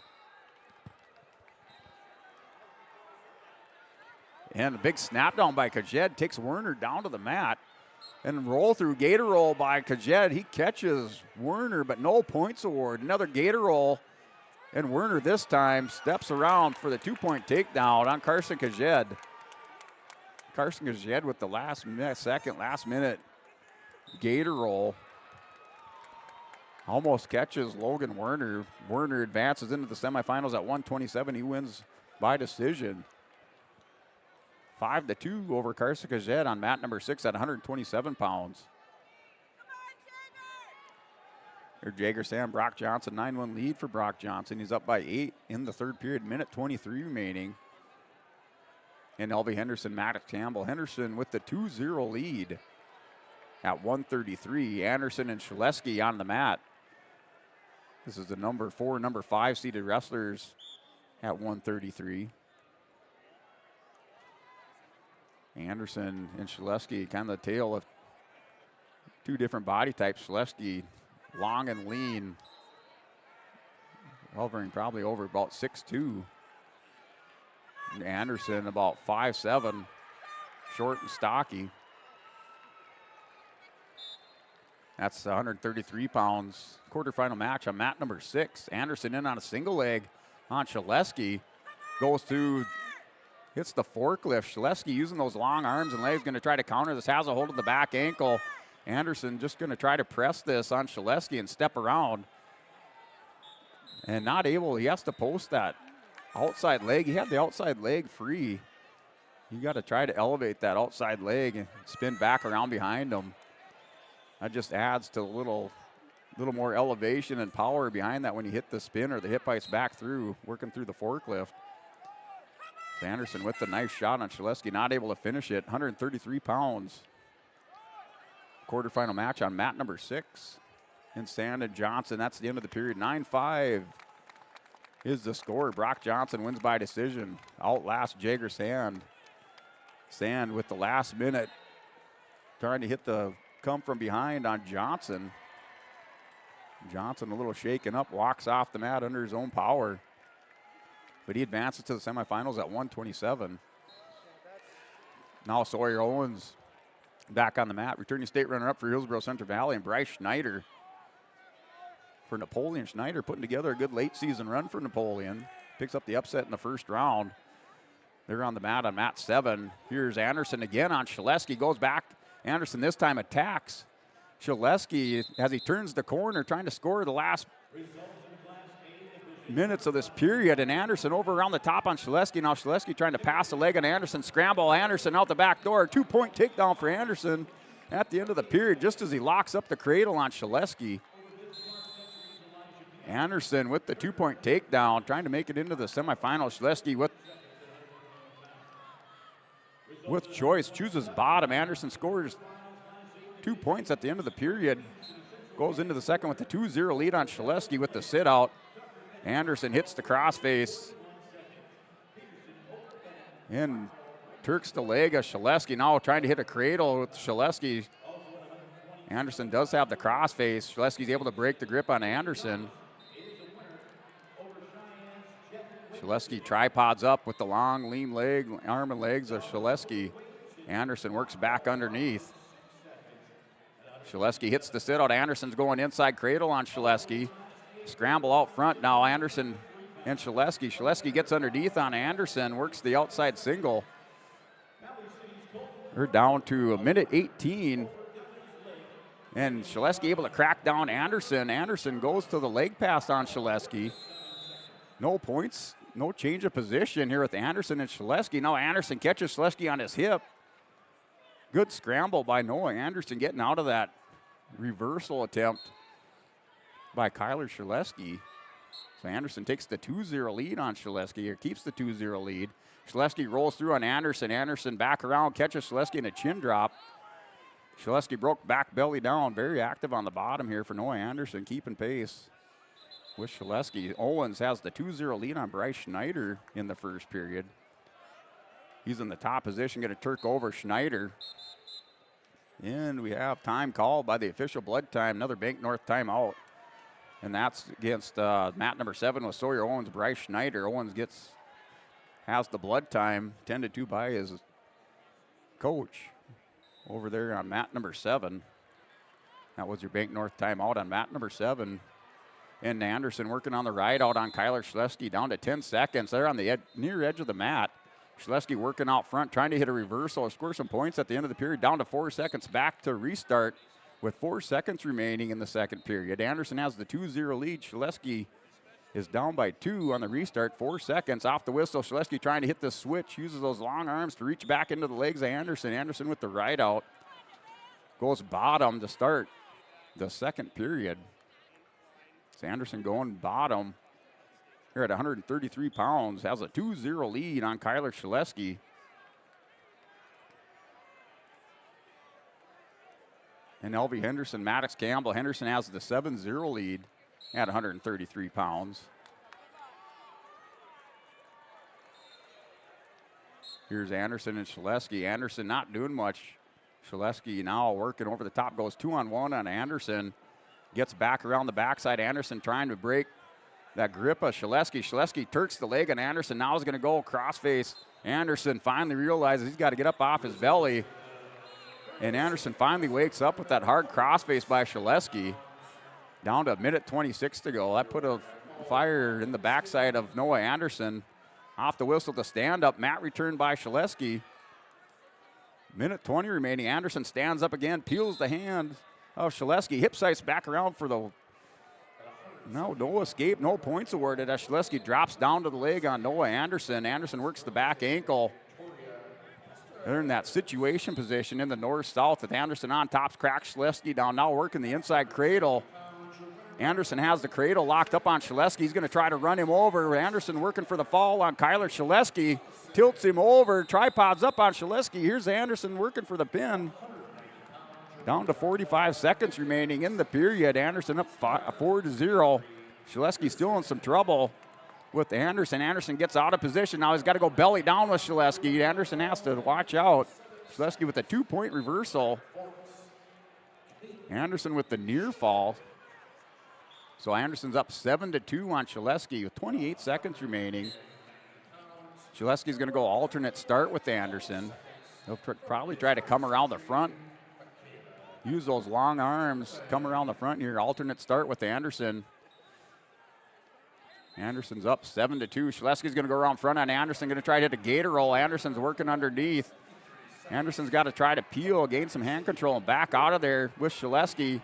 And a big snap down by Kajed takes Werner down to the mat. And roll through, gator roll by Kajed. He catches Werner, but no points award. Another gator roll. And Werner this time steps around for the 2-point takedown on Carson Kajed. Carson Kajed with the last minute gator roll. Almost catches Logan Werner. Werner advances into the semifinals at 127. He wins by decision. 5-2 over Carson Kajed on mat number 6 at 127 pounds. Here, Jager Sam, Brock Johnson, 9-1 lead for Brock Johnson. He's up by 8 in the third period, minute 23 remaining. And Elby Henderson, Maddox Campbell. Henderson with the 2-0 lead at 133. Anderson and Shaleski on the mat. This is the number 4, number 5 seeded wrestlers at 133. Anderson and Shaleski, kind of the tale of two different body types. Shaleski, long and lean, hovering probably over about 6'2". Anderson about 5'7", short and stocky. That's 133 pounds. Quarterfinal match on mat number 6. Anderson in on a single leg on Shaleski. Goes through, hits the forklift. Shaleski using those long arms and legs, going to try to counter this. Has a hold of the back ankle. Anderson just going to try to press this on Shaleski and step around. And not able, he has to post that outside leg. He had the outside leg free. You got to try to elevate that outside leg and spin back around behind him. That just adds to a little more elevation and power behind that when you hit the spin or the hip ice back through, working through the forklift. So Anderson with the nice shot on Shaleski, not able to finish it. 133 pounds. Quarterfinal match on mat number 6. In Sand and Johnson, that's the end of the period. 9-5 is the score. Brock Johnson wins by decision. Outlast Jagger Sand. Sand with the last minute trying to hit the come from behind on Johnson. Johnson a little shaken up, walks off the mat under his own power. But he advances to the semifinals at 127. Now Sawyer Owens back on the mat. Returning state runner-up for Hillsborough Central Valley, and Bryce Schneider. For Napoleon, Schneider putting together a good late season run for Napoleon. Picks up the upset in the first round. They're on the mat on mat 7. Here's Anderson again on Shaleski. Goes back. Anderson this time attacks Shaleski as he turns the corner, trying to score the last minutes of this period. And Anderson over around the top on Shaleski. Now Shaleski trying to pass the leg on Anderson. Scramble Anderson out the back door. 2-point takedown for Anderson at the end of the period, just as he locks up the cradle on Shaleski. Anderson with the 2-point takedown, trying to make it into the semifinals. Shaleski with choice, chooses bottom. Anderson scores 2 points at the end of the period. Goes into the second with the 2-0 lead on Shaleski with the sit out. Anderson hits the crossface. And Turks the leg of Shaleski, now trying to hit a cradle with Shaleski. Anderson does have the crossface. Shaleski's able to break the grip on Anderson. Shaleski tripods up with the long, lean leg, arm and legs of Shaleski. Anderson works back underneath. Shaleski hits the sit out. Anderson's going inside cradle on Shaleski. Scramble out front now, Anderson and Shaleski. Shaleski gets underneath on Anderson, works the outside single. We're down to 1:18. And Shaleski able to crack down Anderson. Anderson goes to the leg pass on Shaleski. No points. No change of position here with Anderson and Shaleski. Now Anderson catches Shaleski on his hip. Good scramble by Noah Anderson, getting out of that reversal attempt by Kyler Shaleski. So Anderson takes the 2-0 lead on Shaleski, or keeps the 2-0 lead. Shaleski rolls through on Anderson. Anderson back around, catches Shaleski in a chin drop. Shaleski broke back belly down. Very active on the bottom here for Noah Anderson, keeping pace with Shaleski. Owens has the 2-0 lead on Bryce Schneider in the first period. He's in the top position, going to Turk over Schneider. And we have time called by the official blood time, another Bank North timeout. And that's against mat number 7 with Sawyer Owens, Bryce Schneider. Owens has the blood time, 10-2 by his coach over there on mat number 7. That was your Bank North timeout on mat number 7. And Anderson working on the ride out on Kyler Shaleski, down to 10 seconds. They're on the near edge of the mat. Shaleski working out front, trying to hit a reversal or score some points at the end of the period, down to 4 seconds, back to restart with 4 seconds remaining in the second period. Anderson has the 2-0 lead. Shaleski is down by 2 on the restart, 4 seconds off the whistle. Shaleski trying to hit the switch, uses those long arms to reach back into the legs of Anderson. Anderson with the ride out, goes bottom to start the second period. It's Anderson going bottom here at 133 pounds, has a 2-0 lead on Kyler Shaleski. And Elvie Henderson, Maddox Campbell. Henderson has the 7-0 lead at 133 pounds. Here's Anderson and Shaleski. Anderson not doing much. Shaleski now working over the top, goes 2-on-1 on Anderson. Gets back around the backside. Anderson trying to break that grip of Shaleski. Shaleski turks the leg on Anderson. Now is going to go crossface. Anderson finally realizes he's got to get up off his belly. And Anderson finally wakes up with that hard crossface by Shaleski. Down to a minute 26 to go. That put a fire in the backside of Noah Anderson. Off the whistle to stand up. Mat returned by Shaleski. Minute 20 remaining. Anderson stands up again, peels the hand of Shaleski. Hip sights back around for the. No escape, no points awarded as Shaleski drops down to the leg on Noah Anderson. Anderson works the back ankle. They're in that situation position in the north-south with Anderson on top, cracks Shaleski down, now working the inside cradle. Anderson has the cradle locked up on Shaleski. He's going to try to run him over. Anderson working for the fall on Kyler Shaleski. Tilts him over, tripods up on Shaleski. Here's Anderson working for the pin. Down to 45 seconds remaining in the period. Anderson up 4-0. Shaleski still in some trouble with Anderson. Anderson gets out of position. Now he's got to go belly down with Shaleski. Anderson has to watch out. Shaleski with a 2-point reversal. Anderson with the near fall. So Anderson's up 7-2 on Shaleski with 28 seconds remaining. Shaleski's going to go alternate start with Anderson. He'll probably try to come around the front. Use those long arms, come around the front here. Alternate start with Anderson. Anderson's up 7-2. Shaleski's going to go around front on Anderson, going to try to hit a gator roll. Anderson's working underneath. Anderson's got to try to peel, gain some hand control, and back out of there with Shaleski.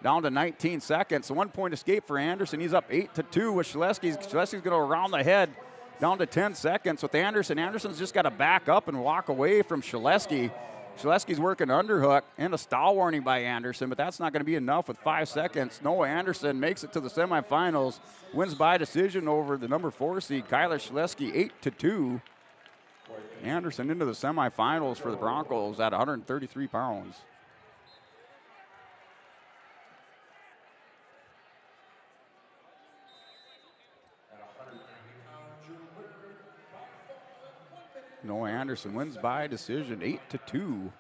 Down to 19 seconds. A 1-point escape for Anderson. He's up 8-2 with Shaleski. Shaleski's going to go around the head. Down to 10 seconds with Anderson. Anderson's just got to back up and walk away from Shaleski. Shaleski's working underhook and a stall warning by Anderson, but that's not going to be enough with 5 seconds. Noah Anderson makes it to the semifinals, wins by decision over the number 4 seed, Kyler Shaleski, 8-2. Anderson into the semifinals for the Broncos at 133 pounds. Noah Anderson wins by decision, 8-2.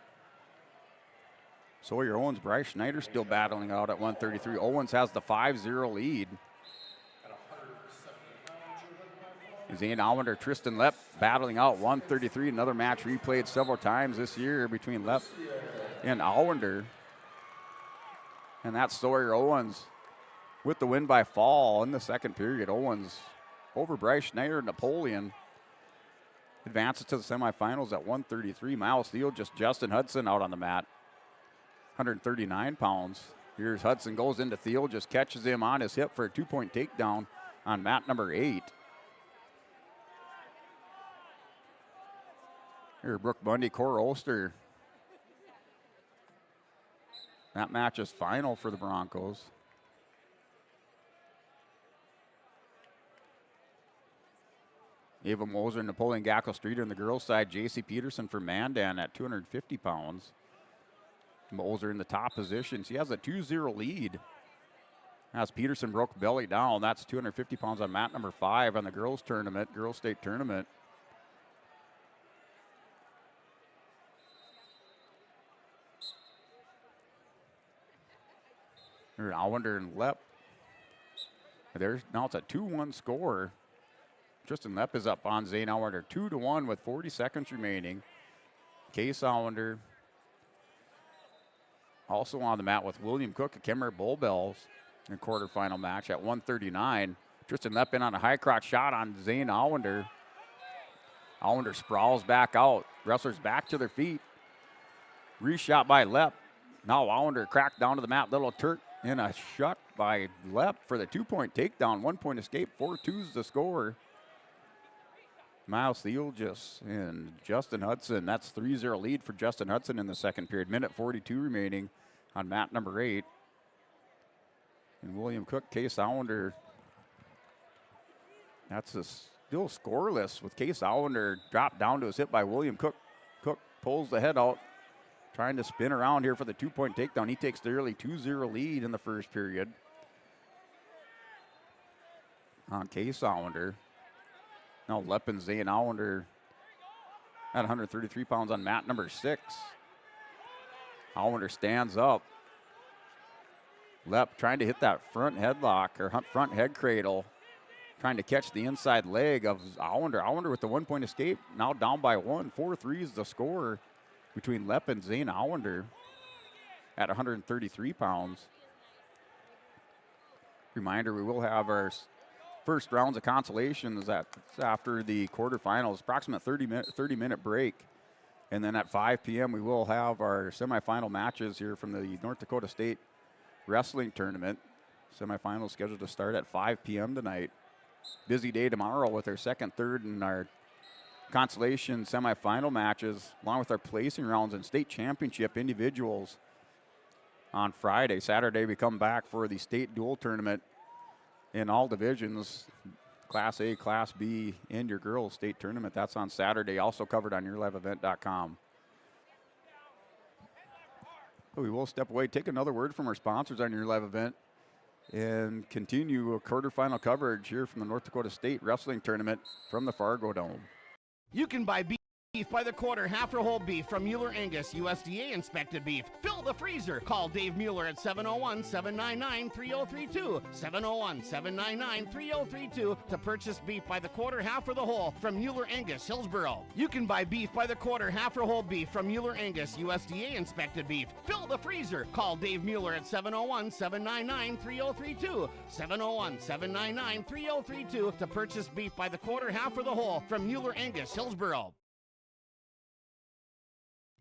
Sawyer Owens, Bryce Schneider still battling out at 133. Owens has the 5-0 lead. Zane Allender, Tristan Lepp battling out 133. Another match replayed several times this year between Lepp and Allender. And that's Sawyer Owens with the win by fall in the second period. Owens over Bryce Schneider and Napoleon. Advances to the semifinals at 133. Miles Thiel, just Justin Hudson out on the mat. 139 pounds. Here's Hudson, goes into Thiel, just catches him on his hip for a 2-point takedown on mat number 8. Here, Brooke Bundy, Cor Oster. That match is final for the Broncos. Ava Moser, Napoleon Gackel Streeter on the girls' side. J.C. Peterson for Mandan at 250 pounds. Moser in the top position. She has a 2-0 lead. As Peterson broke belly down, that's 250 pounds on mat number 5 on the girls' tournament, girls' state tournament. Here, Allender and Lepp. Now it's a 2-1 score. Tristan Lepp is up on Zane Allender, 2-1 with 40 seconds remaining. Case Allender also on the mat with William Cook, a Kemmer Bull Bells in a quarterfinal match at 139. Tristan Lepp in on a high crotch shot on Zane Allender. Allender sprawls back out. Wrestlers back to their feet. Reshot by Lepp. Now Allender cracked down to the mat. Little Turk in a shot by Lepp for the 2-point takedown. 1-point escape. 4-2's the score. Miles Thiel and Justin Hudson. That's 3-0 lead for Justin Hudson in the second period. Minute 42 remaining on mat number 8. And William Cook, Case Allender. That's still scoreless with Case Allender dropped down to his hip by William Cook. Cook pulls the head out, trying to spin around here for the 2-point takedown. He takes the early 2-0 lead in the first period on Case Allender. Now Lepp and Zane Allender at 133 pounds on mat number 6. Allender stands up. Lepp trying to hit that front headlock or front head cradle, trying to catch the inside leg of Allender. Allender with the 1-point escape, now down by 1. 4-3 is the score between Lepp and Zane Allender. at 133 pounds. Reminder, we will have our first rounds of consolations after the quarterfinals, approximate 30-minute break. And then at 5 p.m., we will have our semifinal matches here from the North Dakota State Wrestling Tournament. Semifinals scheduled to start at 5 p.m. tonight. Busy day tomorrow with our second, third, and our consolation semifinal matches, along with our placing rounds and state championship individuals on Friday. Saturday, we come back for the state dual tournament in all divisions, Class A, Class B, and your girls state tournament. That's on Saturday, also covered on yourliveevent.com. We will step away, take another word from our sponsors on Your Live Event, and continue a quarterfinal coverage here from the North Dakota State Wrestling Tournament from the Fargo Dome. You can buy beef by the quarter, half or whole beef from Mueller Angus, USDA inspected beef. Fill the freezer. Call Dave Mueller at 701-799-3032. 701-799-3032 to purchase beef by the quarter, half or the whole from Mueller Angus, Hillsboro. You can buy beef by the quarter, half or whole beef from Mueller Angus, USDA inspected beef. Fill the freezer. Call Dave Mueller at 701-799-3032. 701-799-3032 to purchase beef by the quarter, half or the whole from Mueller Angus, Hillsboro.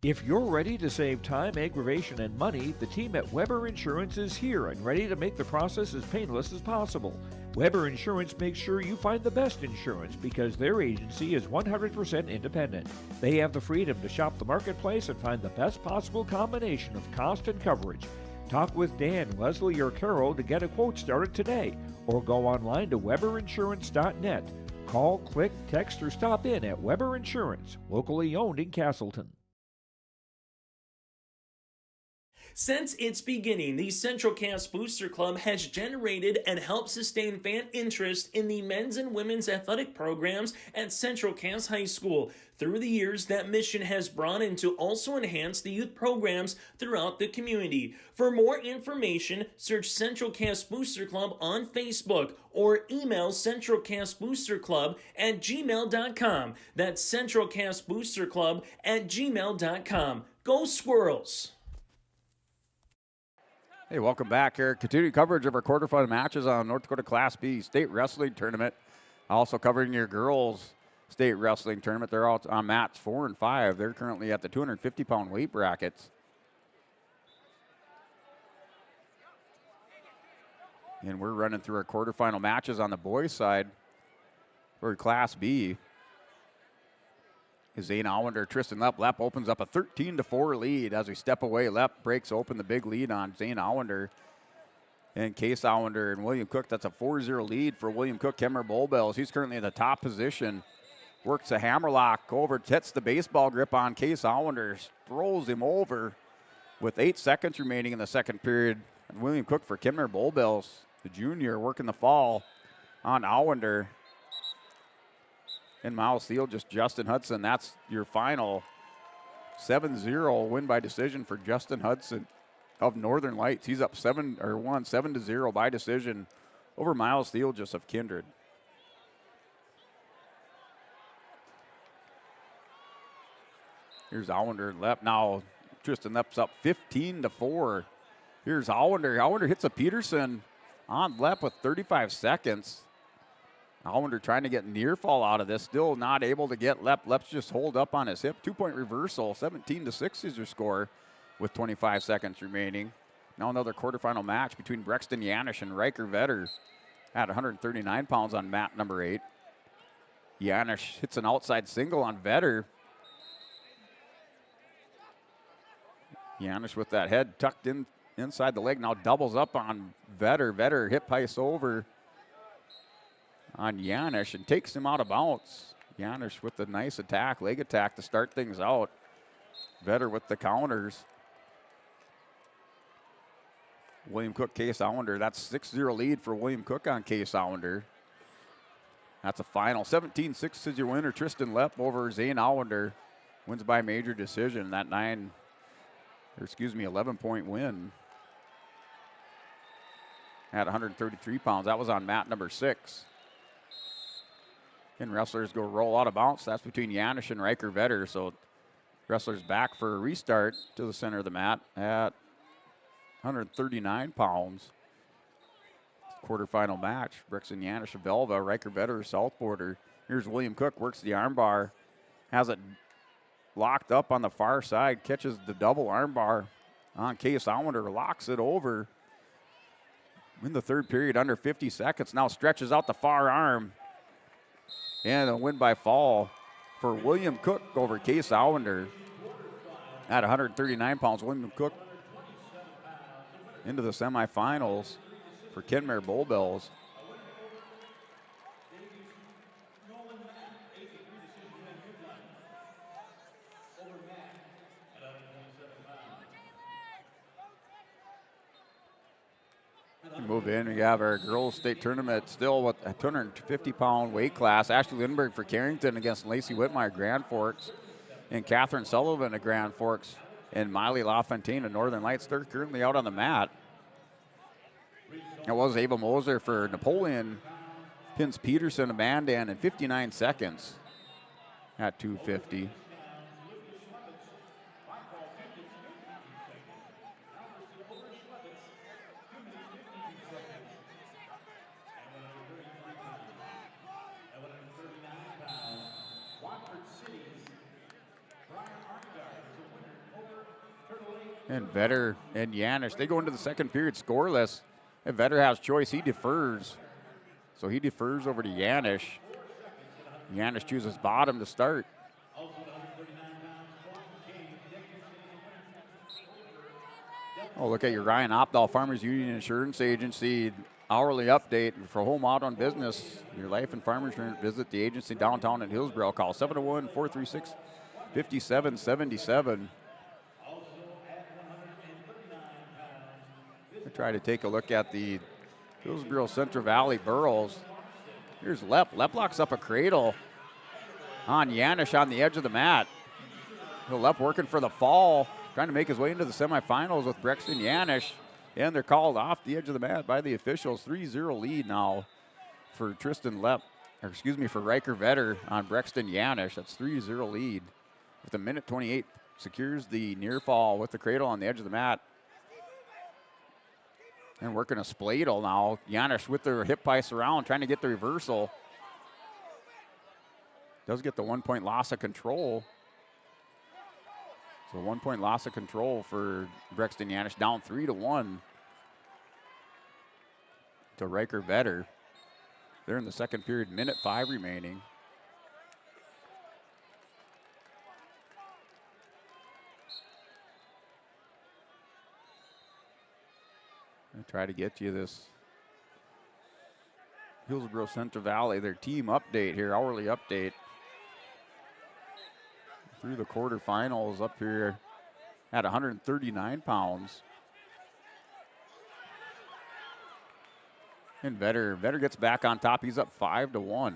If you're ready to save time, aggravation, and money, the team at Weber Insurance is here and ready to make the process as painless as possible. Weber Insurance makes sure you find the best insurance because their agency is 100% independent. They have the freedom to shop the marketplace and find the best possible combination of cost and coverage. Talk with Dan, Leslie, or Carol to get a quote started today, or go online to weberinsurance.net. Call, click, text, or stop in at Weber Insurance, locally owned in Castleton. Since its beginning, the Central Cass Booster Club has generated and helped sustain fan interest in the men's and women's athletic programs at Central Cass High School. Through the years, that mission has broadened to also enhance the youth programs throughout the community. For more information, search Central Cass Booster Club on Facebook or email centralcassboosterclub@gmail.com. That's centralcassboosterclub@gmail.com. Go Squirrels! Hey, welcome back here. Continuing coverage of our quarterfinal matches on North Dakota Class B State Wrestling Tournament. Also covering your girls State Wrestling Tournament. They're all on mats 4 and 5. They're currently at the 250-pound weight brackets. And we're running through our quarterfinal matches on the boys' side for Class B. Zane Allender, Tristan Lepp. Lepp opens up a 13-4 lead as we step away. Lepp breaks open the big lead on Zane Allender and Case Allender and William Cook. That's a 4-0 lead for William Cook. Kemmer Bowbells, he's currently in the top position. Works a hammerlock over, hits the baseball grip on Case Allender, throws him over with 8 seconds remaining in the second period. And William Cook for Kemmer Bowbells, the junior, working the fall on Allender. And Miles Field, just Justin Hudson. That's your final 7-0 win by decision for Justin Hudson of Northern Lights. He's up 7-0 by decision over Miles Field just of Kindred. Here's Allender and Lepp. Now Tristan Lepp's up 15-4. Here's Allender. Allender hits a Peterson on Lepp with 35 seconds. Allender trying to get near fall out of this, still not able to get Lepp. Lepp's just holed up on his hip. 2-point reversal, 17-6 is your score with 25 seconds remaining. Now another quarterfinal match between Brexton Yanish and Riker Vetter at 139 pounds on mat number 8. Yanish hits an outside single on Vetter. Yanish with that head tucked in inside the leg, now doubles up on Vetter. Vetter hip ice over on Yanish and takes him out of bounds. Yanish with the nice attack, leg attack to start things out. Vetter with the counters. William Cook, Case Allender. That's 6-0 lead for William Cook on Case Allender. That's a final. 17-6 is your winner. Tristan Lepp over Zane Allender. Wins by major decision. That 11-point win at 133 pounds. That was on mat number 6. And wrestlers go roll out of bounds. That's between Yanish and Riker Vetter. So wrestlers back for a restart to the center of the mat at 139 pounds. Quarterfinal match. Brixton Yanish of Velva, Riker Vetter, South Border. Here's William Cook, works the armbar, has it locked up on the far side, catches the double armbar on Case Allender, locks it over. In the third period, under 50 seconds, now stretches out the far arm. And a win by fall for William Cook over Case Allender. At 139 pounds, William Cook into the semifinals for Kenmare Bull Bells. Move in. We have our girls' state tournament still with a 250-pound weight class. Ashley Lindbergh for Carrington against Lacey Whitmire, Grand Forks, and Catherine Sullivan at Grand Forks, and Miley LaFontaine of Northern Lights. They're currently out on the mat. It was Ava Moser for Napoleon. Pins Peterson of Mandan in 59 seconds at 250. And Vetter and Yanish, they go into the second period scoreless. And Vetter has choice, he defers. So he defers over to Yanish. Yanish chooses bottom to start. Oh, look at your Ryan Opdahl, Farmers Union Insurance Agency hourly update for home out on business. Your life and farm insurance, visit the agency downtown in Hillsborough. Call 701-436-5777. Try to take a look at the Hillsborough Central Valley Burros. Here's Lepp. Lepp locks up a cradle on Yanish on the edge of the mat. Lepp working for the fall, trying to make his way into the semifinals with Brexton Yanish. And they're called off the edge of the mat by the officials. 3-0 lead now for Tristan Lepp, or excuse me, for Riker Vetter on Brexton Yanish. That's 3-0 lead. With a minute 28, secures the near fall with the cradle on the edge of the mat. And working a spladle now. Yanish with their hip pice around, trying to get the reversal. Does get the 1 point loss of control. So 1 point loss of control for Brexton Yanish, down 3-1 to Riker Vetter. They're in the second period, minute 5 remaining. I'll try to get you this Hillsborough Central Valley, their team update here, hourly update. Through the quarterfinals up here at 139 pounds. And Vetter gets back on top. He's up 5-1.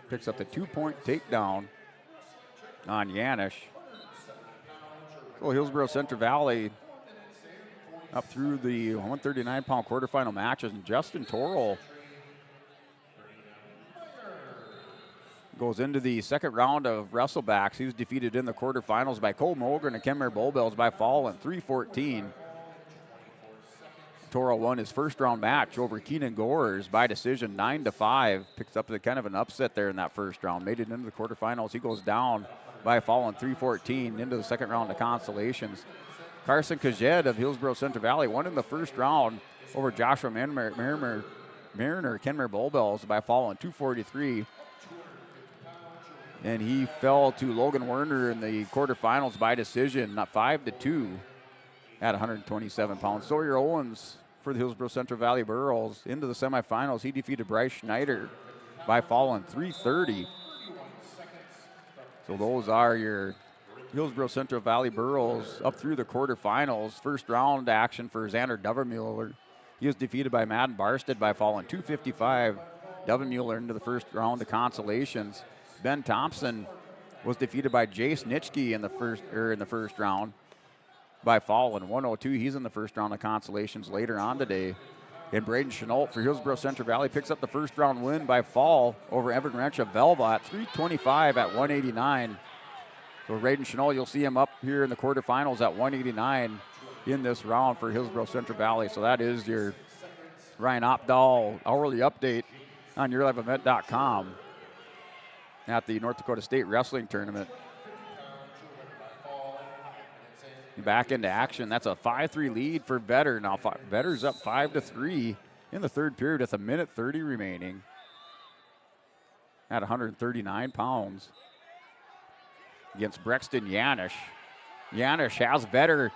Picks up the 2 point takedown on Yanish. So Hillsborough Central Valley up through the 139-pound quarterfinal matches. And Justin Torrell goes into the second round of wrestlebacks. He was defeated in the quarterfinals by Cole Mogren and Kenmare Bull Bells by fall in 3-14. Torrell won his first round match over Keenan Gores by decision 9-5. Picks up kind of an upset there in that first round. Made it into the quarterfinals. He goes down by a fall in 3-14 into the second round of consolations. Carson Kajed of Hillsborough Central Valley won in the first round over Joshua Mariner, Kenmare Bull Bells by a fall in 2-43. And he fell to Logan Werner in the quarterfinals by decision, 5-2 at 127 pounds. Sawyer Owens for the Hillsborough Central Valley Burros into the semifinals. He defeated Bryce Schneider by fall in 3:30. So those are your Hillsborough Central Valley Burros up through the quarterfinals. First round action for Xander Dovermuller. He was defeated by Madden Barstead by fall in 2:55. Dovermuller into the first round of consolations. Ben Thompson was defeated by Jace Nitschke in the first round by fall in 1:02. He's in the first round of consolations later on today. And Braden Chenault for Hillsborough Central Valley picks up the first round win by fall over Evan Wrench of Velva at 3:25 at 189. So Braden Chenault, you'll see him up here in the quarterfinals at 189. in this round for Hillsborough Central Valley. So that is your Ryan Opdahl hourly update on YourLifeEvent.com at the North Dakota State Wrestling Tournament. Back into action. That's a 5-3 lead for Vetter. Now Vetter's up 5-3 in the third period with 1:30 remaining at 139 pounds against Brexton Yanish. Yanish has Vetter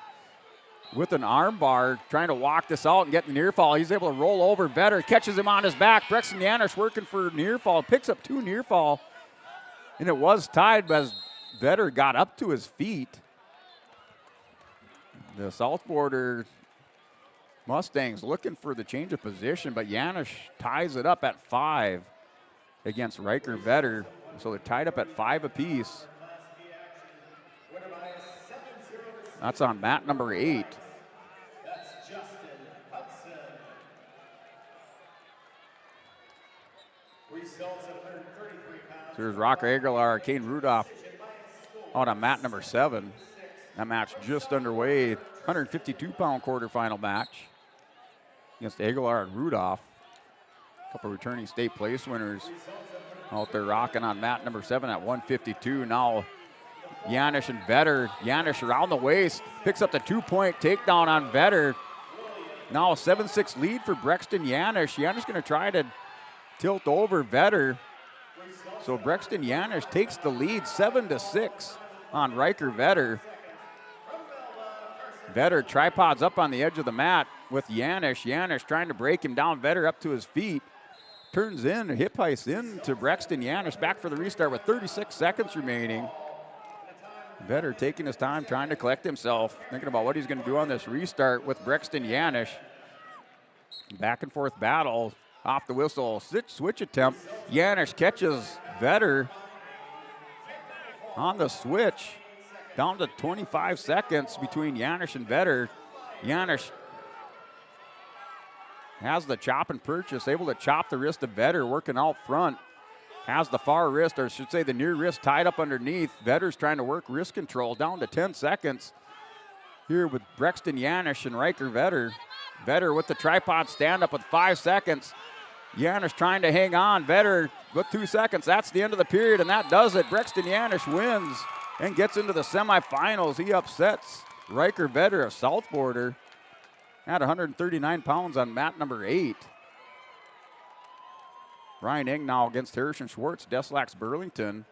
with an arm bar, trying to walk this out and get the near fall. He's able to roll over. Vetter catches him on his back. Brexton Yanish working for near fall, picks up 2 near fall, and it was tied as Vetter got up to his feet. The South Border Mustangs looking for the change of position, but Yanish ties it up at 5 against Riker Vetter. So they're tied up at 5 apiece. That's on mat number 8. So here's Rocker Aguilar, Kane Rudolph out on mat number 7. That match just underway. 152-pound quarterfinal match against Aguilar and Rudolph. A couple returning state place winners out there rocking on mat number 7 at 152. Now Yanish and Vetter. Yanish around the waist, picks up the 2-point takedown on Vetter. Now a 7-6 lead for Brexton Yanish. Yanish going to try to tilt over Vetter. So Brexton Yanish takes the lead 7-6 on Riker Vetter. Vetter tripods up on the edge of the mat with Yanish. Yanish trying to break him down. Vetter up to his feet. Turns in, hip heist in to Brexton Yanish. Back for the restart with 36 seconds remaining. Vetter taking his time, trying to collect himself. Thinking about what he's going to do on this restart with Brexton Yanish. Back and forth battle. Off the whistle, switch attempt. Yanish catches Vetter on the switch. Down to 25 seconds between Yanish and Vetter. Yanish has the chop and purchase, able to chop the wrist of Vetter, working out front. Has the far wrist, or I should say the near wrist, tied up underneath. Vetter's trying to work wrist control, down to 10 seconds. Here with Brexton Yanish and Riker Vetter. Vetter with the tripod stand-up with 5 seconds. Yanish trying to hang on. Vetter with 2 seconds. That's the end of the period, and that does it. Brexton Yanish wins and gets into the semifinals. He upsets Riker Vetter of South Border at 139 pounds on mat number 8. Ryan Eng now against Harrison Schwartz, Deslax Burlington.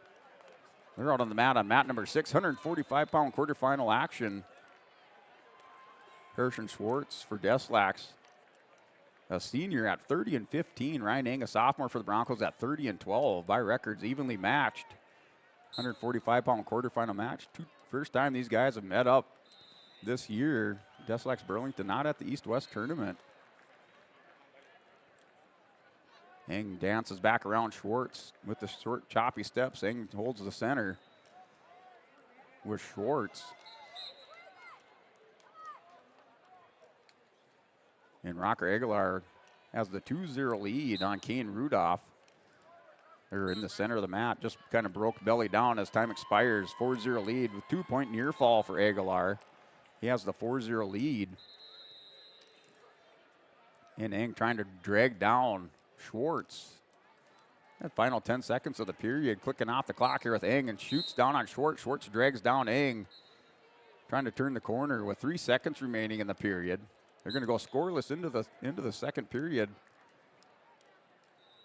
They're out on the mat on mat number 6, 145-pound quarterfinal action. Harrison Schwartz for Deslax, a senior at 30-15. Ryan Eng, a sophomore for the Broncos at 30-12. By records, evenly matched. 145-pound quarterfinal match. First time these guys have met up this year. Deslax Burlington not at the East-West tournament. Eng dances back around Schwartz with the short, choppy steps. Eng holds the center with Schwartz. And Rocker Aguilar has the 2-0 lead on Kane Rudolph. They're in the center of the mat, just kind of broke belly down as time expires. 4-0 lead with 2-point near fall for Aguilar. He has the 4-0 lead. And Eng trying to drag down Schwartz. That final 10 seconds of the period, clicking off the clock here with Eng, and shoots down on Schwartz. Schwartz drags down Eng, trying to turn the corner with 3 seconds remaining in the period. They're going to go scoreless into the second period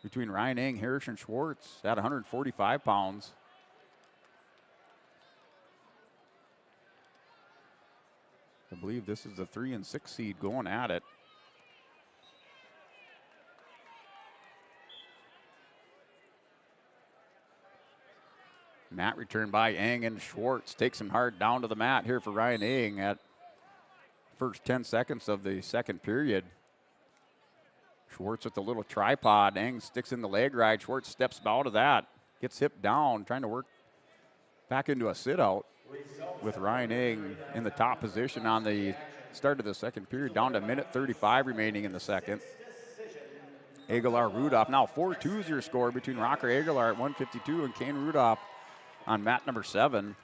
between Ryan Eng, Harrison Schwartz at 145 pounds. I believe this is the 3 and 6 seed going at it. Mat return by Eng, and Schwartz takes him hard down to the mat here for Ryan Eng at first 10 seconds of the second period. Schwartz with the little tripod. Eng sticks in the leg ride. Schwartz steps out of that, gets hip down, trying to work back into a sit out with Ryan Eng in the top position on the start of the second period, down to 1:35 remaining in the second. Aguilar Rudolph, now 4-2 is your score between Rocker Aguilar at 152 and Kane Rudolph on mat number 7.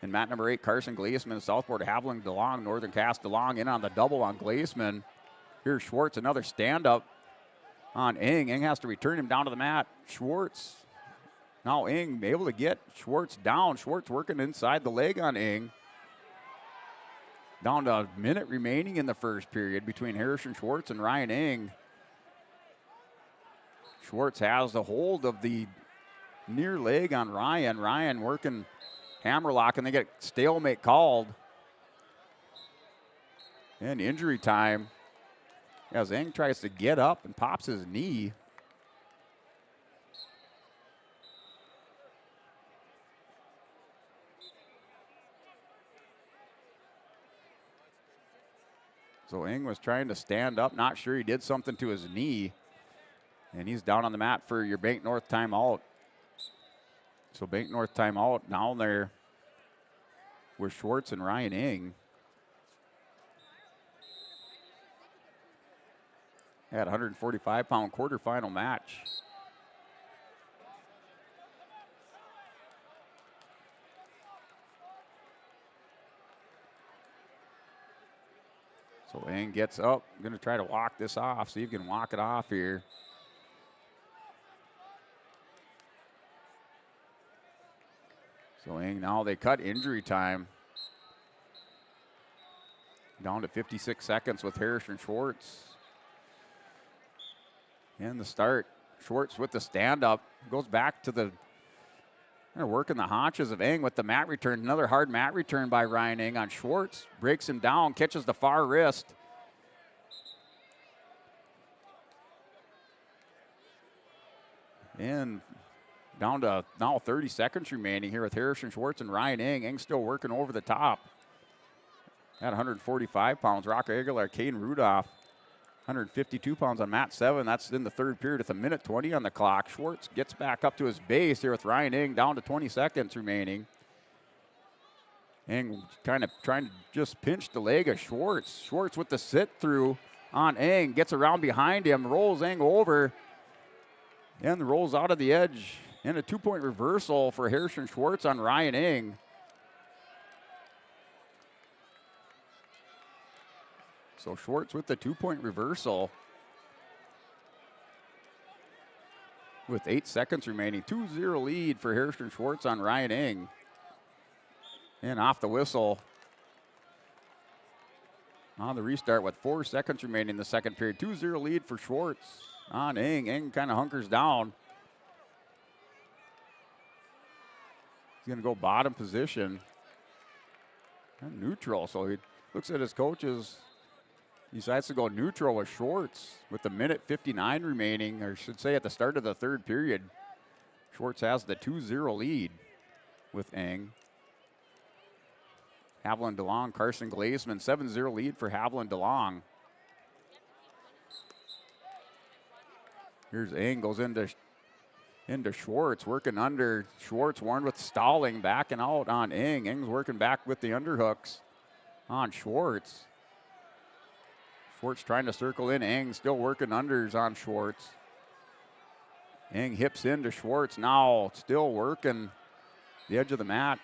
And mat number 8, Carson Glazeman, southboard Haviland DeLong, Northern Cast DeLong in on the double on Glazeman. Here's Schwartz, another stand-up on Ing. Ing has to return him down to the mat. Schwartz, now Ing able to get Schwartz down. Schwartz working inside the leg on Ing. Down to a minute remaining in the first period between Harrison Schwartz and Ryan Ing. Schwartz has the hold of the near leg on Ryan. Ryan working hammerlock, and they get stalemate called. And injury time as Ing tries to get up and pops his knee. So Ing was trying to stand up, not sure he did something to his knee. And he's down on the mat for your Bank North timeout. So Bank North timeout down there with Schwartz and Ryan Ing. At 145-pound quarterfinal match. So Ing gets up, going to try to walk this off, see if he can walk it off here. So Ing, now they cut injury time down to 56 seconds with Harrison Schwartz. And the start, Schwartz with the stand-up, goes back to the, they're working the haunches of Ing with the mat return. Another hard mat return by Ryan Ing on Schwartz. Breaks him down, catches the far wrist. And down to now 30 seconds remaining here with Harrison Schwartz and Ryan Ing. Ing still working over the top. At 145 pounds, Rocco Aguilar, Caden Rudolph. 152 pounds on mat 7. That's in the third period with 1:20 on the clock. Schwartz gets back up to his base here with Ryan Ing down to 20 seconds remaining. Ing kind of trying to just pinch the leg of Schwartz. Schwartz with the sit through on Ing, gets around behind him, rolls Ing over, and rolls out of the edge. And a 2-point reversal for Harrison Schwartz on Ryan Ing. So Schwartz with the 2-point reversal. With 8 seconds remaining. 2-0 lead for Harrison Schwartz on Ryan Ing. And off the whistle. On the restart with 4 seconds remaining in the second period. 2-0 lead for Schwartz on Ing. Ing kind of hunkers down. He's going to go bottom position. And neutral. So he looks at his coaches. He decides to go neutral with Schwartz with the 1:59 remaining, or I should say at the start of the third period. Schwartz has the 2-0 lead with Ing. Haviland DeLong, Carson Glazeman, 7-0 lead for Haviland DeLong. Here's Ing, goes into Schwartz, working under. Schwartz warned with stalling, backing out on Ing. Ing's working back with the underhooks on Schwartz. Schwartz trying to circle in. Ing still working unders on Schwartz. Ing hips into Schwartz now, still working the edge of the mat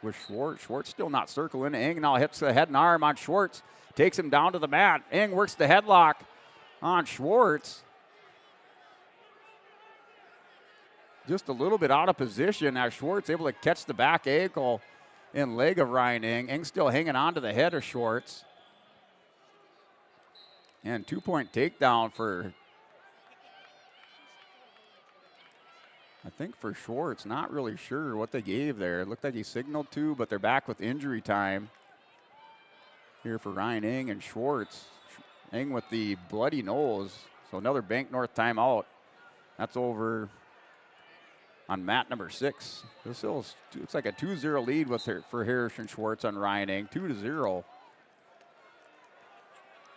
with Schwartz. Schwartz still not circling. Ing now hits the head and arm on Schwartz. Takes him down to the mat. Ing works the headlock on Schwartz. Just a little bit out of position. Now Schwartz able to catch the back ankle and leg of Ryan Ing. Ing still hanging on to the head of Schwartz. And 2-point takedown for, I think for Schwartz. Not really sure what they gave there. It looked like he signaled 2, but they're back with injury time here for Ryan Ing and Schwartz. Ing with the bloody nose. So another Bank North timeout. That's over on mat number 6. This looks like a 2-0 lead for Harrison Schwartz on Ryan Ing. 2-0.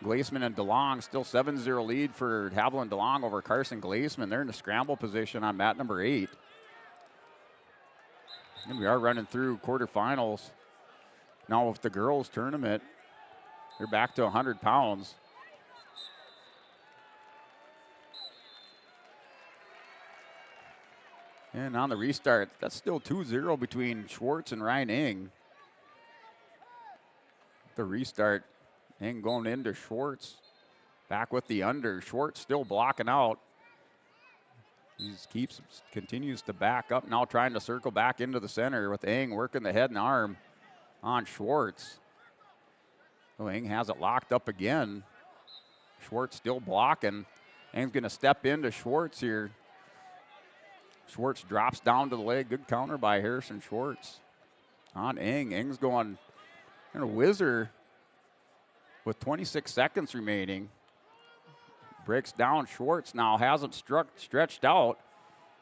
Glazeman and DeLong still 7-0 lead for Haviland DeLong over Carson Glazeman. They're in the scramble position on mat number 8. And we are running through quarterfinals. Now with the girls tournament, they're back to 100 pounds. And on the restart, that's still 2-0 between Schwartz and Ryan Ing. The restart, Ing going into Schwartz. Back with the under. Schwartz still blocking out. He continues to back up, now trying to circle back into the center with Ing working the head and arm on Schwartz. So Ing has it locked up again. Schwartz still blocking. Ing's going to step into Schwartz here. Schwartz drops down to the leg. Good counter by Harrison Schwartz on Ing. Ing's going a whizzer with 26 seconds remaining. Breaks down Schwartz now, hasn't stretched out.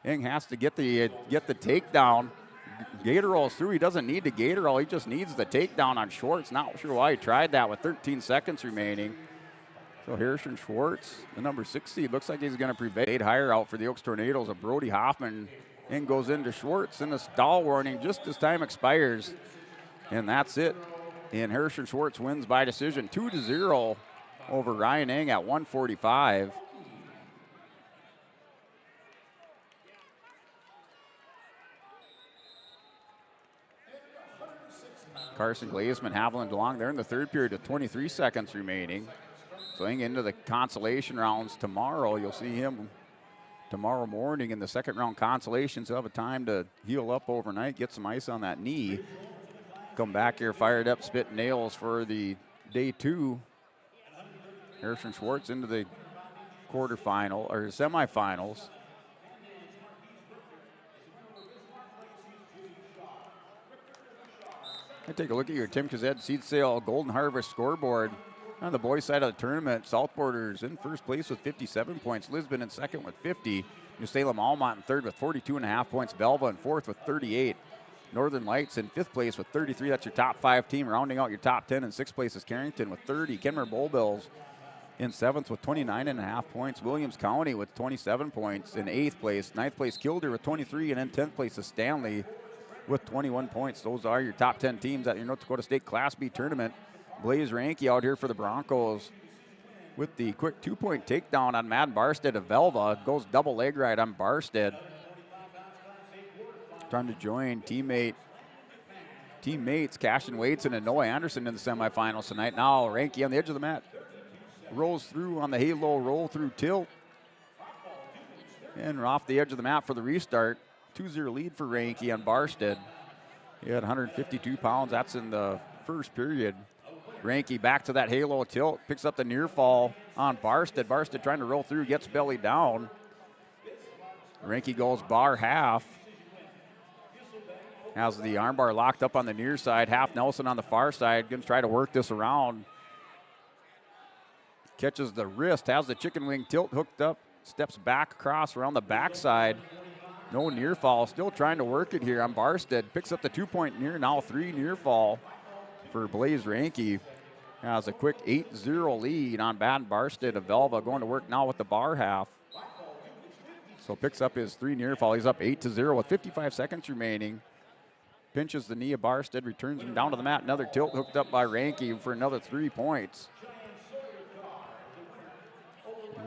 Ing has to get the takedown. Gator rolls through. He doesn't need the gator roll. He just needs the takedown on Schwartz. Not sure why he tried that with 13 seconds remaining. So Harrison Schwartz, the number 60, looks like he's going to prevail. Higher out for the Oaks Tornadoes of Brody Hoffman. Ing goes into Schwartz in a stall warning just as time expires. And that's it. And Harrison Schwartz wins by decision 2-0 over Ryan Ing at 145. Carson Glazeman, Haviland DeLong there in the third period with 23 seconds remaining. So Ing into the consolation rounds tomorrow. You'll see him tomorrow morning in the second round consolations. He'll have a time to heal up overnight, get some ice on that knee. Come back here fired up, spit nails for the day 2. Harrison Schwartz into the quarterfinal or semifinals. I take a look at your Tim Kazed Seed Sale Golden Harvest scoreboard. On the boys' side of the tournament, South Borders in first place with 57 points. Lisbon in second with 50. New Salem Almont in third with 42.5 points. Belva in fourth with 38. Northern Lights in fifth place with 33. That's your top 5 team. Rounding out your top 10 in sixth place is Carrington with 30. Kenmore Bullbills in seventh with 29.5 points. Williams County with 27 points in eighth place. Ninth place Kildare with 23. And in 10th place is Stanley with 21 points. Those are your top 10 teams at your North Dakota State Class B tournament. Blaze Ranke out here for the Broncos with the quick 2-point takedown on Madden Barstead of Velva. Goes double leg right on Barstead. Trying to join teammates Cashin Waitson and Noah Anderson in the semifinals tonight. Now Ranke on the edge of the mat. Rolls through on the halo roll through tilt. And off the edge of the mat for the restart. 2-0 lead for Ranke on Barstead. He had 152 pounds. That's in the first period. Ranke back to that halo tilt. Picks up the near fall on Barstead. Barstead trying to roll through. Gets belly down. Ranke goes bar half. Has the armbar locked up on the near side. Half Nelson on the far side. Going to try to work this around. Catches the wrist. Has the chicken wing tilt hooked up. Steps back across around the backside. No near fall. Still trying to work it here on Barstead. Picks up the 2-point near. Now 3 near fall for Blaze Ranke. Has a quick 8-0 lead on Baden Barstead of Velva. Going to work now with the bar half. So picks up his 3 near fall. He's up 8-0 with 55 seconds remaining. Pinches the knee of Barstead, returns him down to the mat. Another tilt hooked up by Ranke for another 3 points.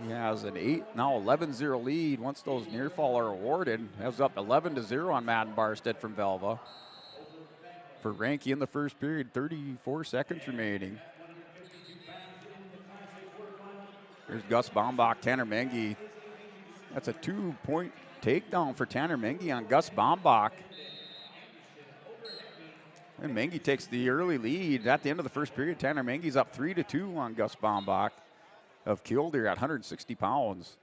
He has an 11-0 lead. Once those near fall are awarded, has up 11-0 on Madden Barstead from Velva. For Ranke in the first period, 34 seconds remaining. Here's Gus Baumbach, Tanner Mengi. That's a 2-point takedown for Tanner Mengi on Gus Baumbach. And Mengi takes the early lead at the end of the first period. Tanner Mengi's up 3-2 on Gus Baumbach of Kildare at 160 pounds.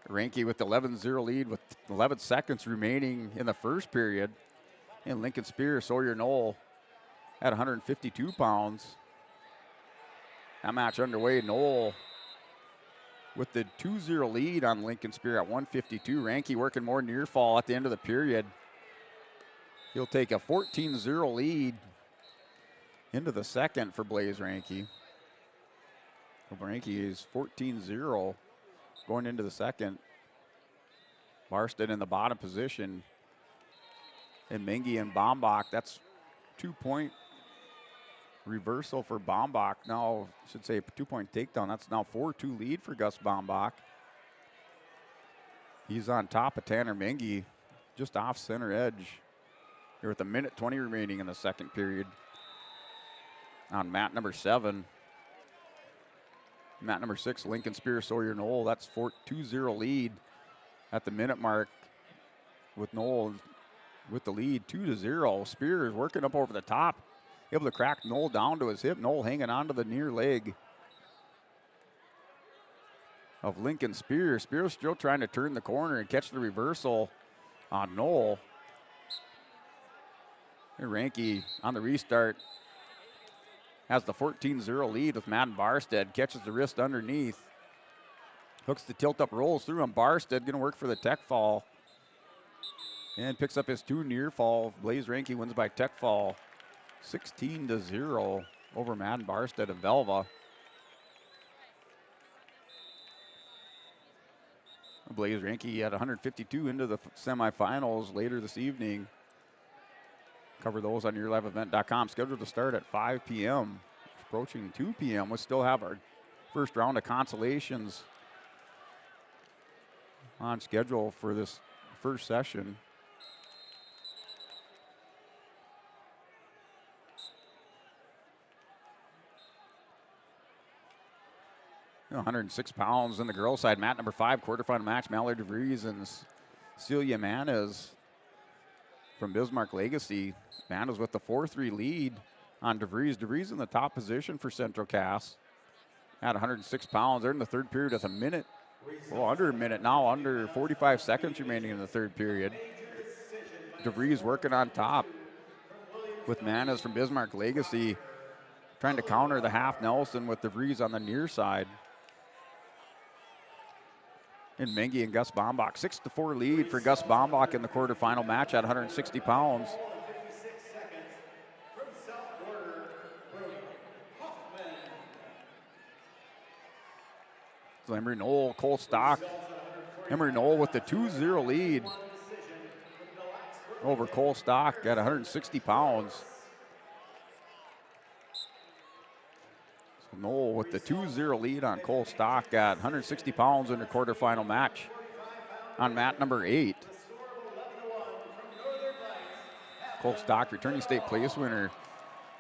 Ranke with the 11-0 lead with 11 seconds remaining in the first period. And Lincoln Spear, Sawyer Knoll at 152 pounds. That match underway. Knoll with the 2-0 lead on Lincoln Spear at 152. Ranke working more near fall at the end of the period. He'll take a 14-0 lead into the second for Blaze Ranke. Ranke is 14-0 going into the second. Barstead in the bottom position. And Mengi and Baumbach, that's 2-point reversal for Baumbach. Now, I should say 2-point takedown. That's now 4-2 lead for Gus Baumbach. He's on top of Tanner Mengi, just off center edge. Here with 1:20 remaining in the second period. On mat number 7. Mat number 6, Lincoln Spear, Sawyer Knoll. That's 2-0 lead at the minute mark with Knoll with the lead 2-0. Spear is working up over the top, able to crack Knoll down to his hip. Knoll hanging on to the near leg of Lincoln Spear. Spear's still trying to turn the corner and catch the reversal on Knoll. Here Ranke on the restart has the 14-0 lead with Madden Barstead. Catches the wrist underneath. Hooks the tilt up, rolls through, and Barstead going to work for the tech fall. And picks up his 2 near fall. Blaze Ranke wins by tech fall. 16-0 over Madden Barstead and Velva. Blaze Ranke at 152 into the semifinals later this evening. Cover those on yourliveevent.com. Scheduled to start at 5 p.m. Approaching 2 p.m. We'll still have our first round of consolations on schedule for this first session. You know, 106 pounds in the girls' side. Mat number 5, quarterfinal match. Mallory DeVries and Celia Manas from Bismarck Legacy. Manas with the 4-3 lead on DeVries. DeVries in the top position for Central Cass at 106 pounds. They're in the third period with a minute. Well, under a minute now, under 45 seconds remaining in the third period. DeVries working on top with Manas from Bismarck Legacy, trying to counter the half Nelson with DeVries on the near side. And Mengi and Gus Bombach, 6-4 lead for Gus Bombach in the quarterfinal match at 160 pounds. So Emery Knoll, Cole Stock. Emery Knoll with the 2-0 lead over Cole Stock at 160 pounds. So Knoll with the 2-0 lead on Cole Stock at 160 pounds in the quarterfinal match on mat number 8. Cole Stock, returning state place winner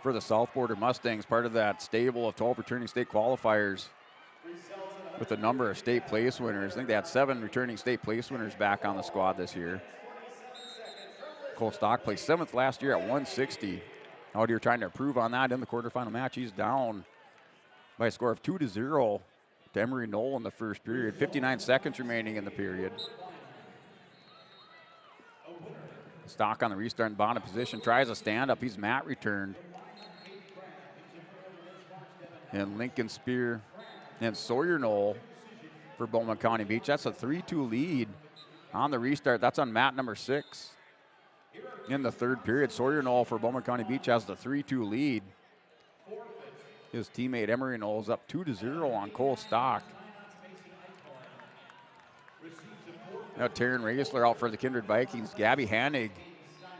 for the South Border Mustangs, part of that stable of 12 returning state qualifiers with a number of state place winners. I think they had 7 returning state place winners back on the squad this year. Cole Stock placed 7th last year at 160. Out here trying to improve on that in the quarterfinal match. He's down by a score of 2-0 to Emery Knoll in the first period. 59 seconds remaining in the period. Stock on the restart in bottom position, tries a stand-up. He's mat returned. And Lincoln Spear and Sawyer Knoll for Bowman County Beach. That's a 3-2 lead on the restart. That's on mat number 6 in the third period. Sawyer Knoll for Bowman County Beach has the 3-2 lead. His teammate Emery Knoll is up 2-0 on Cole Stock. Now Taryn Raisler out for the Kindred Vikings. Gabby Hannig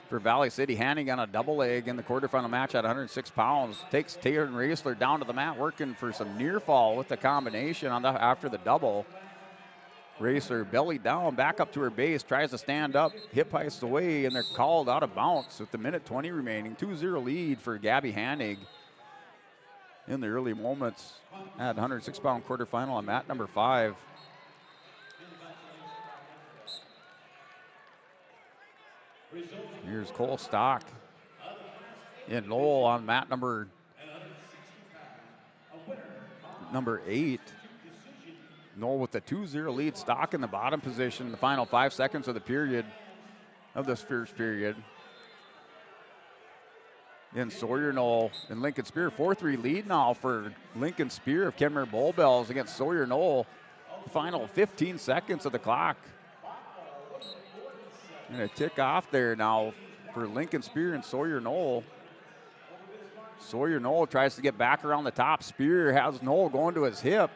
for Valley City. Hannig on a double leg in the quarterfinal match at 106 pounds. Takes Taryn Raisler down to the mat, working for some near fall with the combination on after the double. Raisler belly down, back up to her base, tries to stand up, hip heists away, and they're called out of bounds with the 1:20 remaining. 2-0 lead for Gabby Hannig in the early moments at 106-pound quarterfinal on mat number 5. Here's Cole Stock and Lowell on mat number 8. Knoll with the 2-0 lead. Stock in the bottom position in the final 5 seconds of the period, of this first period. And Sawyer Knoll and Lincoln Spear, 4-3 lead now for Lincoln Spear of Kenmare Bull Bells against Sawyer Knoll. Final 15 seconds of the clock. And a tick off there now for Lincoln Spear and Sawyer Knoll. Sawyer Knoll tries to get back around the top. Spear has Knoll going to his hip.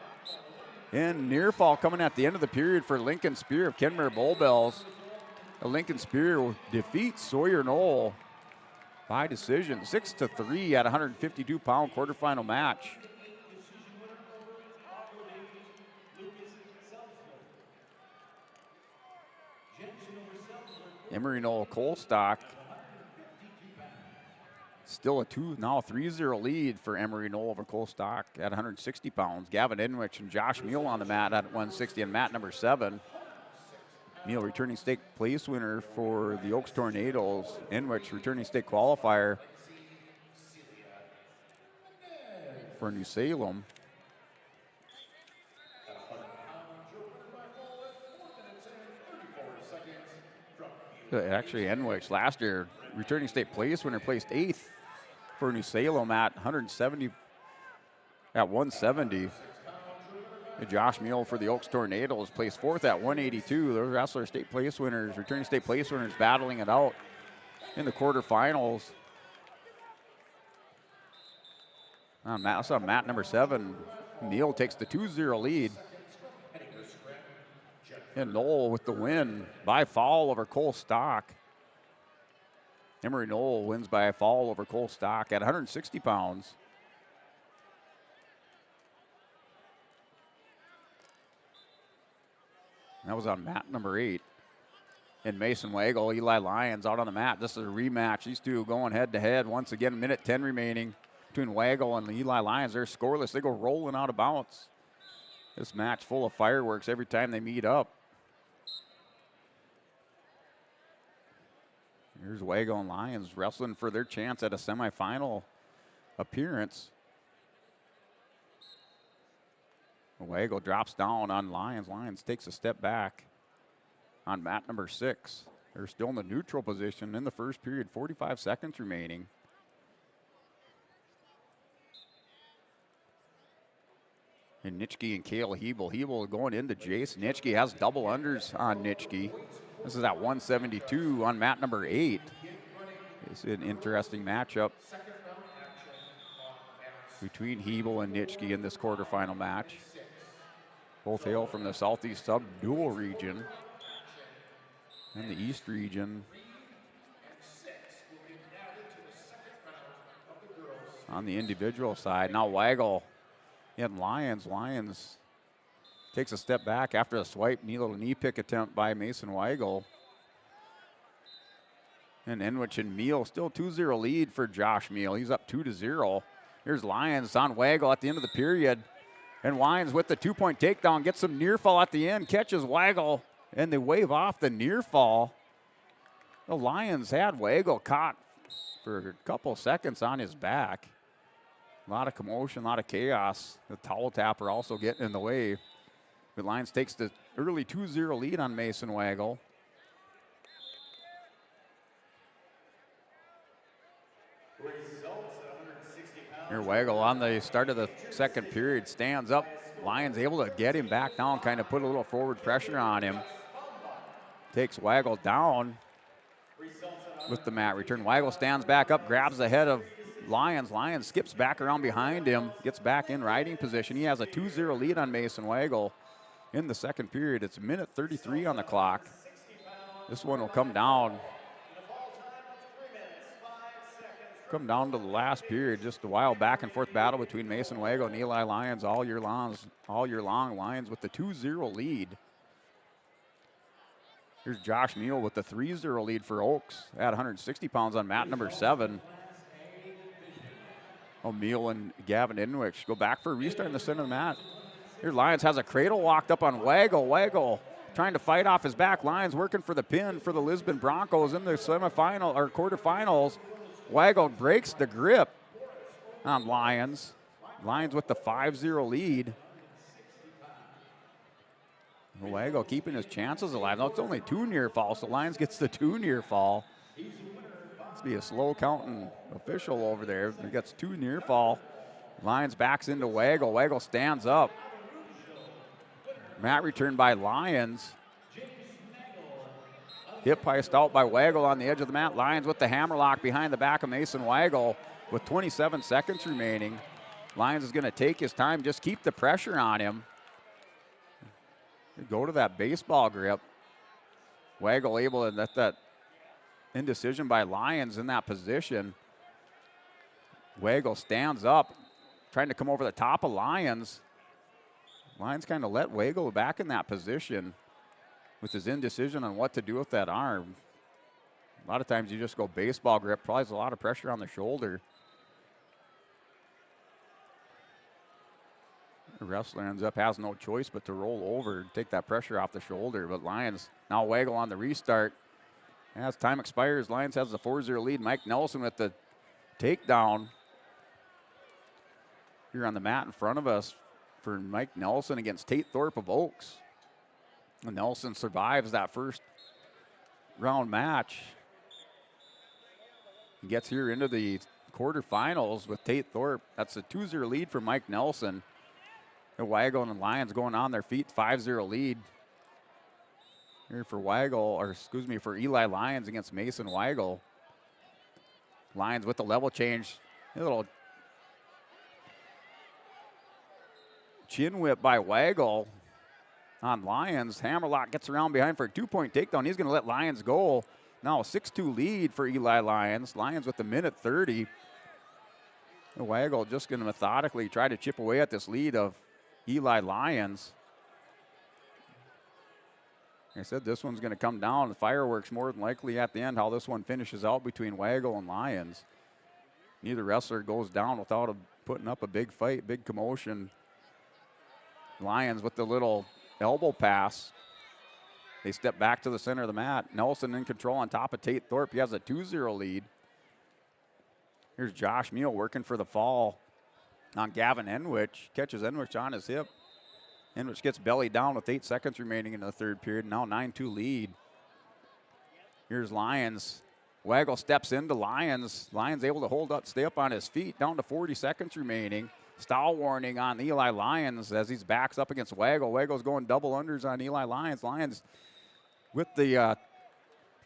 And near fall coming at the end of the period for Lincoln Spear of Kenmare Bull Bells. Lincoln Spear defeats Sawyer Knoll by decision, 6-3 at 152-pound quarterfinal match. Emery Knoll Colstock. Still a 3-0 lead for Emery Knoll over Colstock at 160 pounds. Gavin Enwich and Josh Meal on the mat at 160 and mat number 7. Meal returning state place winner for the Oaks Tornadoes. Enwich returning state qualifier for New Salem. Actually, Enwich last year, returning state place winner, placed 8th for New Salem at 170. At 170. Josh Meal for the Oaks Tornadoes placed 4th at 182. Those wrestler state place winners, returning state place winners, battling it out in the quarterfinals. That's on mat number 7. Meal takes the 2-0 lead. And Knoll with the win by fall over Cole Stock. Emery Knoll wins by a fall over Cole Stock at 160 pounds. That was on mat number 8. And Mason Wagle, Eli Lyons out on the mat. This is a rematch. These two going head to head. Once again, minute 10 remaining between Wagle and Eli Lyons. They're scoreless. They go rolling out of bounds. This match full of fireworks every time they meet up. Here's Wagle and Lyons wrestling for their chance at a semifinal appearance. Wagle drops down on Lyons. Lyons takes a step back on mat number 6. They're still in the neutral position in the first period, 45 seconds remaining. And Nitschke and Cale Hebel. Hebel going into Jace. Nitschke has double unders on Nitschke. This is at 172 on mat number 8. It's an interesting matchup between Hebel and Nitschke in this quarterfinal match. Both hail from the Southeast Sub-Dual region and the East region. On the individual side, now Wagle and Lyons. Lyons takes a step back after a swipe, little knee pick attempt by Mason Wagle. And Enwich and Meal still 2-0 lead for Josh Meal. He's up 2-0. Here's Lyons on Wagle at the end of the period. And Lyons with the 2-point takedown, gets some near fall at the end, catches Wagle, and they wave off the near fall. The Lions had Wagle caught for a couple seconds on his back. A lot of commotion, a lot of chaos. The towel tapper also getting in the way. But Lions takes the early 2-0 lead on Mason Wagle. Here Wagle on the start of the second period stands up. Lions able to get him back down, kind of put a little forward pressure on him. Takes Wagle down with the mat return. Wagle stands back up, grabs the head of Lyons. Lyons skips back around behind him, gets back in riding position. He has a 2-0 lead on Mason Wagle in the second period. It's a minute 33 on the clock. This one will come down to the last period. Just a wild back and forth battle between Mason Wagle and Eli Lyons all year long. Lyons with the 2-0 lead. Here's Josh Meal with the 3-0 lead for Oaks at 160 pounds on mat number 7. O'Meal and Gavin Enwich go back for a restart in the center of the mat. Here Lyons has a cradle walked up on Wagle. Wagle trying to fight off his back. Lyons working for the pin for the Lisbon Broncos in the semifinal or quarterfinals. Wagle breaks the grip on Lyons. Lyons with the 5-0 lead. Wagle keeping his chances alive. Now it's only 2 near falls, so Lyons gets the 2 near fall. Must be a slow counting official over there. He gets 2 near fall. Lyons backs into Wagle. Wagle stands up. Mat return by Lyons. Hip heist out by Wagle on the edge of the mat. Lyons with the hammerlock behind the back of Mason Wagle with 27 seconds remaining. Lyons is going to take his time, just keep the pressure on him. Go to that baseball grip. Wagle able to let that indecision by Lyons in that position. Wagle stands up, trying to come over the top of Lyons. Lyons kind of let Wagle back in that position with his indecision on what to do with that arm. A lot of times you just go baseball grip, applies a lot of pressure on the shoulder. The wrestler ends up has no choice but to roll over, take that pressure off the shoulder. But Lions now waggle on the restart. As time expires, Lions has the 4-0 lead. Mike Nelson with the takedown. Here on the mat in front of us for Mike Nelson against Tate Thorpe of Oaks. And Nelson survives that first round match. He gets here into the quarterfinals with Tate Thorpe. That's a 2-0 lead for Mike Nelson. The Waggle and the Lions going on their feet, 5-0 lead. Here for for Eli Lyons against Mason Weigel. Lions with the level change. A little chin whip by Weigel on Lions. Hammerlock gets around behind for a 2-point takedown. He's going to let Lions go. Now a 6-2 lead for Eli Lyons. Lions with the minute 30. Weigel just going to methodically try to chip away at this lead of Eli Lyons. Like I said, this one's going to come down. The fireworks more than likely at the end, how this one finishes out between Weigel and Lyons. Neither wrestler goes down without putting up a big fight, big commotion. Lions with the little elbow pass. They step back to the center of the mat. Nelson in control on top of Tate Thorpe. He has a 2-0 lead. Here's Josh Meal working for the fall on Gavin Enwich. Catches Enwich on his hip. Enwich gets belly down with 8 seconds remaining in the third period. Now 9-2 lead. Here's Lyons. Weigel steps into Lyons. Lyons able to hold up, stay up on his feet. Down to 40 seconds remaining. Stall warning on Eli Lyons as he's backs up against Weigel. Weigel's going double unders on Eli Lyons. Lyons with the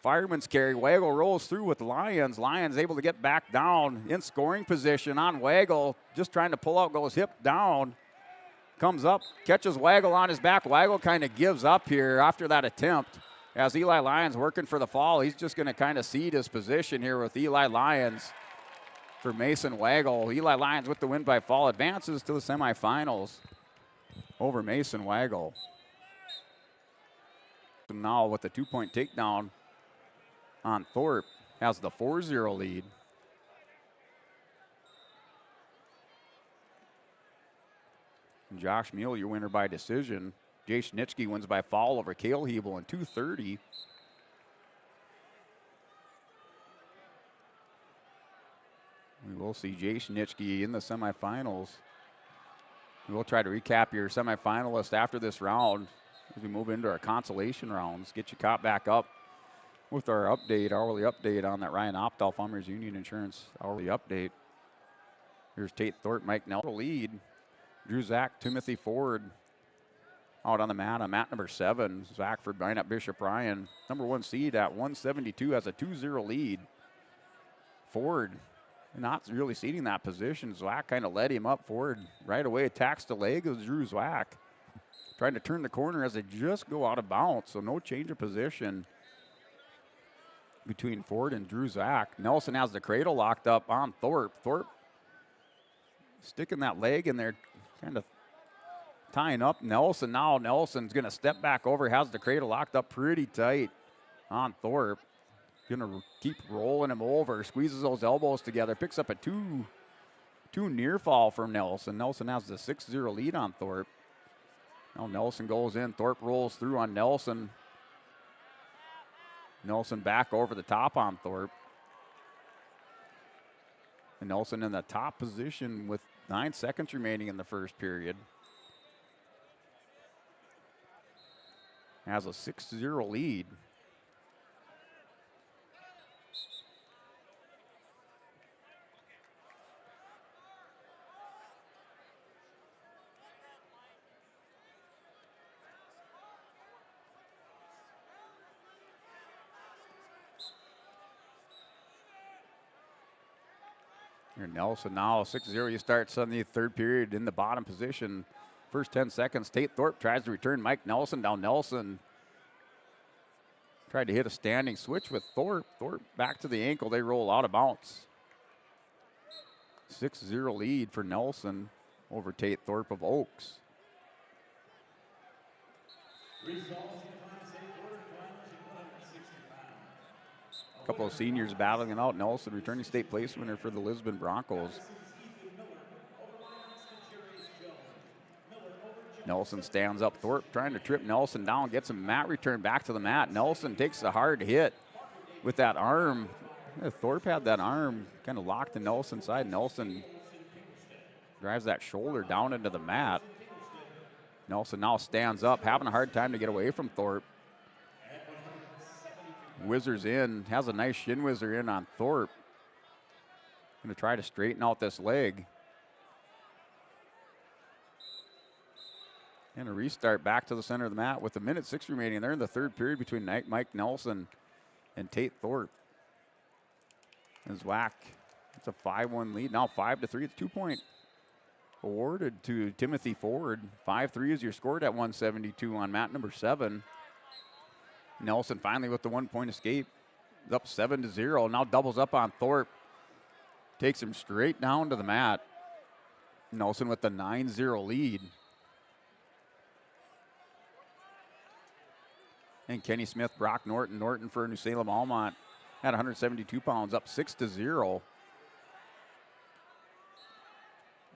fireman's carry. Weigel rolls through with Lyons. Lyons able to get back down in scoring position on Weigel. Just trying to pull out, goes hip down. Comes up, catches Weigel on his back. Weigel kind of gives up here after that attempt. As Eli Lyons working for the fall, he's just going to kind of cede his position here with Eli Lyons for Mason Weigel. Eli Lyons with the win by fall advances to the semifinals over Mason Weigel. So now with the 2-point takedown on Thorpe, has the 4-0 lead. And Josh Meal, your winner by decision. Jay Schnitschke wins by fall over Cale Hebel in 2:30. We will see Jay Schnitschke in the semifinals. We will try to recap your semifinalists after this round as we move into our consolation rounds. Get you caught back up with our hourly update on that Ryan Opdahl Farmers Union Insurance hourly update. Here's Tate Thorpe, Mike Nelson lead. Drew Zach, Timothy Ford out on the mat on mat number 7. Zach for Bynut Bishop Ryan. Number 1 seed at 172 has a 2-0 lead. Ford not really ceding that position. Zwack kind of led him up. Ford right away attacks the leg of Drew Zwack. Trying to turn the corner as they just go out of bounds. So no change of position between Ford and Drew Zwack. Nelson has the cradle locked up on Thorpe. Thorpe sticking that leg in there, kind of tying up Nelson. Now Nelson's going to step back over, has the cradle locked up pretty tight on Thorpe. Going to keep rolling him over, squeezes those elbows together, picks up a two near fall from Nelson. Nelson has the 6-0 lead on Thorpe. Now Nelson goes in, Thorpe rolls through on Nelson. Nelson back over the top on Thorpe. And Nelson in the top position with 9 seconds remaining in the first period. Has a 6-0 lead. Here Nelson now 6-0. You start suddenly third period in the bottom position. First 10 seconds, Tate Thorpe tries to return Mike Nelson down. Nelson tried to hit a standing switch with Thorpe. Thorpe back to the ankle. They roll out of bounds. 6-0 lead for Nelson over Tate Thorpe of Oaks. Results in Class A quarterfinals, 160 pounds. A couple of seniors battling it out. Nelson, returning state place winner for the Lisbon Broncos. Nelson stands up. Thorpe trying to trip Nelson down, gets a mat return back to the mat. Nelson takes a hard hit with that arm. Yeah, Thorpe had that arm kind of locked to Nelson's side. Nelson drives that shoulder down into the mat. Nelson now stands up, having a hard time to get away from Thorpe. Whizzers in, has a nice shin whizzer in on Thorpe. Going to try to straighten out this leg. And a restart back to the center of the mat with 1:06 remaining. They're in the third period between Mike Nelson and Tate Thorpe. As whack, it's a 5-1 lead. Now 5-3, it's 2-point awarded to Timothy Ford. 5-3 is your scored at 172 on mat number 7. Nelson finally with the 1-point escape. He's up 7-0, now doubles up on Thorpe. Takes him straight down to the mat. Nelson with the 9-0 lead. And Kenny Smith, Brock Norton. Norton for New Salem Almont at 172 pounds, up 6-0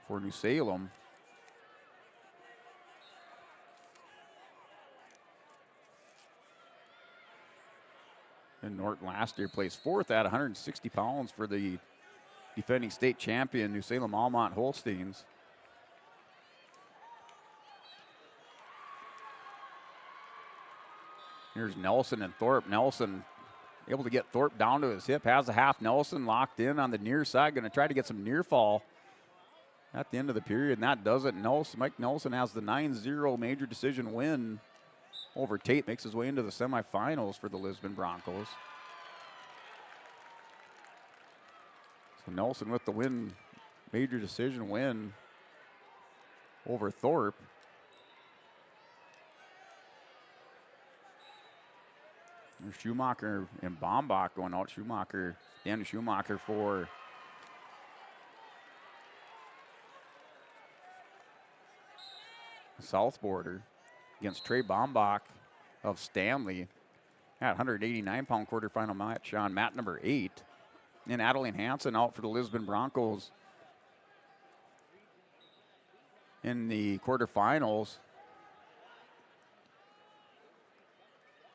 for New Salem. And Norton last year placed 4th at 160 pounds for the defending state champion, New Salem Almont Holsteins. Here's Nelson and Thorpe. Nelson able to get Thorpe down to his hip, has a half Nelson locked in on the near side, going to try to get some near fall at the end of the period, and that does it. Mike Nelson has the 9-0 major decision win over Tate, makes his way into the semifinals for the Lisbon Broncos. So Nelson with the win, major decision win over Thorpe. There's Schumacher and Bombach going out. Danny Schumacher for the South Border against Trey Bombach of Stanley at 189-pound quarterfinal match on mat number 8. And Adeline Hansen out for the Lisbon Broncos in the quarterfinals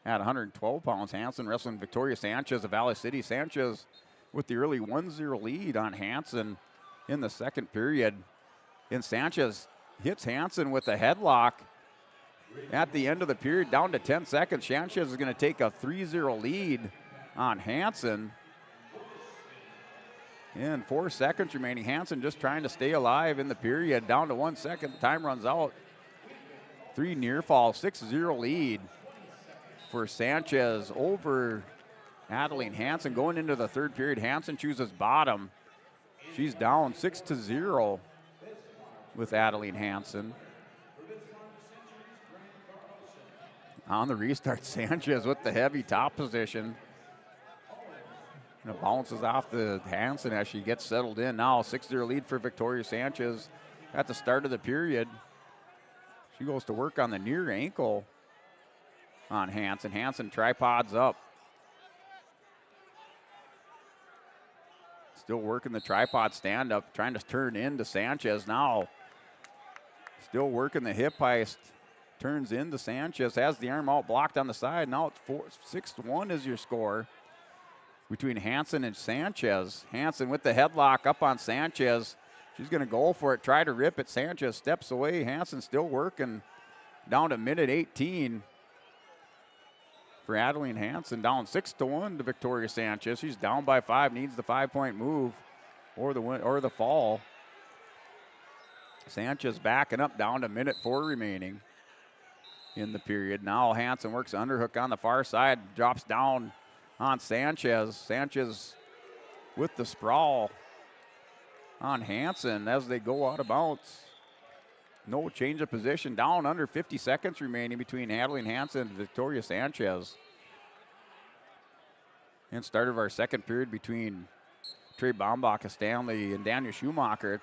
at 112 pounds. Hansen wrestling Victoria Sanchez of Valley City. Sanchez with the early 1-0 lead on Hansen in the second period. And Sanchez hits Hansen with a headlock at the end of the period, down to 10 seconds. Sanchez is going to take a 3-0 lead on Hansen. And 4 seconds remaining. Hansen just trying to stay alive in the period, down to 1 second. Time runs out. 3 near fall, 6-0 lead for Sanchez over Adeline Hansen. Going into the third period, Hansen chooses bottom. She's down 6-0 with Adeline Hansen. On the restart, Sanchez with the heavy top position. And it bounces off the Hansen as she gets settled in. Now 6-0 lead for Victoria Sanchez at the start of the period. She goes to work on the near ankle on Hansen. Hansen tripods up. Still working the tripod stand up, trying to turn into Sanchez now. Still working the hip heist. Turns into Sanchez, has the arm out blocked on the side. Now it's 6-1 is your score between Hansen and Sanchez. Hansen with the headlock up on Sanchez. She's going to go for it, try to rip it. Sanchez steps away. Hansen still working, down to minute 18 for Adeline Hansen. Down 6-1 to Victoria Sanchez. She's down by 5, needs the 5-point move or the win, or the fall. Sanchez backing up, down to minute 4 remaining in the period. Now Hansen works underhook on the far side, drops down on Sanchez. Sanchez with the sprawl on Hansen as they go out of bounds. No change of position, down under 50 seconds remaining between Adeline Hansen and Victoria Sanchez. And start of our second period between Trey Bombach of Stanley and Daniel Schumacher.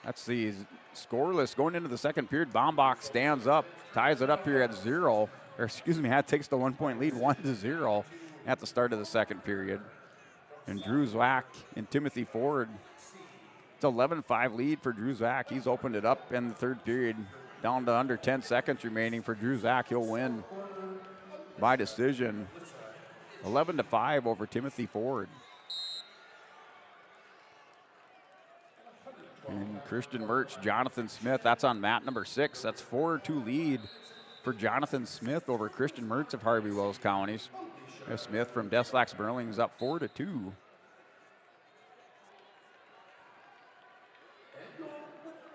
That's the scoreless going into the second period. Bombach stands up, ties it up here at 0. Or excuse me, that takes the 1-point lead, 1-0. at the start of the second period. And Drew Zwack and Timothy Ford. It's 11-5 lead for Drew Zwack. He's opened it up in the third period, down to under 10 seconds remaining for Drew Zwack. He'll win by decision, 11-5 over Timothy Ford. And Christian Mertz, Jonathan Smith, that's on mat number 6. That's 4-2 lead for Jonathan Smith over Christian Mertz of Harvey Wells Counties. Smith from Deslax Burling is up 4-2.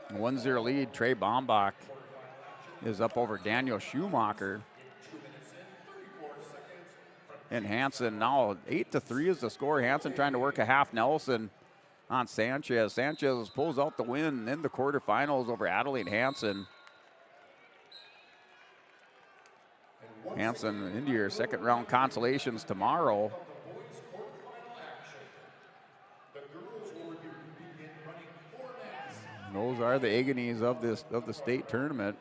A 1-0 lead. Trey Bombach is up over Daniel Schumacher. And Hansen now 8-3 is the score. Hansen trying to work a half Nelson on Sanchez. Sanchez pulls out the win in the quarterfinals over Adeline Hansen. Hansen into your second round consolations tomorrow. And those are the agonies of the state tournament.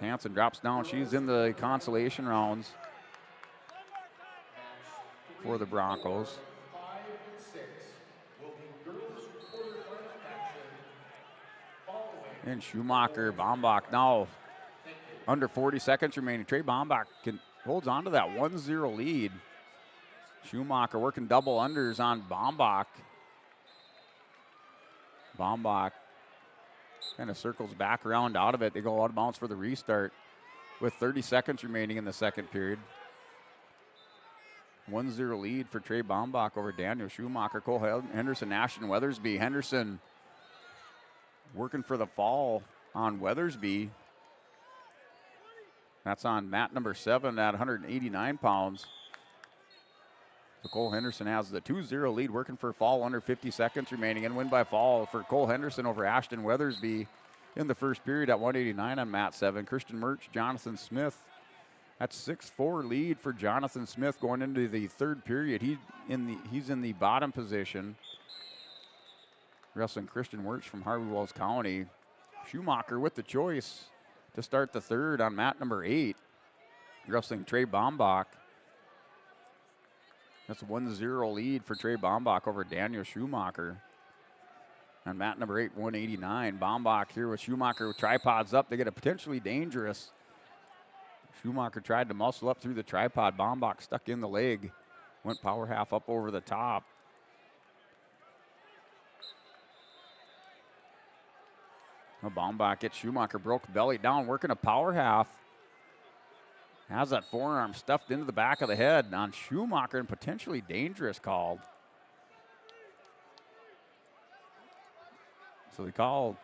Hansen drops down. She's in the consolation rounds for the Broncos. And Schumacher, Bombach now under 40 seconds remaining. Trey Bombach holds on to that 1-0 lead. Schumacher working double unders on Bombach. Bombach kind of circles back around out of it. They go out of bounds for the restart with 30 seconds remaining in the second period. 1-0 lead for Trey Bombach over Daniel Schumacher. Cole Henderson, Ashton Weathersby. Henderson working for the fall on Weathersby. That's on mat number 7 at 189 pounds. So Cole Henderson has the 2-0 lead, working for fall under 50 seconds remaining, and win by fall for Cole Henderson over Ashton Weathersby in the first period at 189 on mat 7. Christian Mertz, Jonathan Smith. That's 6-4 lead for Jonathan Smith going into the third period. He's in the bottom position. Wrestling Christian Mertz from Harvey Wells County. Schumacher with the choice to start the third on mat number 8. Wrestling Trey Bombach. That's a 1-0 lead for Trey Bombach over Daniel Schumacher. On mat number 8, 189. Bombach here with Schumacher with tripods up. They get a potentially dangerous. Schumacher tried to muscle up through the tripod. Bombach stuck in the leg. Went power half up over the top. Now Bombach gets Schumacher, broke belly down, working a power half. Has that forearm stuffed into the back of the head on Schumacher, and potentially dangerous called. So they call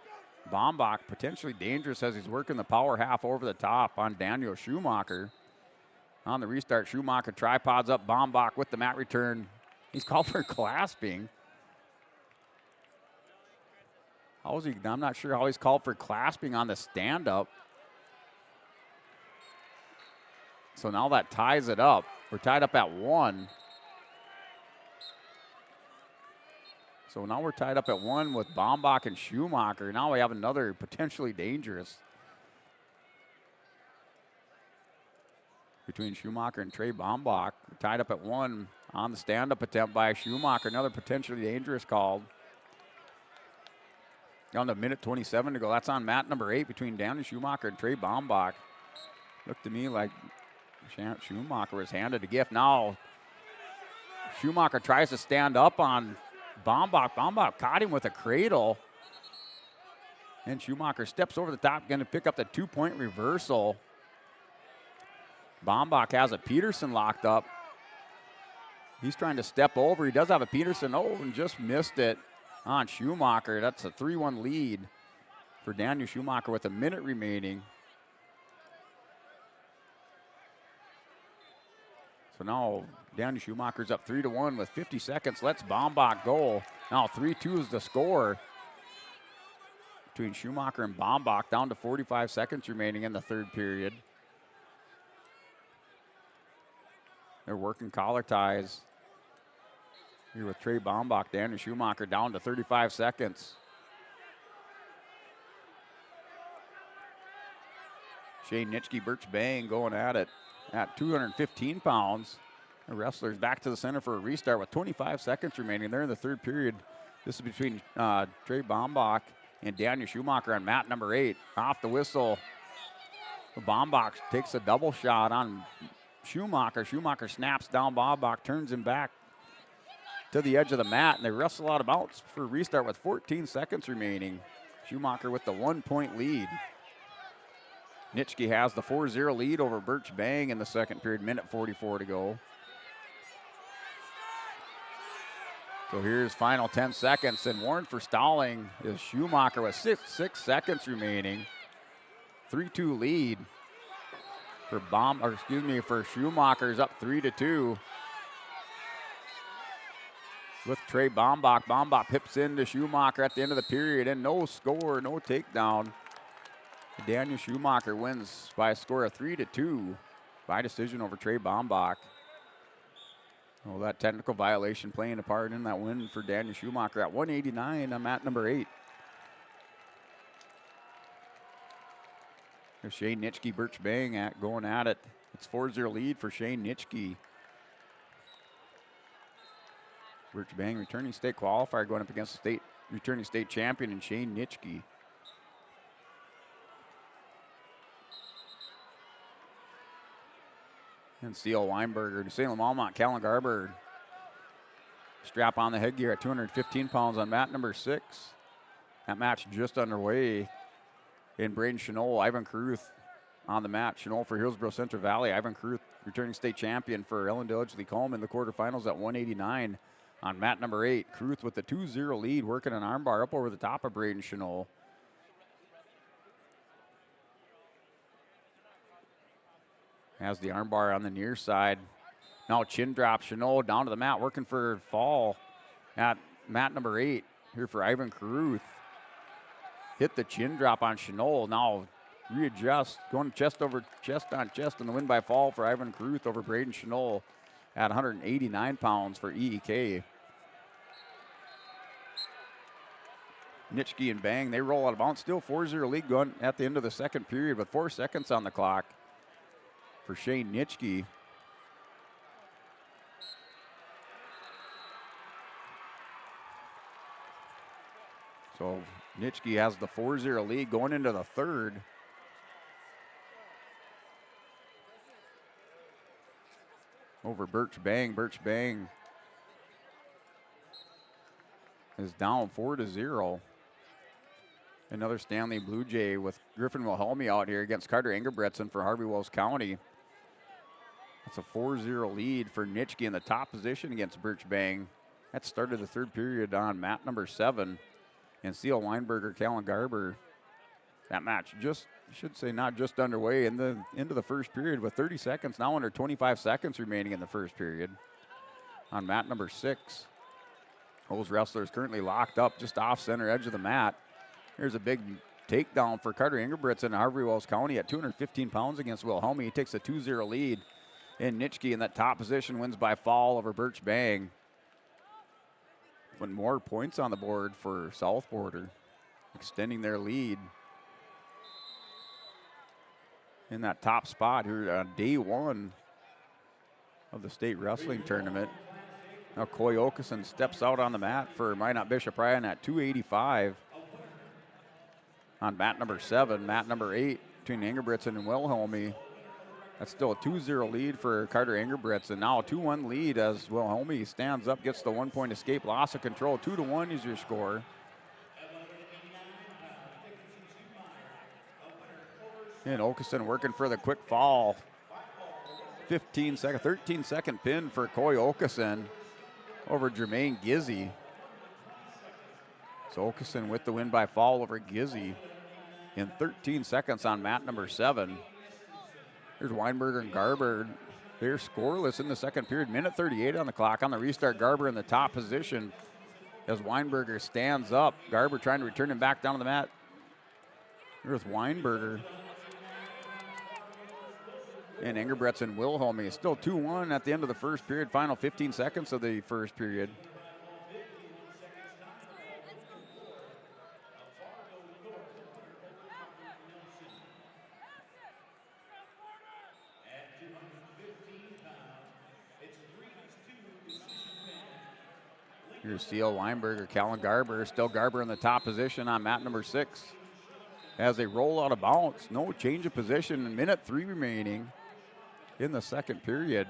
Bombach potentially dangerous as he's working the power half over the top on Daniel Schumacher. On the restart, Schumacher tripods up, Bombach with the mat return. He's called for clasping. I'm not sure how he's called for clasping on the stand-up. So now that ties it up. We're tied up at 1. So now we're tied up at 1 with Bombach and Schumacher. Now we have another potentially dangerous between Schumacher and Trey Bombach. We're tied up at 1 on the stand-up attempt by Schumacher. Another potentially dangerous called. Down to a minute 27 to go. That's on mat number 8 between Daniel Schumacher and Trey Bombach. Looked to me like Schumacher was handed a gift. Now Schumacher tries to stand up on Bombach. Bombach caught him with a cradle. And Schumacher steps over the top, going to pick up the 2-point reversal. Bombach has a Peterson locked up. He's trying to step over. He does have a Peterson. Oh, and just missed it on Schumacher. That's a 3-1 lead for Daniel Schumacher with a minute remaining. So now Daniel Schumacher's up 3-1 with 50 seconds. Lets Bombach go. Now 3-2 is the score between Schumacher and Bombach, down to 45 seconds remaining in the third period. They're working collar ties here with Trey Bombach. Daniel Schumacher down to 35 seconds. Shane Nitschke, Birch Bang going at it at 215 pounds. The wrestlers back to the center for a restart with 25 seconds remaining. They're in the third period. This is between Trey Bombach and Daniel Schumacher on mat number 8. Off the whistle, Bombach takes a double shot on Schumacher. Schumacher snaps down Bombach, turns him back to the edge of the mat, and they wrestle out of bounds for a restart with 14 seconds remaining. Schumacher with the 1-point lead. Nitschke has the 4-0 lead over Birch Bang in the second period, minute 44 to go. So here's final 10 seconds, and warned for stalling is Schumacher with 6 seconds remaining. 3-2 lead for for Schumacher's up 3-2. With Trey Bombach. Bombach pips into Schumacher at the end of the period, and no score, no takedown. Daniel Schumacher wins by a score of 3-2 by decision over Trey Bombach. Well, that technical violation playing a part in that win for Daniel Schumacher at 189 on mat number 8. There's Shane Nitschke, Birch Bang going at it. It's 4-0 lead for Shane Nitschke. Birch Bang, returning state qualifier, going up against the returning state champion in Shane Nitschke. And C.L. Weinberger, Salem Almont, Callan Garber. Strap on the headgear at 215 pounds on mat number 6. That match just underway. In Braden Chenol, Ivan Caruth on the mat. Chenol for Hillsborough Central Valley. Ivan Caruth, returning state champion for Ellen Dillidge-Lecombe in the quarterfinals at 189 on mat number 8. Caruth with the 2-0 lead, working an armbar up over the top of Braden Chenol. Has the armbar on the near side. Now chin drop, Chenol down to the mat, working for fall at mat number 8 here for Ivan Caruth. Hit the chin drop on Chenol. Now readjust, going chest over chest on chest, and the win by fall for Ivan Caruth over Braden Chenol at 189 pounds for EEK. Nitschke and Bang, they roll out of bounds. Still 4-0 lead going at the end of the second period with 4 seconds on the clock for Shane Nitschke. So Nitschke has the 4-0 lead going into the third. Over Birch Bang. Birch Bang is down 4-0. Another Stanley Blue Jay with Griffin Wilhelmi out here against Carter Engelbretson for Harvey Wells County. That's a 4-0 lead for Nitschke in the top position against Birch Bang. That started the third period on mat number 7. And C.L. Weinberger, Callan Garber. That match not just underway into the first period with 30 seconds, now under 25 seconds remaining in the first period. On mat number 6. Those wrestlers currently locked up just off center edge of the mat. Here's a big takedown for Carter Engelbretson in Harvey Wells County at 215 pounds against Wilhelmi. He takes a 2-0 lead. And Nitschke in that top position wins by fall over Birch Bang. Putting more points on the board for South Border, extending their lead in that top spot here on day 1 of the state wrestling tournament. Now Coy Okeson steps out on the mat for Minot Bishop Ryan at 285 on mat number 7. Mat number 8 between Engelbretson and Wilhelmi. That's still a 2-0 lead for Carter Engelbretson. Now a 2-1 lead as Wilhelmi stands up, gets the 1-point escape, loss of control. 2-1 is your score. And Okeson working for the quick fall. 13-second pin for Coy Okeson over Jermaine Gizzy. So Okeson with the win by fall over Gizzy in 13 seconds on mat number 7. Here's Weinberger and Garber. They're scoreless in the second period. Minute 38 on the clock. On the restart, Garber in the top position as Weinberger stands up. Garber trying to return him back down to the mat. Here's Weinberger. And Engelbretson Wilhelmi is still 2-1 at the end of the first period. Final 15 seconds of the first period. Here's C.L. Weinberger, Callan Garber. Still Garber in the top position on mat number 6. As they roll out of bounds, no change of position. Minute 3 remaining in the second period.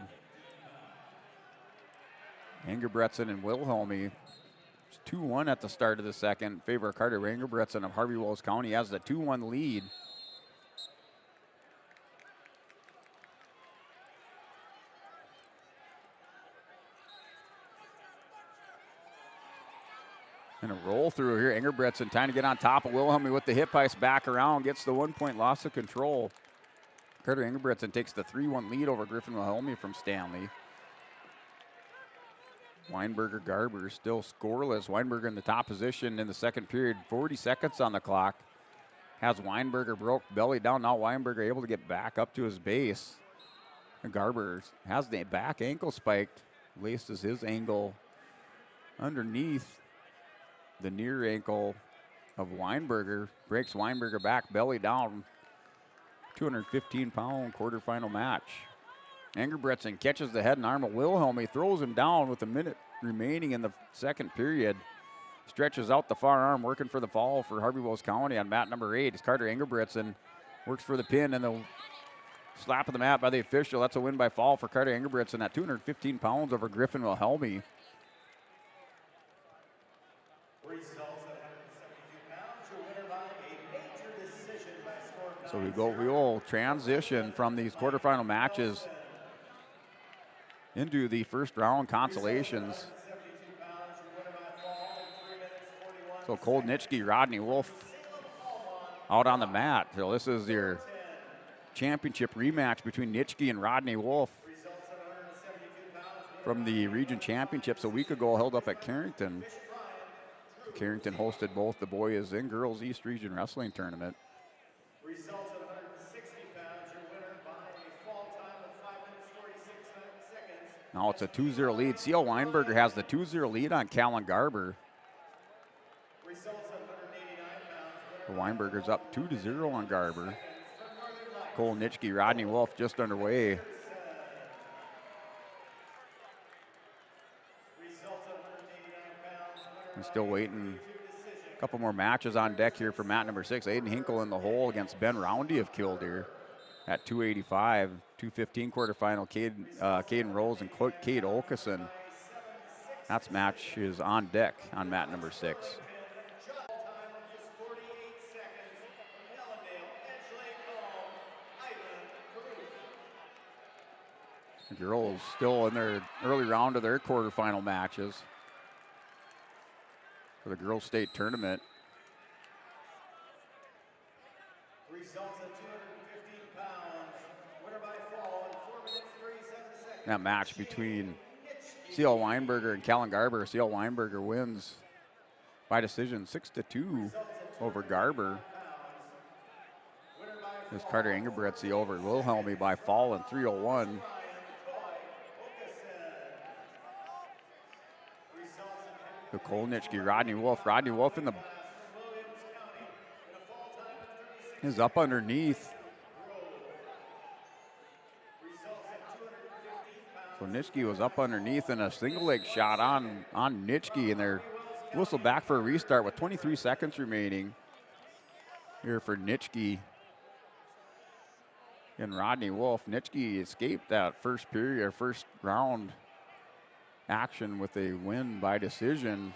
Engebretson and Wilhelmy. 2-1 at the start of the second in favor of Carter Engebretson of Harvey Wells County has the 2-1 lead. And a roll through here. Engebretson trying to get on top of Wilhelmy with the hip ice back around. Gets the 1-point loss of control. Carter Engebretson takes the 3-1 lead over Griffin Wilhelmy from Stanley. Weinberger Garber still scoreless. Weinberger in the top position in the second period. 40 seconds on the clock. Has Weinberger broke belly down. Now Weinberger able to get back up to his base. And Garber has the back ankle spiked. Laces his ankle underneath the near ankle of Weinberger. Breaks Weinberger back, belly down. 215-pound quarterfinal match. Engebretson catches the head and arm of Wilhelmy, throws him down with a minute remaining in the second period. Stretches out the far arm, working for the fall for Harvey Wells County on mat number 8. It's Carter Engebretson works for the pin and the slap of the mat by the official. That's a win by fall for Carter Engebretson at 215 pounds over Griffin Wilhelmy. So we will transition from these quarterfinal matches into the first round consolations. So Cole Nitschke, Rodney Wolf out on the mat. So this is your championship rematch between Nitschke and Rodney Wolf from the region championships a week ago held up at Carrington. Carrington hosted both the boys and girls East Region Wrestling Tournament. Results at 160 pounds, your winner by a fall time of 5 minutes 46 seconds. Now it's a 2-0 lead. C.L. Weinberger has the 2-0 lead on Callan Garber. Results at 189 pounds. Weinberger's up 2-0 on Garber. Cole Nitschke, Rodney Wolf just underway. We're still waiting. A couple more matches on deck here for mat number 6. Aiden Hinkle in the hole against Ben Roundy of Killdeer at 285. 215 quarterfinal, Caden Rose and Kate Olkeson. That match is on deck on mat number 6. The girls still in their early round of their quarterfinal matches for the girls state tournament. Results at 215 pounds. Winner by fall in 4 minutes 37 seconds. That match between C.L. Weinberger and Callan Garber. C.L. Weinberger wins by decision 6-2 over Garber. This Carter Engebretson over Wilhelmy by fall in 3:01. The Cole Nitschke, Rodney Wolf. Rodney Wolf in the is up underneath. So Nitschke was up underneath in a single leg shot on Nitschke, and they're whistled back for a restart with 23 seconds remaining here for Nitschke and Rodney Wolf. Nitschke escaped that first period or first round action with a win by decision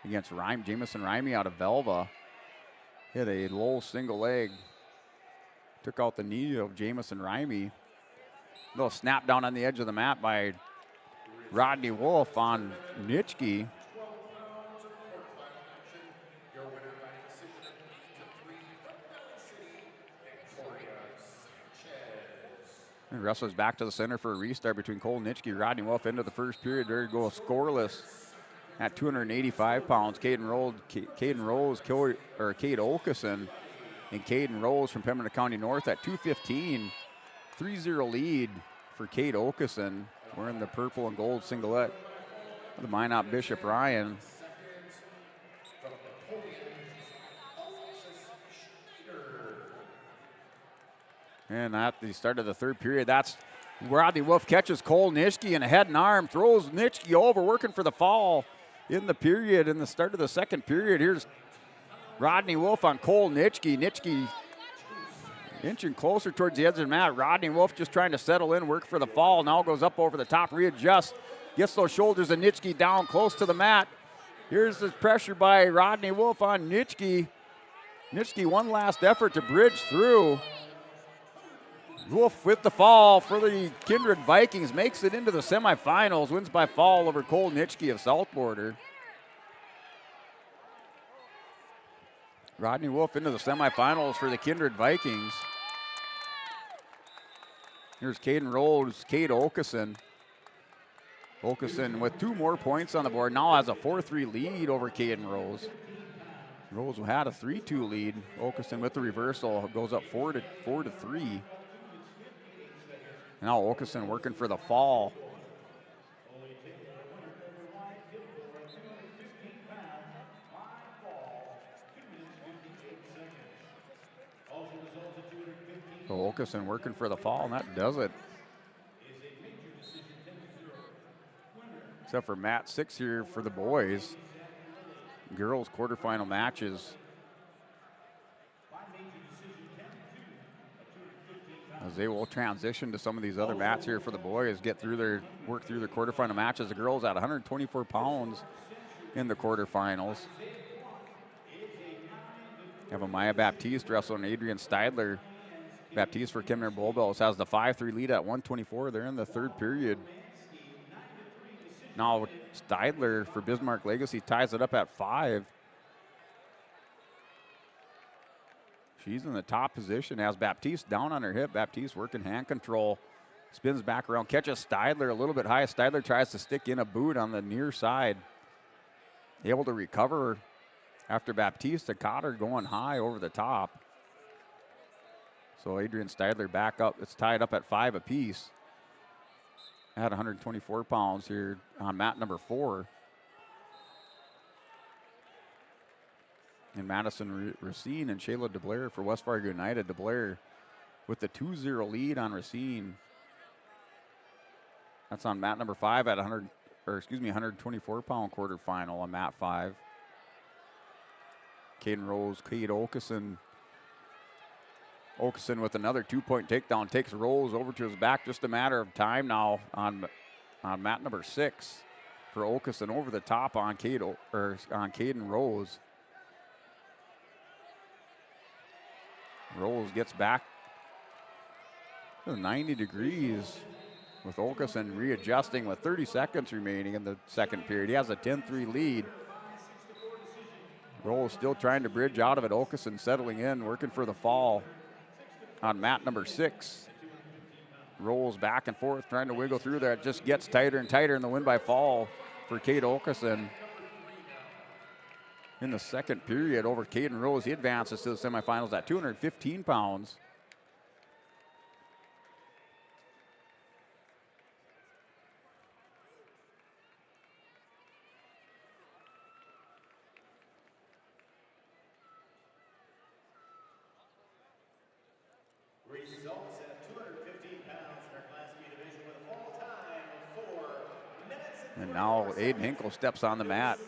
against Jamison Rimey out of Velva. Hit a low single leg, took out the knee of Jamison Rimey. Little snap down on the edge of the mat by Rodney Wolf on Nitschke. And wrestlers back to the center for a restart between Cole Nitschke and Rodney Wolf into the first period. There to go scoreless at 285 pounds. Caden Rose, Kate Olkeson, and Caden Rose from Pembina County North at 215. 3-0 lead for Kate Olkeson. Wearing the purple and gold singlet of the Minot Bishop Ryan. And at the start of the third period, that's Rodney Wolf catches Cole Nitschke in a head and arm, throws Nitschke over, working for the fall. in the period, in the start of the second period. Here's Rodney Wolf on Cole Nitschke. Nitschke inching closer towards the edge of the mat. Rodney Wolf just trying to settle in, work for the fall. Now goes up over the top, readjusts, gets those shoulders of Nitschke down close to the mat. Here's the pressure by Rodney Wolf on Nitschke. Nitschke, one last effort to bridge through. Wolf with the fall for the Kindred Vikings, makes it into the semifinals, wins by fall over Cole Nitschke of South Border. Rodney Wolf into the semifinals for the Kindred Vikings. Here's Caden Rose, Cade Okeson. Okeson with 2 more points on the board, now has a 4-3 lead over Caden Rose. Rose had a 3-2 lead. Okeson with the reversal goes up 4-3. Now Okeson working for the fall. So Okeson working for the fall, and that does it. Except for Mat 6 here for the boys. Girls quarterfinal matches. As they will transition to some of these other mats here for the boys, work through their quarterfinal matches. The girls at 124 pounds in the quarterfinals. Have a Maya Baptiste wrestling Adrian Steidler. Baptiste for Kimner Bullbells has the 5-3 lead at 124. They're in the third period. Now Steidler for Bismarck Legacy ties it up at 5. She's in the top position, has Baptiste down on her hip. Baptiste working hand control, spins back around, catches Steidler a little bit high. Steidler tries to stick in a boot on the near side. Able to recover after Baptiste caught her going high over the top. So Adrian Steidler back up. It's tied up at 5 apiece. At 124 pounds here on mat number 4. And Madison Racine and Shayla DeBlair for West Fargo United. DeBlair with the 2-0 lead on Racine. That's on mat number 5 at 124-pound quarterfinal on mat 5. Caden Rose, Cade Okeson. Okeson with another 2-point takedown, takes Rose over to his back. Just a matter of time now on mat number 6 for Okeson over the top on Caden Rose. Rose gets back to 90 degrees with Okeson readjusting with 30 seconds remaining in the second period. He has a 10-3 lead. Rose still trying to bridge out of it. Okeson settling in, working for the fall on mat number 6. Rolls back and forth, trying to wiggle through there. It just gets tighter and tighter in the win by fall for Cade Okeson. In the second period over Caden Rose, he advances to the semifinals at 215 pounds. Results at 215 pounds in our Class B division with a fall time of 4 minutes And now Aiden Hinkle steps on the mat.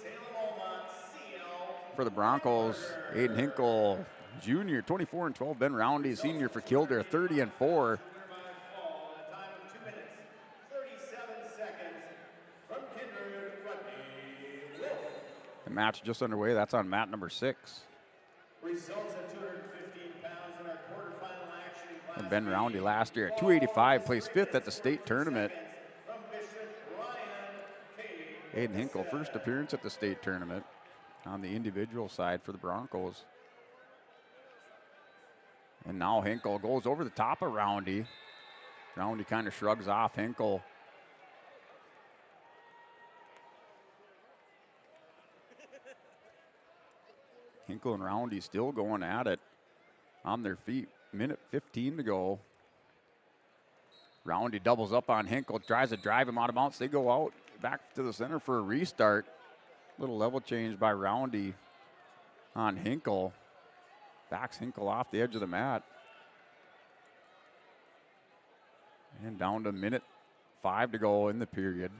For the Broncos, Aiden Hinkle, junior, 24-12. Ben Roundy, senior for Kildare, 30-4. The match just underway. That's on mat number 6. Results at 215 pounds in our quarterfinal action in Class Ben Roundy last year at 285, placed 5th at the state tournament. Aiden Hinkle, first appearance at the state tournament on the individual side for the Broncos. And now Hinkle goes over the top of Roundy. Roundy kind of shrugs off Hinkle. Hinkle and Roundy still going at it on their feet. Minute 15 to go. Roundy doubles up on Hinkle, tries to drive him out of bounds. They go out back to the center for a restart. Little level change by Roundy on Hinkle. Backs Hinkle off the edge of the mat. And down to minute 5 to go in the period.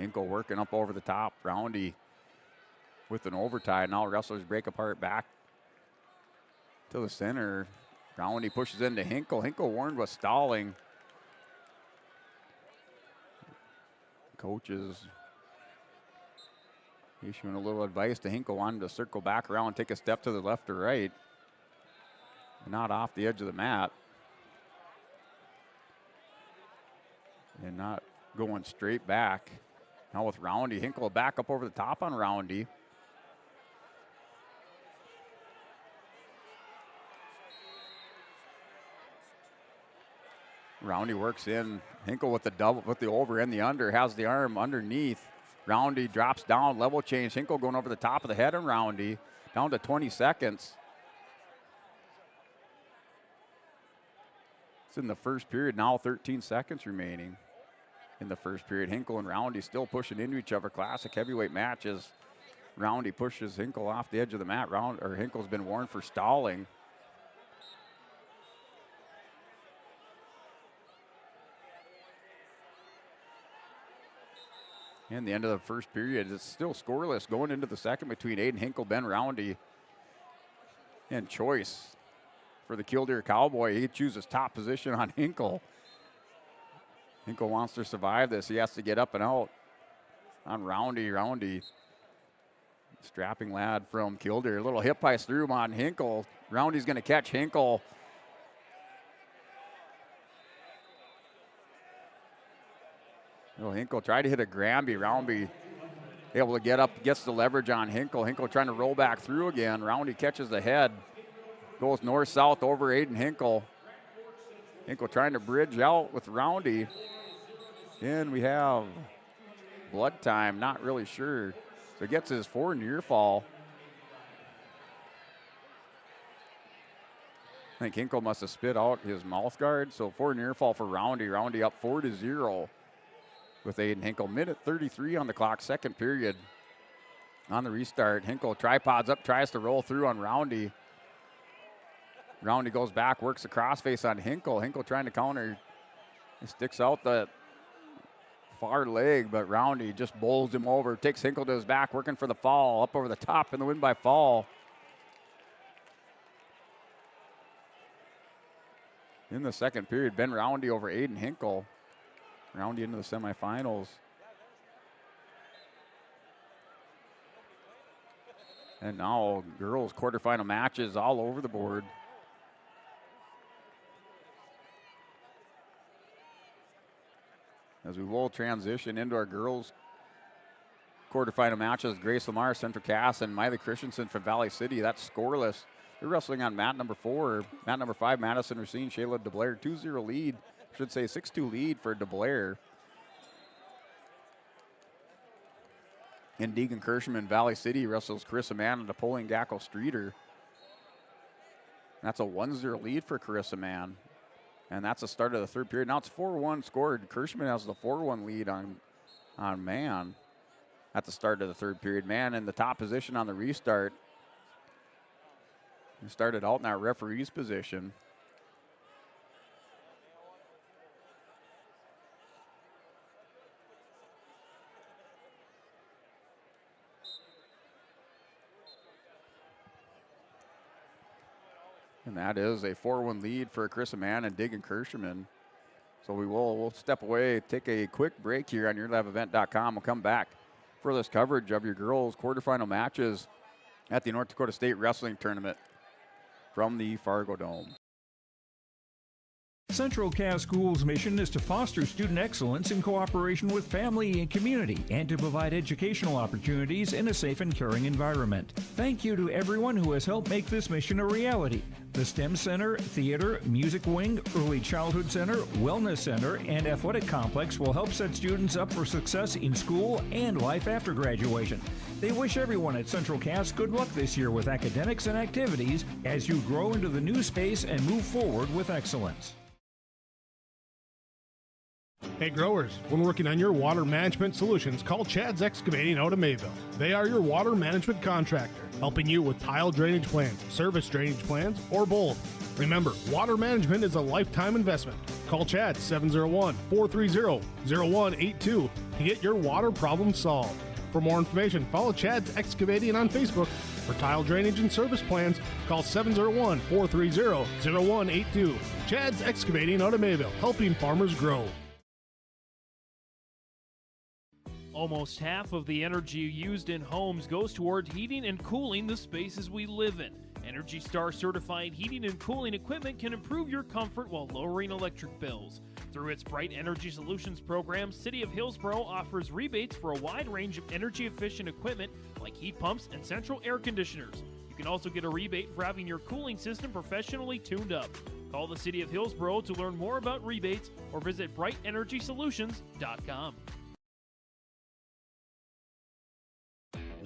Hinkle working up over the top. Roundy with an overtime. Now wrestlers break apart back to the center. Roundy pushes into Hinkle. Hinkle warned was stalling. Coaches issuing a little advice to Hinkle, wanted to circle back around, take a step to the left or right. Not off the edge of the mat. And not going straight back. Now with Roundy, Hinkle back up over the top on Roundy. Roundy works in. Hinkle with the double, with the over and the under, has the arm underneath. Roundy drops down, level change. Hinkle going over the top of the head on Roundy. Down to 20 seconds. It's in the first period, now 13 seconds remaining in the first period. Hinkle and Roundy still pushing into each other. Classic heavyweight matches. Roundy pushes Hinkle off the edge of the mat. Hinkle's been warned for stalling. And the end of the first period, it's still scoreless going into the second between Aiden Hinkle, Ben Roundy, and choice for the Killdeer Cowboy. He chooses top position on Hinkle. Hinkle wants to survive this. He has to get up and out on Roundy. Roundy, strapping lad from Killdeer. A little hip ice through him on Hinkle. Roundy's going to catch Hinkle. Hinkle tried to hit a Granby. Roundy able to get up, gets the leverage on Hinkle. Hinkle trying to roll back through again. Roundy catches the head. Goes north-south over Aiden Hinkle. Hinkle trying to bridge out with Roundy. And we have blood time, not really sure. So gets his forward near fall. I think Hinkle must have spit out his mouth guard. So forward near fall for Roundy. Roundy up 4-0 with Aiden Hinkle. Minute 33 on the clock, second period. On the restart, Hinkle tripods up, tries to roll through on Roundy. Roundy goes back, works the crossface on Hinkle. Hinkle trying to counter. He sticks out the far leg, but Roundy just bowls him over. Takes Hinkle to his back, working for the fall. Up over the top in the win by fall. In the second period, Ben Roundy over Aiden Hinkle. Roundy into the semifinals. And now girls quarterfinal matches all over the board. As we will transition into our girls quarterfinal matches, Grace Lamar, Central Cass, and Miley Christensen from Valley City. That's scoreless. They're wrestling on mat number 4. Mat number 5, Madison Racine, Shayla DeBlair, 2-0 lead. Should say 6-2 lead for DeBlair. And Deegan Kirschman, Valley City, wrestles Carissa Mann and Napoleon Gackle Streeter. That's a 1-0 lead for Carissa Mann. And that's the start of the third period. Now it's 4-1 scored. Kirschman has the 4-1 lead on Mann at the start of the third period. Mann in the top position on the restart. We started out in our referee's position. And that is a 4-1 lead for Carissa Mann and Deegan Kirschman. So we'll step away, take a quick break here on YourLiveEvent.com. We'll come back for this coverage of your girls' quarterfinal matches at the North Dakota State Wrestling Tournament from the Fargo Dome. Central Cass Schools' mission is to foster student excellence in cooperation with family and community and to provide educational opportunities in a safe and caring environment. Thank you to everyone who has helped make this mission a reality. The STEM Center, Theater, Music Wing, Early Childhood Center, Wellness Center, and Athletic Complex will help set students up for success in school and life after graduation. They wish everyone at Central Cass good luck this year with academics and activities as you grow into the new space and move forward with excellence. Hey growers, when working on your water management solutions, call Chad's Excavating out of Mayville. They are your water management contractor, helping you with tile drainage plans, service drainage plans, or both. Remember, water management is a lifetime investment. Call Chad 701-430-0182 to get your water problem solved. For more information, follow Chad's Excavating on Facebook. For tile drainage and service plans, call 701-430-0182. Chad's Excavating out of Mayville, helping farmers grow. Almost half of the energy used in homes goes toward heating and cooling the spaces we live in. Energy Star certified heating and cooling equipment can improve your comfort while lowering electric bills. Through its Bright Energy Solutions program, City of Hillsborough offers rebates for a wide range of energy-efficient equipment like heat pumps and central air conditioners. You can also get a rebate for having your cooling system professionally tuned up. Call the City of Hillsborough to learn more about rebates or visit BrightEnergySolutions.com.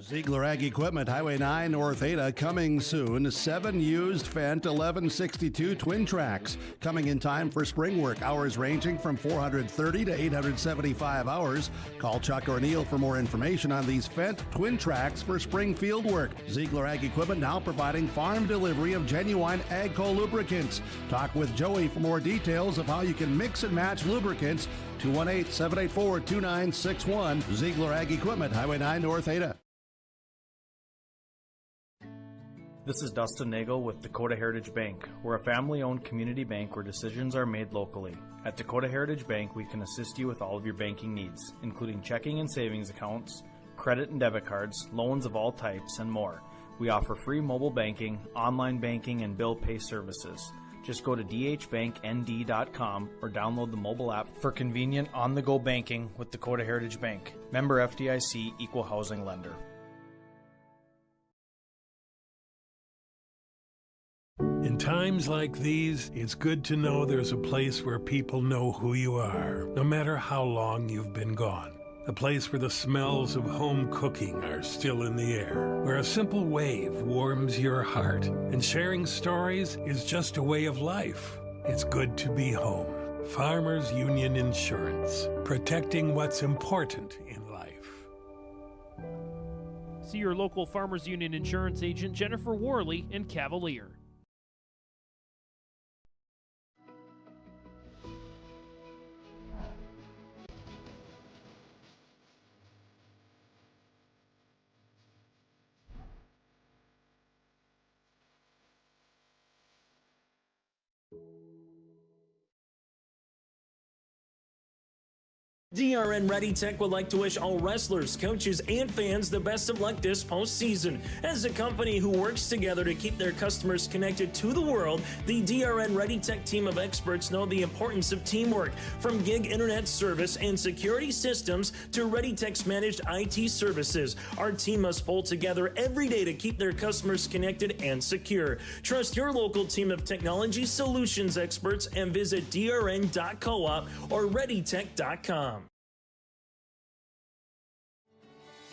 Ziegler Ag Equipment, Highway 9 North Ada, coming soon. 7 used Fendt 1162 twin tracks. Coming in time for spring work. Hours ranging from 430 to 875 hours. Call Chuck or Neil for more information on these Fendt twin tracks for spring field work. Ziegler Ag Equipment now providing farm delivery of genuine AGCO lubricants. Talk with Joey for more details of how you can mix and match lubricants. 218-784-2961. Ziegler Ag Equipment, Highway 9 North Ada. This is Dustin Nagel with Dakota Heritage Bank. We're a family-owned community bank where decisions are made locally. At Dakota Heritage Bank, we can assist you with all of your banking needs, including checking and savings accounts, credit and debit cards, loans of all types, and more. We offer free mobile banking, online banking, and bill pay services. Just go to dhbanknd.com or download the mobile app for convenient on-the-go banking with Dakota Heritage Bank. Member FDIC, Equal Housing Lender. In times like these, it's good to know there's a place where people know who you are, no matter how long you've been gone. A place where the smells of home cooking are still in the air, where a simple wave warms your heart, and sharing stories is just a way of life. It's good to be home. Farmers Union Insurance, protecting what's important in life. See your local Farmers Union insurance agent, Jennifer Worley, in Cavalier. DRN Ready Tech would like to wish all wrestlers, coaches, and fans the best of luck this postseason. As a company who works together to keep their customers connected to the world, the DRN Ready Tech team of experts know the importance of teamwork. From gig internet service and security systems to Ready Tech's managed IT services, our team must pull together every day to keep their customers connected and secure. Trust your local team of technology solutions experts and visit drn.coop or readytech.com.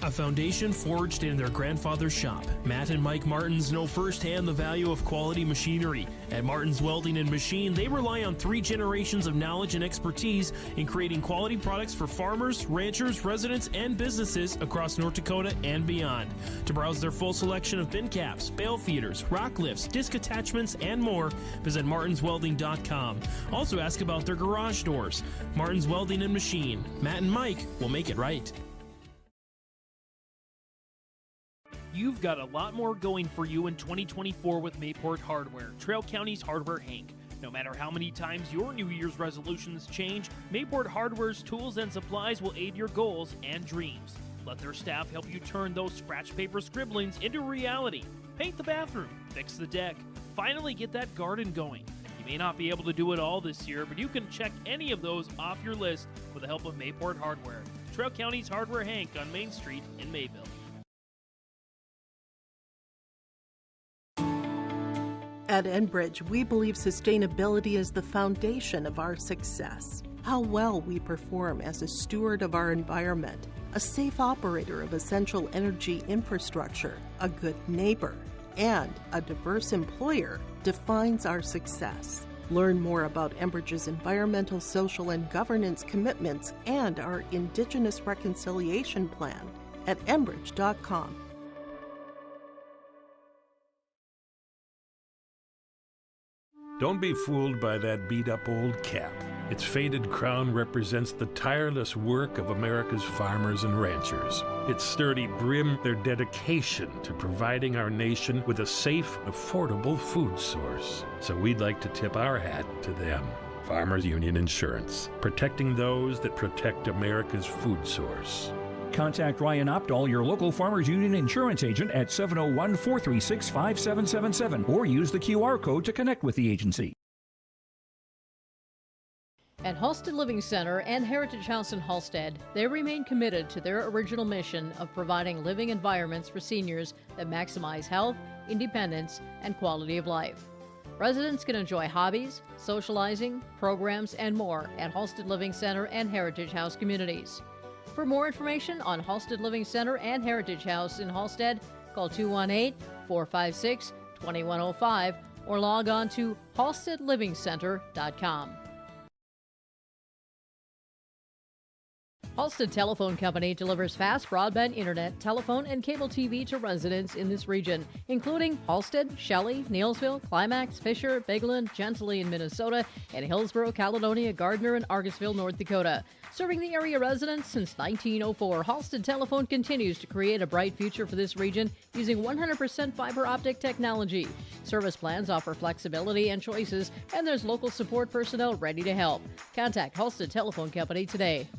A foundation forged in their grandfather's shop. Matt and Mike Martins know firsthand the value of quality machinery. At Martins Welding and Machine, they rely on 3 generations of knowledge and expertise in creating quality products for farmers, ranchers, residents, and businesses across North Dakota and beyond. To browse their full selection of bin caps, bale feeders, rock lifts, disc attachments, and more, visit martinswelding.com. Also ask about their garage doors. Martins Welding and Machine. Matt and Mike will make it right. You've got a lot more going for you in 2024 with Mayport Hardware, Trail County's Hardware Hank. No matter how many times your New Year's resolutions change, Mayport Hardware's tools and supplies will aid your goals and dreams. Let their staff help you turn those scratch paper scribblings into reality. Paint the bathroom, fix the deck, finally get that garden going. You may not be able to do it all this year, but you can check any of those off your list with the help of Mayport Hardware, Trail County's Hardware Hank on Main Street in Mayville. At Enbridge, we believe sustainability is the foundation of our success. How well we perform as a steward of our environment, a safe operator of essential energy infrastructure, a good neighbor, and a diverse employer defines our success. Learn more about Enbridge's environmental, social, and governance commitments and our Indigenous Reconciliation Plan at enbridge.com. Don't be fooled by that beat-up old cap. Its faded crown represents the tireless work of America's farmers and ranchers. Its sturdy brim, their dedication to providing our nation with a safe, affordable food source. So we'd like to tip our hat to them. Farmers Union Insurance, protecting those that protect America's food source. Contact Ryan Opdahl, your local Farmers Union insurance agent, at 701-436-5777 or use the QR code to connect with the agency. At Halstead Living Center and Heritage House in Halstead, they remain committed to their original mission of providing living environments for seniors that maximize health, independence, and quality of life. Residents can enjoy hobbies, socializing, programs, and more at Halstead Living Center and Heritage House communities. For more information on Halstead Living Center and Heritage House in Halstead, call 218-456-2105 or log on to halsteadlivingcenter.com. Halstead Telephone Company delivers fast broadband internet, telephone, and cable TV to residents in this region, including Halstead, Shelley, Neilsville, Climax, Fisher, Bigland, Gentilly in Minnesota, and Hillsborough, Caledonia, Gardner, and Argosville, North Dakota. Serving the area residents since 1904, Halstead Telephone continues to create a bright future for this region using 100% fiber optic technology. Service plans offer flexibility and choices, and there's local support personnel ready to help. Contact Halstead Telephone Company today.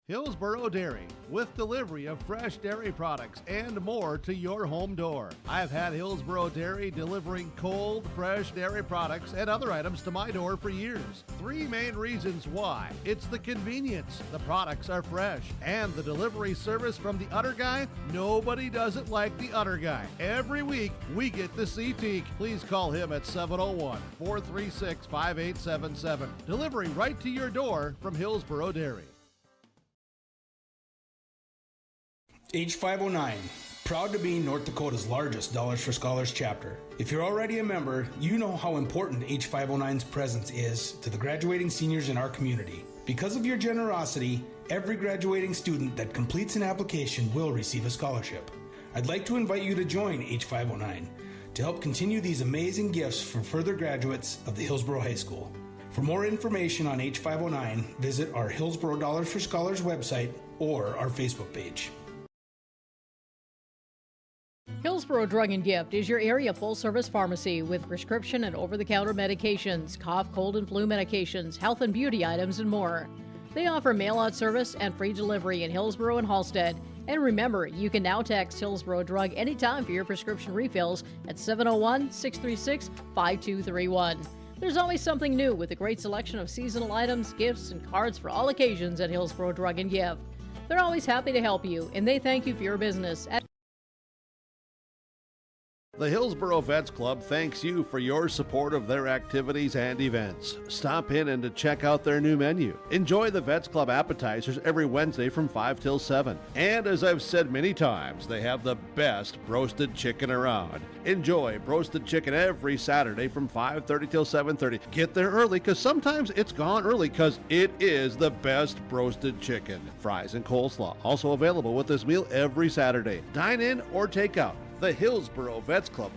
Hillsborough Dairy, with delivery of fresh dairy products and more to your home door. I've had Hillsborough Dairy delivering cold, fresh dairy products and other items to my door for years. Three main reasons why. It's the convenience, the products are fresh, and the delivery service from the Udder Guy. Nobody does it like the Udder Guy. Every week, we get to see Teak. Please call him at 701-436-5877. Delivery right to your door from Hillsborough Dairy. H509, proud to be North Dakota's largest Dollars for Scholars chapter. If you're already a member, you know how important H509's presence is to the graduating seniors in our community. Because of your generosity, every graduating student that completes an application will receive a scholarship. I'd like to invite you to join H509 to help continue these amazing gifts for further graduates of the Hillsborough High School. For more information on H509, visit our Hillsborough Dollars for Scholars website or our Facebook page. Hillsborough Drug and Gift is your area full-service pharmacy with prescription and over-the-counter medications, cough, cold, and flu medications, health and beauty items, and more. They offer mail-out service and free delivery in Hillsborough and Halstead. And remember, you can now text Hillsborough Drug anytime for your prescription refills at 701-636-5231. There's always something new with a great selection of seasonal items, gifts, and cards for all occasions at Hillsborough Drug and Gift. They're always happy to help you, and they thank you for your business. The Hillsborough Vets Club thanks you for your support of their activities and events. Stop in and to check out their new menu. Enjoy the Vets Club appetizers every Wednesday from 5 till 7. And as I've said many times, they have the best roasted chicken around. Enjoy roasted chicken every Saturday from 5:30 till 7:30. Get there early because sometimes it's gone early because it is the best roasted chicken. Fries and coleslaw also available with this meal every Saturday. Dine in or take out. The Hillsborough Vets Club.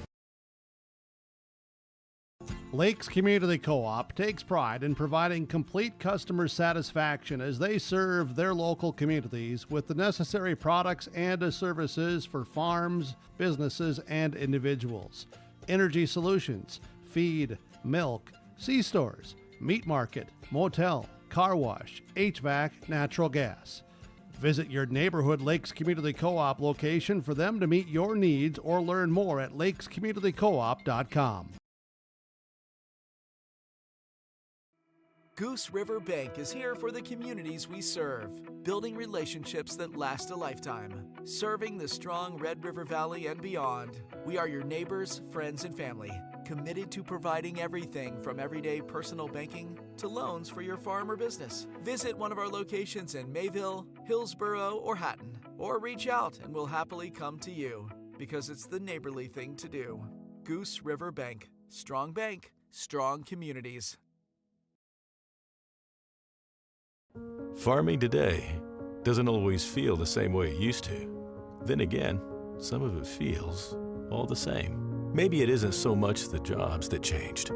Lakes Community Co-op takes pride in providing complete customer satisfaction as they serve their local communities with the necessary products and services for farms, businesses, and individuals. Energy solutions, feed, milk, C-stores, meat market, motel, car wash, HVAC, natural gas. Visit your neighborhood Lakes Community Co-op location for them to meet your needs or learn more at lakescommunitycoop.com. Goose River Bank is here for the communities we serve, building relationships that last a lifetime. Serving the strong Red River Valley and beyond, we are your neighbors, friends, and family, committed to providing everything from everyday personal banking to loans for your farm or business. Visit one of our locations in Mayville, Hillsborough, or Hatton, or reach out and we'll happily come to you, because it's the neighborly thing to do. Goose River Bank, strong communities. Farming today doesn't always feel the same way it used to. Then again, some of it feels all the same. Maybe it isn't so much the jobs that changed,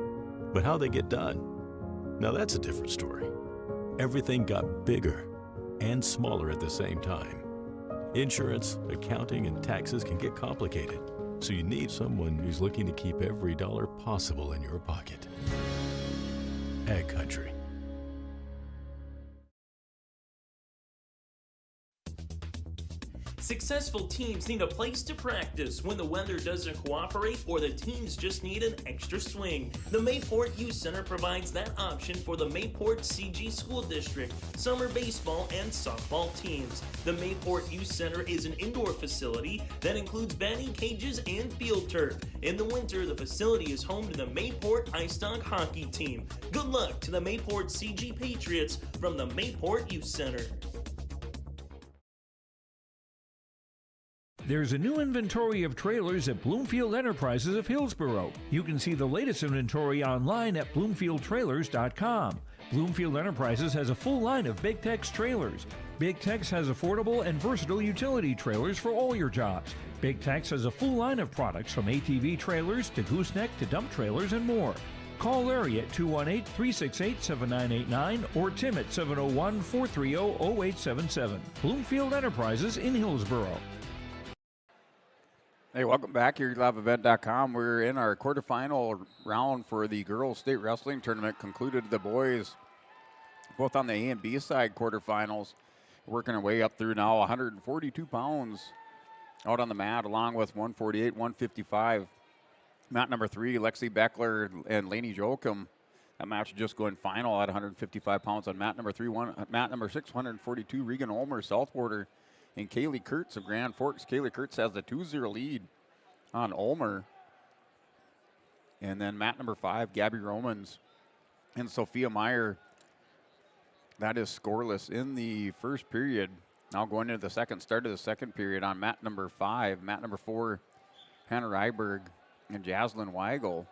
but how they get done. Now that's a different story. Everything got bigger and smaller at the same time. Insurance, accounting, and taxes can get complicated, so you need someone who's looking to keep every dollar possible in your pocket. Ag Country. Successful teams need a place to practice when the weather doesn't cooperate or the teams just need an extra swing. The Mayport Youth Center provides that option for the Mayport CG School District, summer baseball and softball teams. The Mayport Youth Center is an indoor facility that includes batting cages and field turf. In the winter, the facility is home to the Mayport Ice Dog hockey team. Good luck to the Mayport CG Patriots from the Mayport Youth Center. There's a new inventory of trailers at Bloomfield Enterprises of Hillsborough. You can see the latest inventory online at bloomfieldtrailers.com. Bloomfield Enterprises has a full line of Big Tex trailers. Big Tex has affordable and versatile utility trailers for all your jobs. Big Tex has a full line of products from ATV trailers to gooseneck to dump trailers and more. Call Larry at 218-368-7989 or Tim at 701-430-0877. Bloomfield Enterprises in Hillsborough. Hey, welcome back here to liveevent.com. We're in our quarterfinal round for the girls state wrestling tournament. Concluded the boys both on the A and B side quarterfinals. Working our way up through now 142 pounds out on the mat, along with 148, 155. Mat number 3, Lexi Beckler and Lainey Jokum. That match just going final at 155 pounds on mat number 3. Mat number 6, 142, Regan Olmer, South Border. And Kaylee Kurtz of Grand Forks. Kaylee Kurtz has the 2-0 lead on Ulmer. And then mat number 5, Gabby Romans and Sophia Meyer. That is scoreless in the first period. Now going into the start of the second period on mat number 5. Mat number 4, Hannah Ryberg and Jaslyn Weigel.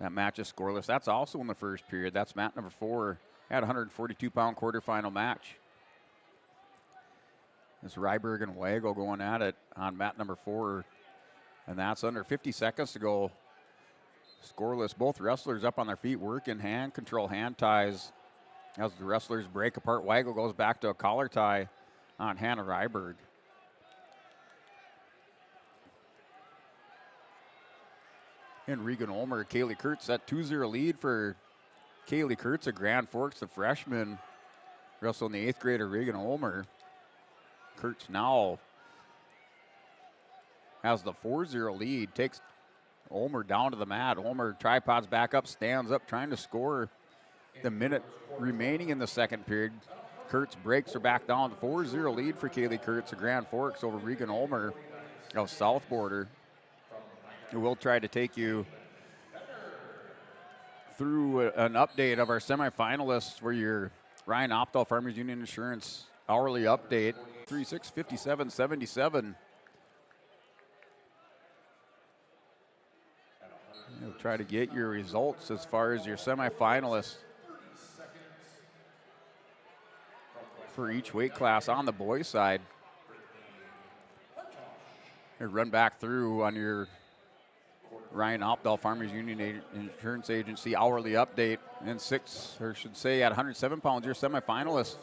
That match is scoreless. That's also in the first period. That's mat number 4 at 142-pound quarterfinal match. It's Ryberg and Weigel going at it on mat number 4. And that's under 50 seconds to go. Scoreless. Both wrestlers up on their feet, working hand control, hand ties. As the wrestlers break apart, Weigel goes back to a collar tie on Hannah Ryberg. And Regan Ulmer, Kaylee Kurtz, that 2-0 lead for Kaylee Kurtz of Grand Forks, the freshman, wrestling the 8th grader Regan Ulmer. Kurtz now has the 4-0 lead, takes Ulmer down to the mat. Ulmer tripods back up, stands up, trying to score the minute remaining in the second period. Kurtz breaks her back down. The 4-0 lead for Kaylee Kurtz of Grand Forks over Regan Ulmer of South Border. And we'll try to take you through an update of our semifinalists for your Ryan Opdahl Farmers Union Insurance hourly update. 3-6-57-77. We'll try to get your results as far as your semifinalists for each weight class on the boys' side. Here, run back through on your Ryan Opdahl Farmers Union Insurance Agency hourly update. And at 107 pounds, your semifinalists,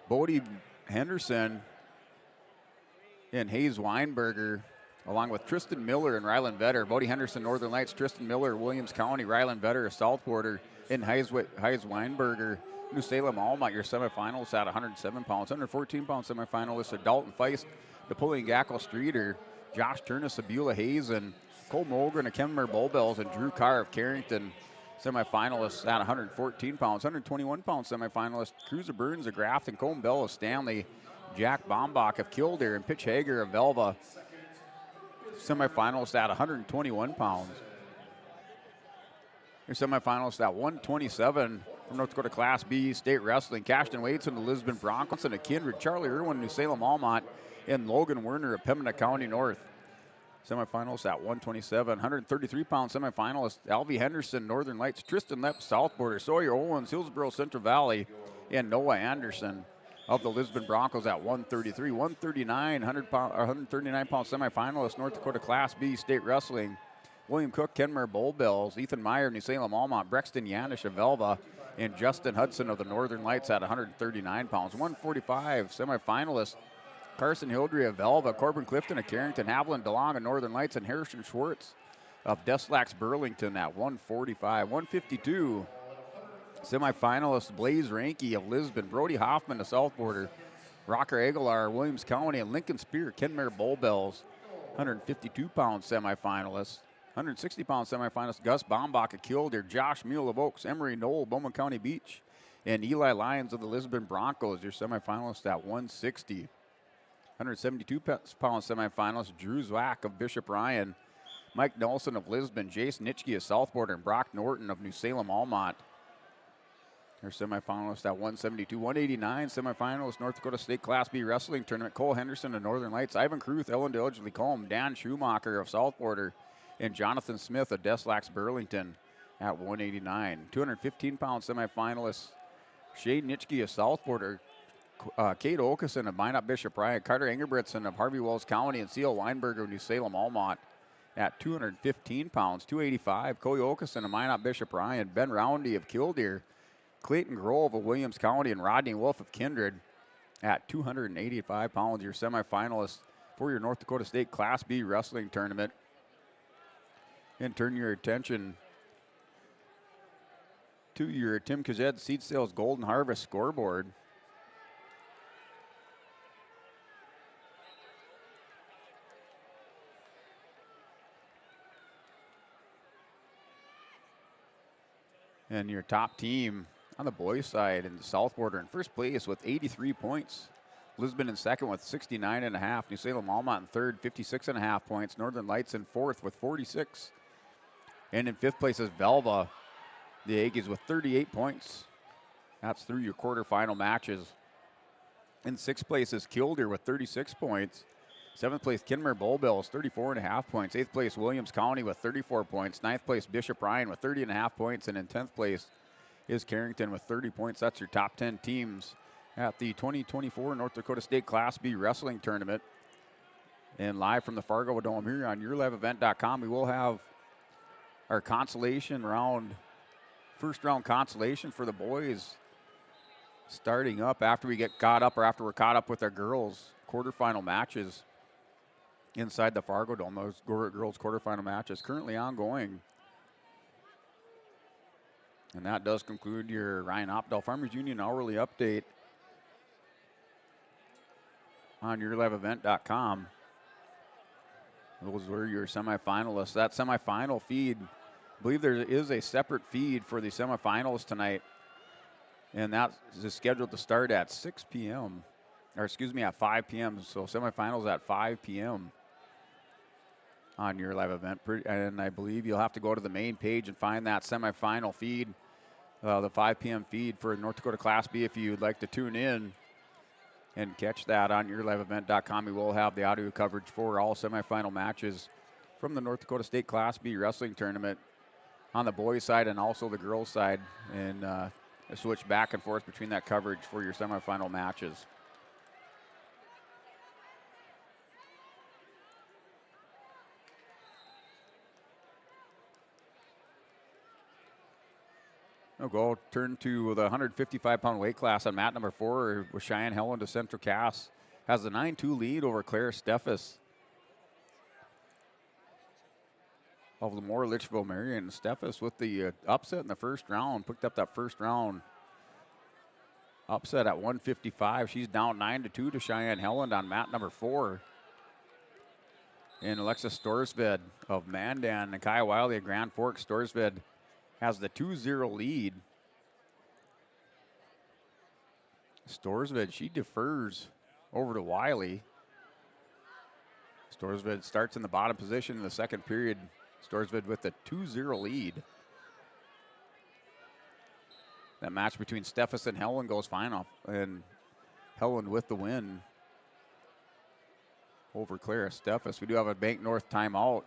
Bodie Henderson and Hayes Weinberger, along with Tristan Miller and Ryland Vetter. Bodie Henderson, Northern Lights, Tristan Miller, Williams County, Ryland Vetter, South Border, and Hayes Weinberger, New Salem Alma, your semifinalists at 107 pounds. 114 pound semifinalists are Dalton Feist, Napoleon Gackle Streeter, Josh Turnus of Beulah Hayes, and Cole Mogren of Kenmare Bullbells, and Drew Carr of Carrington. Semifinalists at 114 pounds. 121 pound semifinalists, Cruiser Burns of Grafton, Colm Bell of Stanley, Jack Bombach of Kildare, and Pitch Hager of Velva. Semifinalists at 121 pounds. Your semifinalists at 127 from North Dakota Class B State Wrestling, Cashton Waits and the Lisbon Broncos, and a Kindred, Charlie Irwin, New Salem Almont, and Logan Werner of Pembina County North. Semifinals at 127. 133-pound semifinalist, Alvie Henderson, Northern Lights, Tristan Lepp, South Border, Sawyer Owens, Hillsborough Central Valley, and Noah Anderson. of the Lisbon Broncos at 133. 139, 139-pound semifinalist, North Dakota Class B State Wrestling. William Cook, Kenmare Bull Bells, Ethan Meyer, New Salem Almont, Brexton Yanish of Velva, and Justin Hudson of the Northern Lights at 139 pounds. 145 semifinalist, Carson Hildry of Velva, Corbin Clifton of Carrington, Haviland DeLong of Northern Lights, and Harrison Schwartz of Deslax Burlington at 145. 152 semifinalist, Blaze Ranky of Lisbon, Brody Hoffman of South Border, Rocker Aguilar, Williams County, and Lincoln Spear, Kenmare Bull Bells. 152-pound semifinalist. 160-pound semifinalist, Gus Bombach of Killdeer, Josh Mule of Oaks, Emery Knoll, Bowman County Beach, and Eli Lyons of the Lisbon Broncos, your semifinalist at 160. 172-pound semifinalist, Drew Zwack of Bishop Ryan, Mike Nelson of Lisbon, Jason Nitschke of South Border, and Brock Norton of New Salem Almont. Your semifinalist at 172. 189 semifinalist, North Dakota State Class B Wrestling Tournament, Cole Henderson of Northern Lights, Ivan Kruth, Ellen Diligently Combe, Dan Schumacher of South Border, and Jonathan Smith of Deslax Burlington at 189. 215-pound semifinalist, Shane Nitschke of South Border, Kate Okeson of Minot Bishop Ryan, Carter Engerbritson of Harvey Wells County, and C.L. Weinberger of New Salem Almont at 215 pounds. 285, Cody Okeson of Minot Bishop Ryan, Ben Roundy of Killdeer, Clayton Grove of Williams County, and Rodney Wolf of Kindred at 285 pounds. Your semifinalists for your North Dakota State Class B Wrestling Tournament. And turn your attention to your Tim Kazed Seed Sales Golden Harvest scoreboard. And your top team on the boys' side in the South Border in first place with 83 points. Lisbon in second with 69.5. New Salem Almont in third, 56.5 points. Northern Lights in fourth with 46. And in fifth place is Velva, the Aggies, with 38 points. That's through your quarterfinal matches. In sixth place is Killdeer with 36 points. Seventh place, Kenmare Bull Bells, 34.5 points. Eighth place, Williams County with 34 points. Ninth place, Bishop Ryan with 30.5 points. And in 10th place is Carrington with 30 points. That's your top 10 teams at the 2024 North Dakota State Class B Wrestling Tournament. And live from the Fargo Dome here on YourLiveEvent.com, we will have our consolation round, first round consolation for the boys starting up after we get caught up, or after we're caught up with our girls' quarterfinal matches inside the Fargo Dome. Those girls' quarterfinal matches currently ongoing. And that does conclude your Ryan Opdahl Farmers Union hourly update on YourLiveEvent.com. Those were your semifinalists. That semifinal feed, I believe there is a separate feed for the semifinals tonight. And that is scheduled to start at 6 p.m. Or excuse me, at 5 p.m. So semifinals at 5 p.m. on your live event. And I believe you'll have to go to the main page and find that semifinal feed, the 5 p.m. feed for North Dakota Class B if you'd like to tune in and catch that on YourLiveEvent.com. We will have the audio coverage for all semifinal matches from the North Dakota State Class B Wrestling Tournament on the boys' side and also the girls' side, and switch back and forth between that coverage for your semifinal matches. We'll go turn to the 155-pound weight class on mat number 4 with Cheyenne Helen to Central Cass. Has the 9-2 lead over Claire Steffes of Lemoore Litchfield Marion. Steffes with the upset in the first round, picked up that first round upset at 155. She's down 9-2 to Cheyenne Helen on mat number 4. And Alexis Storsved of Mandan and Kaya Wiley of Grand Forks. Storsved has the 2-0 lead. Storsved, she defers over to Wiley. Storsved starts in the bottom position in the second period. Storsved with the 2-0 lead. That match between Steffes and Helen goes final, and Helen with the win over Clara Steffes. We do have a Bank North timeout.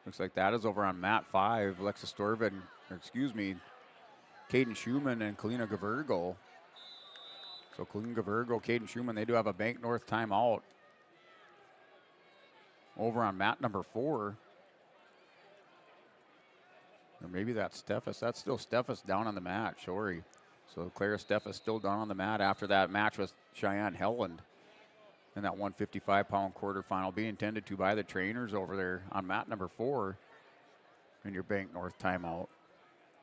Looks like that is over on mat 5. Alexis Storsved, Caden Schumann and Kalina Gavergo. So Kalina Gavergo, Caden Schumann, they do have a Bank North timeout. Over on mat number 4. Or maybe that's Steffes. That's still Steffes down on the mat, sorry. So Clara Steffes still down on the mat after that match with Cheyenne Helland in that 155-pound quarterfinal, being tended to by the trainers over there on mat number 4 in your Bank North timeout.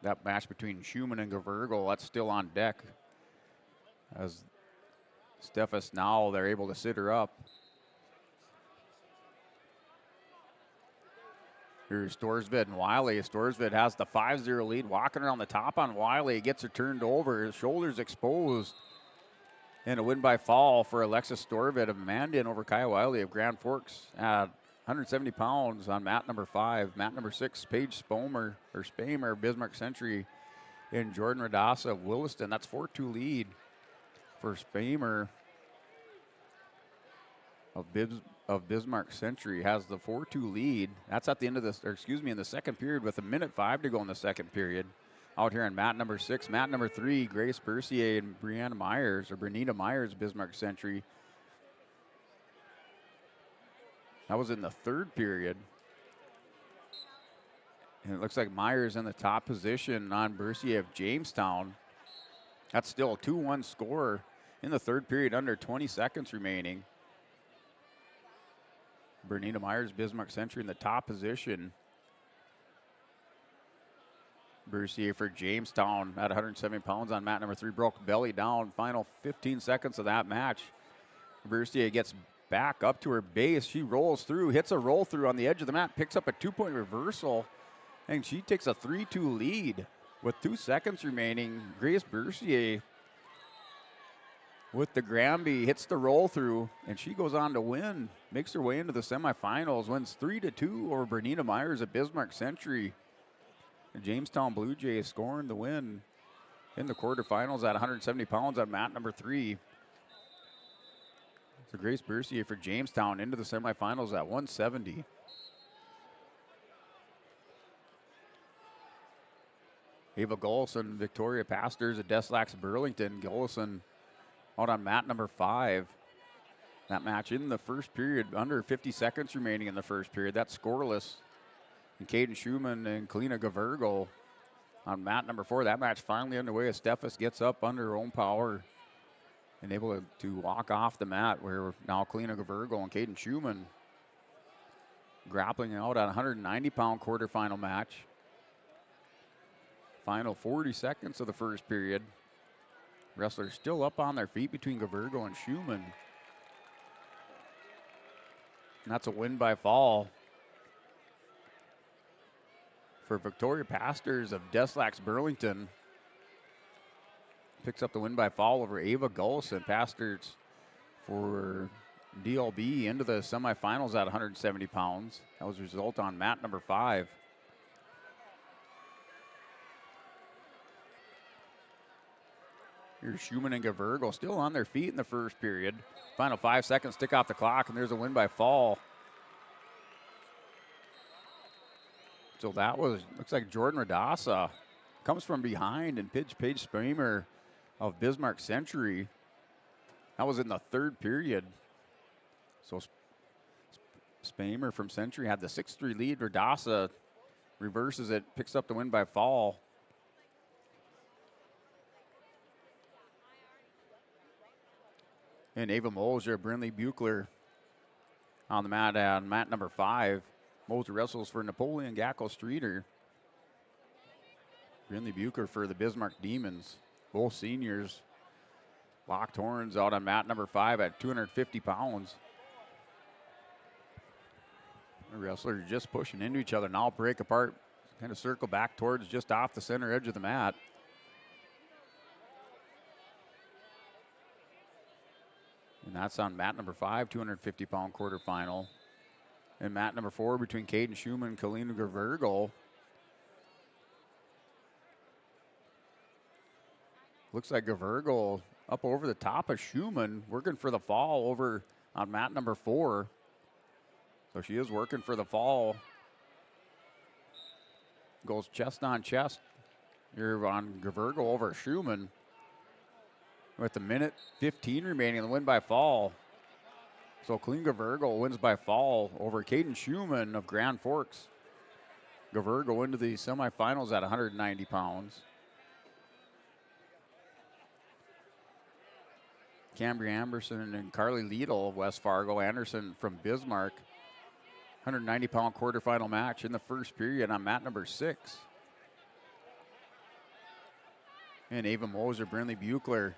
That match between Schumann and Gavergo, that's still on deck. As Steffes now, they're able to sit her up. Here's Storsved and Wiley. Storsved has the 5-0 lead, walking around the top on Wiley, gets her turned over, his shoulders exposed. And a win by fall for Alexis Storvid of Mandan over Kaya Wiley of Grand Forks at 170 pounds on mat number 5. Mat number 6, Paige Spamer, Bismarck Century, and Jordan Radassa of Williston. That's 4-2 lead for Spamer of Bismarck Century. Has the 4-2 lead. That's at the end of this, in the second period with 1:05 to go in the second period. Out here on mat number 6, mat number 3, Grace Bercier and Brenita Myers, Bismarck Century. That was in the third period. And it looks like Myers in the top position on Bercier of Jamestown. That's still a 2-1 score in the third period, under 20 seconds remaining. Bernita Myers, Bismarck Century in the top position. Bercier for Jamestown at 170 pounds on mat number 3, broke belly down. Final 15 seconds of that match. Bercier gets back up to her base. She rolls through, hits a roll through on the edge of the mat, picks up a 2-point reversal, and she takes a 3-2 lead with 2 seconds remaining. Grace Bercier with the Granby hits the roll through, and she goes on to win. Makes her way into the semifinals, wins 3-2 over Bernita Myers at Bismarck Century. The Jamestown Blue Jays scoring the win in the quarterfinals at 170 pounds on mat number 3. So Grace Bercier for Jamestown into the semifinals at 170. Ava Golson, Victoria Pastors at Deslax Burlington. Golson out on mat number 5. That match in the first period, under 50 seconds remaining in the first period. That's scoreless. And Caden Schumann and Kalina Gavergo on mat number 4. That match finally underway as Steffes gets up under her own power and able to walk off the mat, where now Kalina Gavergo and Caden Schumann grappling out at a 190-pound quarterfinal match. Final 40 seconds of the first period. Wrestlers still up on their feet between Gavergo and Schumann. And that's a win by fall for Victoria Pastors of Deslax Burlington. Picks up the win by fall over Ava Golson. Pastors for DLB into the semifinals at 170 pounds. That was a result on mat number 5. Here's Schumann and Gavergo still on their feet in the first period. Final 5 seconds, tick off the clock, and there's a win by fall. So that was, looks like Jordan Radassa comes from behind, and Paige Spamer of Bismarck Century. That was in the third period. So Spamer from Century had the 6-3 lead. Radassa reverses it, picks up the win by fall. And Ava Moser, Brinley Buchler on the mat, mat number 5. Moser wrestles for Napoleon Gackel Streeter. Brinley Buchler for the Bismarck Demons. Both seniors locked horns out on mat number 5 at 250 pounds. The wrestlers just pushing into each other. Now break apart, kind of circle back towards just off the center edge of the mat. And that's on mat number 5, 250-pound quarterfinal. And mat number 4 between Caden Schumann and Kalina Gavergo. Looks like Gavergo up over the top of Schumann, working for the fall over on mat number 4. So she is working for the fall. Goes chest on chest You're on Gavergo over Schumann with a minute 15 remaining in the win by fall. So Colleen Gavergo wins by fall over Caden Schumann of Grand Forks. Gavergo into the semifinals at 190 pounds. Cambria Anderson and Carly Liedel of West Fargo. Anderson from Bismarck. 190-pound quarterfinal match in the first period on mat number 6. And Ava Moser, Brindley Buechler.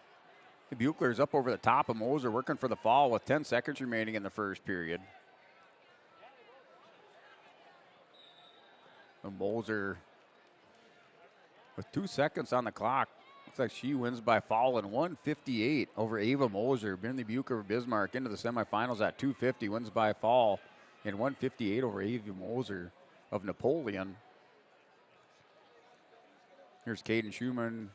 Buechler's up over the top of Moser, working for the fall with 10 seconds remaining in the first period. And Moser with 2 seconds on the clock. Looks like she wins by fall in 1:58 over Ava Moser. Brindley Buechler of Bismarck into the semifinals at 2:50, wins by fall in 1:58 over Ava Moser of Napoleon. Here's Caden Schumann,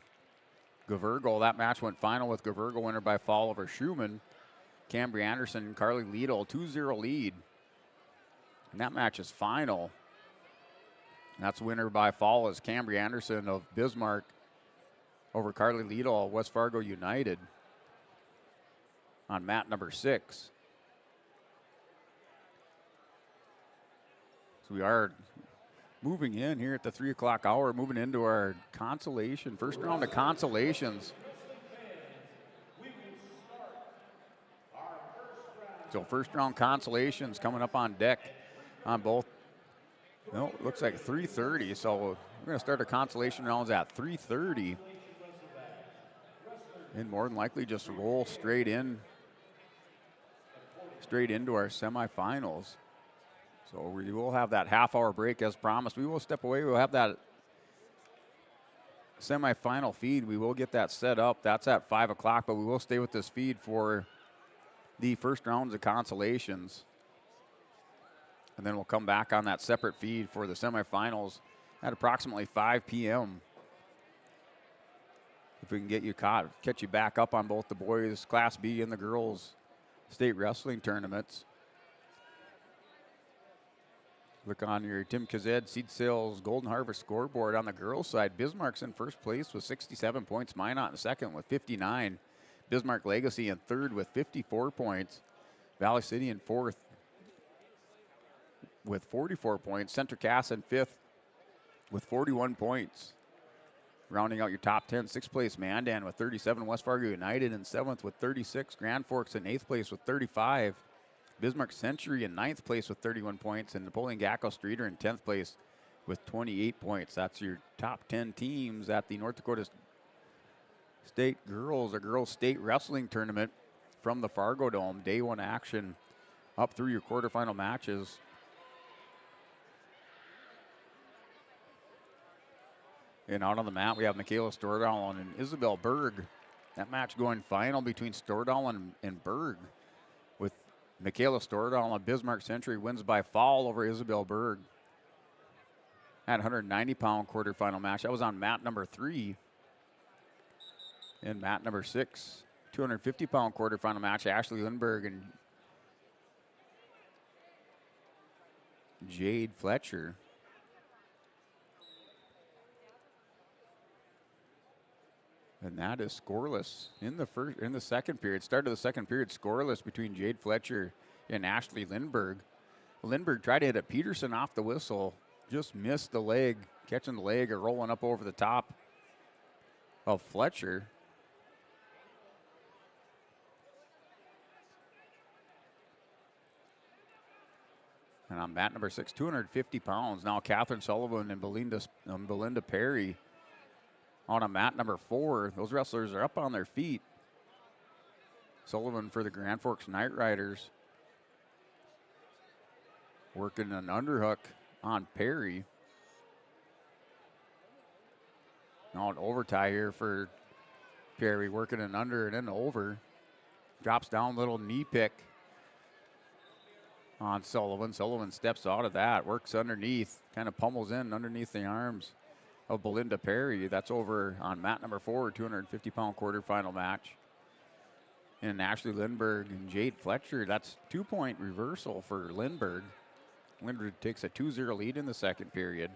Gavergo. That match went final with Gavergo winner by fall over Schumann. Cambria Anderson, Carly Liedel, 2-0 lead. And that match is final. And that's winner by fall is Cambria Anderson of Bismarck over Carly Liedel of West Fargo United on mat number 6. So we are moving in here at the 3 o'clock hour, moving into our consolation, first round of consolations. So first round consolations coming up on deck on both. Well, it looks like 3:30, so we're going to start our consolation rounds at 3:30. And more than likely just roll straight into our semifinals. So we will have that half-hour break as promised. We will step away. We'll have that semifinal feed. We will get that set up. That's at 5 o'clock, but we will stay with this feed for the first rounds of consolations. And then we'll come back on that separate feed for the semifinals at approximately 5 p.m. If we can get you catch you back up on both the boys Class B and the girls state wrestling tournaments. Look on your Tim Kazed Seed Sales Golden Harvest scoreboard on the girls' side. Bismarck's in first place with 67 points. Minot in second with 59. Bismarck Legacy in third with 54 points. Valley City in fourth with 44 points. Center Cass in fifth with 41 points. Rounding out your top 10, sixth place Mandan with 37. West Fargo United in seventh with 36. Grand Forks in eighth place with 35. Bismarck Century in ninth place with 31 points. And Napoleon Gacko Streeter in 10th place with 28 points. That's your top 10 teams at the North Dakota State Girls or Girls State Wrestling Tournament from the Fargo Dome. Day one action up through your quarterfinal matches. And out on the mat, we have Michaela Stordahl and Isabel Berg. That match going final between Stordahl and Berg, with Michaela Stordahl on Bismarck Century wins by fall over Isabel Berg. That 190-pound quarterfinal match. That was on mat number 3. And mat number 6, 250-pound quarterfinal match. Ashley Lindberg and Jade Fletcher. And that is scoreless in the second period. Start of the second period, scoreless between Jade Fletcher and Ashley Lindberg. Lindberg tried to hit a Peterson off the whistle, just missed the leg, catching the leg or rolling up over the top of Fletcher. And on mat number 6, 250 pounds. Now Catherine Sullivan and Belinda Perry on a mat number 4. Those wrestlers are up on their feet. Sullivan for the Grand Forks Knight Riders. Working an underhook on Perry. Now an overtie here for Perry. Working an under and then over. Drops down, little knee pick on Sullivan. Sullivan steps out of that. Works underneath. Kind of pummels in underneath the arms of Belinda Perry. That's over on mat number 4, 250-pound quarterfinal match. And Ashley Lindberg and Jade Fletcher, that's 2-point reversal for Lindberg. Lindberg takes a 2-0 lead in the second period.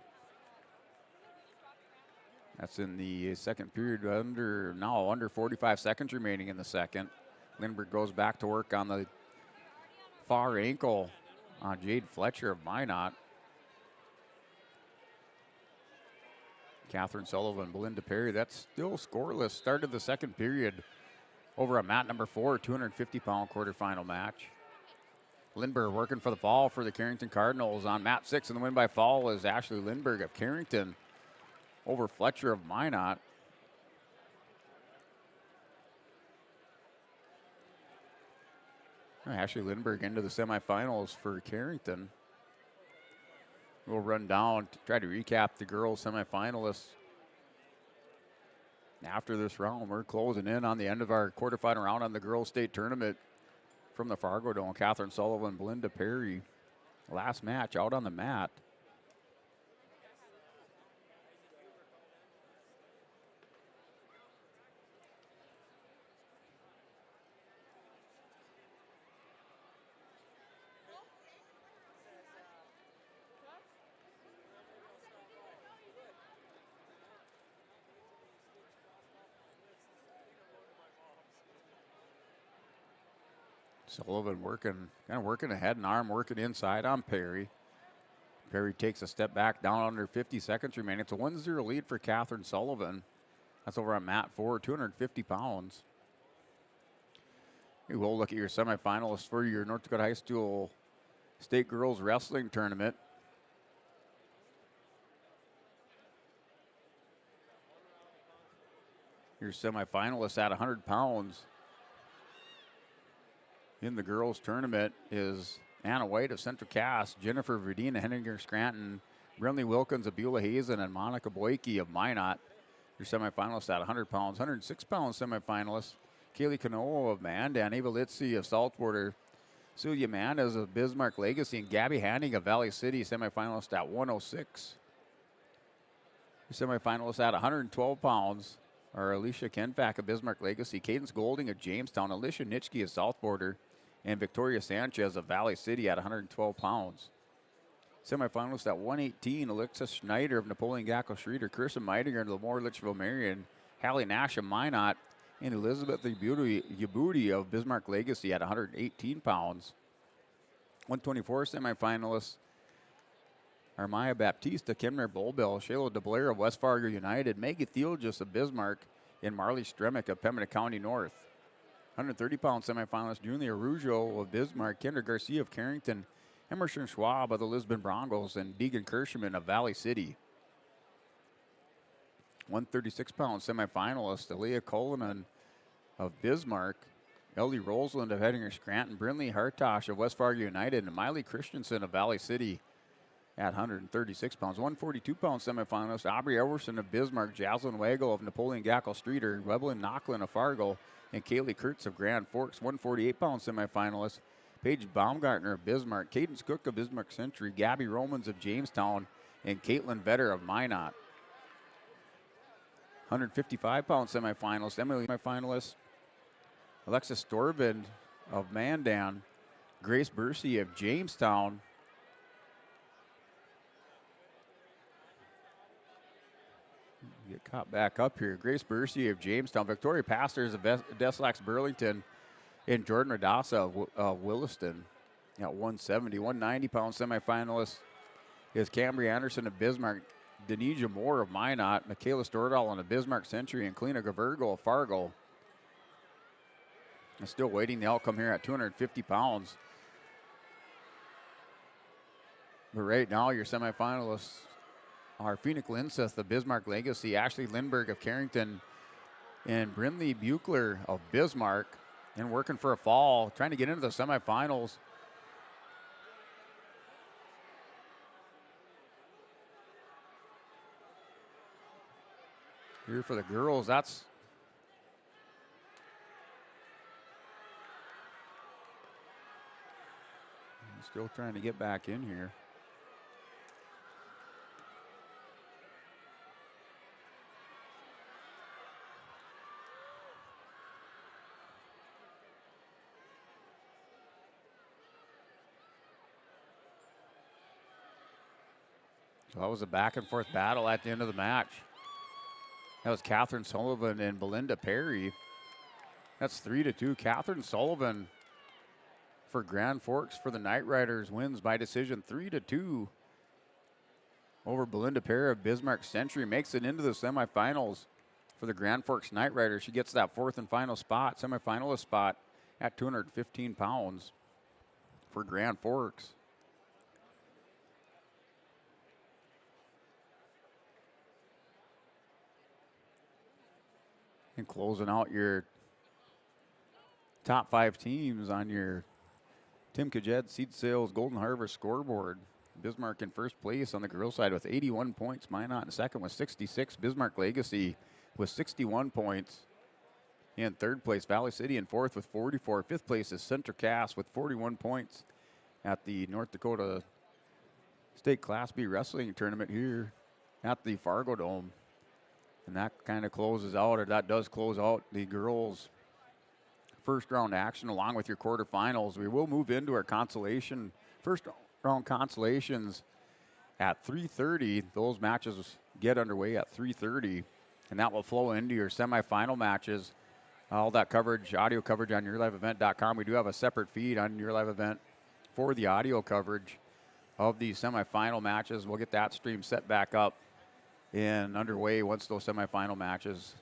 That's in the second period, under 45 seconds remaining in the second. Lindbergh goes back to work on the far ankle on Jade Fletcher of Minot. Catherine Sullivan, Belinda Perry, that's still scoreless. Started the second period over on mat number 4, 250-pound quarterfinal match. Lindbergh working for the fall for the Carrington Cardinals on mat 6, and the win by fall is Ashley Lindbergh of Carrington over Fletcher of Minot. Ashley Lindbergh into the semifinals for Carrington. We'll run down to try to recap the girls semifinalists after this round. We're closing in on the end of our quarterfinal round on the girls state tournament from the Fargo Dome. Catherine Sullivan, Belinda Perry, last match out on the mat. Sullivan working ahead and arm working inside on Perry. Perry takes a step back down under 50 seconds remaining. It's a 1-0 lead for Catherine Sullivan. That's over on mat 4, 250 pounds. We will look at your semifinalists for your North Dakota High School State Girls Wrestling Tournament. Your semifinalists at 100 pounds in the girls tournament is Anna White of Central Cass, Jennifer Verdeen of Henninger Scranton, Brinley Wilkins of Beulah Hazen, and Monica Boyke of Minot. Your semifinalists at 100 pounds. 106 pound semifinalists, Kaylee Cano of Mandan, Ava Litzy of Saltwater, Celia Mandas of Bismarck Legacy, and Gabby Hanning of Valley City, semifinalist at 106. Your semifinalists at 112 pounds are Alicia Kenfack of Bismarck Legacy, Cadence Golding of Jamestown, Alicia Nitschke of South Border, and Victoria Sanchez of Valley City at 112 pounds. Semifinalists at 118, Alexa Schneider of Napoleon Gackel Schreeder, Kirsten Meidinger of Lemoore Litchfield Marion, Hallie Nash of Minot, and Elizabeth Yabudi of Bismarck Legacy at 118 pounds. 124 semifinalists are Maya Baptista, Kimner Bolbell, Shayla DeBlair of West Fargo United, Maggie Theologis of Bismarck, and Marley Stremick of Pembina County North. 130-pound semifinalist Julia Ruggio of Bismarck, Kendra Garcia of Carrington, Emerson Schwab of the Lisbon Broncos, and Deegan Kirschman of Valley City. 136-pound semifinalist Aaliyah Kolonen of Bismarck, Ellie Roseland of Hettinger Scranton, Brinley Hartosh of West Fargo United, and Miley Christensen of Valley City at 136 pounds. 142-pound semifinalist Aubrey Everson of Bismarck, Jaslyn Wagle of Napoleon Gackel Streeter, Webelyn Knocklin of Fargo, and Kaylee Kurtz of Grand Forks. 148-pound semifinalist Paige Baumgartner of Bismarck, Cadence Cook of Bismarck Century, Gabby Romans of Jamestown, and Caitlin Vetter of Minot. 155-pound semifinalist, Emily semifinalist Alexis Storvin of Mandan, Grace Bursey of Jamestown, get caught back up here. Grace Bursey of Jamestown, Victoria Pastors of Deslax Burlington, and Jordan Radassa of Williston at 170. 190-pound semifinalist is Cambry Anderson of Bismarck, Denija Moore of Minot, Michaela Stordahl of Bismarck Century, and Kalina Gavergo of Fargo. And still waiting the outcome here at 250 pounds. But right now, your semifinalists are Phoenix Linseth of Bismarck Legacy, Ashley Lindbergh of Carrington, and Brinley Buechler of Bismarck. And working for a fall, trying to get into the semifinals. Here for the girls, that's still trying to get back in here. So that was a back and forth battle at the end of the match. That was Catherine Sullivan and Belinda Perry. That's 3-2. Catherine Sullivan for Grand Forks for the Knight Riders wins by decision 3-2 over Belinda Perry of Bismarck Century. Makes it into the semifinals for the Grand Forks Knight Riders. She gets that fourth and final spot, semifinalist spot at 215 pounds for Grand Forks. And closing out your top 5 teams on your Tim Kajed Seed Sales Golden Harvest scoreboard. Bismarck in first place on the girls' side with 81 points. Minot in second with 66. Bismarck Legacy with 61 points. In third place, Valley City in fourth with 44. Fifth place is Center Cass with 41 points at the North Dakota State Class B Wrestling Tournament here at the Fargo Dome. And that kind of closes out, or that does close out the girls' first round action along with your quarterfinals. We will move into our consolation, first round consolations at 3:30. Those matches get underway at 3:30, and that will flow into your semifinal matches. All that coverage, audio coverage on YourLiveEvent.com. We do have a separate feed on Your Live Event for the audio coverage of the semifinal matches. We'll get that stream set back up and underway once those semifinal matches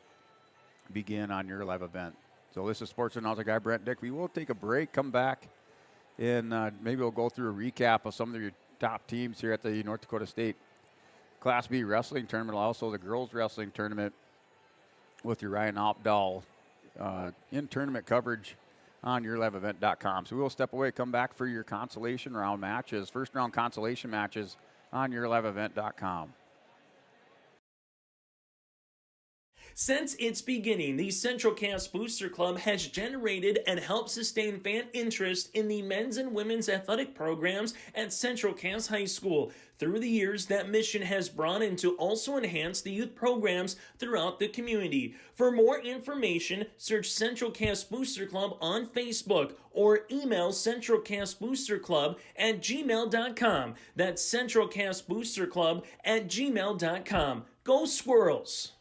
begin on Your Live Event. So this is Sports Announcer Guy Brent Dick. We will take a break, come back, and maybe we'll go through a recap of some of your top teams here at the North Dakota State Class B Wrestling Tournament, also the girls wrestling tournament with your Ryan Opdahl in tournament coverage on YourLiveEvent.com. So we will step away, come back for your consolation round matches, first round consolation matches on YourLiveEvent.com. Since its beginning, the Central Cass Booster Club has generated and helped sustain fan interest in the men's and women's athletic programs at Central Cass High School. Through the years, that mission has broadened to also enhance the youth programs throughout the community. For more information, search Central Cass Booster Club on Facebook or email centralcassboosterclub@gmail.com. That's centralcassboosterclub@gmail.com. Go Squirrels!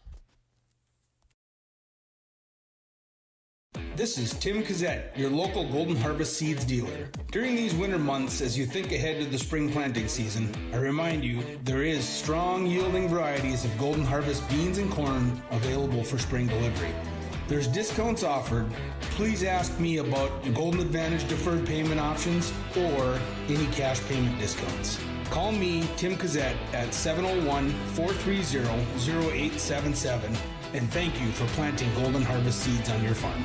This is Tim Kazette, your local Golden Harvest Seeds dealer. During these winter months, as you think ahead to the spring planting season, I remind you there is strong yielding varieties of Golden Harvest beans and corn available for spring delivery. There's discounts offered. Please ask me about Golden Advantage deferred payment options or any cash payment discounts. Call me, Tim Kazette, at 701-430-0877, and thank you for planting Golden Harvest seeds on your farm.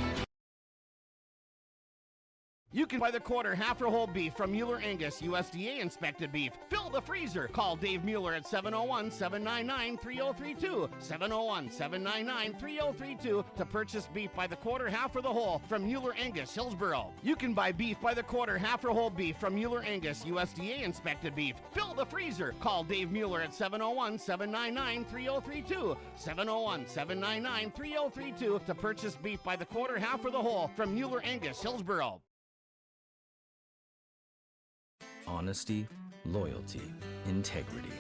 You can buy the quarter, half or whole beef from Mueller Angus, USDA inspected beef. Fill the freezer. Call Dave Mueller at 701-799-3032. 701-799-3032 to purchase beef by the quarter, half or the whole from Mueller Angus, Hillsboro. You can buy beef by the quarter, half or whole beef from Mueller Angus, USDA inspected beef. Fill the freezer. Call Dave Mueller at 701-799-3032. 701-799-3032 to purchase beef by the quarter, half or the whole from Mueller Angus, Hillsboro. Honesty, loyalty, integrity.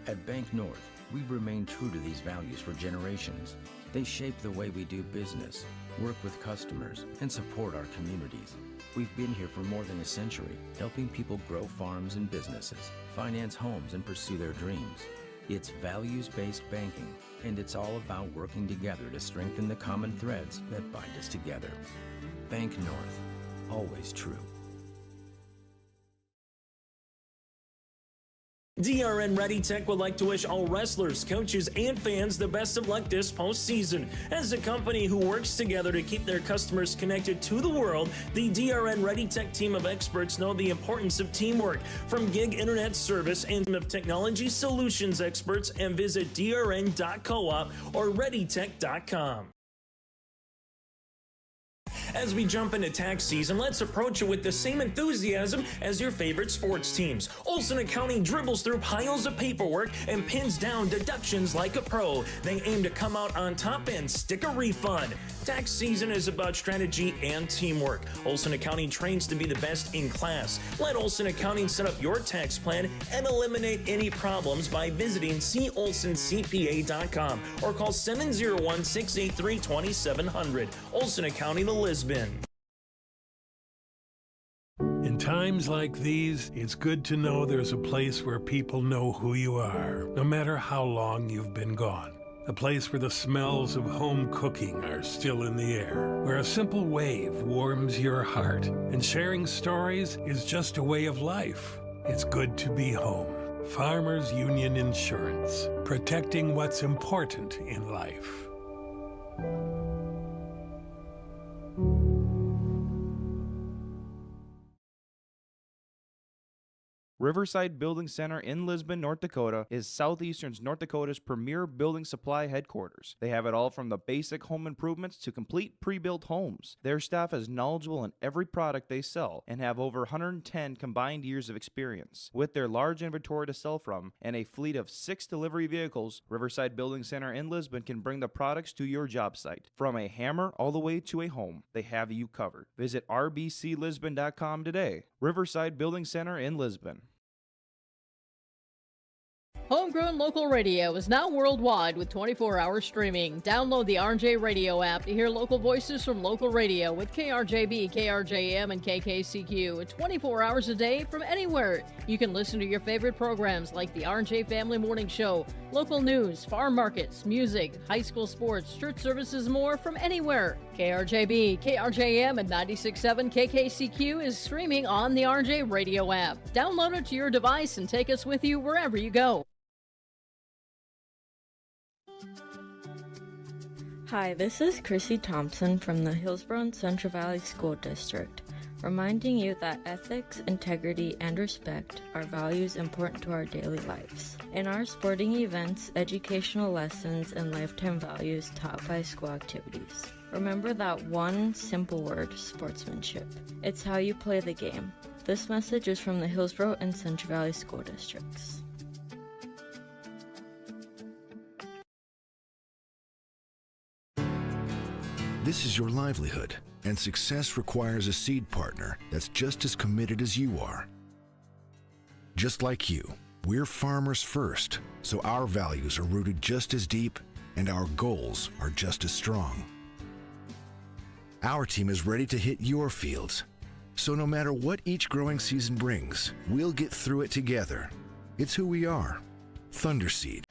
At Bank North, we've remained true to these values for generations. They shape the way we do business, work with customers, and support our communities. We've been here for more than a century, helping people grow farms and businesses, finance homes, and pursue their dreams. It's values-based banking, and it's all about working together to strengthen the common threads that bind us together. Bank North, always true. DRN Ready Tech would like to wish all wrestlers, coaches, and fans the best of luck this postseason. As a company who works together to keep their customers connected to the world, the DRN Ready Tech team of experts know the importance of teamwork. From gig internet service and of technology solutions experts, and visit drn.coop or readytech.com. As we jump into tax season, let's approach it with the same enthusiasm as your favorite sports teams. Olson Accounting dribbles through piles of paperwork and pins down deductions like a pro. They aim to come out on top and stick a refund. Tax season is about strategy and teamwork. Olson Accounting trains to be the best in class. Let Olson Accounting set up your tax plan and eliminate any problems by visiting colsoncpa.com or call 701-683-2700. Olson Accounting of Lisbon. In times like these, it's good to know there's a place where people know who you are, no matter how long you've been gone. A place where the smells of home cooking are still in the air, where a simple wave warms your heart, and sharing stories is just a way of life. It's good to be home. Farmers Union Insurance, protecting what's important in life. Riverside Building Center in Lisbon, North Dakota is Southeastern North Dakota's premier building supply headquarters. They have it all from the basic home improvements to complete pre-built homes. Their staff is knowledgeable in every product they sell and have over 110 combined years of experience. With their large inventory to sell from and a fleet of 6 delivery vehicles, Riverside Building Center in Lisbon can bring the products to your job site. From a hammer all the way to a home, they have you covered. Visit rbclisbon.com today. Riverside Building Center in Lisbon. Homegrown local radio is now worldwide with 24-hour streaming. Download the RJ Radio app to hear local voices from local radio with KRJB, KRJM, and KKCQ 24 hours a day from anywhere. You can listen to your favorite programs like the RJ Family Morning Show, local news, farm markets, music, high school sports, church services, more from anywhere. KRJB, KRJM, and 96.7 KKCQ is streaming on the RJ Radio app. Download it to your device and take us with you wherever you go. Hi, this is Chrissy Thompson from the Hillsborough and Central Valley School District, reminding you that ethics, integrity, and respect are values important to our daily lives. In our sporting events, educational lessons, and lifetime values taught by school activities. Remember that one simple word, sportsmanship. It's how you play the game. This message is from the Hillsborough and Central Valley School Districts. This is your livelihood, and success requires a seed partner that's just as committed as you are. Just like you, we're farmers first, so our values are rooted just as deep and our goals are just as strong. Our team is ready to hit your fields, so no matter what each growing season brings, we'll get through it together. It's who we are. Thunderseed,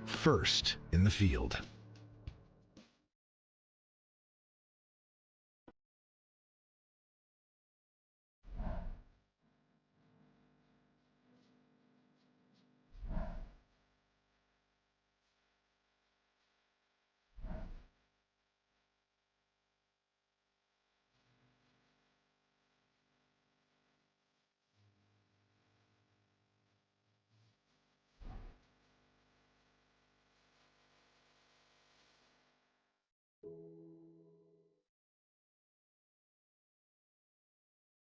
first in the field.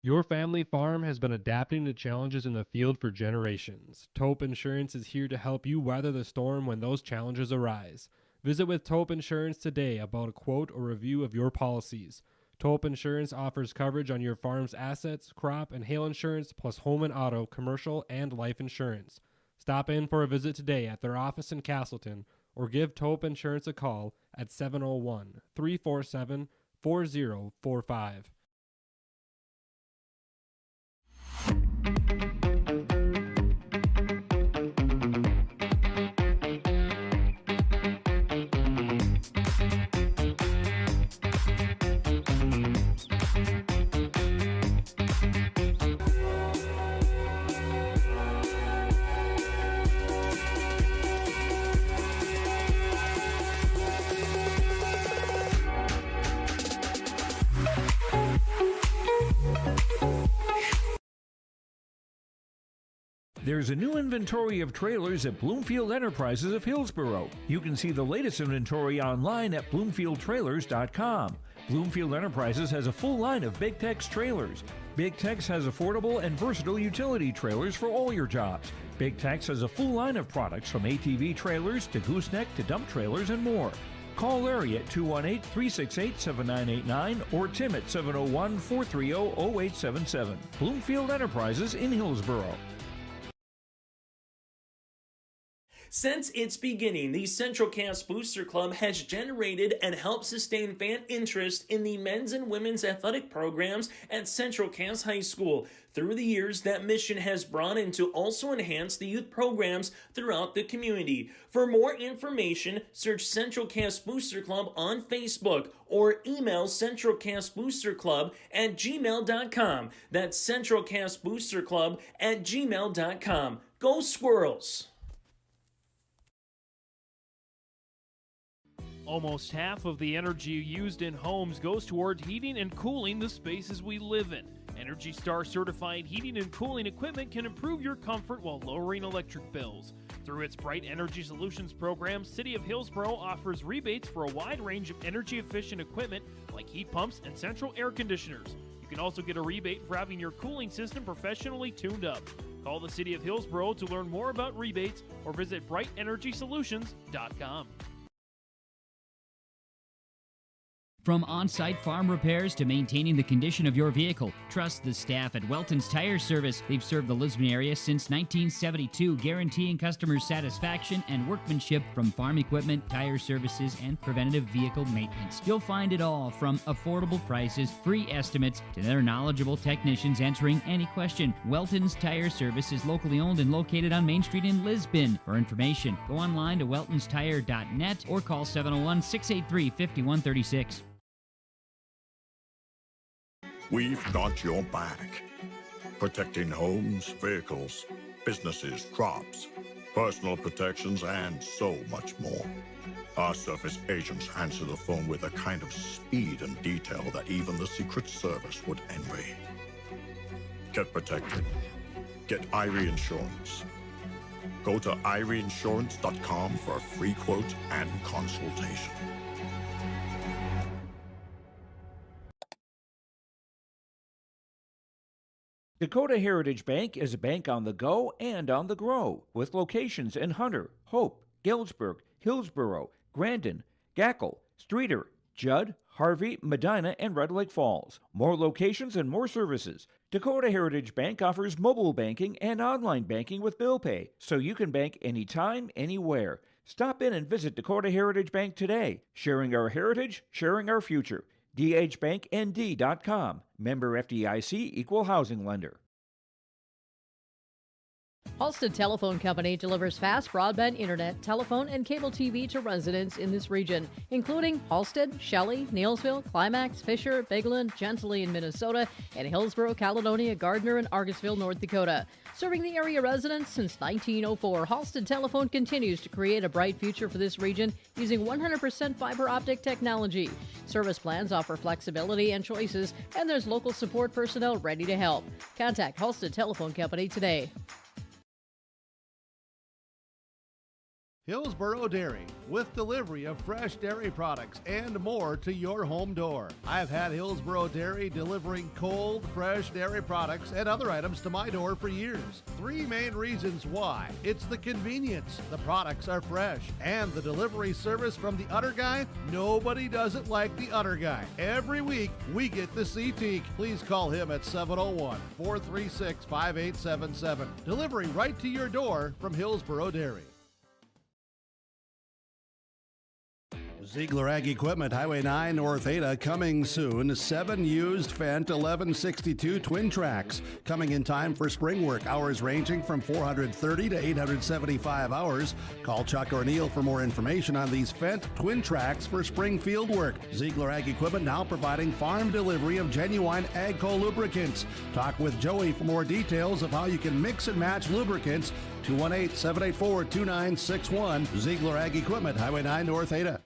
Your family farm has been adapting to challenges in the field for generations. Taupe Insurance is here to help you weather the storm when those challenges arise. Visit with Taupe Insurance today about a quote or review of your policies. Taupe Insurance offers coverage on your farm's assets, crop, and hail insurance, plus home and auto, commercial, and life insurance. Stop in for a visit today at their office in Castleton or give Taupe Insurance a call at 701-347-4045. There's a new inventory of trailers at Bloomfield Enterprises of Hillsborough. You can see the latest inventory online at bloomfieldtrailers.com. Bloomfield Enterprises has a full line of Big Tex trailers. Big Tex has affordable and versatile utility trailers for all your jobs. Big Tex has a full line of products from ATV trailers to gooseneck to dump trailers and more. Call Larry at 218-368-7989 or Tim at 701-430-0877. Bloomfield Enterprises in Hillsboro. Since its beginning, the Central Cass Booster Club has generated and helped sustain fan interest in the men's and women's athletic programs at Central Cass High School. Through the years, that mission has broadened to also enhance the youth programs throughout the community. For more information, search Central Cass Booster Club on Facebook or email centralcassboosterclub@gmail.com. That's centralcassboosterclub@gmail.com. Go Squirrels! Almost half of the energy used in homes goes toward heating and cooling the spaces we live in. Energy Star certified heating and cooling equipment can improve your comfort while lowering electric bills. Through its Bright Energy Solutions program, City of Hillsboro offers rebates for a wide range of energy-efficient equipment like heat pumps and central air conditioners. You can also get a rebate for having your cooling system professionally tuned up. Call the City of Hillsboro to learn more about rebates or visit brightenergysolutions.com. From on-site farm repairs to maintaining the condition of your vehicle, trust the staff at Welton's Tire Service. They've served the Lisbon area since 1972, guaranteeing customers satisfaction and workmanship from farm equipment, tire services, and preventative vehicle maintenance. You'll find it all from affordable prices, free estimates, to their knowledgeable technicians answering any question. Welton's Tire Service is locally owned and located on Main Street in Lisbon. For information, go online to weltonstire.net or call 701-683-5136. We've got your back. Protecting homes, vehicles, businesses, crops, personal protections, and so much more. Our surface agents answer the phone with a kind of speed and detail that even the Secret Service would envy. Get protected. Get Irie Insurance. Go to IrieInsurance.com for a free quote and consultation. Dakota Heritage Bank is a bank on the go and on the grow, with locations in Hunter, Hope, Galesburg, Hillsboro, Grandin, Gackle, Streeter, Judd, Harvey, Medina, and Red Lake Falls. More locations and more services. Dakota Heritage Bank offers mobile banking and online banking with bill pay, so you can bank anytime, anywhere. Stop in and visit Dakota Heritage Bank today. Sharing our heritage, sharing our future. dhbanknd.com. Member FDIC, Equal Housing Lender. Halstead Telephone Company delivers fast broadband internet, telephone, and cable TV to residents in this region, including Halstead, Shelley, Neilsville, Climax, Fisher, Bigland, Gentilly in Minnesota, and Hillsboro, Caledonia, Gardner, and Argosville, North Dakota. Serving the area residents since 1904, Halstead Telephone continues to create a bright future for this region using 100% fiber optic technology. Service plans offer flexibility and choices, and there's local support personnel ready to help. Contact Halstead Telephone Company today. Hillsboro Dairy, with delivery of fresh dairy products and more to your home door. I've had Hillsboro Dairy delivering cold, fresh dairy products and other items to my door for years. Three main reasons why. It's the convenience, the products are fresh, and the delivery service from the Udder Guy. Nobody does it like the Udder Guy. Every week, we get the CT. Please call him at 701-436-5877. Delivery right to your door from Hillsboro Dairy. Ziegler Ag Equipment, Highway 9 North Ada, coming soon. 7 used Fendt 1162 twin tracks, coming in time for spring work. Hours ranging from 430 to 875 hours. Call Chuck or Neil for more information on these Fendt twin tracks for spring field work. Ziegler Ag Equipment now providing farm delivery of genuine AGCO lubricants. Talk with Joey for more details of how you can mix and match lubricants. 218-784-2961. Ziegler Ag Equipment, Highway 9 North Ada.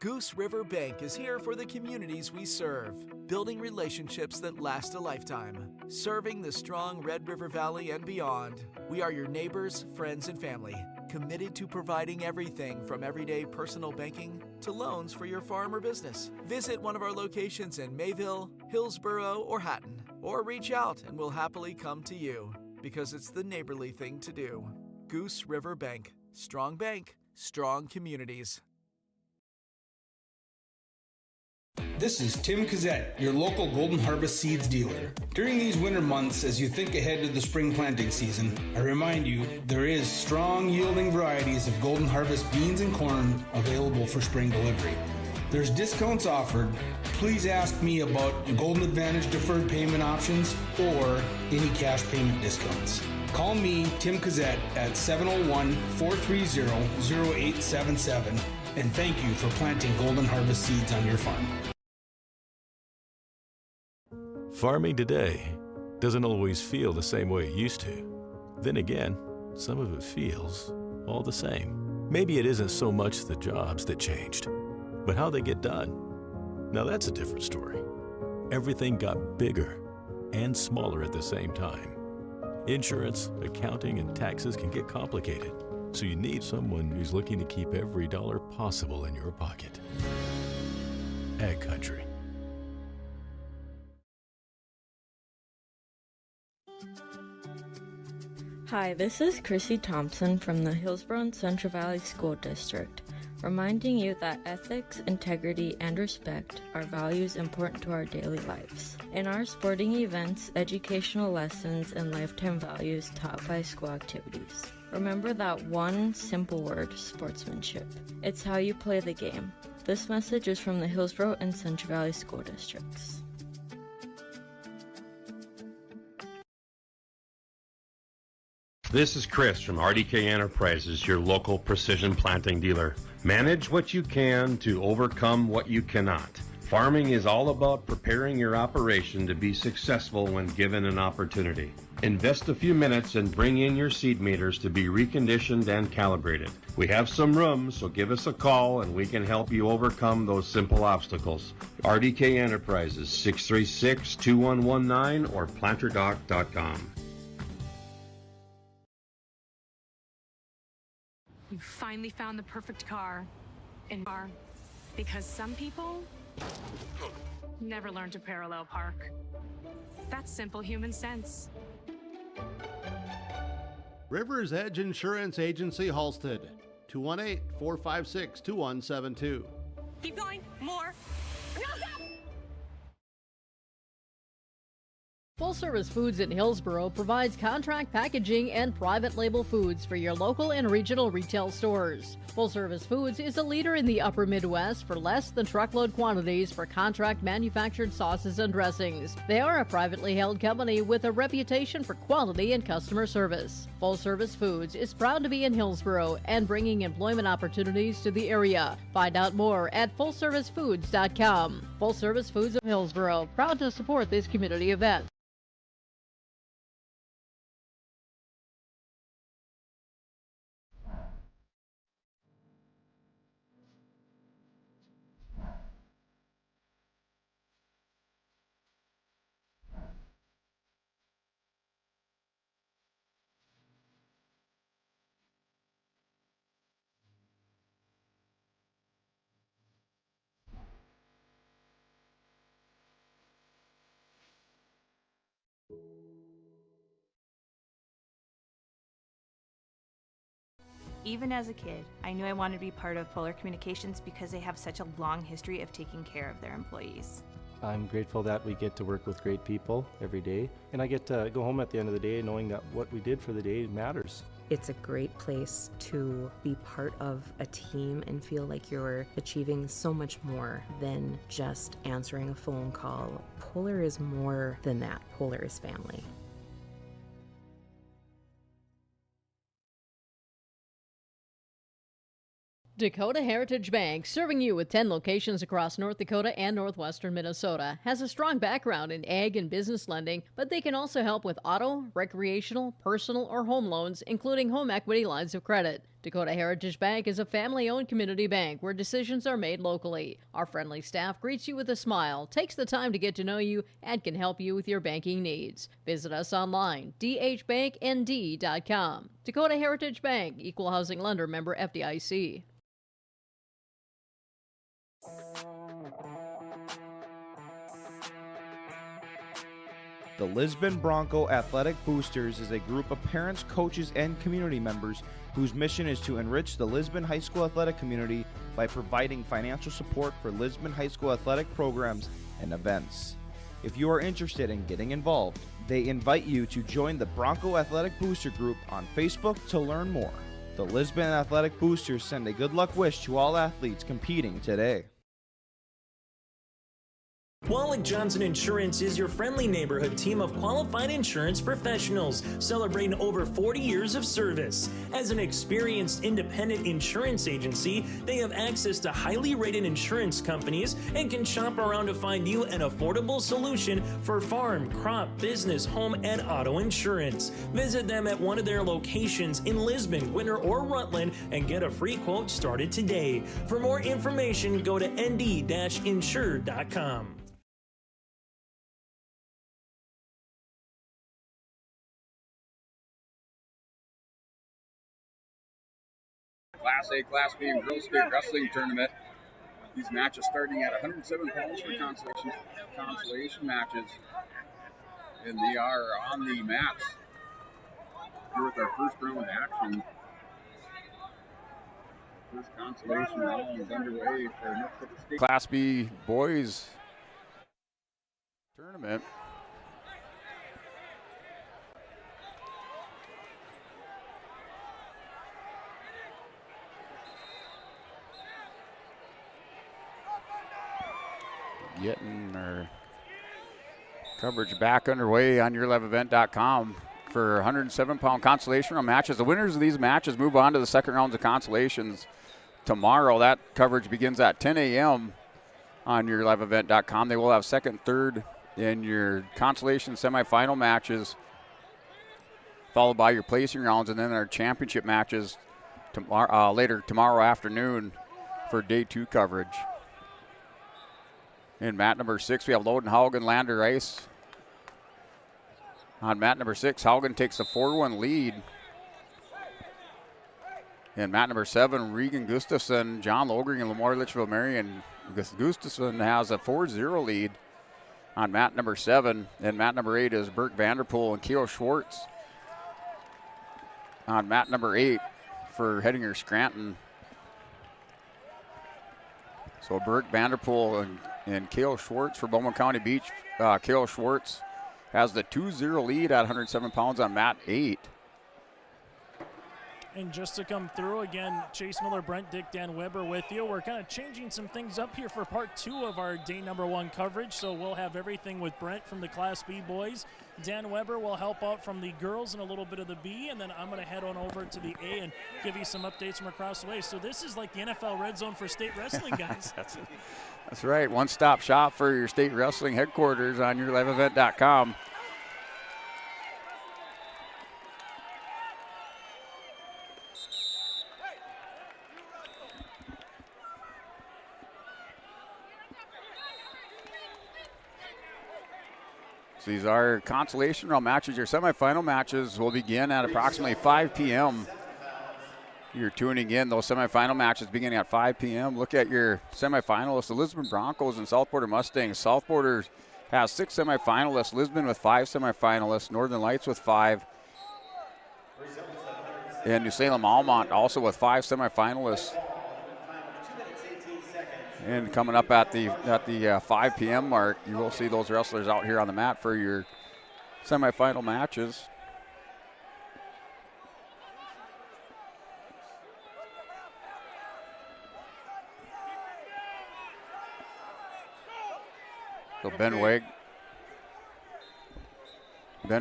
Goose River Bank is here for the communities we serve, building relationships that last a lifetime. Serving the strong Red River Valley and beyond, we are your neighbors, friends, and family, committed to providing everything from everyday personal banking to loans for your farm or business. Visit one of our locations in Mayville, Hillsborough, or Hatton, or reach out and we'll happily come to you because it's the neighborly thing to do. Goose River Bank. Strong bank, strong communities. This is Tim Kazette, your local Golden Harvest Seeds dealer. During these winter months, as you think ahead to the spring planting season, I remind you there is strong yielding varieties of Golden Harvest beans and corn available for spring delivery. There's discounts offered. Please ask me about Golden Advantage deferred payment options or any cash payment discounts. Call me, Tim Kazette, at 701-430-0877, and thank you for planting Golden Harvest seeds on your farm. Farming today doesn't always feel the same way it used to. Then again, some of it feels all the same. Maybe it isn't so much the jobs that changed, but how they get done. Now that's a different story. Everything got bigger and smaller at the same time. Insurance, accounting, and taxes can get complicated, so you need someone who's looking to keep every dollar possible in your pocket. Ag Country. Hi, this is Chrissy Thompson from the Hillsborough and Central Valley School District, reminding you that ethics, integrity, and respect are values important to our daily lives. In our sporting events, educational lessons, and lifetime values taught by school activities. Remember that one simple word, sportsmanship. It's how you play the game. This message is from the Hillsborough and Central Valley School Districts. This is Chris from RDK Enterprises, your local precision planting dealer. Manage what you can to overcome what you cannot. Farming is all about preparing your operation to be successful when given an opportunity. Invest a few minutes and bring in your seed meters to be reconditioned and calibrated. We have some room, so give us a call and we can help you overcome those simple obstacles. RDK Enterprises, 636-2119 or planterdoc.com. You finally found the perfect car. Because some people never learn to parallel park. That's simple human sense. River's Edge Insurance Agency, Halstead, 218-456-2172. Keep going. More. No, stop! Full Service Foods in Hillsborough provides contract packaging and private label foods for your local and regional retail stores. Full Service Foods is a leader in the upper Midwest for less than truckload quantities for contract manufactured sauces and dressings. They are a privately held company with a reputation for quality and customer service. Full Service Foods is proud to be in Hillsborough and bringing employment opportunities to the area. Find out more at fullservicefoods.com. Full Service Foods of Hillsborough, proud to support this community event. Even as a kid, I knew I wanted to be part of Polar Communications because they have such a long history of taking care of their employees. I'm grateful that we get to work with great people every day, and I get to go home at the end of the day knowing that what we did for the day matters. It's a great place to be part of a team and feel like you're achieving so much more than just answering a phone call. Polar is more than that. Polar is family. Dakota Heritage Bank, serving you with 10 locations across North Dakota and northwestern Minnesota, has a strong background in ag and business lending, but they can also help with auto, recreational, personal, or home loans, including home equity lines of credit. Dakota Heritage Bank is a family-owned community bank where decisions are made locally. Our friendly staff greets you with a smile, takes the time to get to know you, and can help you with your banking needs. Visit us online, dhbanknd.com. Dakota Heritage Bank, Equal Housing Lender, member FDIC. The Lisbon Bronco Athletic Boosters is a group of parents, coaches, and community members whose mission is to enrich the Lisbon High School athletic community by providing financial support for Lisbon High School athletic programs and events. If you are interested in getting involved, they invite you to join the Bronco Athletic Booster Group on Facebook to learn more. The Lisbon Athletic Boosters send a good luck wish to all athletes competing today. Wallach Johnson Insurance is your friendly neighborhood team of qualified insurance professionals celebrating over 40 years of service. As an experienced independent insurance agency, they have access to highly rated insurance companies and can shop around to find you an affordable solution for farm, crop, business, home, and auto insurance. Visit them at one of their locations in Lisbon, Winter, or Rutland and get a free quote started today. For more information, go to nd-insure.com. Class A, Class B, and Girls State Wrestling Tournament. These matches starting at 107 pounds for consolation matches. And they are on the mats. Here with our first round action. First consolation round is underway for North Dakota State. Class B boys tournament. Getting our coverage back underway on yourliveevent.com for 107-pound consolation round matches. The winners of these matches move on to the second rounds of consolations tomorrow. That coverage begins at 10 a.m. on yourliveevent.com. They will have second, third in your consolation semifinal matches, followed by your placing rounds, and then our championship matches later tomorrow afternoon for day 2 coverage. In mat number 6, we have Loden Haugen, Lander Rice. On mat number 6, Haugen takes a 4-1 lead. In mat number 7, Regan Gustafson, John Logring, and Lamar Litchfield Marion. Gustafson has a 4-0 lead on mat number 7. And mat number 8 is Burke Vanderpool and Keo Schwartz. On mat number 8 for Hettinger Scranton. So Burke Vanderpool and Kale Schwartz for Bowman County Beach. Kale Schwartz has the 2-0 lead at 107 pounds on mat 8. And just to come through again, Chase Miller, Brent Dick, Dan Weber with you. We're kind of changing some things up here for part 2 of our day number 1 coverage. So we'll have everything with Brent from the Class B boys. Dan Weber will help out from the girls and a little bit of the B. And then I'm going to head on over to the A and give you some updates from across the way. So this is like the NFL red zone for state wrestling, guys. That's right. One-stop shop for your state wrestling headquarters on yourliveevent.com. So these are consolation round matches. Your semifinal matches will begin at approximately 5 p.m. You're tuning in. Those semifinal matches beginning at 5 p.m. Look at your semifinalists, the Lisbon Broncos and South Border Mustangs. South Border has 6 semifinalists, Lisbon with 5 semifinalists, Northern Lights with 5, and New Salem Almont also with 5 semifinalists. And coming up at the 5 p.m. mark, you will see those wrestlers out here on the mat for your semifinal matches. So Ben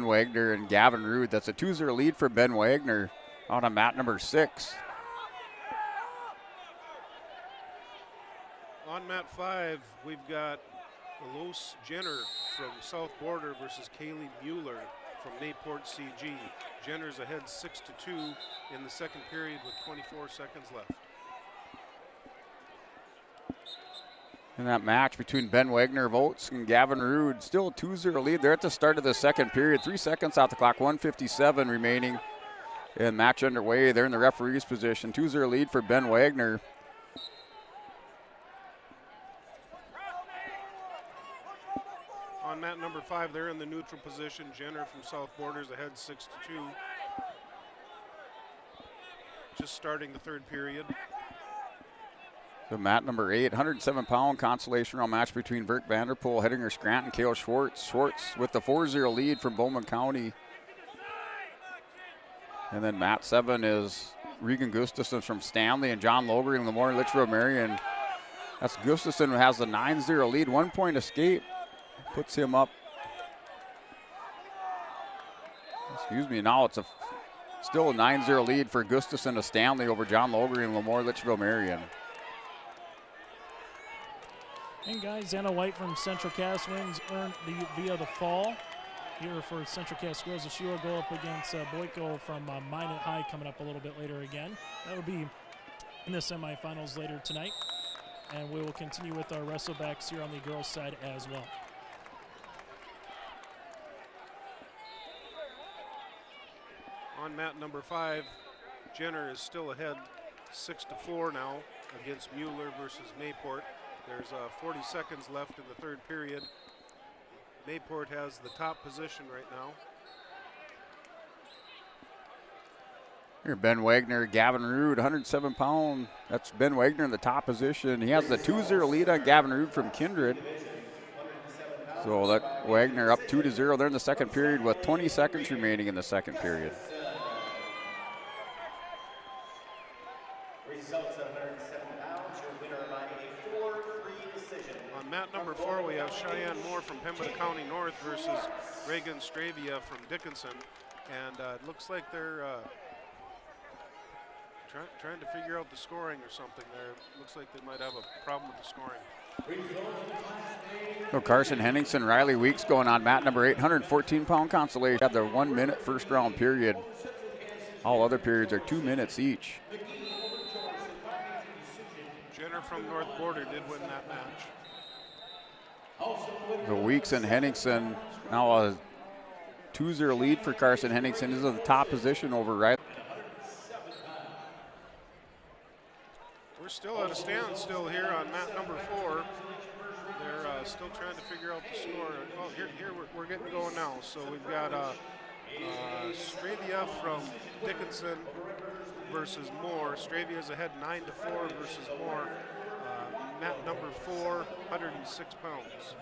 Wagner and Gavin Rude. That's a 2-0 lead for Ben Wagner out on mat number 6. On mat 5, we've got Elos Jenner from South Border versus Kaylee Mueller from Mayport CG. Jenner's ahead 6-2 in the second period with 24 seconds left. In that match between Ben Wagner of Oates and Gavin Rude, still a 2-0 lead. They're at the start of the second period. 3 seconds off the clock, 1:57 remaining. And match underway. They're in the referee's position. 2-0 lead for Ben Wagner. On On mat number 5, they're in the neutral position. Jenner from South Borders ahead 6-2. Just starting the third period. So mat number 8, 107-pound consolation round match between Vert Vanderpool, Hettinger Scranton, Kale Schwartz. Schwartz with the 4-0 lead from Bowman County. And then mat 7 is Regan Gustafson from Stanley and John Logre and Lamore Litchfield Marion. That's Gustafson who has the 9-0 lead. 1 point escape puts him up. Excuse me, now it's still a 9-0 lead for Gustafson to Stanley over John Logre and Lamore Litchfield Marion. And guys, Anna White from Central Cass wins via the fall here for Central Cass girls. She will go up against Boyko from Minot High coming up a little bit later again. That will be in the semifinals later tonight. And we will continue with our wrestlebacks here on the girls' side as well. On mat number 5, Jenner is still ahead 6-4 now against Mueller versus Mayport. There's 40 seconds left in the third period. Mayport has the top position right now. Here, Ben Wagner, Gavin Rude, 107-pound. That's Ben Wagner in the top position. He has the 2-0 lead on Gavin Rude from Kindred. So that Wagner up 2-0 there in the second period with 20 seconds remaining in the second period. Results of 107 pounds, your winner by a 4-3 decision. On mat number 4, we have Cheyenne Moore from Pembina County North versus Reagan Stravia from Dickinson. And it looks like they're trying to figure out the scoring or something there. Looks like they might have a problem with the scoring. So Carson Henningsen, Riley Weeks going on mat number 8, 114-pound consolation. Had their 1 minute first round period. All other periods are 2 minutes each. Jenner from North Border did win that match. The Weeks and Henningsen, now a 2-0 lead for Carson Henningsen. This is the top position over Riley. We're still at a standstill here on mat number 4. They're still trying to figure out the score. Oh, here we're getting going now. So we've got Stravia from Dickinson versus Moore. Stravia's ahead 9-4 versus Moore. Mat number 4, 106 pounds.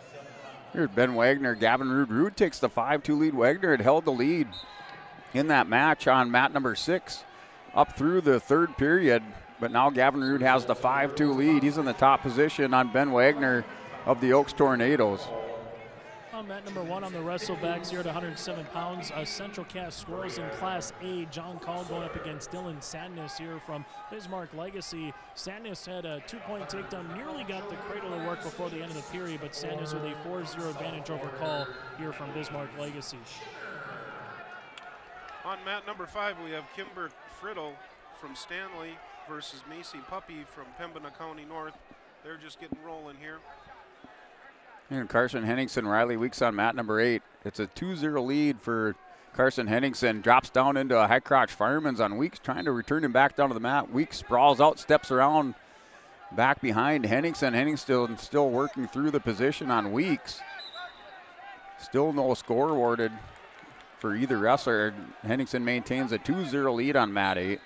Here's Ben Wagner, Gavin Rude. Rude takes the 5-2 lead. Wagner had held the lead in that match on mat number 6 up through the third period. But now Gavin Rude has the 5-2 lead. He's in the top position on Ben Wagner of the Oaks Tornadoes. On mat number 1 on the wrestlebacks here at 107 pounds, Central Cass Squirrels in Class A. John Call going up against Dylan Sadness here from Bismarck Legacy. Sadness had a 2-point takedown, nearly got the cradle to work before the end of the period, but Sadness with a 4-0 advantage over Call here from Bismarck Legacy. On mat number 5, we have Kimber Friddle from Stanley versus Macy Puppy from Pembina County North. They're just getting rolling here. And Carson Henningsen, Riley Weeks on mat number 8. It's a 2-0 lead for Carson Henningsen. Drops down into a high crotch fireman's on Weeks, trying to return him back down to the mat. Weeks sprawls out, steps around back behind Henningsen. Henningsen still working through the position on Weeks. Still no score awarded for either wrestler. Henningsen maintains a 2-0 lead on mat 8.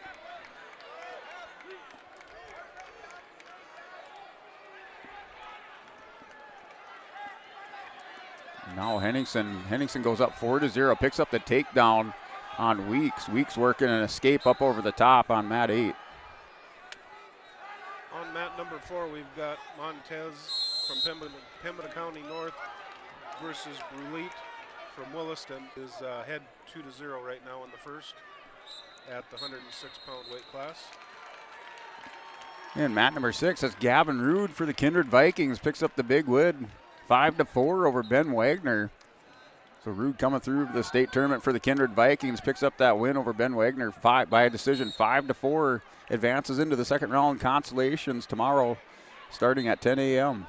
Now Henningsen goes up 4-0, picks up the takedown on Weeks. Weeks working an escape up over the top on mat 8. On mat number 4, we've got Montez from Pembina County North versus Brulite from Williston. Is head 2-0 right now in the first at the 106-pound weight class. And mat number 6, that's Gavin Rude for the Kindred Vikings, picks up the big win. 5-4 over Ben Wagner. So Rude coming through the state tournament for the Kindred Vikings, picks up that win over Ben Wagner by a decision. 5-4, advances into the second round consolations tomorrow starting at 10 a.m.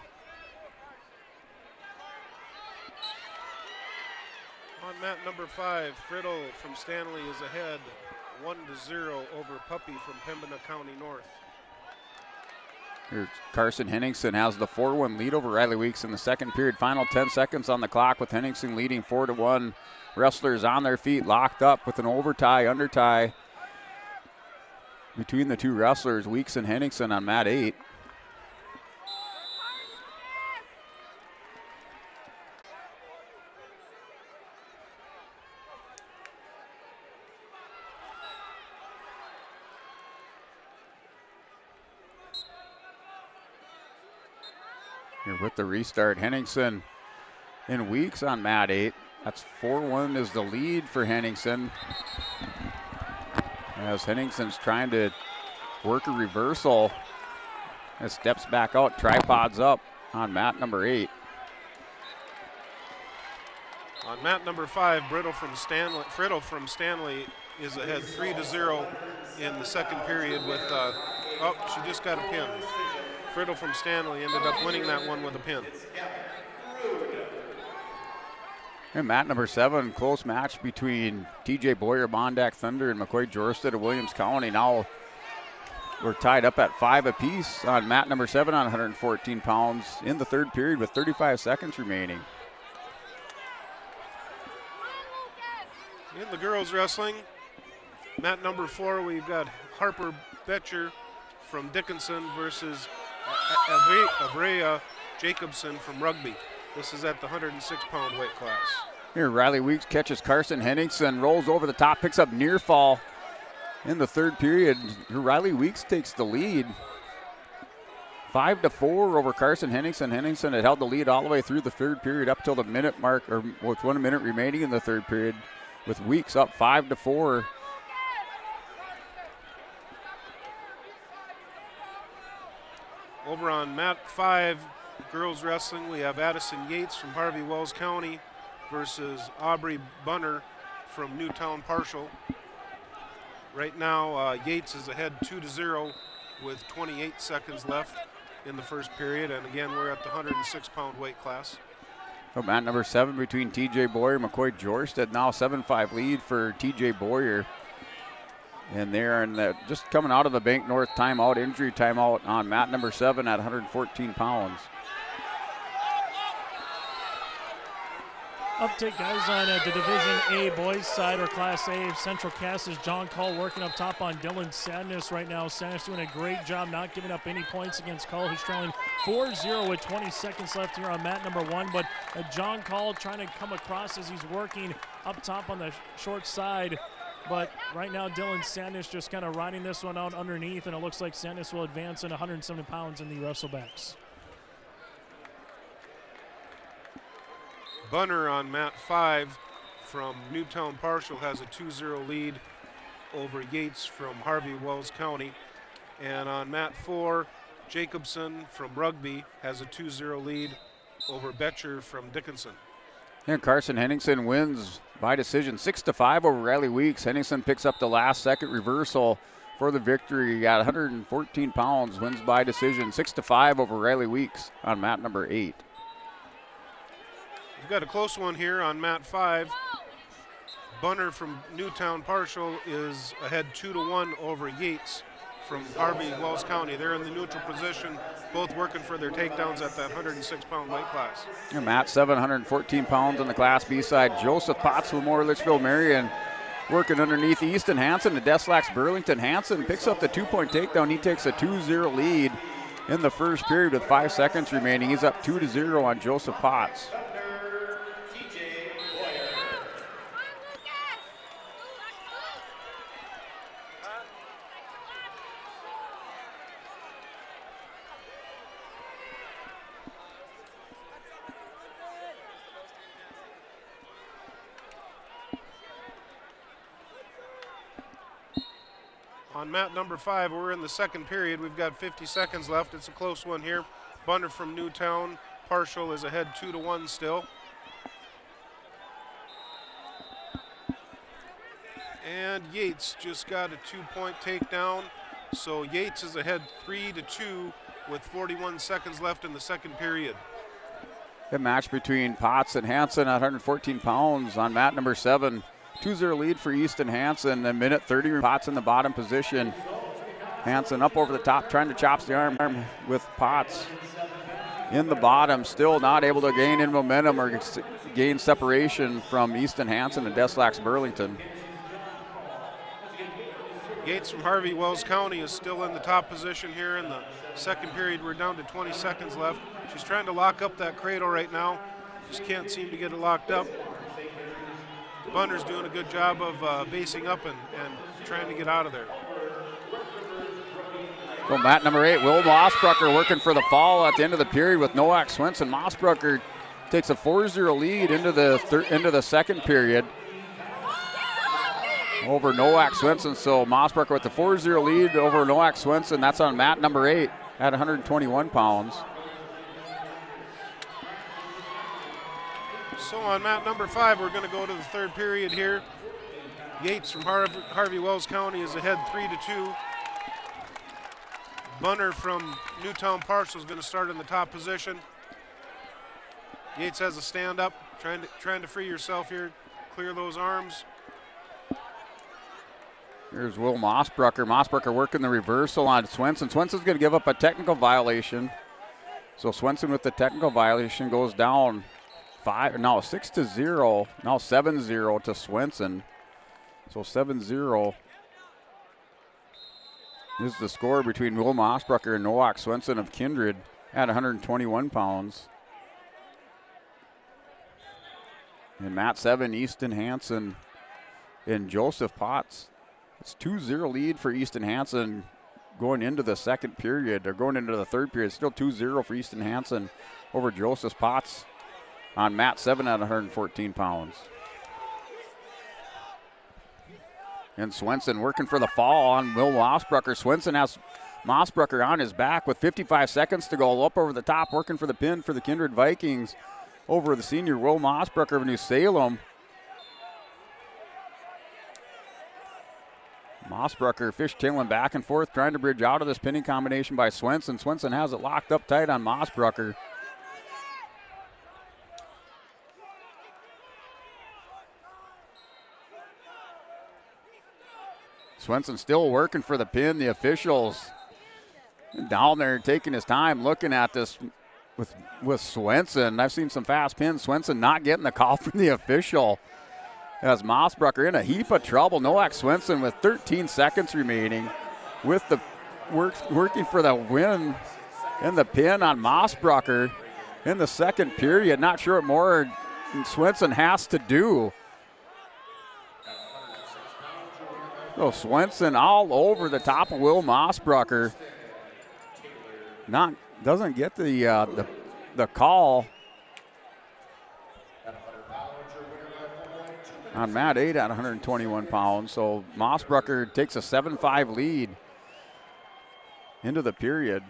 On mat number 5, Friddle from Stanley is ahead 1-0 over Puppy from Pembina County North. Here's Carson Henningsen has the 4-1 lead over Riley Weeks in the second period. Final 10 seconds on the clock with Henningsen leading 4-1. Wrestlers on their feet, locked up with an under tie between the two wrestlers, Weeks and Henningsen on mat 8. Here with the restart, Henningsen and Weeks on mat 8. That's 4-1 is the lead for Henningsen. As Henningsen's trying to work a reversal. As steps back out, tripods up on mat number 8. On mat number 5, Friddle from Stanley is ahead 3-0 in the second period with, she just got a pin. Friddle from Stanley ended up winning that one with a pin. And mat number 7, close match between TJ Boyer, Bondac Thunder, and McCoy Jorsted of Williams County. Now we're tied up at 5 apiece on mat number 7 on 114 pounds in the third period with 35 seconds remaining. In the girls wrestling, mat number 4, we've got Harper Betcher from Dickinson versus Avrea Jacobson from Rugby. This is at the 106-pound weight class. Here, Riley Weeks catches Carson Henningsen, rolls over the top, picks up near fall in the third period. Riley Weeks takes the lead. 5-4 over Carson Henningsen. Henningsen had held the lead all the way through the third period up till the minute mark, or with 1 minute remaining in the third period, with Weeks up 5-4. Over on mat 5, girls wrestling, we have Addison Yates from Harvey Wells County versus Aubrey Bunner from Newtown Partial. Right now, Yates is ahead 2-0 with 28 seconds left in the first period, and again, we're at the 106-pound weight class. So mat number 7 between TJ Boyer and McCoy Jorsted. Now 7-5 lead for TJ Boyer. And they're just coming out of the Bank North timeout, injury timeout on mat number 7 at 114 pounds. Update, guys, on the Division A boys side, or Class A. Central Cass is John Cull working up top on Dylan Sadness right now. Sadness doing a great job not giving up any points against Cull, who's trailing 4-0 with 20 seconds left here on mat number 1. But John Cull trying to come across as he's working up top on the short side. But right now, Dylan Sadness just kind of riding this one out underneath, and it looks like Sadness will advance in 170 pounds in the wrestlebacks. Bunner on mat 5 from Newtown Partial has a 2-0 lead over Yates from Harvey Wells County. And on mat 4, Jacobson from Rugby has a 2-0 lead over Betcher from Dickinson. And Carson Henningsen wins by decision 6-5 over Riley Weeks. Henningsen picks up the last second reversal for the victory at 114 pounds, wins by decision 6-5 over Riley Weeks on mat number 8. We've got a close one here on mat 5. Bunner from Newtown Partial is ahead 2-1 over Yates from Harvey Wells County. They're in the neutral position, both working for their takedowns at that 106-pound weight class. And mat 7, 114 pounds on the Class B side. Joseph Potts from Moore Litchfield Marion working underneath Easton Hansen to Deslax Burlington. Hansen picks up the 2-point takedown. He takes a 2-0 lead in the first period with 5 seconds remaining. He's up 2-0 on Joseph Potts. On mat number 5, we're in the second period. We've got 50 seconds left. It's a close one here. Bunner from Newtown Partial is ahead 2-1 still. And Yates just got a 2-point takedown. So Yates is ahead 3-2 with 41 seconds left in the second period. The match between Potts and Hansen at 114 pounds on mat number 7. 2-0 lead for Easton Hansen, a minute 30. Potts in the bottom position. Hansen up over the top, trying to chop the arm with Potts in the bottom, still not able to gain in momentum or gain separation from Easton Hansen and Deslax Burlington. Yates from Harvey Wells County is still in the top position here in the second period. We're down to 20 seconds left. She's trying to lock up that cradle right now. Just can't seem to get it locked up. Bunner's doing a good job of basing up and trying to get out of there. So mat number 8, Will Mossbrucker working for the fall at the end of the period with Noak Swenson. Mossbrucker takes a 4-0 lead into the second period over Noak Swenson. So Mossbrucker with the 4-0 lead over Noak Swenson. That's on mat number 8 at 121 pounds. So on mat number 5, we're going to go to the third period here. Yates from Harvey Wells County is ahead 3-2. Bunner from Newtown Parcel is going to start in the top position. Yates has a stand up, trying to free yourself here, clear those arms. Here's Will Mossbrucker. Mossbrucker working the reversal on Swenson. Swenson's going to give up a technical violation. So Swenson with the technical violation goes down 6-0. Now 7-0 to Swenson. So 7-0 is the score between Will Mossbrucker and Noak Swenson of Kindred at 121 pounds. And mat 7, Easton Hansen and Joseph Potts. It's 2-0 lead for Easton Hansen going into the second period, or going into the third period. Still 2-0 for Easton Hansen over Joseph Potts on mat 7 at 114 pounds. And Swenson working for the fall on Will Mossbrucker. Swenson has Mossbrucker on his back with 55 seconds to go. Up over the top, working for the pin for the Kindred Vikings over the senior Will Mossbrucker of New Salem. Mossbrucker fishtailing back and forth, trying to bridge out of this pinning combination by Swenson. Swenson has it locked up tight on Mossbrucker. Swenson still working for the pin. The officials down there taking his time looking at this with Swenson. I've seen some fast pins. Swenson not getting the call from the official. As Mossbrucker in a heap of trouble. Noak Swenson with 13 seconds remaining with the working for the win in the pin on Mossbrucker in the second period. Not sure what more Swenson has to do. So Swenson all over the top of Will Mossbrucker. Doesn't get the call on mat 8 at 121 pounds. So Mossbrucker takes a 7-5 lead into the period.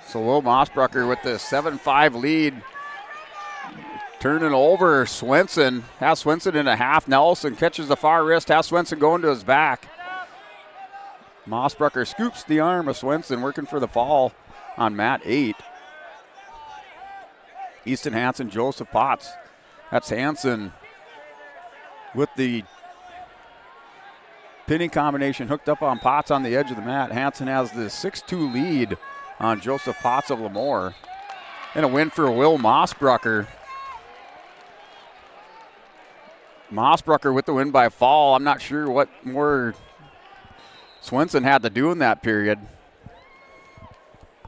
So Will Mossbrucker with the 7-5 lead. Turning over Swenson. Has Swenson in a half. Nelson catches the far wrist. Has Swenson going to his back. Mossbrucker scoops the arm of Swenson, working for the fall on mat 8. Easton Hansen, Joseph Potts. That's Hansen with the pinning combination hooked up on Potts on the edge of the mat. Hansen has the 6-2 lead on Joseph Potts of Lemoore. And a win for Will Mossbrucker. Mossbrucker with the win by fall. I'm not sure what more Swenson had to do in that period.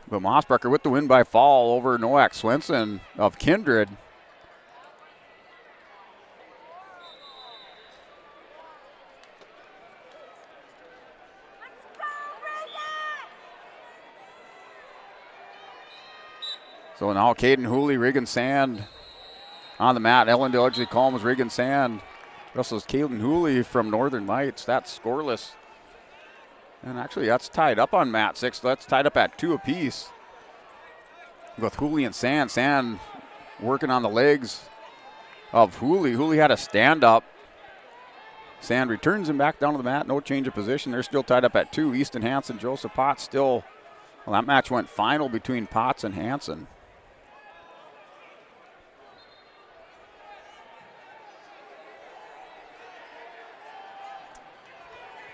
But Mossbrucker with the win by fall over Noak Swenson of Kindred. So now Caden Hooley, Regan Sand On the mat, Ellen Deledgley Calms, Reagan Sand wrestles Caitlin Hooley from Northern Lights. That's scoreless. And actually, that's tied up on mat 6. That's tied up at 2 apiece with Hooley and Sand. Sand working on the legs of Hooley. Hooley had a stand up. Sand returns him back down to the mat. No change of position. They're still tied up at 2. Easton Hansen, Joseph Potts still. Well, that match went final between Potts and Hansen.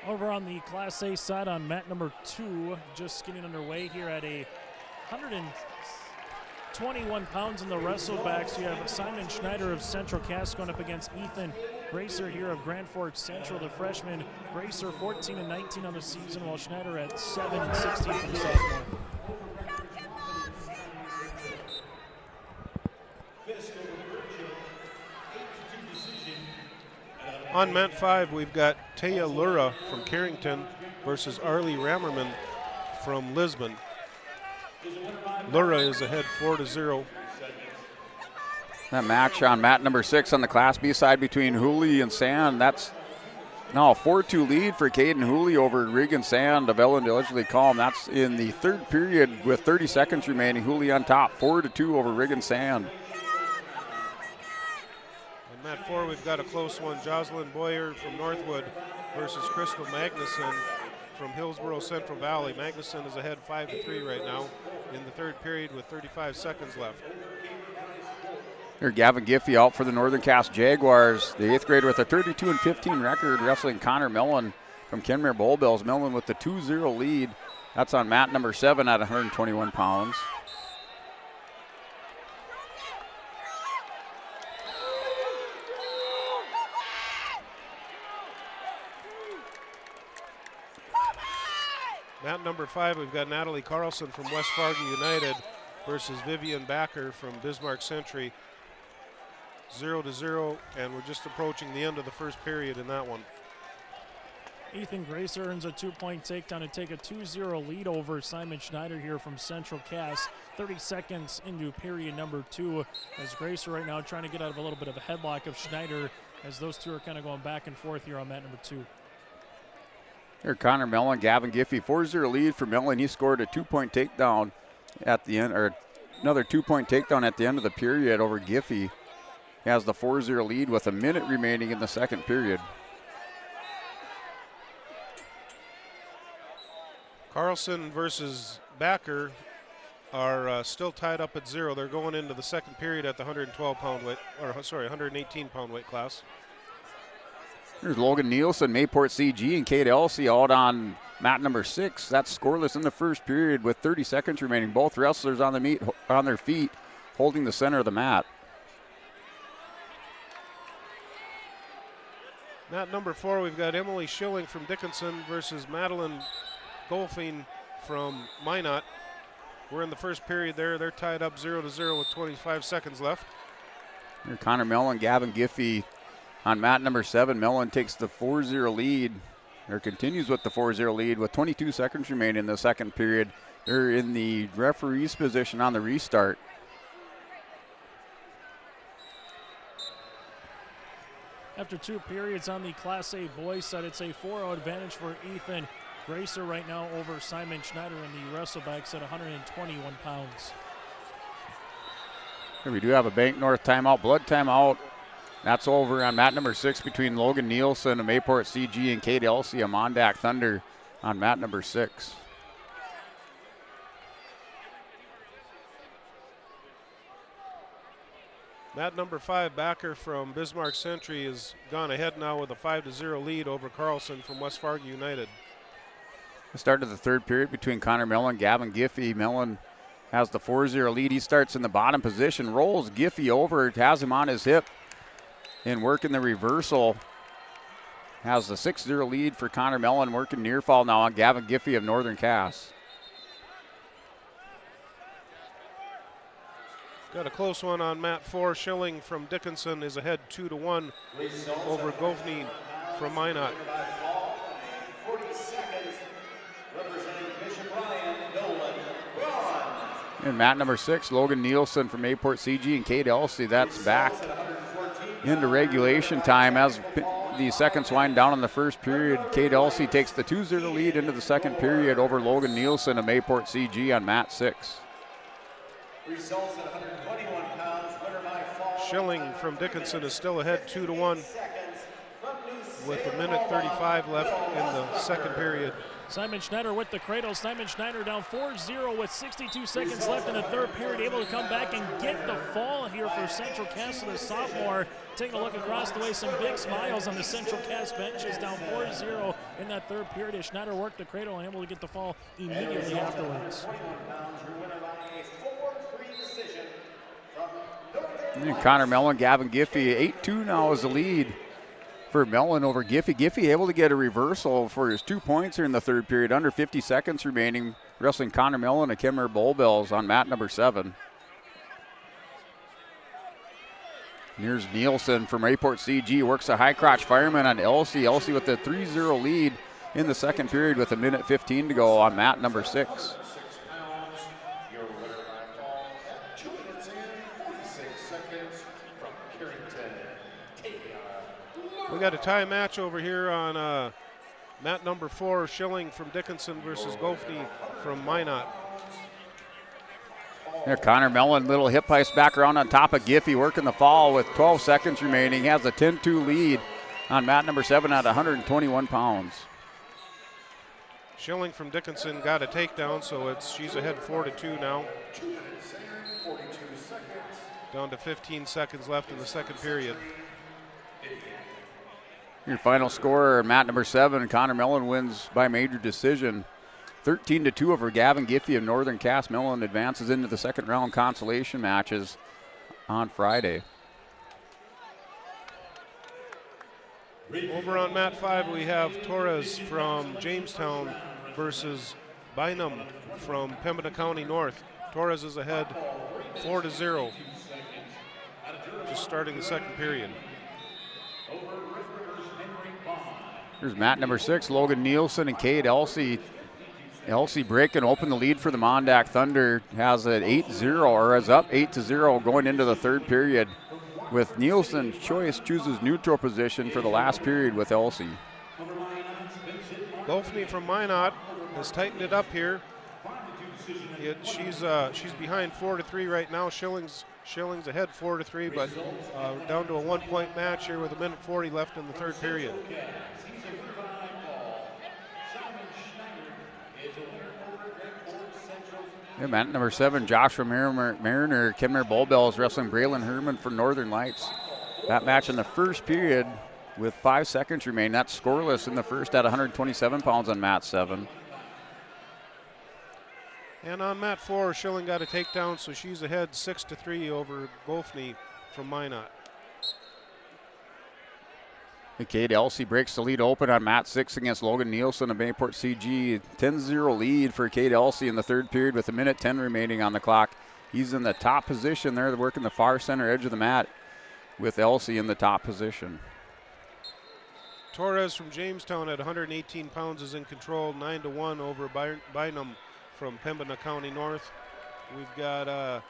Over on the Class A side on mat number 2, just getting underway here at a 121 pounds in the wrestlebacks. You have Simon Schneider of Central Cass going up against Ethan Gracer here of Grand Forks Central, the freshman. Gracer 14-19 on the season, while Schneider at 7-16 for the sophomore. On mat 5, we've got Taya Lura from Carrington versus Arlie Rammerman from Lisbon. Lura is ahead 4-0. That match on mat number 6 on the Class B side between Hooley and Sand. That's now a 4-2 lead for Caden Hooley over Regan Sand of Ellen Deledgley Calm. That's in the third period with 30 seconds remaining. Hooley on top, 4-2 over Regan Sand. On mat 4, we've got a close one. Jocelyn Boyer from Northwood versus Crystal Magnuson from Hillsborough Central Valley. Magnuson is ahead 5-3 right now in the third period with 35 seconds left. Here, Gavin Giffey out for the Northern Cass Jaguars. The 8th grader with a 32-15 record, wrestling Connor Mellon from Kenmare Bull Bills. Mellon with the 2-0 lead. That's on mat number 7 at 121 pounds. Mat number 5, we've got Natalie Carlson from West Fargo United versus Vivian Backer from Bismarck Century. 0-0, and we're just approaching the end of the first period in that one. Ethan Gracer earns a 2-point takedown to take a 2-0 lead over Simon Schneider here from Central Cass. 30 seconds into period number 2, as Gracer right now trying to get out of a little bit of a headlock of Schneider, as those two are kind of going back and forth here on mat number 2. Here, Connor Mellon, Gavin Giffey, 4-0 lead for Mellon. He scored a 2-point takedown at the end, or another 2-point takedown at the end of the period over Giffey. He has the 4-0 lead with a minute remaining in the second period. Carlson versus Backer are still tied up at 0. They're going into the second period at the 118-pound weight class. Here's Logan Nielsen, Mayport CG, and Kate Elsey out on mat number 6. That's scoreless in the first period with 30 seconds remaining. Both wrestlers on their feet, holding the center of the mat. Mat number 4, we've got Emily Schilling from Dickinson versus Madeline Golfing from Minot. We're in the first period there. They're tied up 0-0 with 25 seconds left. Here, Connor Mellon, Gavin Giffey on mat number 7. Mellon takes the 4-0 lead, or continues with the 4-0 lead with 22 seconds remaining in the second period. They're in the referee's position on the restart. After 2 periods on the Class A boys side, it's a 4-0 advantage for Ethan Gracer right now over Simon Schneider in the wrestlebacks at 121 pounds. Here we do have a Bank North timeout, blood timeout. That's over on mat number 6 between Logan Nielsen of Mayport CG and Kate Elsey of Mondack Thunder on mat number 6. Mat number 5, Backer from Bismarck Century, has gone ahead now with a 5-0 lead over Carlson from West Fargo United. The start of the third period between Connor Mellon and Gavin Giffey. Mellon has the 4-0 lead. He starts in the bottom position, rolls Giffey over, has him on his hip, and working the reversal. Has the 6-0 lead for Connor Mellon, working near fall now on Gavin Giffey of Northern Cass. Got a close one on mat 4. Schilling from Dickinson is ahead 2-1 over Govney from Minot. 40 seconds, representing Bishop Ryan, Nolan, Braun. And mat number 6, Logan Nielsen from Mayport CG and Kate Elsey. That's back into regulation time as the seconds wind down in the first period. Kate Elsey takes the 2-0 lead into the second period over Logan Nielsen of Mayport CG on mat 6. Results at 121 pounds, winner by fall. Schilling from Dickinson is still ahead 2-1 with a minute 35 left in the second period. Simon Schneider with the cradle. Simon Schneider down 4-0 with 62 seconds left in the third period, able to come back and get the fall here for Central Cass, the sophomore. Taking a look across the way, some big smiles on the Central Cass benches, down 4-0 in that third period as Schneider worked the cradle and able to get the fall immediately afterwards. And Connor Mellon, Gavin Giffey, 8-2 now is the lead for Mellon over Giffey. Giffey able to get a reversal for his 2 points here in the third period, under 50 seconds remaining, wrestling Connor Mellon and Kimmer Bullbells on mat number 7. Here's Nielsen from Mayport CG, works a high crotch fireman on Elsey. Elsey with the 3-0 lead in the second period with a minute 15 to go on mat number 6. We got a tie match over here on mat number 4, Schilling from Dickinson versus Goffney from Minot. There, Connor Mellon, little hip heist back around on top of Giffey, working the fall with 12 seconds remaining. He has a 10-2 lead on mat number 7 at 121 pounds. Schilling from Dickinson got a takedown, so she's ahead 4-2 now. Down to 15 seconds left in the second period. Your final score, mat number 7, Connor Mellon wins by major decision. 13-2 over Gavin Giffey of Northern Cass. Mellon advances into the second round consolation matches on Friday. Over on mat 5, we have Torres from Jamestown versus Bynum from Pembina County North. Torres is ahead 4-0, just starting the second period. Here's mat number 6, Logan Nielsen and Kate Elsey. Elsey breaking open the lead for the Mondack Thunder, has it 8-0, or is up 8-0 going into the third period, with Nielsen's choice chooses neutral position for the last period with Elsey. Goffney from Minot has tightened it up here. She's behind 4-3 right now. Schilling's ahead 4-3, but down to a 1-point match here with a minute 40 left in the third period. Yeah, mat number 7, Joshua Mariner, Kimmer Bullbells wrestling Braylon Herman for Northern Lights. That match in the first period with 5 seconds remaining. That's scoreless in the first at 127 pounds on mat 7. And on mat 4, Schilling got a takedown, so she's ahead 6-3 over Goffney from Minot. Kate Elsey breaks the lead open on mat 6 against Logan Nielsen of Mayport CG. 10-0 lead for Kate Elsey in the third period with a minute 10 remaining on the clock. He's in the top position there, working the far center edge of the mat with Elsey in the top position. Torres from Jamestown at 118 pounds is in control, 9-1 over Bynum from Pembina County North. We've got,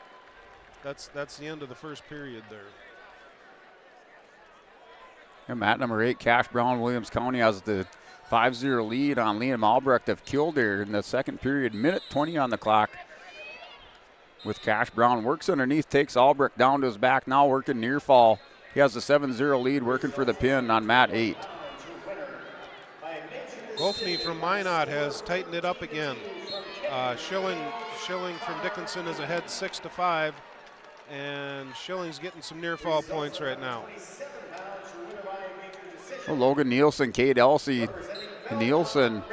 that's the end of the first period there. And mat number 8, Cash Brown, Williams County has the 5-0 lead on Liam Albrecht of Kildare in the second period. Minute 20 on the clock with Cash Brown. Works underneath, takes Albrecht down to his back, now working near fall. He has the 7-0 lead, working for the pin on mat 8. Goffney from Minot has tightened it up again. Schilling from Dickinson is ahead 6-5, and Schilling's getting some near fall points right now. Well, Logan Nielsen, Kate Elsey, Nielsen.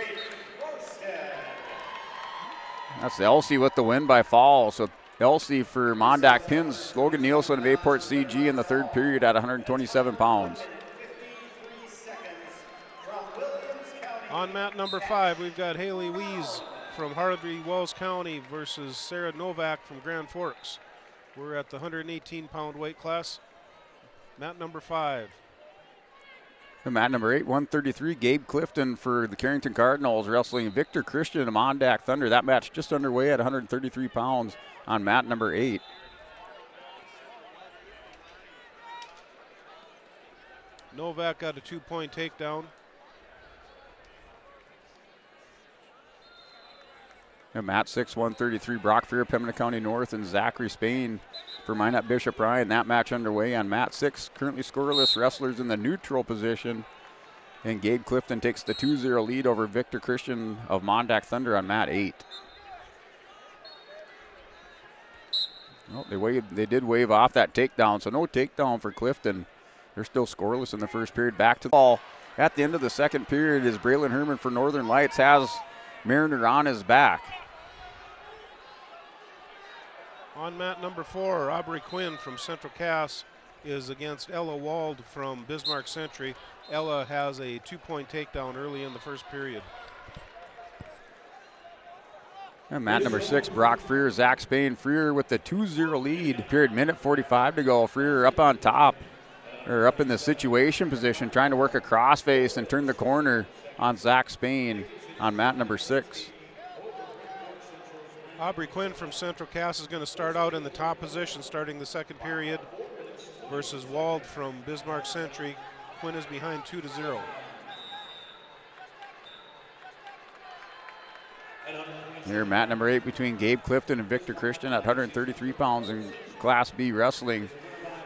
That's Elsey with the win by fall. So Elsey for Mondack pins Logan Nielsen of Mayport CG in the third period at 127 pounds. On mat number 5, we've got Haley Wees from Harvey Wells County versus Sarah Novak from Grand Forks. We're at the 118-pound weight class. Mat number 5. Mat number 8, 133, Gabe Clifton for the Carrington Cardinals wrestling Victor Christian of Mondack Thunder. That match just underway at 133 pounds on mat number 8. Novak got a 2-point takedown. Mat 6, 133, Brock Freer, Pembina County North, and Zachary Spain for Minot Bishop Ryan. That match underway on mat 6. Currently scoreless, wrestlers in the neutral position. And Gabe Clifton takes the 2-0 lead over Victor Christian of Mondack Thunder on mat 8. Well, they did wave off that takedown, so no takedown for Clifton. They're still scoreless in the first period. Back to the ball at the end of the second period as Braylon Herman for Northern Lights has Mariner on his back. On mat number 4, Aubrey Quinn from Central Cass is against Ella Wald from Bismarck Century. Ella has a 2-point takedown early in the first period. And mat number 6, Brock Freer, Zach Spain. Freer with the 2-0 lead. Period, minute 45 to go. Freer up on top, or up in the situation position, trying to work a crossface and turn the corner on Zach Spain on mat number 6. Aubrey Quinn from Central Cass is going to start out in the top position starting the second period versus Wald from Bismarck Century. Quinn is behind 2-0. Here, mat number 8 between Gabe Clifton and Victor Christian at 133 pounds in Class B wrestling.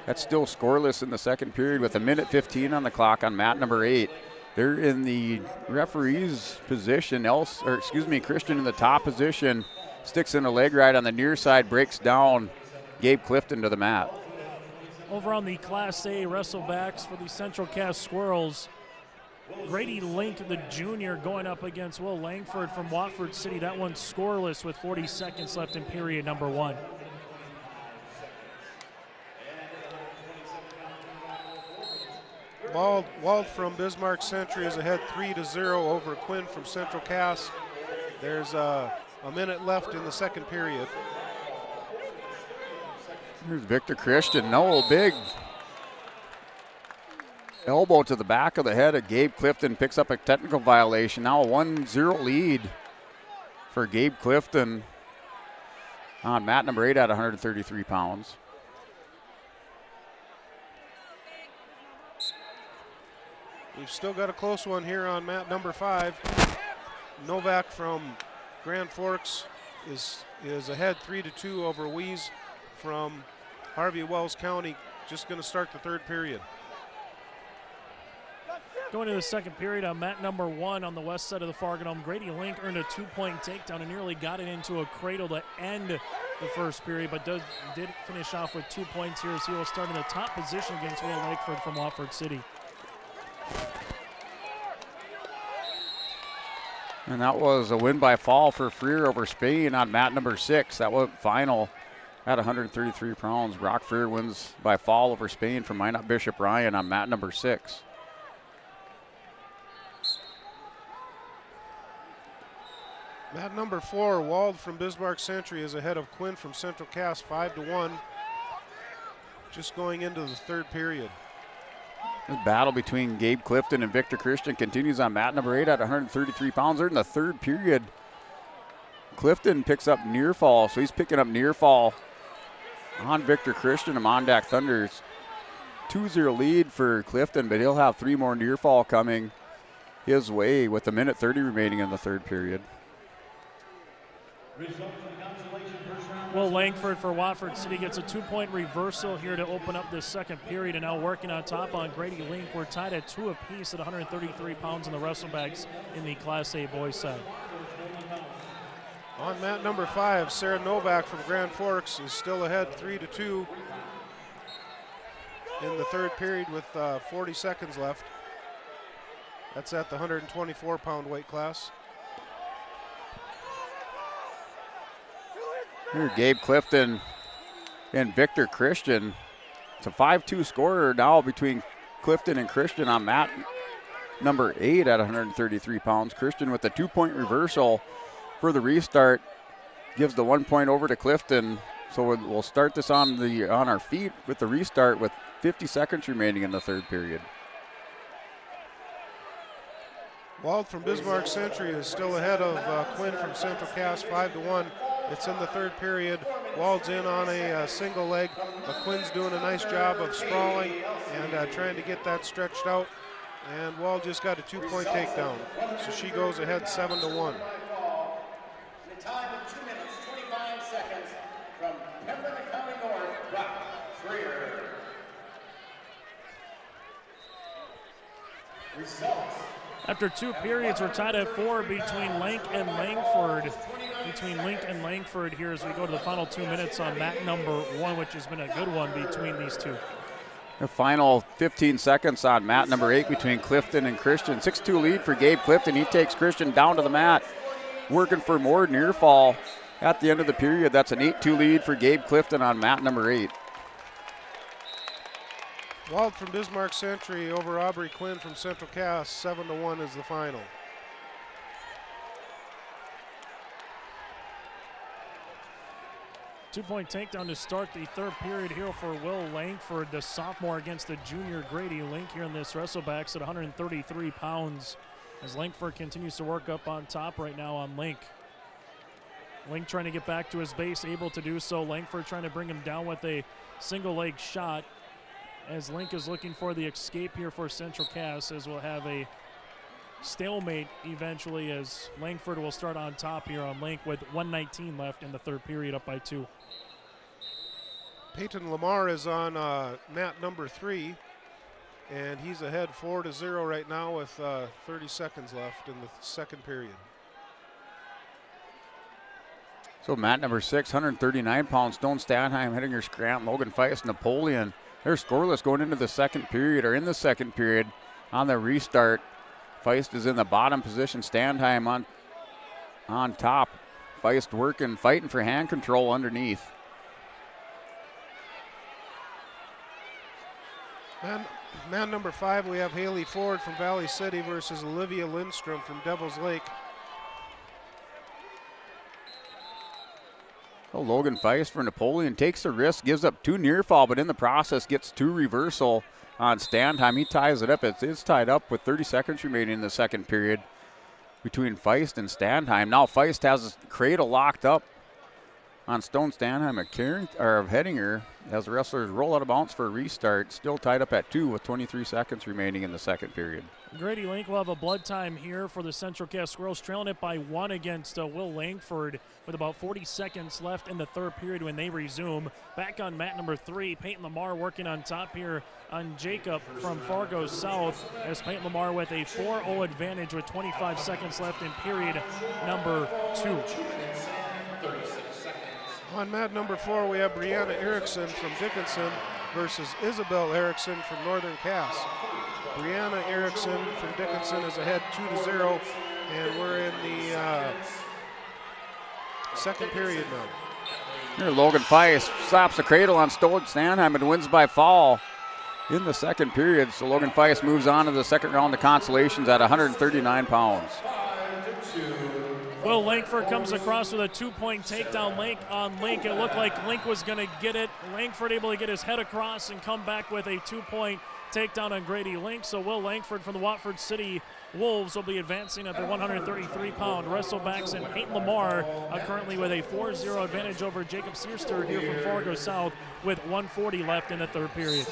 That's still scoreless in the second period with a minute 15 on the clock on mat number 8. They're in the referee's position. Christian in the top position. Sticks in a leg ride on the near side, breaks down Gabe Clifton to the mat. Over on the Class A wrestlebacks for the Central Cass Squirrels, Grady Link, the junior, going up against Will Langford from Watford City. That one's scoreless with 40 seconds left in period number 1. Wald from Bismarck Century is ahead 3-0 over Quinn from Central Cass. There's a minute left in the second period. Here's Victor Christian. No, big elbow to the back of the head of Gabe Clifton. Picks up a technical violation. Now a 1-0 lead for Gabe Clifton on mat number 8 at 133 pounds. We've still got a close one here on mat number 5. Novak from Grand Forks is ahead 3-2 over Weeze from Harvey Wells County. Just going to start the third period. Going to the second period on mat number 1 on the west side of the Fargo, Grady Link earned a 2-point takedown and nearly got it into a cradle to end the first period, but did finish off with 2 points here as he will start in the top position against Will Langford from Watford City. And that was a win by fall for Freer over Spain on mat number 6. That went final at 133 pounds. Brock Freer wins by fall over Spain from Minot Bishop Ryan on mat number 6. Mat number 4, Wald from Bismarck Century is ahead of Quinn from Central Cass 5-1. Just going into the third period. This battle between Gabe Clifton and Victor Christian continues on mat number 8 at 133 pounds. They're in the third period. Clifton picks up near fall, so he's picking up near fall on Victor Christian and Mondack Thunders. 2-0 lead for Clifton, but he'll have 3 more near fall coming his way with a minute 30 remaining in the third period. Will Langford for Watford City gets a 2-point reversal here to open up this second period, and now working on top on Grady Link. We're tied at 2 apiece at 133 pounds in the wrestlebags in the Class A boys side. On mat number 5, Sarah Novak from Grand Forks is still ahead 3-2 in the third period with 40 seconds left. That's at the 124-pound weight class. Here, Gabe Clifton and Victor Christian. It's a 5-2 scorer now between Clifton and Christian on mat number 8 at 133 pounds. Christian with a 2-point reversal for the restart gives the 1 point over to Clifton. So we'll start this on our feet with the restart with 50 seconds remaining in the third period. Wald from Bismarck Century is still ahead of Quinn from Central Cass 5-1. It's in the third period. Wald's in on a single leg. Quinn's doing a nice job of sprawling and trying to get that stretched out. And Wald just got a 2-point takedown. So she goes ahead 7-1. The time of 2 minutes, 25 seconds from Pembina County North, Brock Freer. Results. After 2 periods, we're tied at 4 between Link and Langford. Here as we go to the final 2 minutes on mat number 1, which has been a good one between these two. The final 15 seconds on mat number 8 between Clifton and Christian. 6-2 lead for Gabe Clifton. He takes Christian down to the mat, working for more near fall at the end of the period. That's an 8-2 lead for Gabe Clifton on mat number 8. Wald from Bismarck Century over Aubrey Quinn from Central Cass, 7-1 is the final. Two-point takedown to start the third period here for Will Langford, the sophomore against the junior Grady Link here in this wrestlebacks at 133 pounds as Langford continues to work up on top right now on Link. Link trying to get back to his base, able to do so. Langford trying to bring him down with a single leg shot as Link is looking for the escape here for Central Cass, as we'll have a stalemate eventually as Langford will start on top here on Link with 1:19 left in the third period, up by 2. Peyton Lamar is on mat number 3, and he's ahead 4-0 right now with 30 seconds left in the second period. So mat number 6, 139 pounds, Stone Stanheim, Hettinger Scranton, Logan Feist, Napoleon. They're scoreless going into the second period, or in the second period on the restart. Feist is in the bottom position, Standheim on top. Feist working, fighting for hand control underneath. Man number 5, we have Haley Ford from Valley City versus Olivia Lindstrom from Devil's Lake. Oh, Logan Feist for Napoleon takes a risk, gives up 2 near fall, but in the process gets 2 reversal on Standheim. He ties it up. It's tied up with 30 seconds remaining in the second period between Feist and Standheim. Now Feist has his cradle locked up on Stone Standheim of Hettinger as the wrestlers roll out of bounds for a restart. Still tied up at 2 with 23 seconds remaining in the second period. Grady Link will have a blood time here for the Central Cass Squirrels, trailing it by 1 against Will Langford with about 40 seconds left in the third period when they resume. Back on mat number 3, Peyton Lamar working on top here on Jacob from Fargo South as Peyton Lamar with a 4-0 advantage with 25 seconds left in period number 2. On mat number 4, we have Brianna Erickson from Dickinson versus Isabel Erickson from Northern Cass. Brianna Erickson from Dickinson is ahead 2-0, and we're in the second period now. Here Logan Feist slaps the cradle on Stone Standheim and wins by fall in the second period. So Logan Feist moves on to the second round of consolations at 139 pounds. Will Langford comes across with a 2-point takedown on Link. It looked like Link was going to get it. Langford able to get his head across and come back with a 2-point takedown on Grady Link. So Will Langford from the Watford City Wolves will be advancing at the 133-pound wrestlebacks, and Peyton Lamar currently with a 4-0 advantage over Jacob Searster here from Fargo South with 1:40 left in the third period.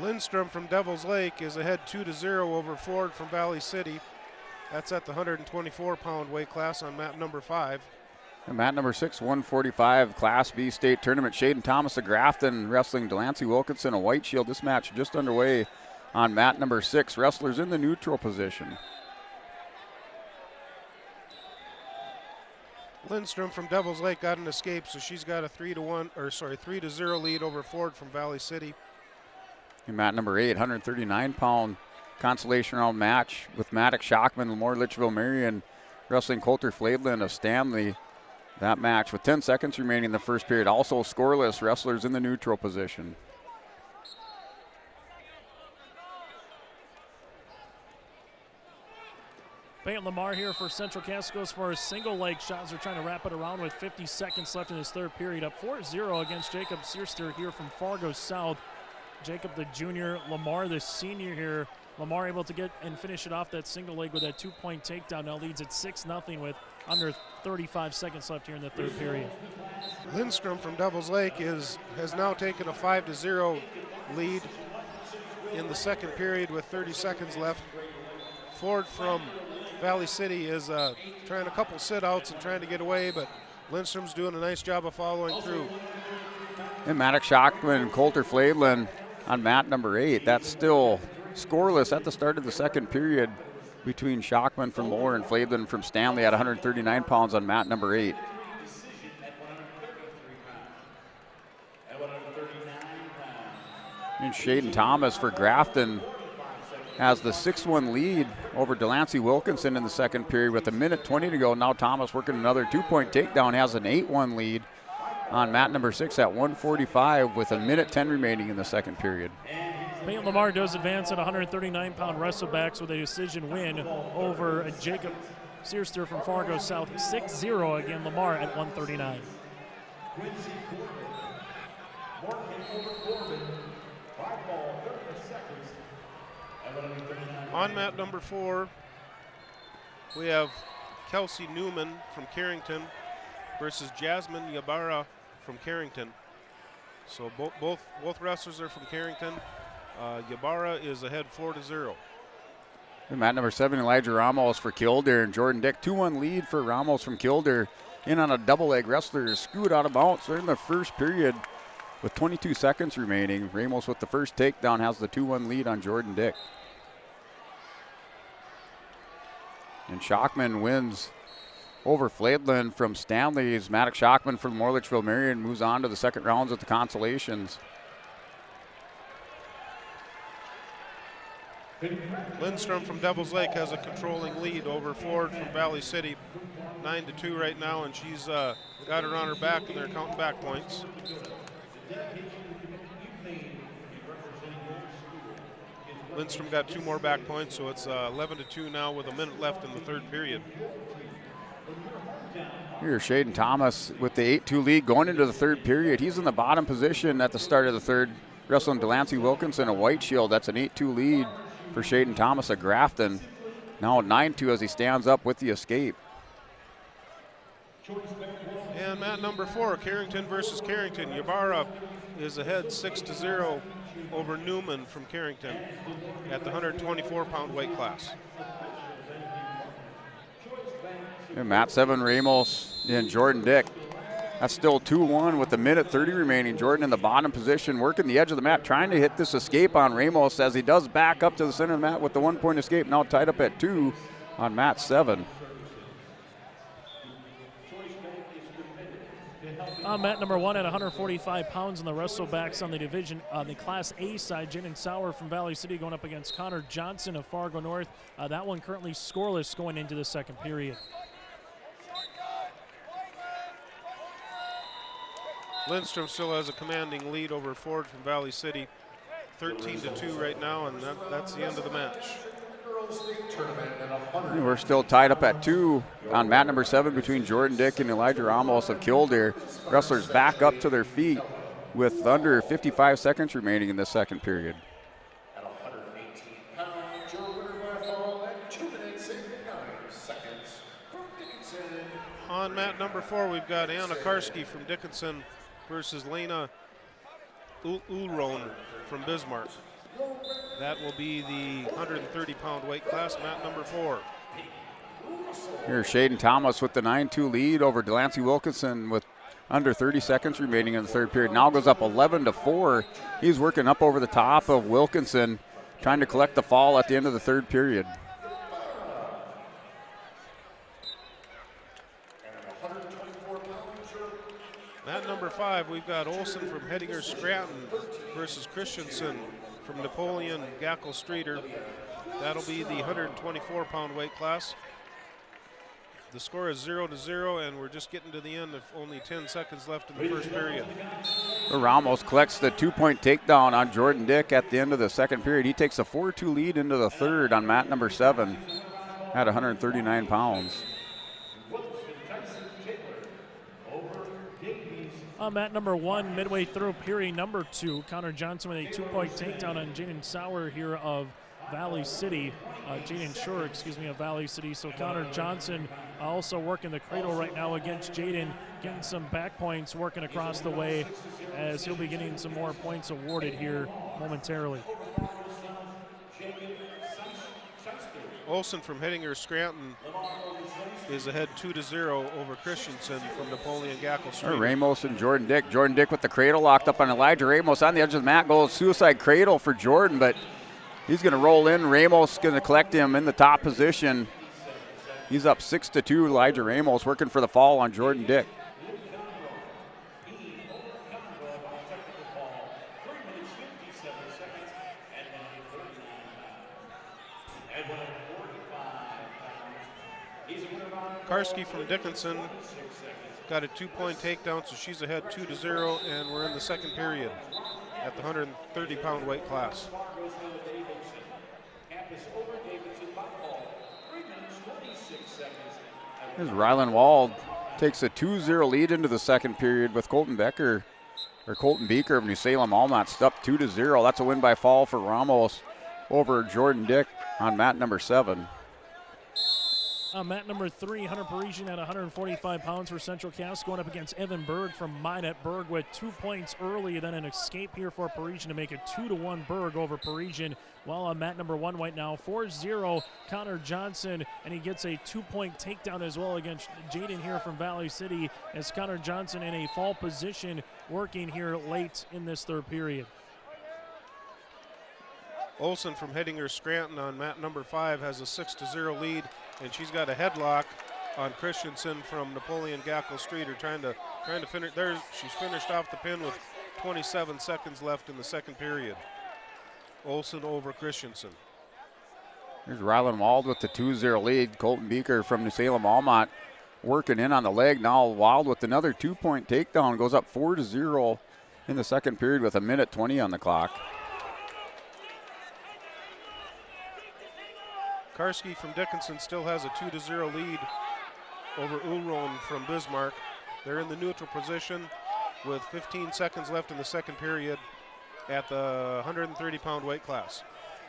Lindstrom from Devil's Lake is ahead 2-0 over Ford from Valley City. That's at the 124-pound weight class on mat number 5. And mat number 6, 145, Class B state tournament. Shaden Thomas of Grafton wrestling Delancey Wilkinson, a white shield. This match just underway on mat number 6. Wrestlers in the neutral position. Lindstrom from Devil's Lake got an escape, so she's got a 3-0 lead over Ford from Valley City. And mat number 8, 139-pound consolation round match with Maddox Shockman, Lemoore Litchfield Marion wrestling Coulter Flaidlin of Stanley. That match with 10 seconds remaining in the first period. Also scoreless, wrestlers in the neutral position. Peyton Lamar here for Central Cass goes for a single leg shot as they're trying to wrap it around with 50 seconds left in his third period. Up 4-0 against Jacob Searster here from Fargo South. Jacob the junior, Lamar the senior here. Lamar able to get and finish it off that single leg with that 2-point takedown. Now leads at 6-0 with under 35 seconds left here in the third period. Lindstrom from Devils Lake has now taken a 5-0 lead in the second period with 30 seconds left. Ford from Valley City is trying a couple sit-outs and trying to get away, but Lindstrom's doing a nice job of following through. And Maddox Shockman and Coulter Flaidlin on mat number 8. That's still scoreless at the start of the second period between Shockman from Moore and Flaidlin from Stanley at 139 pounds on mat number 8. And Shaden Thomas for Grafton has the 6-1 lead over Delancey Wilkinson in the second period with 1:20 to go. Now Thomas working another 2-point takedown, has an 8-1 lead on mat number 6 at 1:45 with 1:10 remaining in the second period. Peyton Lamar does advance at 139-pound wrestlebacks with a decision win over Jacob Searster from Fargo South, 6-0. Again, Lamar at 139. On mat number 4, we have Kelsey Newman from Carrington versus Jasmine Yabara from Carrington. So both wrestlers are from Carrington. Yabara is ahead 4-0. And mat number 7, Elijah Ramos for Kildare and Jordan Dick. 2-1 lead for Ramos from Kildare. In on a double leg wrestler, screwed out of bounds. They're in the first period with 22 seconds remaining. Ramos with the first takedown has the 2-1 lead on Jordan Dick. And Shockman wins over Flaidlin from Stanley's. Maddox Shockman from Morlichville Marion moves on to the second rounds of the Consolations. Lindstrom from Devils Lake has a controlling lead over Ford from Valley City, 9-2 right now, and she's got her on her back, and they're counting back points. Lindstrom got 2 more back points, so it's 11-2 now with 1 minute left in the third period. Here's Shaden Thomas with the 8-2 lead going into the third period. He's in the bottom position at the start of the third, wrestling Delancey Wilkinson, a white shield. That's an 8-2 lead for Shaden Thomas of Grafton. Now 9-2 as he stands up with the escape. And mat number 4, Carrington versus Carrington. Yabara is ahead 6-0 over Newman from Carrington at the 124-pound weight class. And mat 7, Ramos and Jordan Dick. That's still 2-1 with 1:30 remaining. Jordan in the bottom position, working the edge of the mat, trying to hit this escape on Ramos as he does back up to the center of the mat with the 1-point escape. Now tied up at 2 on mat 7. On mat number 1 at 145 pounds in the wrestlebacks on the division, on the Class A side, Jaden Sauer from Valley City going up against Connor Johnson of Fargo North. That one currently scoreless going into the second period. Lindstrom still has a commanding lead over Ford from Valley City, 13-2 right now, and that's the end of the match. We're still tied up at 2 on mat number 7 between Jordan Dick and Elijah Ramos of Kildare. Wrestlers back up to their feet with under 55 seconds remaining in the second period. At 118 pounds, your winner by fall at 2 minutes and 9 seconds from Dickinson. On mat number 4, we've got Anna Karski from Dickinson versus Lena Ulron from Bismarck. That will be the 130-pound weight class, mat number 4. Here's Shaden Thomas with the 9-2 lead over Delancey Wilkinson with under 30 seconds remaining in the third period. Now goes up 11-4. He's working up over the top of Wilkinson, trying to collect the fall at the end of the third period. Mat number 5, we've got Olson from Hettinger Scranton versus Christensen from Napoleon Gackle Streeter. That'll be the 124-pound weight class. The score is 0-0, and we're just getting to the end of only 10 seconds left in the first period. Ramos collects the 2-point takedown on Jordan Dick at the end of the second period. He takes a 4-2 lead into the third on mat number 7 at 139 pounds. Mat number 1, midway through period number 2, Connor Johnson with a 2-point takedown on Jaden Sauer here of Valley City. Jaden Shore, of Valley City. So Connor Johnson also working the cradle right now against Jaden, getting some back points working across the way as he'll be getting some more points awarded here momentarily. Olson from Hettinger Scranton is ahead 2-0 over Christensen from Napoleon Gackle Street. Ramos and Jordan Dick. Jordan Dick with the cradle locked up on Elijah Ramos on the edge of the mat. Goes suicide cradle for Jordan, but he's going to roll in. Ramos going to collect him in the top position. He's up 6-2. Elijah Ramos working for the fall on Jordan Dick. Karski from Dickinson got a 2-point takedown, so she's ahead 2-0, and we're in the second period at the 130-pound weight class. Here's Rylan Wald takes a 2-0 lead into the second period with Colton Becker of New Salem Almat up 2-0. That's a win by fall for Ramos over Jordan Dick on mat number 7. Mat number 3, Hunter Parisian at 145 pounds for Central Cass, going up against Evan Berg from Minot. Berg with 2 points early, then an escape here for Parisian to make it 2-1 Berg over Parisian. While on mat number 1 right now, 4-0 Connor Johnson, and he gets a 2-point takedown as well against Jaden here from Valley City, as Connor Johnson in a fall position working here late in this third period. Olson from Hettinger Scranton on mat number 5 has a 6-0 lead, and she's got a headlock on Christensen from Napoleon Gackle Street. Trying to finish there. She's finished off the pin with 27 seconds left in the second period. Olson over Christensen. Here's Rylan Wald with the 2-0 lead. Colton Beaker from New Salem Almat working in on the leg. Now Wald with another 2-point takedown, goes up 4-0 in the second period with 1:20 on the clock. Karski from Dickinson still has a 2-0 lead over Ulron from Bismarck. They're in the neutral position with 15 seconds left in the second period at the 130-pound weight class.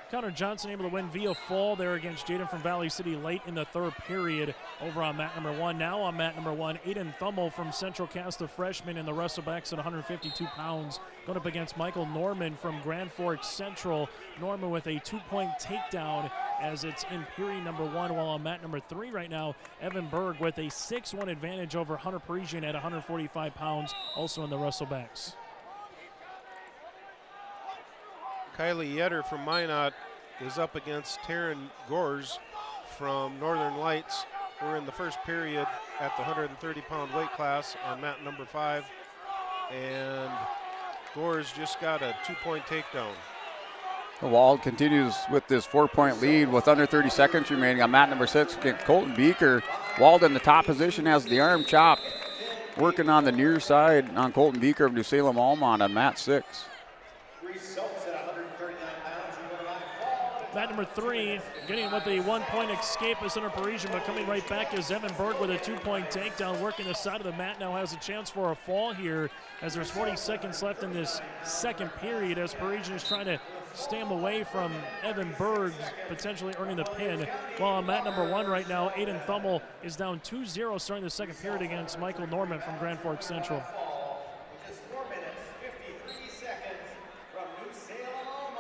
Connor Johnson able to win via fall there against Jaden from Valley City late in the third period over on mat number 1. Now on mat number 1, Aiden Thummel from Central Cass, the freshman in the wrestlebacks at 152 pounds, going up against Michael Norman from Grand Forks Central. Norman with a 2-point takedown as it's in period number 1, while on mat number 3 right now, Evan Berg with a 6-1 advantage over Hunter Parisian at 145 pounds, also in the wrestlebacks. Kylie Yetter from Minot is up against Taryn Gores from Northern Lights. We're in the first period at the 130-pound weight class on mat number 5. And Gores just got a 2-point takedown. Wald continues with this 4-point lead with under 30 seconds remaining on mat number 6 against Colton Beaker. Wald in the top position has the arm chopped, working on the near side on Colton Beaker of New Salem Almont on mat 6. Mat number 3, getting with a 1-point escape is Hunter Parisian, but coming right back is Evan Berg with a 2-point takedown, working the side of the mat. Now has a chance for a fall here as there's 40 seconds left in this second period as Parisian is trying to stay him away from Evan Berg potentially earning the pin. While on mat number 1 right now, Aiden Thummel is down 2-0 starting the second period against Michael Norman from Grand Forks Central.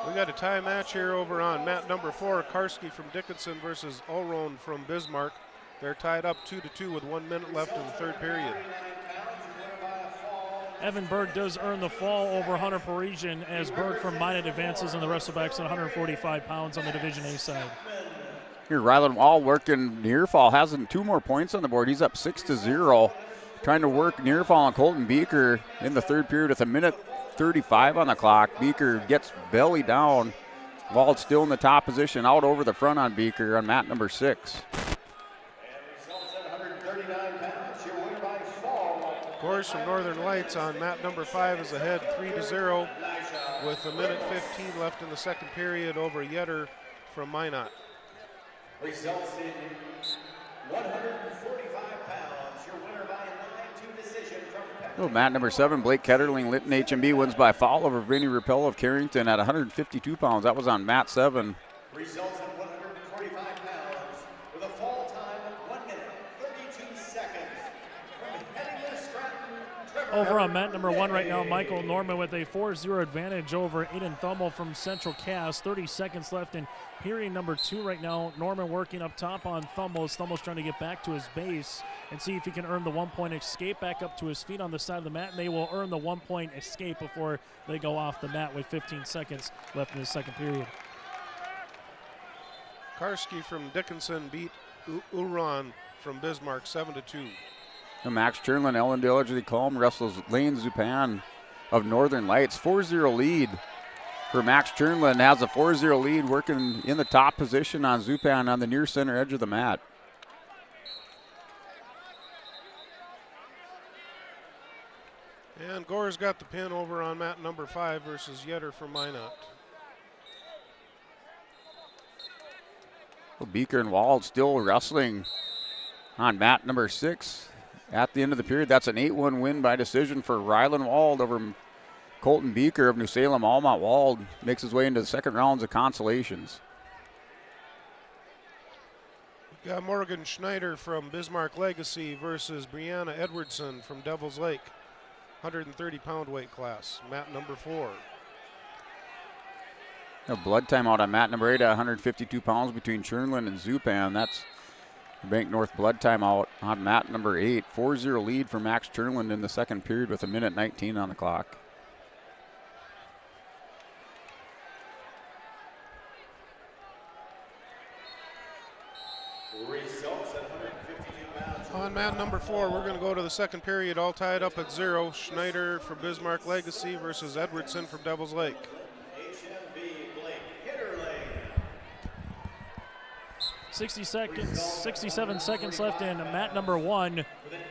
We got a tie match here over on mat number 4, Karski from Dickinson versus Ulron from Bismarck. They're tied up 2-2 with 1 minute left in the third period. Evan Berg does earn the fall over Hunter Parisian as Berg from Minot advances in the wrestlebacks at 145 pounds on the Division A side. Here Rylan Wall working near fall, has 2 more points on the board. He's up 6-0. Trying to work near fall on Colton Beaker in the third period with 1:35 on the clock. Beaker gets belly down. Wald still in the top position, out over the front on Beaker on mat number 6. Gores from Northern Lights on mat number 5 is ahead 3-0 with 1:15 left in the second period over Yetter from Minot. Results in 145 pounds. Your winner by a 9-2 decision from Oh, mat number 7, Blake Ketterling, Lytton HMB wins by foul over Vinny Rappel of Carrington at 152 pounds. That was on mat 7. Results at 145 pounds with a fall time of 1 minute, 32 seconds. From Headingley Stratton, Trevor Over on mat number 1 right now, Michael Norman with a 4-0 advantage over Aiden Thummel from Central Cass. 30 seconds left in period number 2 right now. Norman working up top on Thummel. Thummel's trying to get back to his base and see if he can earn the 1-point escape back up to his feet on the side of the mat, and they will earn the 1-point escape before they go off the mat with 15 seconds left in the second period. Karski from Dickinson beat Uran from Bismarck 7-2. Max Chernlin, Ellen Diligently Calm wrestles Lane Zupan of Northern Lights. 4-0 lead for Max Chernlin. Has a 4-0 lead, working in the top position on Zupan on the near center edge of the mat. And Gore's got the pin over on mat number 5 versus Yetter from Minot. Well, Beaker and Wald still wrestling on mat number 6. At the end of the period, that's an 8-1 win by decision for Rylan Wald over Colton Beaker of New Salem. Almont Wald makes his way into the second rounds of consolations. We've got Morgan Schneider from Bismarck Legacy versus Brianna Edwardson from Devil's Lake, 130-pound weight class, mat number 4. A blood timeout on mat number 8 at 152 pounds between Chernlin and Zupan. That's Bank North blood timeout on mat number 8. 4-0 lead for Max Chernlin in the second period with 1:19 on the clock. Results at 152 pounds. On mat number 4, we're going to go to the second period, all tied up at 0. Schneider for Bismarck Legacy versus Edwardson from Devil's Lake. HMB Blake Hitterling. 67 seconds left in mat number 1.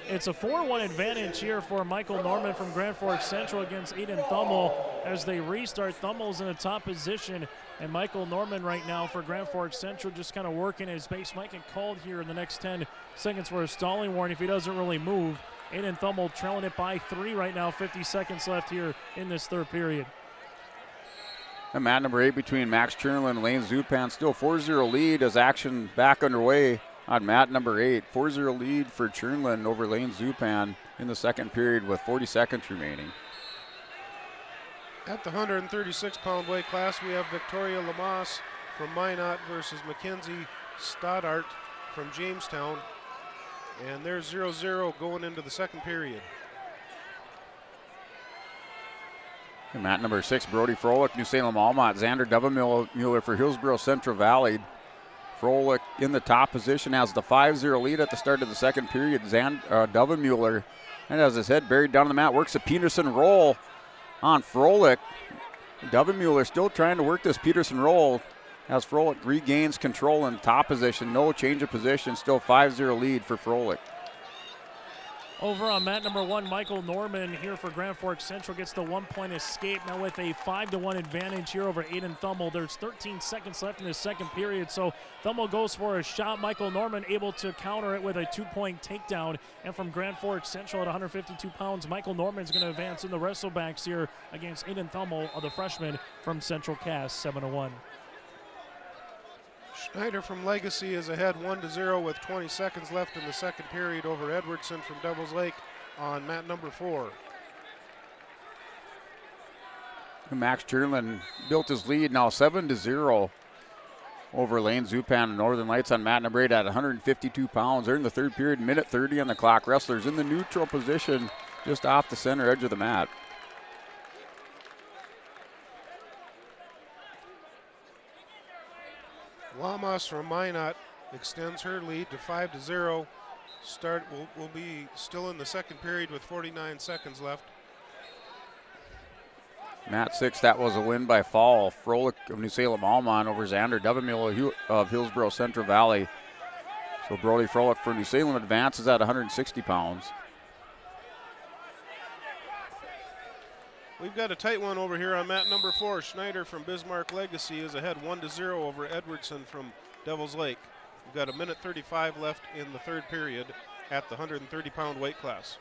It's a 4-1 advantage here for Michael Norman from Grand Forks Central against Aiden Thummel as they restart. Thummel's in the top position, and Michael Norman right now for Grand Forks Central just kind of working his base. Might get called here in the next 10 seconds for a stalling warning if he doesn't really move. Aiden Thummel trailing it by 3 right now, 50 seconds left here in this third period. And mat number 8 between Max Chernlin and Lane Zupan. Still 4-0 lead as action back underway on mat number 8. 4-0 lead for Chernlin over Lane Zupan in the second period with 40 seconds remaining. At the 136-pound weight class, we have Victoria Lamas from Minot versus Mackenzie Stoddart from Jamestown. And they're 0-0 going into the second period. And mat number 6, Brody Froelich, New Salem Almont. Xander Dovenmuller for Hillsborough Central Valley. Froelich in the top position has the 5-0 lead at the start of the second period. Dovenmuller, and has his head buried down on the mat, works a Peterson roll on Froelich. Dovenmuller still trying to work this Peterson roll as Froelich regains control in top position. No change of position, still 5-0 lead for Froelich. Over on mat number 1, Michael Norman here for Grand Forks Central gets the 1-point escape now with a 5-1 advantage here over Aiden Thummel. There's 13 seconds left in the second period, so Thummel goes for a shot. Michael Norman able to counter it with a 2-point takedown. And from Grand Forks Central at 152 pounds, Michael Norman's going to advance in the wrestlebacks here against Aiden Thummel, the freshman from Central Cass, 7-1. Schneider from Legacy is ahead 1-0 with 20 seconds left in the second period over Edwardson from Devil's Lake on mat number 4. Max Chernlin built his lead now 7-0 over Lane Zupan and Northern Lights on mat number 8 at 152 pounds. They're in the third period, minute 30 on the clock. Wrestlers in the neutral position just off the center edge of the mat. Lamas from Minot extends her lead to 5-0. Start will be still in the second period with 49 seconds left. Mat 6, that was a win by fall. Froelich of New Salem Almont over Xander Dovenmuller of Hillsborough Central Valley. So Brody Froelich for New Salem advances at 160 pounds. We've got a tight one over here on mat number 4. Schneider from Bismarck Legacy is ahead 1-0 over Edwardson from Devil's Lake. We've got a minute 35 left in the third period at the 130-pound weight class.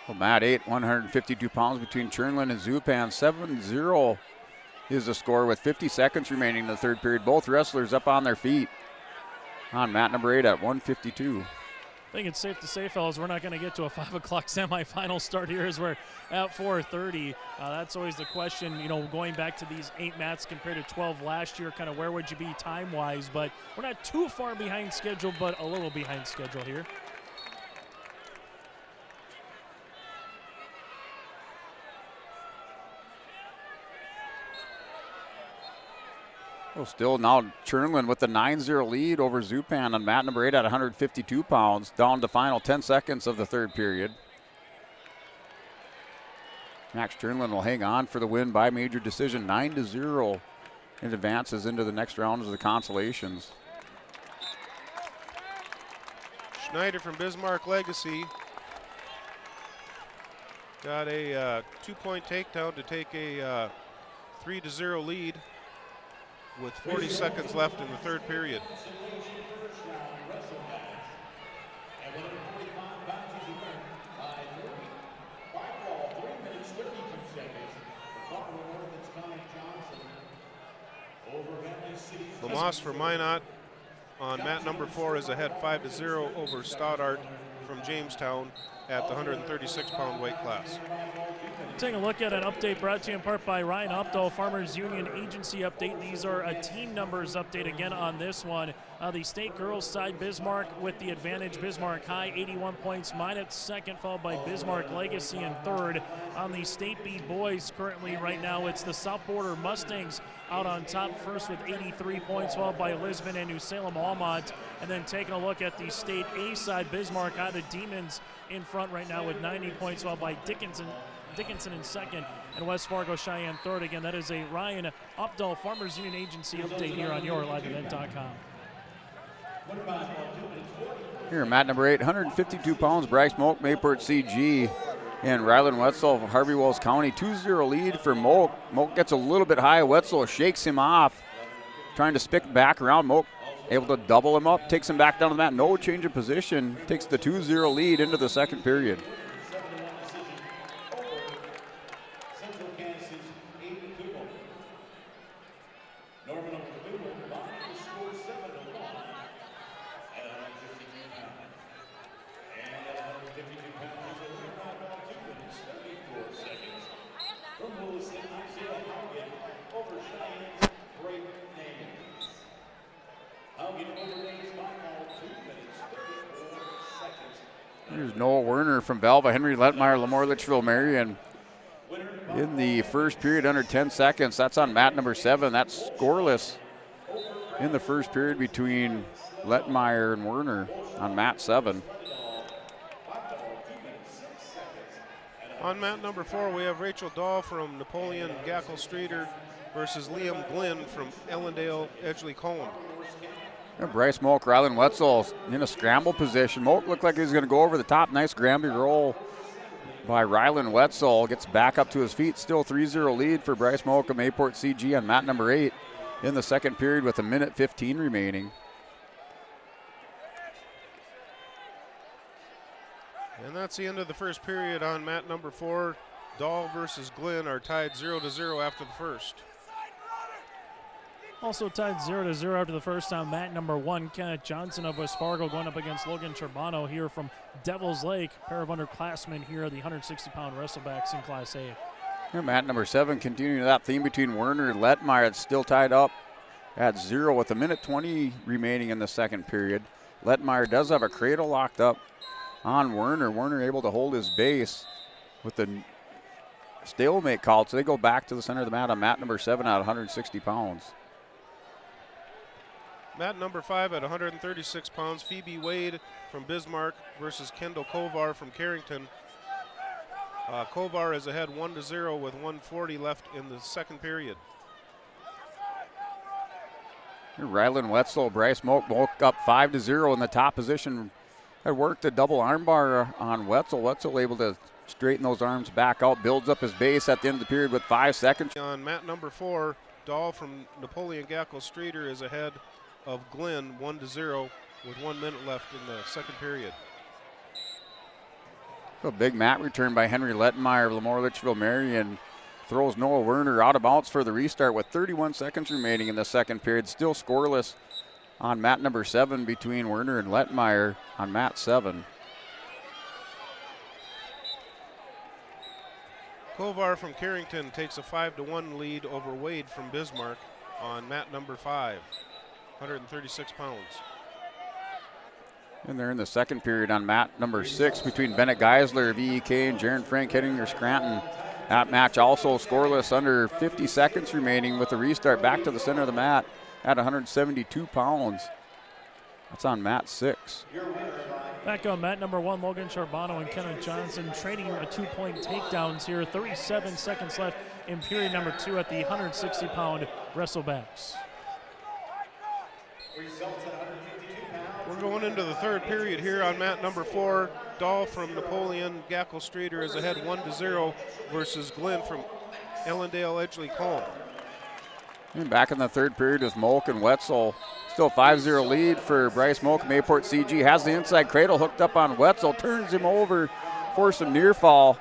Well, Mat 8, 152 pounds between Chernlin and Zupan. 7-0 is the score with 50 seconds remaining in the third period. Both wrestlers up on their feet on mat number 8 at 152. I think it's safe to say, fellas, we're not going to get to a 5 o'clock semifinal start here as we're at 4:30. That's always the question, you know, going back to these 8 mats compared to 12 last year, kind of where would you be time-wise? But we're not too far behind schedule, but a little behind schedule here. Well, still now Chernlin with the 9-0 lead over Zupan on mat number 8 at 152 pounds, down to final 10 seconds of the third period. Max Chernlin will hang on for the win by major decision, 9-0, and advances into the next round of the Consolations. Schneider from Bismarck Legacy got a 2-point takedown to take a 3-0 lead with 40 seconds left in the third period. Lamas for Minot on mat number 4 is ahead 5-0 over Stoddart from Jamestown at the 136-pound weight class. Taking a look at an update brought to you in part by Ryan Updahl, Farmers Union Agency update. These are a team numbers update again on this one. The state girls side, Bismarck with the advantage. Bismarck High, 81 points. Minot second, followed by Bismarck Legacy in third. On the state B boys, currently right now, it's the South Border Mustangs out on top first with 83 points, followed by Lisbon and New Salem Almont. And then taking a look at the state A side, Bismarck High, the Demons in front right now with 90 points, followed by Dickinson in second, and West Fargo Cheyenne third. Again, that is a Ryan Updahl Farmers Union Agency update here on yourliveevent.com. Here, mat number 8, 152 pounds, Bryce Moak, Mayport CG, and Rylan Wetzel, Harvey Wells County. 2-0 lead for Moak. Moak gets a little bit high. Wetzel shakes him off, trying to stick back around. Moak able to double him up, takes him back down to the mat. No change of position, takes the 2-0 lead into the second period. Here's Noah Werner from Valva, Henry Letmeyer, Lemoore, Litchfield, Marion. In the first period, under 10 seconds. That's on mat number 7. That's scoreless in the first period between Letmeyer and Werner on mat 7. On mat number 4, we have Rachel Dahl from Napoleon Gackle Streeter versus Liam Glynn from Ellendale Edgley Cohen. And Bryce Moak, Rylan Wetzel in a scramble position. Moak looked like he was going to go over the top. Nice Granby roll by Rylan Wetzel. Gets back up to his feet. Still 3-0 lead for Bryce Moak of Mayport CG on mat number 8 in the second period with 1:15 remaining. And that's the end of the first period on mat number 4. Dahl versus Glynn are tied 0-0 after the first. Also tied 0-0 after the first on mat number 1. Kenneth Johnson of West Fargo going up against Logan Charbonneau here from Devils Lake. Pair of underclassmen here, the 160-pound wrestlebacks in Class A. And mat number 7, continuing that theme between Werner and Letmeyer. It's still tied up at 0 with 1:20 remaining in the second period. Letmeyer does have a cradle locked up on Werner. Werner able to hold his base with the stalemate called, so they go back to the center of the mat on mat number 7 at 160 pounds. Mat number 5 at 136 pounds, Phoebe Wade from Bismarck versus Kendall Kovar from Carrington. Kovar is ahead 1-0 with 1:40 left in the second period. Rylan Wetzel, Bryce Moak up 5-0 in the top position. Had worked a double armbar on Wetzel. Wetzel able to straighten those arms back out, builds up his base at the end of the period with 5 seconds. On mat number 4, Dahl from Napoleon Gackle Streeter is ahead of Glenn 1-0 with 1 minute left in the second period. A big mat return by Henry Lettenmeyer of Lemoore Litchfield Marion. Throws Noah Werner out of bounds for the restart with 31 seconds remaining in the second period. Still scoreless on mat number 7 between Werner and Lettenmeyer on mat 7. Kovar from Carrington takes a 5-1 lead over Wade from Bismarck on mat number 5, 136 pounds. And they're in the second period on mat number 6 between Bennett Geisler of EEK and Jaron Frank Hettinger Scranton. That match also scoreless, under 50 seconds remaining with the restart back to the center of the mat at 172 pounds. That's on mat 6. Back on mat number 1, Logan Charbonneau and Kenneth Johnson trading a 2-point takedowns here. 37 seconds left in period number 2 at the 160-pound wrestlebacks. We're going into the third period here on mat number 4. Dahl from Napoleon Gackle Streeter is ahead 1-0 versus Glenn from Ellendale Edgley Colm. And back in the third period with Molk and Wetzel. Still 5-0 lead for Bryce Molk. Mayport CG has the inside cradle hooked up on Wetzel, turns him over for some near fall.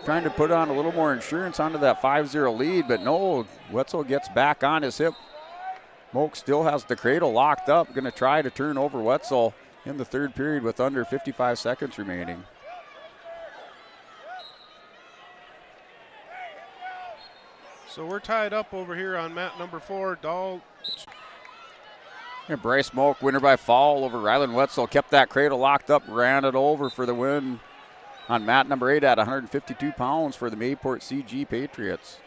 Trying to put on a little more insurance onto that 5-0 lead, but no, Wetzel gets back on his hip. Molk still has the cradle locked up, going to try to turn over Wetzel in the third period with under 55 seconds remaining. So we're tied up over here on mat number 4. Dahl. And Bryce Molk, winner by fall over Rylan Wetzel, kept that cradle locked up, ran it over for the win on mat number 8 at 152 pounds for the Mayport CG Patriots.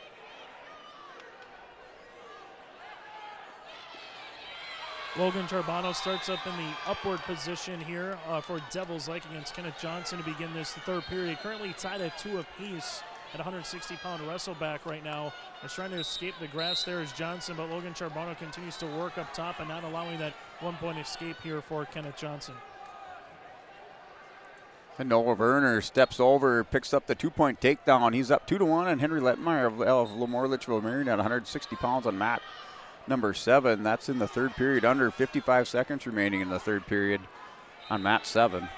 Logan Charbonneau starts up in the upward position here for Devils Lake against Kenneth Johnson to begin this third period. Currently tied at 2 apiece at 160-pound wrestleback right now. Is trying to escape the grass there is Johnson, but Logan Charbonneau continues to work up top and not allowing that 1-point escape here for Kenneth Johnson. And Noah Werner steps over, picks up the 2-point takedown. He's up 2-1 on Henry Lettenmeyer of Lemoore Litchfield Marion at 160 pounds on mat number 7. That's in the third period, under 55 seconds remaining in the third period on mat 7.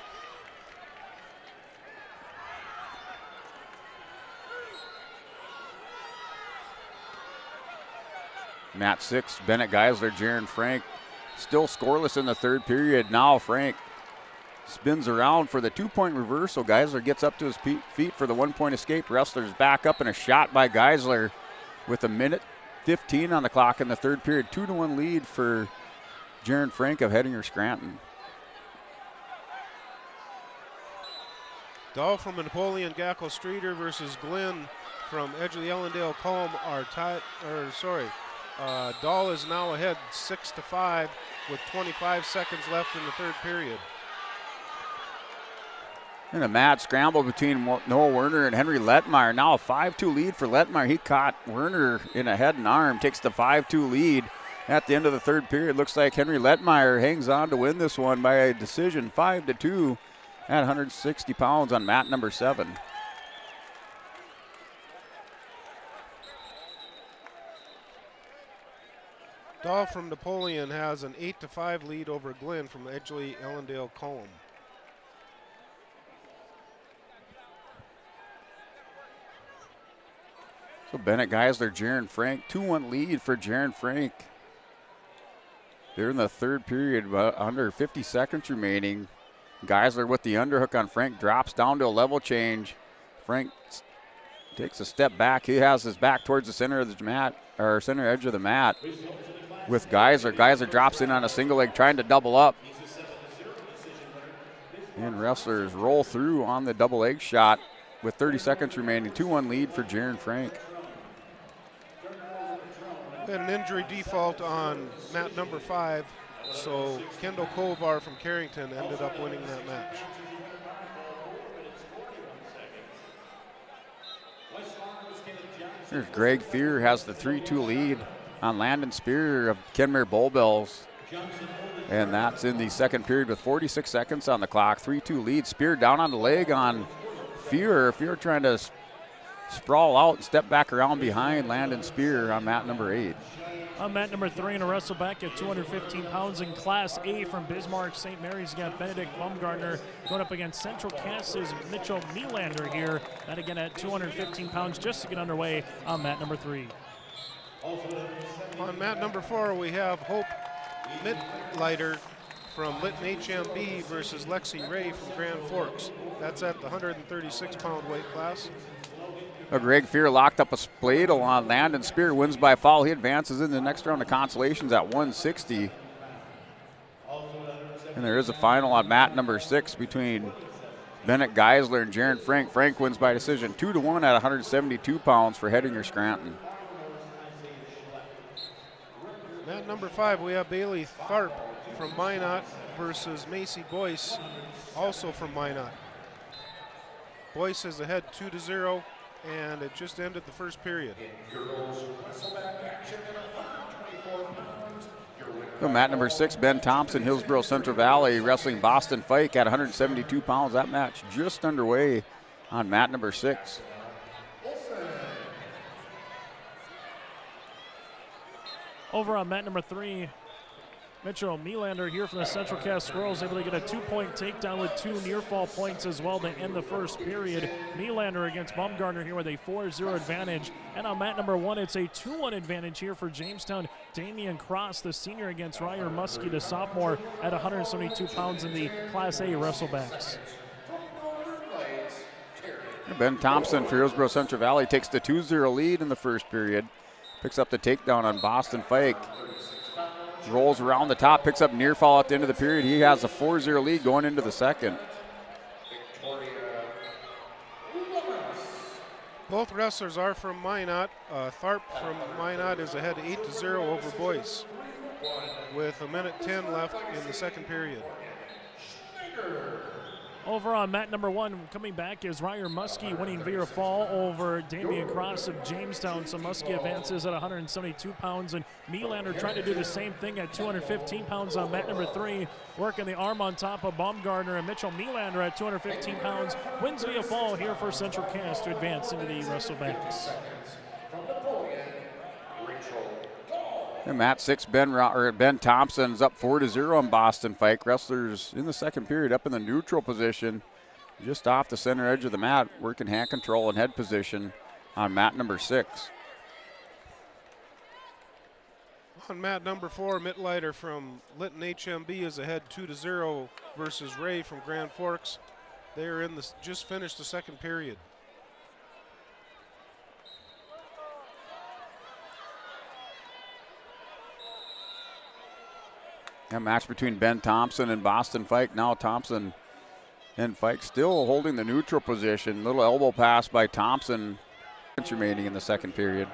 Mat 6, Bennett Geisler, Jaron Frank, still scoreless in the third period. Now Frank spins around for the 2-point reversal. Geisler gets up to his feet for the 1-point escape. Wrestlers back up and a shot by Geisler with a minute 15 on the clock in the third period. 2-1 lead for Jaron Frank of Hettinger Scranton. Dahl from Napoleon Gackle Streeter versus Glenn from Edgley Ellendale Colm are tied, Dahl is now ahead 6-5 with 25 seconds left in the third period. And a mad scramble between Noah Werner and Henry Lettenmeyer. Now a 5-2 lead for Lettenmeyer. He caught Werner in a head and arm, takes the 5-2 lead at the end of the third period. Looks like Henry Lettenmeyer hangs on to win this one by a decision, 5-2 at 160 pounds on mat number 7. Dahl from Napoleon has an 8-5 lead over Glenn from Edgley Ellendale Colm. So Bennett Geisler, Jaron Frank, 2-1 lead for Jaron Frank. They're in the third period, but under 50 seconds remaining. Geisler with the underhook on Frank, drops down to a level change. Frank takes a step back. He has his back towards the center of the mat, or center edge of the mat with Geisler. Geisler drops in on a single leg, trying to double up. And wrestlers roll through on the double leg shot with 30 seconds remaining. 2-1 lead for Jaron Frank. Had an injury default on mat number 5, so Kendall Kovar from Carrington ended up winning that match. Here's Greg Fear, has the 3-2 lead on Landon Spear of Kenmare Bullbells. And that's in the second period with 46 seconds on the clock. 3-2 lead. Spear down on the leg on Fear. Fear trying to sprawl out and step back around behind Landon Spear on mat number 8. On mat number 3 in a wrestle back at 215 pounds in Class A from Bismarck St. Mary's, you got Benedict Baumgartner going up against Central Cass's Mitchell Melander here. That again at 215 pounds just to get underway on mat number 3. On mat number 4, we have Hope Mitleiter from Lytton HMB versus Lexi Ray from Grand Forks. That's at the 136-pound weight class. Greg Fear locked up a spladle on Landon Spear, wins by foul. He advances in the next round of consolations at 160. And there is a final on mat number 6 between Bennett Geisler and Jaron Frank. Frank wins by decision 2-1 at 172 pounds for Hettinger Scranton. Mat number 5, we have Bailey Tharp from Minot versus Macy Boyce, also from Minot. Boyce is ahead 2-0, and it just ended the first period. So mat number 6, Ben Thompson, Hillsborough Central Valley, wrestling Boston Fike at 172 pounds. That match just underway on mat number 6. Over on mat number 3, Mitchell Melander here from the Central Cass Squirrels, able to get a 2-point takedown with 2 near-fall points as well to end the first period. Melander against Baumgartner here with a 4-0 advantage. And on mat number 1, it's a 2-1 advantage here for Jamestown. Damian Cross, the senior, against Ryer Muskie, the sophomore, at 172 pounds in the Class A wrestlebacks. Ben Thompson for Hillsborough Central Valley takes the 2-0 lead in the first period. Picks up the takedown on Boston Fike. Rolls around the top, picks up near fall at the end of the period. He has a 4-0 lead going into the second. Both wrestlers are from Minot. Tharp from Minot is ahead 8-0 over Boyce with 1:10 left in the second period. Over on mat number 1, coming back is Ryer Muskie, winning via fall over Damian Cross of Jamestown. So Muskie advances at 172 pounds, and Melander trying to do the same thing at 215 pounds on mat number 3, working the arm on top of Baumgartner. And Mitchell Melander at 215 pounds wins via fall here for Central Cass to advance into the wrestlebacks. And mat 6, Ben Thompson's up 4-0 on Boston Fike. Wrestlers in the second period up in the neutral position, just off the center edge of the mat, working hand control and head position on mat number 6. On mat number 4, Mitleiter from Lytton HMB is ahead 2-0 versus Ray from Grand Forks. They are just finished the second period. A match between Ben Thompson and Boston Fike. Now Thompson and Fike still holding the neutral position. Little elbow pass by Thompson remaining in the second period.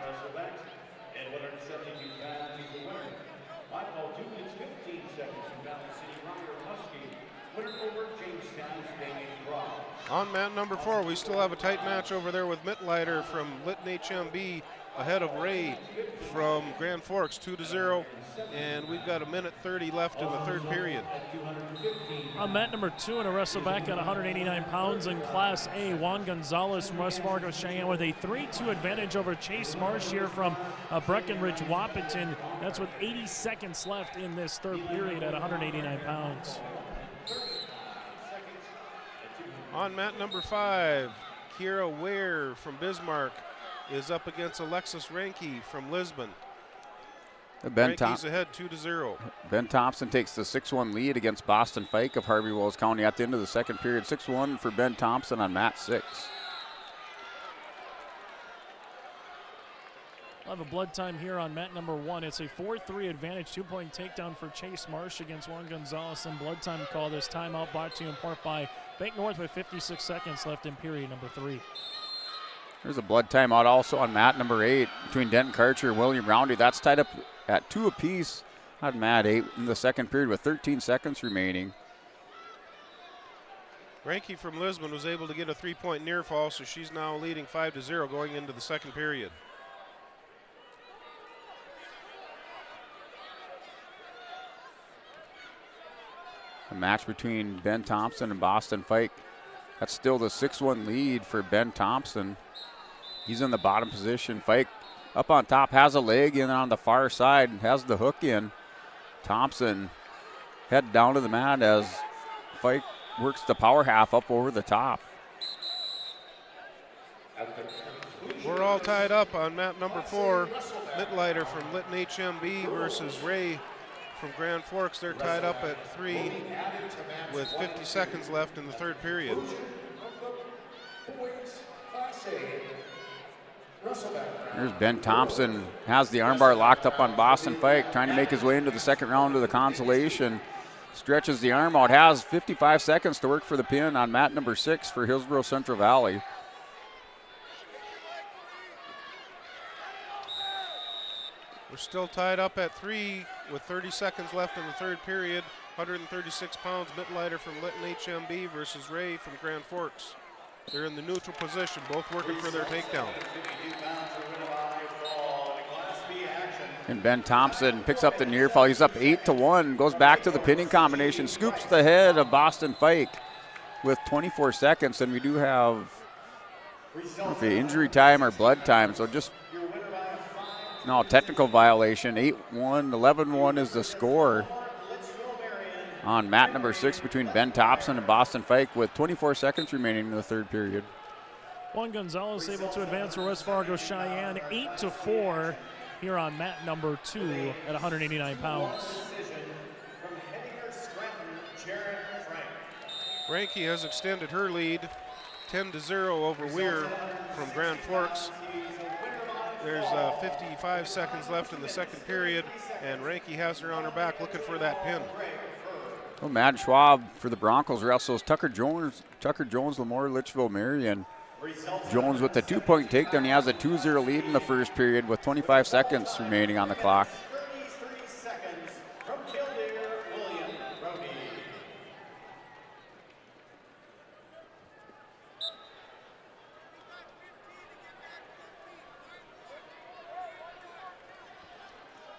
On mat number 4, we still have a tight match over there with Mitleiter from Lytton HMB ahead of Ray from Grand Forks 2-0, and we've got 1:30 left in the third period. On mat number 2 in a wrestle back at 189 pounds in Class A, Juan Gonzalez from West Fargo Cheyenne with a 3-2 advantage over Chase Marsh here from Breckenridge Wahpeton. That's with 80 seconds left in this third period at 189 pounds. On mat number 5, Kira Ware from Bismarck is up against Alexis Ranke from Lisbon. Ranke's ahead 2-0. Ben Thompson takes the 6-1 lead against Boston Fike of Harvey Wells County at the end of the second period. 6-1 for Ben Thompson on mat 6. We'll have a blood time here on mat number 1. It's a 4-3 advantage, 2-point takedown for Chase Marsh against Juan Gonzalez. And blood time call. This timeout brought to you in part by Bank North with 56 seconds left in period number 3. There's a blood timeout also on mat number 8 between Denton Karcher and William Roundy. That's tied up at 2 apiece on mat 8 in the second period with 13 seconds remaining. Ranke from Lisbon was able to get a 3-point near fall, so she's now leading 5-0 going into the second period. A match between Ben Thompson and Boston Fike. That's still the 6-1 lead for Ben Thompson. He's in the bottom position. Fike up on top, has a leg in on the far side, has the hook in. Thompson head down to the mat as Fike works the power half up over the top. We're all tied up on mat number 4. Littleiter from Lytton HMB versus Ray from Grand Forks. They're tied up at 3 with 50 seconds left in the third period. Here's Ben Thompson, has the armbar locked up on Boston Fike, trying to make his way into the second round of the Consolation. Stretches the arm out, has 55 seconds to work for the pin on mat number 6 for Hillsborough Central Valley. We're still tied up at 3 with 30 seconds left in the third period. 136 pounds, Mittleiter from Lytton HMB versus Ray from Grand Forks. They're in the neutral position, both working for their takedown. And Ben Thompson picks up the near fall. He's up 8-1, goes back to the pinning combination, scoops the head of Boston Fike with 24 seconds. And we do have the injury time or blood time, so just no technical violation. 8-1, 11-1 is the score on mat number 6 between Ben Thompson and Boston Fike with 24 seconds remaining in the third period. Juan Gonzalez able to advance for West Fargo Cheyenne 8-4 here on mat number 2 at 189 pounds. Ranke has extended her lead 10-0 over Weir from Grand Forks. There's 55 seconds left in the second period, and Ranke has her on her back looking for that pin. Well, Matt Schwab for the Broncos wrestles Tucker Jones, Lemoore, Litchfield, Marion. Jones with the 2-point takedown. He has a 2-0 lead in the first period with 25 seconds remaining on the clock.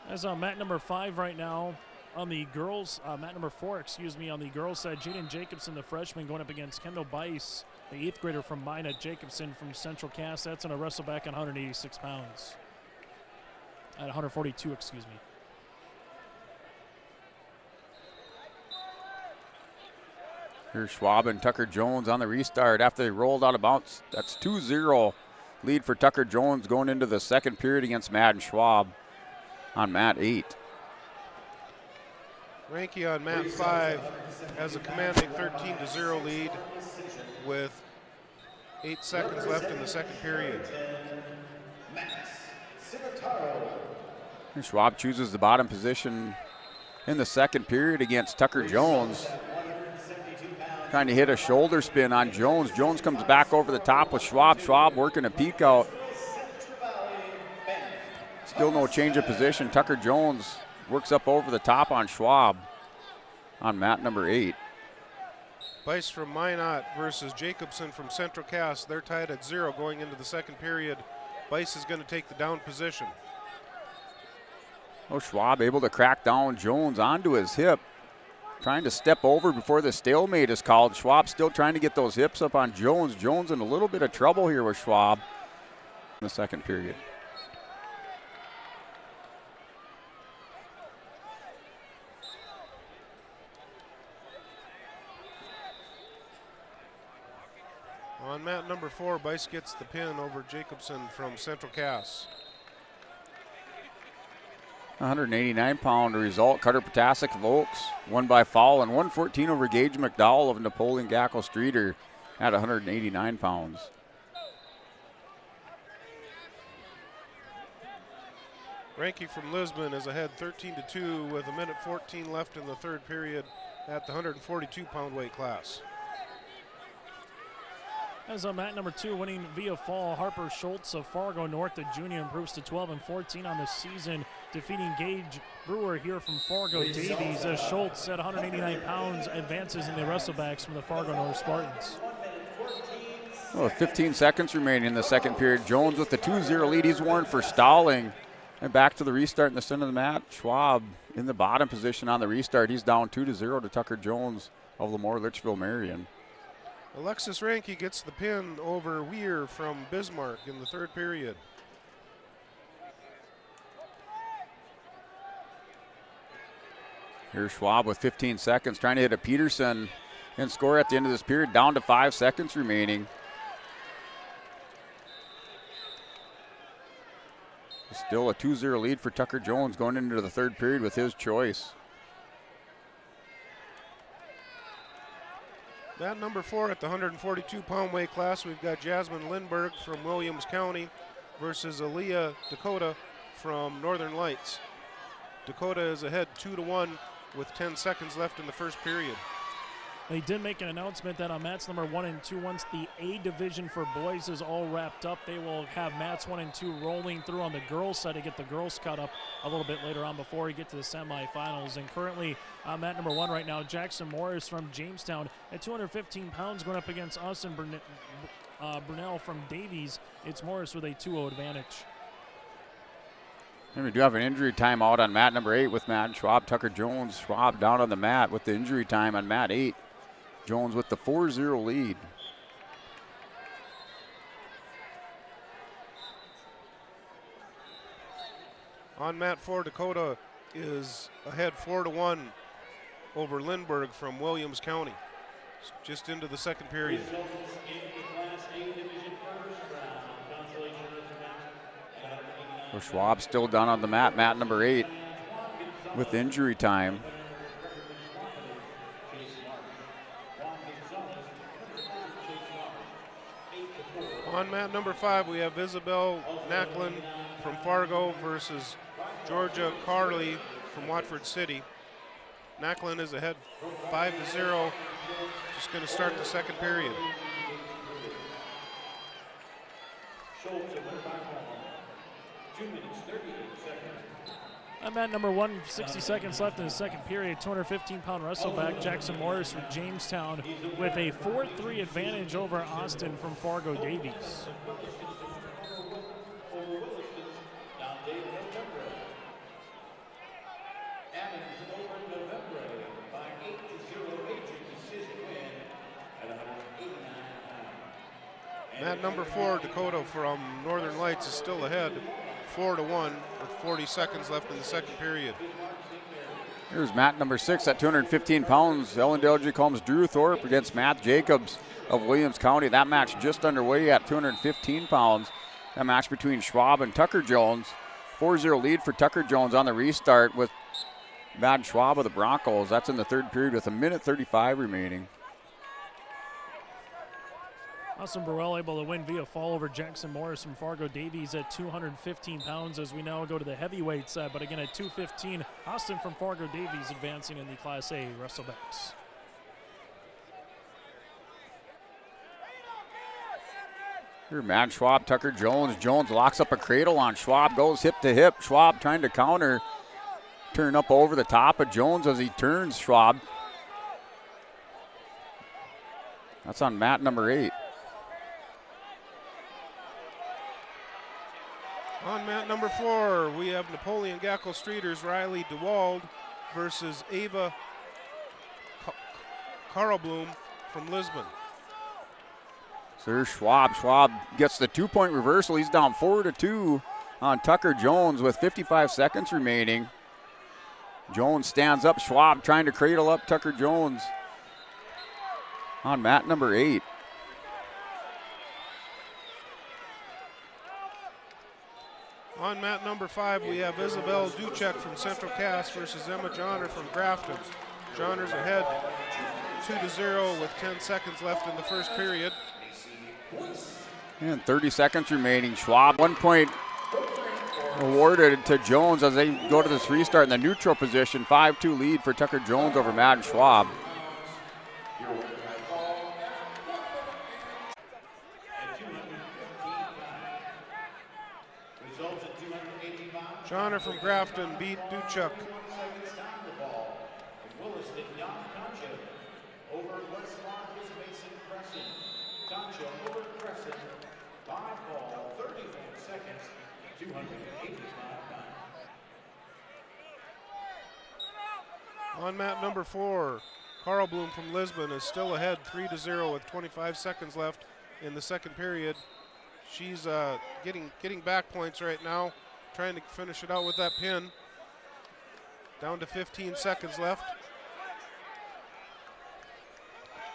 As on mat number 5 right now, on the girls, mat number 4, excuse me, on the girls side, Jaden Jacobson, the freshman, going up against Kendall Bice, the 8th grader from Minot. Jacobson from Central Cass. That's in a wrestle back at 186 pounds. At 142, excuse me. Here's Schwab and Tucker Jones on the restart after they rolled out of bounds. That's 2-0 lead for Tucker Jones going into the second period against Madden Schwab on mat 8. Ranke on mat 5 has a commanding 13-0 lead with 8 seconds left in the second period. And Schwab chooses the bottom position in the second period against Tucker Jones. Trying to hit a shoulder spin on Jones. Jones comes back over the top with Schwab. Schwab working a peek out. Still no change of position. Tucker Jones works up over the top on Schwab on mat number 8. Bice from Minot versus Jacobson from Central Cass. They're tied at 0 going into the second period. Bice is going to take the down position. Oh, Schwab able to crack down Jones onto his hip. Trying to step over before the stalemate is called. Schwab still trying to get those hips up on Jones. Jones in a little bit of trouble here with Schwab in the second period. On mat number 4, Bice gets the pin over Jacobson from Central Cass. 189-pound result. Carter Potasic of Oaks won by foul, and 114 over Gage McDowell of Napoleon Gackle Streeter at 189 pounds. Ranke from Lisbon is ahead 13-2 with 1:14 left in the third period at the 142-pound weight class. As on mat number 2, winning via fall, Harper Schultz of Fargo North, the junior, improves to 12-14 on the season, defeating Gage Brewer here from Fargo Davies. As Schultz at 189 pounds advances in the wrestlebacks from the Fargo North Spartans. Well, 15 seconds remaining in the second period. Jones with the 2-0 lead. He's warned for stalling. And back to the restart in the center of the mat. Schwab in the bottom position on the restart. He's down 2-0 to Tucker Jones of Lemoore Litchfield Marion. Alexis Ranke gets the pin over Weir from Bismarck in the third period. Here's Schwab with 15 seconds, trying to hit a Peterson and score at the end of this period, down to 5 seconds remaining. Still a 2-0 lead for Tucker Jones going into the third period with his choice. That number 4 at the 142-pound weight class, we've got Jasmine Lindberg from Williams County versus Aaliyah Dakota from Northern Lights. Dakota is ahead 2-1 with 10 seconds left in the first period. They did make an announcement that on mats number 1 and 2, once the A division for boys is all wrapped up, they will have mats 1 and 2 rolling through on the girls' side to get the girls caught up a little bit later on before we get to the semifinals. And currently on mat number 1 right now, Jackson Morris from Jamestown at 215 pounds going up against Austin Brunell from Davies. It's Morris with a 2-0 advantage. And we do have an injury timeout on mat number 8 with Matt Schwab. Tucker Jones, Schwab down on the mat with the injury time on mat 8. Jones with the 4-0 lead. On mat 4, Dakota is ahead 4-1 over Lindbergh from Williams County. Just into the second period. Well, Schwab still down on the mat, mat number 8 with injury time. On mat number 5, we have Isabel Nacklin from Fargo versus Georgia Carley from Watford City. Nacklin is ahead 5-0. Just going to start the second period. On mat number 1, 60 seconds left in the second period. 215-pound wrestleback Jackson Morris from Jamestown with a 4-3 advantage over Austin from Fargo Davies. Mat number 4, Dakota from Northern Lights is still ahead 4-1 with 40 seconds left in the second period. Here's mat number 6 at 215 pounds. Ellendale Jacobs Drew Thorpe against Matt Jacobs of Williams County. That match just underway at 215 pounds. That match between Schwab and Tucker Jones. 4-0 lead for Tucker Jones on the restart with Matt Schwab of the Broncos. That's in the third period with 1:35 remaining. Austin Burrell able to win via fall over Jackson Morris from Fargo Davies at 215 pounds as we now go to the heavyweight side. But again, at 215, Austin from Fargo Davies advancing in the Class A wrestlebacks. Here, Matt Schwab, Tucker Jones. Jones locks up a cradle on Schwab, goes hip to hip. Schwab trying to counter. Turn up over the top of Jones as he turns Schwab. That's on mat number 8. On mat number 4, we have Napoleon Gackle Streeters Riley DeWald versus Ava Carlblum from Lisbon. So here's Schwab. Schwab gets the 2-point reversal. He's down 4-2 on Tucker Jones with 55 seconds remaining. Jones stands up. Schwab trying to cradle up Tucker Jones on mat number 8. On mat number 5, we have Isabel Duchek from Central Cass versus Emma Johnner from Grafton. Johnner's ahead 2-0 with 10 seconds left in the first period. And 30 seconds remaining. Schwab, 1 point awarded to Jones as they go to this restart in the neutral position. 5-2 lead for Tucker Jones over Matt Schwab. Johnner from Grafton beat Duchuk. On mat number 4, Carl Bloom from Lisbon is still ahead 3-0 with 25 seconds left in the second period. She's getting back points right now, trying to finish it out with that pin. Down to 15 seconds left.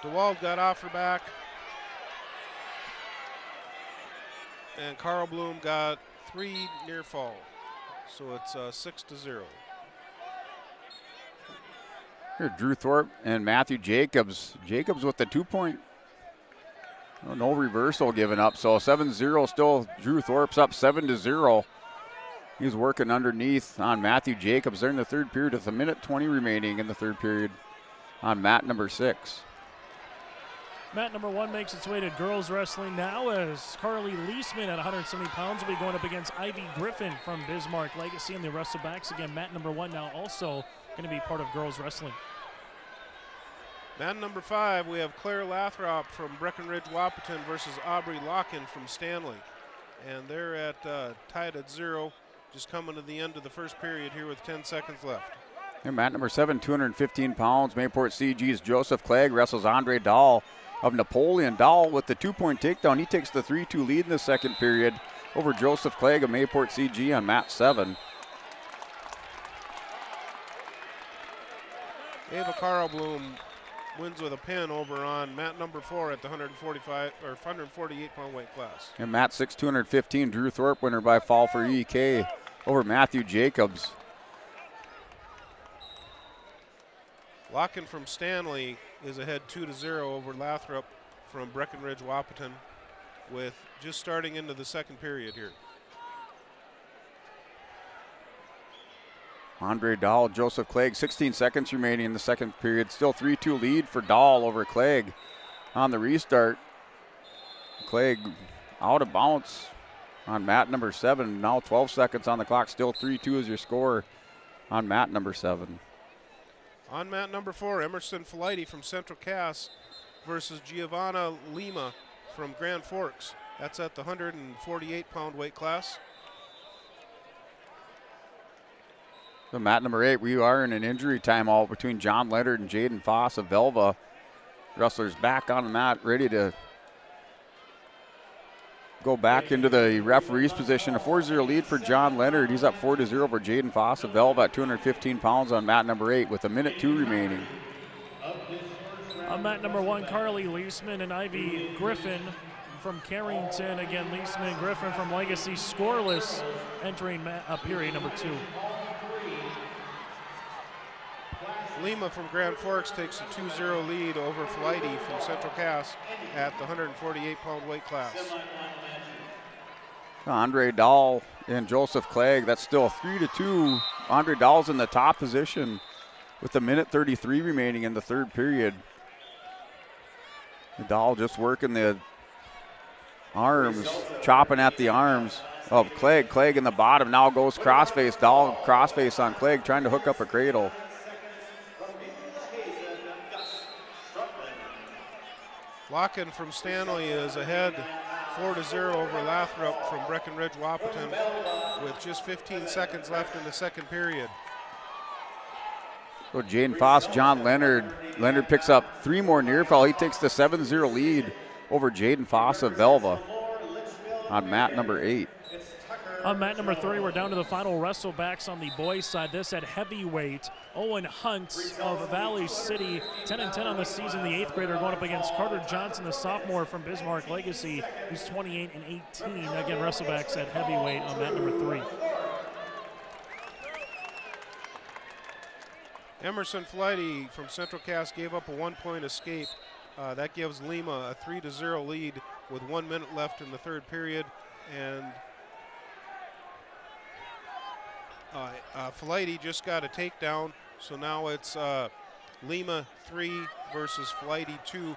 DeWald got off her back. And Carl Bloom got 3 near fall. So it's 6-0. Here, Drew Thorpe and Matthew Jacobs. Jacobs with the 2-point. Oh, no reversal given up. So 7-0 still. Drew Thorpe's up 7-0. He's working underneath on Matthew Jacobs. They're in the third period with 1:20 remaining in the third period on mat number 6. Mat number 1 makes its way to girls wrestling now as Carly Leisman at 170 pounds will be going up against Ivy Griffin from Bismarck Legacy in the wrestlebacks. Again, mat number 1 now also going to be part of girls wrestling. Mat number 5, we have Claire Lathrop from Breckenridge Wahpeton versus Aubrey Locken from Stanley. And they're at tied at 0, just coming to the end of the first period here with 10 seconds left. And mat number 7, 215 pounds, Mayport CG's Joseph Clegg wrestles Andre Dahl of Napoleon. Dahl with the 2-point takedown. He takes the 3-2 lead in the second period over Joseph Clegg of Mayport CG on mat 7. Ava Carl Bloom wins with a pin over on mat number 4 at the 148-pound weight class. And mat 6, 215, Drew Thorpe winner by fall for EK over Matthew Jacobs. Locken from Stanley is ahead 2-0 over Lathrop from Breckenridge Wahpeton with just starting into the second period here. Andre Dahl, Joseph Clegg, 16 seconds remaining in the second period. Still 3-2 lead for Dahl over Clegg on the restart. Clegg out of bounds on mat number 7. Now 12 seconds on the clock. Still 3-2 is your score on mat number 7. On mat number 4, Emerson Flighty from Central Cass versus Giovanna Lima from Grand Forks. That's at the 148-pound weight class. So mat number 8, we are in an injury timeout between John Leonard and Jaden Foss of Velva. Wrestlers back on the mat, ready to go back into the referee's position. A 4-0 lead for John Leonard. He's up 4-0 over Jaden Foss of Velva at 215 pounds on mat number 8 with 1:02 remaining. On mat number 1, Carly Leisman and Ivy Griffin from Carrington. Again, Leisman and Griffin from Legacy scoreless entering period number 2. Lima from Grand Forks takes a 2-0 lead over Flighty from Central Cass at the 148-pound weight class. Andre Dahl and Joseph Clegg, that's still 3-2. Andre Dahl's in the top position with 1:33 remaining in the third period. Dahl just working the arms, chopping at the arms of Clegg. Clegg in the bottom now goes crossface. Dahl crossface on Clegg, trying to hook up a cradle. Locken from Stanley is ahead 4-0 over Lathrop from Breckenridge Wahpeton with just 15 seconds left in the second period. So Jaden Foss, John Leonard. Leonard picks up 3 more near fall. He takes the 7-0 lead over Jaden Foss of Velva on mat number 8. On mat number 3, we're down to the final wrestlebacks on the boys' side. This at heavyweight. Owen Hunt of Valley City, 10-10 on the season. The 8th grader going up against Carter Johnson, the sophomore from Bismarck Legacy, who's 28-18. Again, wrestlebacks at heavyweight on mat number 3. Emerson Flighty from Central Cass gave up a 1-point escape. That gives Lima a 3-0 lead with 1 minute left in the third period. And Flighty just got a takedown, so now it's Lima 3 versus Flighty 2.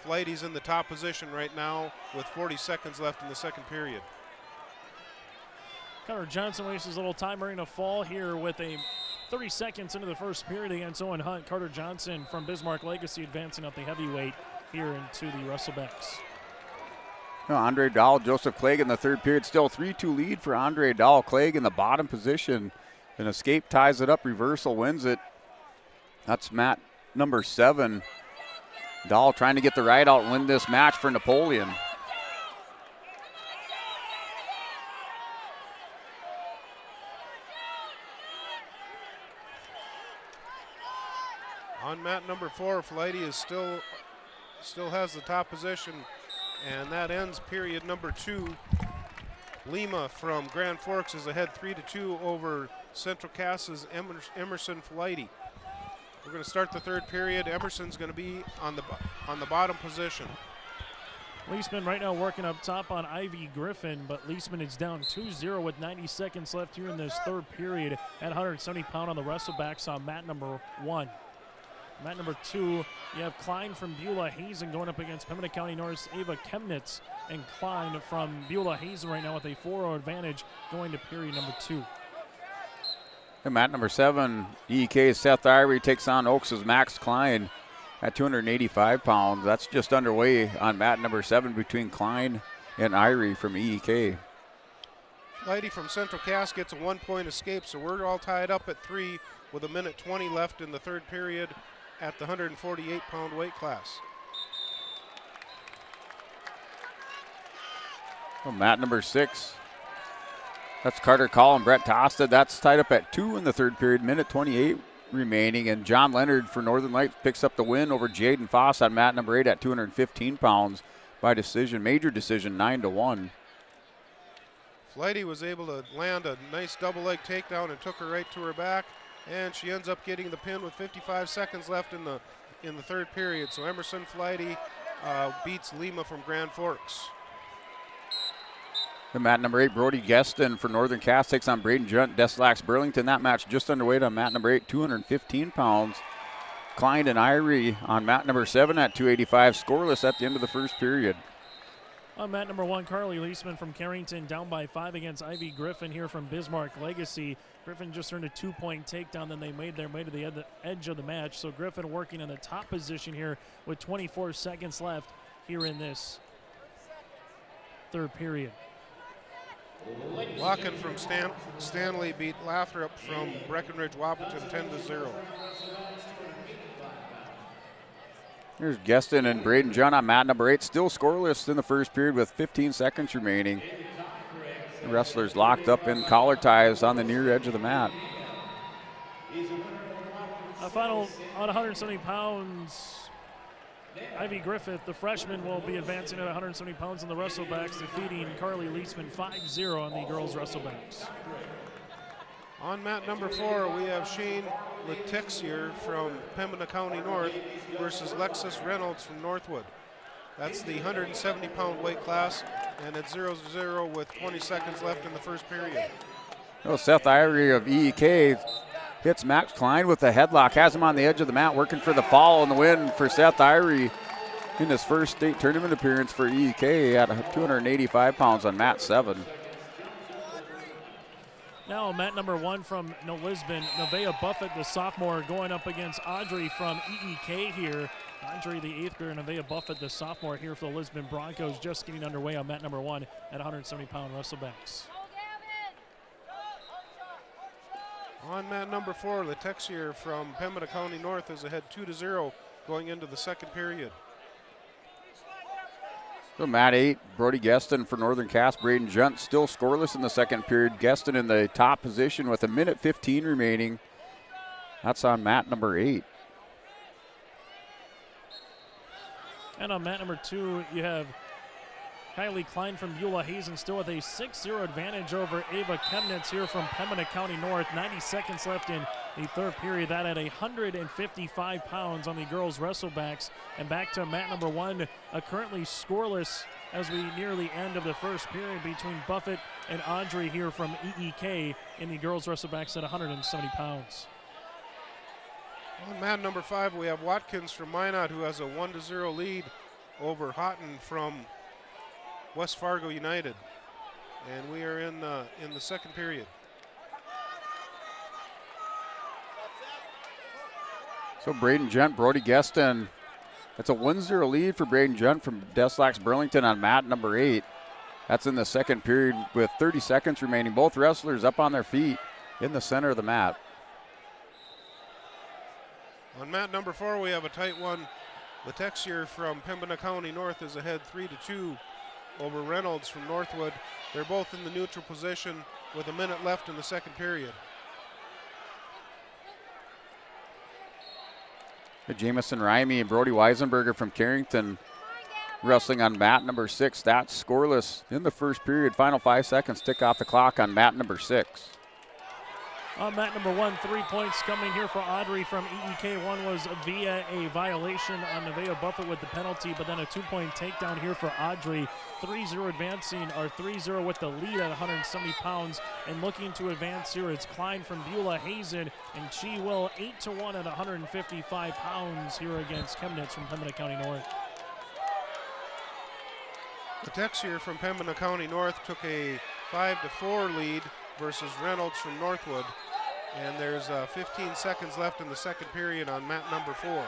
Flighty's in the top position right now with 40 seconds left in the second period. Carter Johnson wastes his little time earning a fall here with a 30 seconds into the first period against Owen Hunt. Carter Johnson from Bismarck Legacy advancing up the heavyweight here into the wrestlebacks. Andre Dahl, Joseph Clegg in the third period. Still 3-2 lead for Andre Dahl. Clegg in the bottom position. An escape ties it up. Reversal wins it. That's mat number 7. Dahl trying to get the right out and win this match for Napoleon. On mat number 4, Flighty is still has the top position, and that ends period number 2. Lima from Grand Forks is ahead 3-2 over Central Cass's Emerson Flighty. We're going to start the third period. Emerson's going to be on the bottom position. Leisman right now working up top on Ivy Griffin, but Leisman is down 2-0 with 90 seconds left here in this third period at 170 pound on the wrestlebacks on mat number 1. Mat number 2, you have Klein from Beulah Hazen going up against Pembina County North's Ava Chemnitz, and Klein from Beulah Hazen right now with a 4-0 advantage going to period number 2. And mat number 7, EEK's Seth Ivory takes on Oaks' Max Klein at 285 pounds. That's just underway on mat number 7 between Klein and Irie from EEK. Flighty from Central Cass gets a 1-point escape, so we're all tied up at 3 with 1:20 left in the third period at the 148-pound weight class. Well, mat number 6, that's Carter Call and Brett Tosta. That's tied up at 2 in the third period, 1:28 remaining. And John Leonard for Northern Lights picks up the win over Jaden Foss on mat number 8 at 215 pounds by decision, major decision, 9-1. Flighty was able to land a nice double leg takedown and took her right to her back, and she ends up getting the pin with 55 seconds left in the third period. So Emerson Flighty beats Lima from Grand Forks. The mat number 8, Brody Geston for Northern Cass takes on Braden Junt, Deslax Burlington. That match just underway on mat number 8, 215 pounds. Klein and Irie on mat number 7 at 285, scoreless at the end of the first period. On mat number 1, Carly Leisman from Carrington down by 5 against Ivy Griffin here from Bismarck Legacy. Griffin just earned a 2-point takedown, then they made their way to the edge of the match. So Griffin working in the top position here with 24 seconds left here in this third period. Locken from Stanley beat Lathrop from Breckenridge Wahpeton 10-0. Here's Geston and Braden Junt on mat number 8, still scoreless in the first period with 15 seconds remaining. The wrestlers locked up in collar ties on the near edge of the mat. Final on 170 pounds, Ivy Griffith, the freshman, will be advancing at 170 pounds on the wrestlebacks, defeating Carly Leisman 5-0 on the girls' wrestlebacks. On mat number 4, we have Shane Letexier from Pembina County North versus Lexus Reynolds from Northwood. That's the 170-pound weight class, and it's 0-0 with 20 seconds left in the first period. Well, Seth Irie of EEK hits Max Klein with a headlock, has him on the edge of the mat, working for the fall and the win for Seth Irie in his first state tournament appearance for EEK at 285 pounds on mat 7. Now mat number 1 from Lisbon, Nevaeh Buffett, the sophomore, going up against Audrey from EEK here. Audrey, the 8th grader, Nevaeh Buffett, the sophomore here for the Lisbon Broncos, just getting underway on mat number 1 at 170-pound wrestlebacks. On mat number 4, Letexier from Pembina County North is ahead 2-0 going into the second period. So mat 8, Brody Geston for Northern Cass, Braden Junt still scoreless in the second period. Geston in the top position with 1:15 remaining. That's on mat number 8. And on mat number 2, you have Kylie Klein from Beulah Hazen still with a 6-0 advantage over Ava Chemnitz here from Pembina County North. 90 seconds left in the third period. That at 155 pounds on the girls' wrestlebacks. And back to mat number 1, currently scoreless as we near the end of the first period between Buffett and Audrey here from EEK in the girls' wrestlebacks at 170 pounds. On mat number 5, we have Watkins from Minot, who has a 1-0 lead over Houghton from West Fargo United. And we are in the second period. So Braden Junt, Brody Geston. That's a 1-0 lead for Braden Junt from Deslax Burlington on mat number 8. That's in the second period with 30 seconds remaining. Both wrestlers up on their feet in the center of the mat. On mat number 4, we have a tight one. Letexier from Pembina County North is ahead 3-2 over Reynolds from Northwood. They're both in the neutral position with a minute left in the second period. Jamison Rimey and Brody Weisenberger from Carrington wrestling on mat number 6. That's scoreless in the first period. Final 5 seconds tick off the clock on mat number 6. On mat number 1, 3 points coming here for Audrey from EEK. One was via a violation on Nevaeh Buffett with the penalty, but then a 2-point takedown here for Audrey. 3-0 advancing, or 3-0 with the lead at 170 pounds. And looking to advance here, it's Klein from Beulah Hazen, and she will 8-1 at 155 pounds here against Chemnitz from Pembina County North. The Texier from Pembina County North took a 5-4 lead versus Reynolds from Northwood. And there's 15 seconds left in the second period on mat number 4.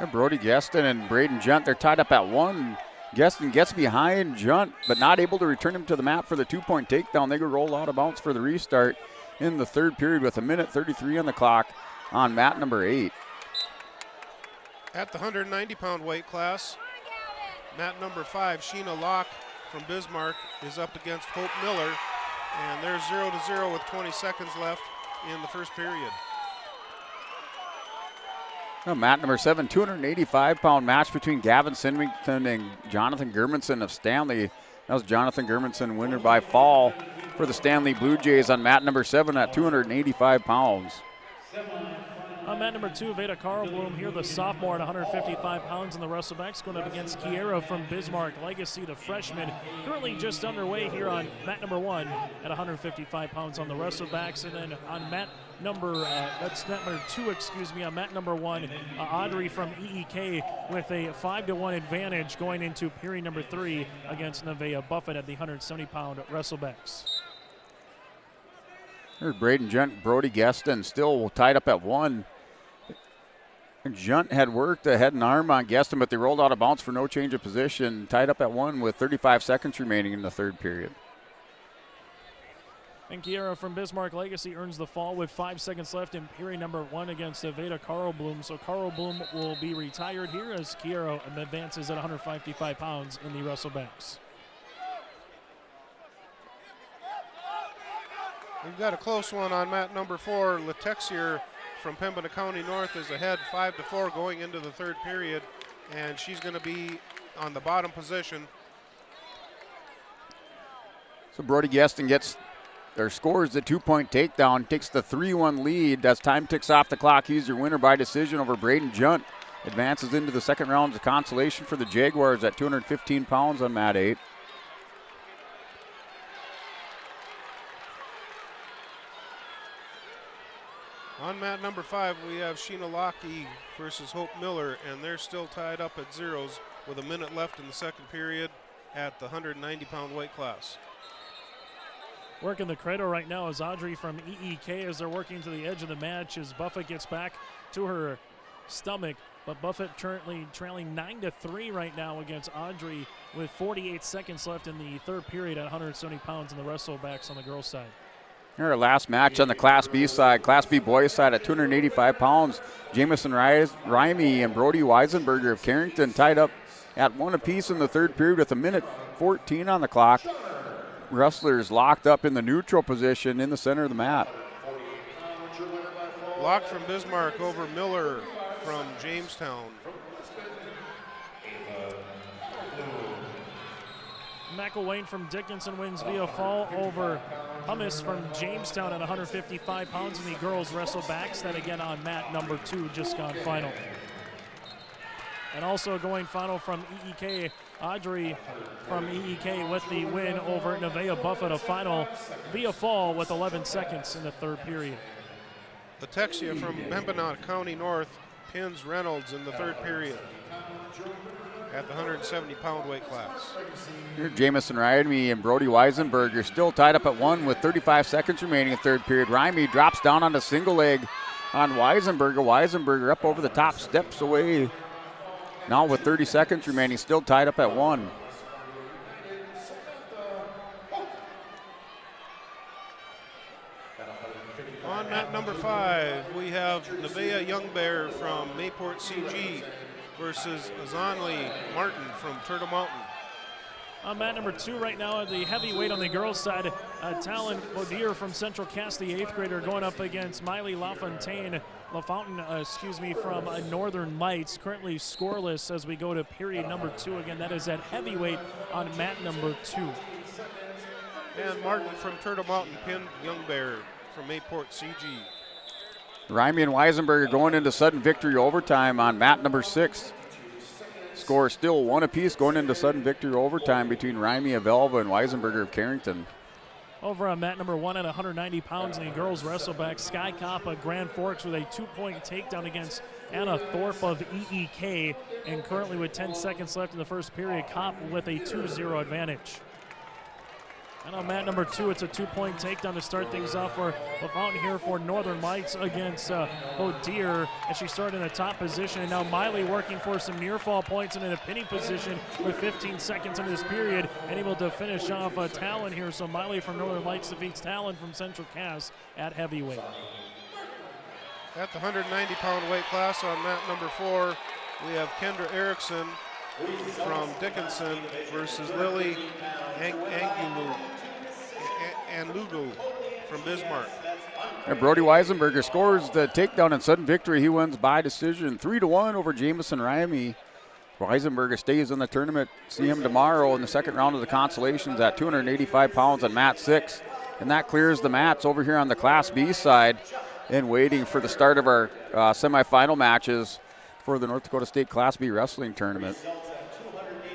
And Brody Geston and Braden Junt, they're tied up at 1. Geston gets behind Junt, but not able to return him to the mat for the 2-point takedown. They go roll out of bounds for the restart in the third period with 1:33 on the clock on mat number 8. At the 190-pound weight class, mat number 5, Sheena Locke from Bismarck is up against Hope Miller. And they're 0-0 with 20 seconds left in the first period. Mat number 7, 285-pound match between Gavin Symington and Jonathan Germanson of Stanley. That was Jonathan Germanson, winner by fall for the Stanley Blue Jays on mat number 7 at 285 pounds. On mat number 2, Veda Carlblum here, the sophomore at 155 pounds in the wrestlebacks, going up against Kiera from Bismarck Legacy, the freshman, currently just underway here on mat number 1 at 155 pounds on the wrestlebacks. And then on mat number, that's mat number 2, excuse me, on mat number 1, Audrey from EEK with a 5-1 advantage going into period number 3 against Nevaeh Buffett at the 170-pound wrestlebacks. There's Braden Junt, Brody Geston still tied up at 1. Junt had worked a head and arm on Geston, but they rolled out of bounds for no change of position. Tied up at 1 with 35 seconds remaining in the third period. And Kiera from Bismarck Legacy earns the fall with 5 seconds left in period number 1 against Veda Carlblum. So Carlblum will be retired here as Kiera advances at 155 pounds in the wrestlebacks. We've got a close one on mat number 4. Letexier from Pembina County North is ahead 5-4 going into the third period, and she's going to be on the bottom position. So Brody Geston gets their scores the 2-point takedown, takes the 3-1 lead. As time ticks off the clock, he's your winner by decision over Braden Junt. Advances into the second round of consolation for the Jaguars at 215 pounds on mat 8. On mat number 5, we have Sheena Locke versus Hope Miller, and they're still tied up at zeros with a minute left in the second period at the 190-pound weight class. Working the cradle right now is Audrey from EEK as they're working to the edge of the match as Buffett gets back to her stomach. But Buffett currently trailing 9-3 right now against Audrey with 48 seconds left in the third period at 170 pounds in the wrestlebacks on the girls' side. Our last match on the Class B side, Class B boys side at 285 pounds. Jamison Rimey and Brody Weisenberger of Carrington tied up at 1 apiece in the third period with 1:14 on the clock. Wrestlers locked up in the neutral position in the center of the mat. Locke from Bismarck over Miller from Jamestown. McElwain from Dickinson wins via fall over Hummus from Jamestown at 155 pounds in the girls wrestlebacks. That again on mat number 2, just gone final. And also going final from EEK, Audrey from EEK with the win over Nevaeh Buffett, a final via fall with 11 seconds in the third period. Letexia from Pembina County North pins Reynolds in the third period at the 170-pound weight class. Here, Jamison Rimey and Brody Weisenberger still tied up at 1 with 35 seconds remaining in third period. Rimey drops down on a single leg on Weisenberger. Weisenberger up over the top, steps away. Now with 30 seconds remaining, still tied up at 1. On mat number 5, we have Nevaeh Youngbear from Mayport CG versus Azanli Martin from Turtle Mountain. On mat number 2 right now, the heavyweight on the girls' side, Talon Bodier from Central Cass, the 8th grader, going up against Miley LaFountain from Northern Lights. Currently scoreless as we go to period number 2. Again, that is at heavyweight on mat number 2. And Martin from Turtle Mountain pinned Young Bear from Mayport CG. Raimi and Weisenberger going into sudden victory overtime on mat number 6. Score still 1 apiece going into sudden victory overtime between Raimi of Elva and Weisenberger of Carrington. Over on mat number 1 at 190 pounds in the girls wrestleback, Sky Kopp of Grand Forks with a 2-point takedown against Anna Thorpe of EEK. And currently with 10 seconds left in the first period, Kopp with a 2-0 advantage. And on mat number 2, it's a 2-point takedown to start things off for LaFountain here for Northern Lights against Bodier, as she started in a top position. And now Miley working for some near fall points and in a pinning position with 15 seconds into this period and able to finish off Talon here. So Miley from Northern Lights defeats Talon from Central Cass at heavyweight. At the 190-pound weight class on mat number 4, we have Kendra Erickson from Dickinson versus Lily Anlugo from Bismarck. And Brody Weisenberger scores the takedown in sudden victory. He wins by decision 3-1 over Jamison Raimi. Weisenberger stays in the tournament. See him tomorrow in the second round of the Consolations at 285 pounds on mat 6. And that clears the mats over here on the Class B side and waiting for the start of our semifinal matches for the North Dakota State Class B wrestling tournament.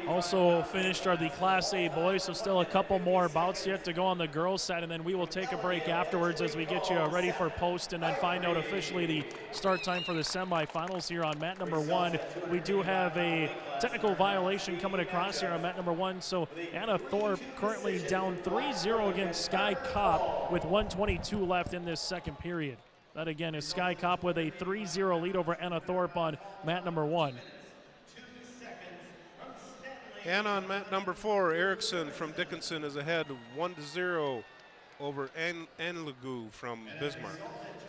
Also finished are the Class A boys, so still a couple more bouts yet to go on the girls' side, and then we will take a break afterwards as we get you ready for post and then find out officially the start time for the semifinals here on mat number 1. We do have a technical violation coming across here on mat number 1, so Anna Thorpe currently down 3-0 against Sky Kopp with 1:22 left in this second period. That again is Sky Kopp with a 3-0 lead over Anna Thorpe on mat number 1. And on mat number 4, Erickson from Dickinson is ahead 1-0 over Anlugu from Bismarck.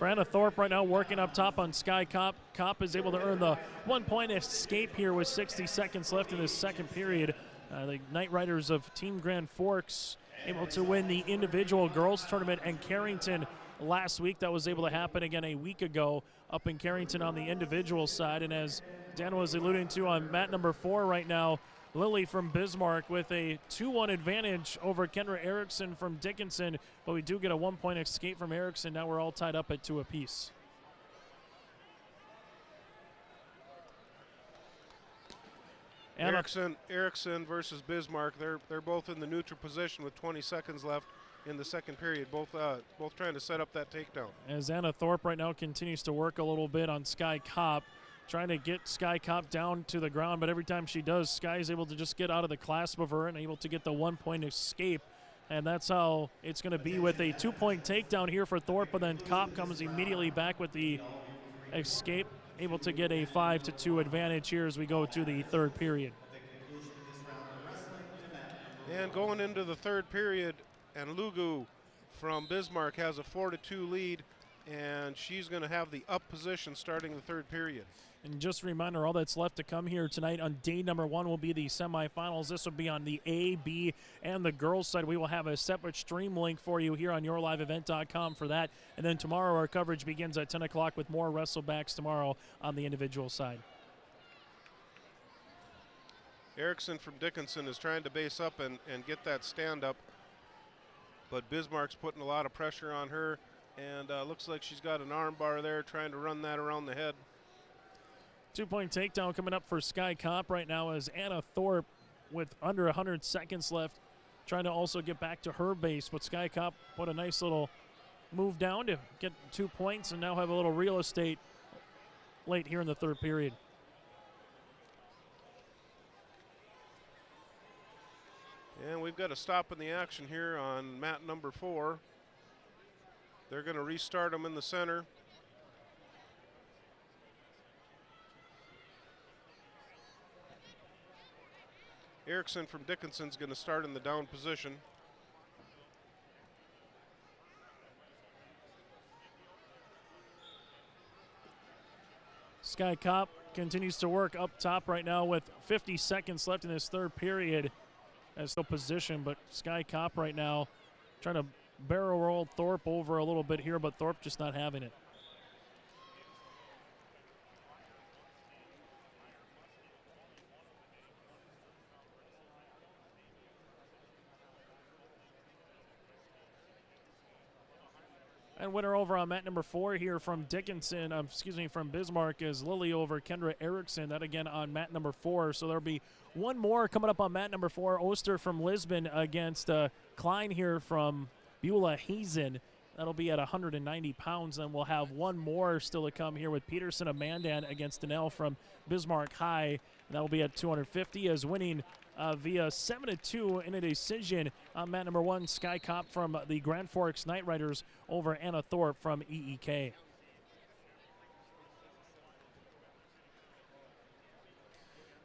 For Anna Thorpe right now working up top on Sky Kopp. Kopp is able to earn the 1-point escape here with 60 seconds left in this second period. The Knight Riders of Team Grand Forks able to win the individual girls tournament in Carrington last week. That was able to happen again a week ago up in Carrington on the individual side. And as Dan was alluding to on mat number 4 right now, Lily from Bismarck with a 2-1 advantage over Kendra Erickson from Dickinson, but we do get a 1-point escape from Erickson. Now we're all tied up at 2 apiece. Erickson versus Bismarck. They're both in the neutral position with 20 seconds left in the second period. Both trying to set up that takedown. As Anna Thorpe right now continues to work a little bit on Sky Kopp, trying to get Sky Kopp down to the ground, but every time she does, Sky is able to just get out of the clasp of her and able to get the 1-point escape. And that's how it's going to be with a 2-point takedown here for Thorpe, but then Kopp comes immediately back with the escape, able to get a 5-2 advantage here as we go to the third period. And going into the third period, Anlugu from Bismarck has a 4-2 lead, and she's going to have the up position starting the third period. And just a reminder, all that's left to come here tonight on day number 1 will be the semifinals. This will be on the A, B, and the girls' side. We will have a separate stream link for you here on yourliveevent.com for that. And then tomorrow our coverage begins at 10 o'clock with more wrestlebacks tomorrow on the individual side. Erickson from Dickinson is trying to base up and get that stand up, but Bismarck's putting a lot of pressure on her, and looks like she's got an arm bar there trying to run that around the head. 2-point takedown coming up for Sky Kopp right now as Anna Thorpe with under 100 seconds left trying to also get back to her base, but Sky Kopp put a nice little move down to get 2 points and now have a little real estate late here in the third period. And we've got a stop in the action here on mat number 4. They're going to restart them in the center. Erickson from Dickinson's going to start in the down position. Sky Kopp continues to work up top right now with 50 seconds left in this third period. as still position, but Sky Cop right now trying to barrel roll Thorpe over a little bit here, but Thorpe just not having it. And winner over on mat number 4 here from from Bismarck is Lily over Kendra Erickson. That again on mat number 4. So there'll be one more coming up on mat number 4. Oster from Lisbon against Klein here from Beulah Hazen. That'll be at 190 pounds. And we'll have one more still to come here with Peterson of Mandan against Danelle from Bismarck High. And that'll be at 250 as winning via 7-2 in a decision on mat number 1, Sky Cop from the Grand Forks Knight Riders over Anna Thorpe from EEK.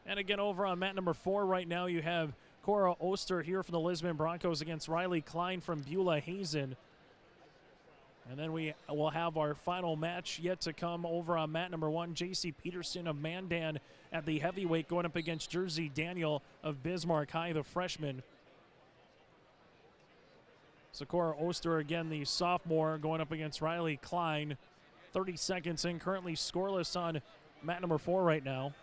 And again, over on mat number 4 right now, you have Cora Oster here from the Lisbon Broncos against Riley Klein from Beulah Hazen. And then we will have our final match yet to come over on mat number 1. J.C. Peterson of Mandan at the heavyweight going up against Jersey Daniel of Bismarck High, the freshman. Sakura Oster, again, the sophomore, going up against Riley Klein. 30 seconds in, currently scoreless on mat number 4 right now.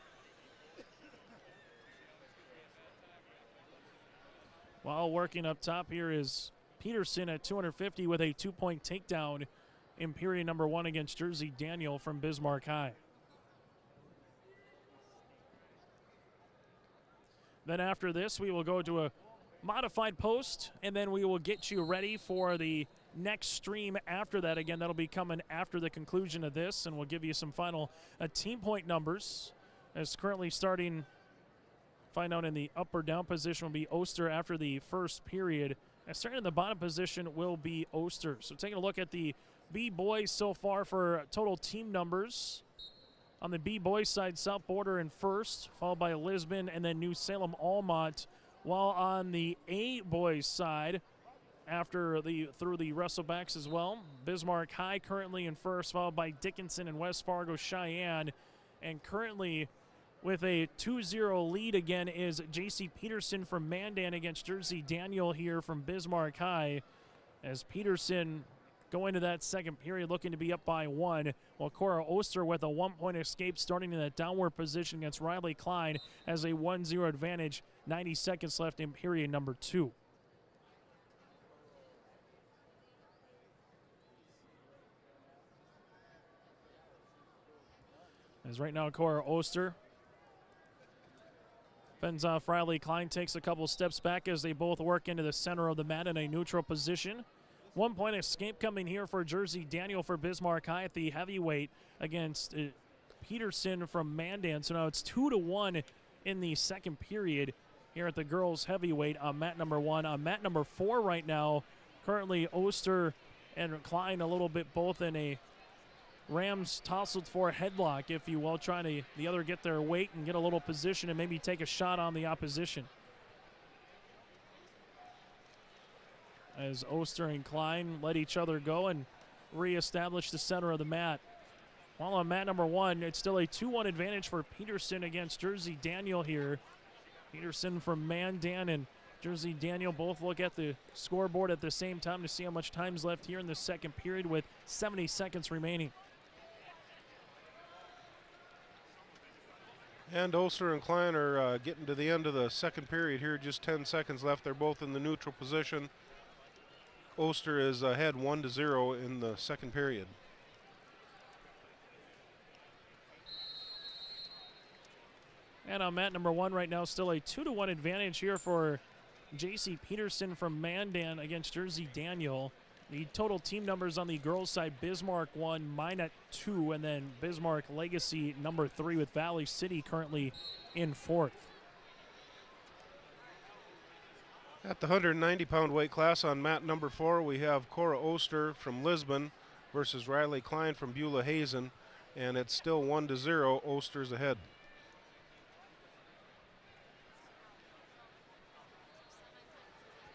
While working up top here is Peterson at 250 with a 2-point takedown in period number 1 against Jersey Daniel from Bismarck High. Then after this, we will go to a modified post, and then we will get you ready for the next stream after that. Again, that'll be coming after the conclusion of this, and we'll give you some final team point numbers. As currently starting, find out in the up or down position will be Oster after the first period. And starting in the bottom position will be Oster. So taking a look at the B-boys so far for total team numbers. On the B-boys side, South Border in first, followed by Lisbon and then New Salem Almont. While on the A-boys side, through the wrestlebacks as well, Bismarck High currently in first, followed by Dickinson and West Fargo Cheyenne. And currently with a 2-0 lead again is J.C. Peterson from Mandan against Jersey Daniel here from Bismarck High. As Peterson going to that second period looking to be up by 1, while Cora Oster with a 1-point escape starting in that downward position against Riley Klein has a 1-0 advantage. 90 seconds left in period number 2. As right now Cora Oster fends off Riley Klein, takes a couple steps back as they both work into the center of the mat in a neutral position. 1-point escape coming here for Jersey Daniel for Bismarck High at the heavyweight against Peterson from Mandan. So now it's 2-1 in the second period here at the girls heavyweight on mat number 1. On mat number 4 right now, currently Oster and Klein a little bit both in a Rams tousled for a headlock, if you will, trying to the other get their weight and get a little position and maybe take a shot on the opposition. As Oster and Klein let each other go and reestablish the center of the mat. While on mat number 1, it's still a 2-1 advantage for Peterson against Jersey Daniel here. Peterson from Mandan and Jersey Daniel both look at the scoreboard at the same time to see how much time's left here in the second period with 70 seconds remaining. And Oster and Klein are getting to the end of the second period here, just 10 seconds left. They're both in the neutral position. Oster is ahead 1-0 in the second period. And on mat number 1 right now, still a 2-1 advantage here for J.C. Peterson from Mandan against Jersey Daniel. The total team numbers on the girls' side, Bismarck 1, Minot 2, and then Bismarck Legacy number 3 with Valley City currently in 4th. At the 190-pound weight class on mat number 4, we have Cora Oster from Lisbon versus Riley Klein from Beulah Hazen, and it's still 1-0. Oster's ahead.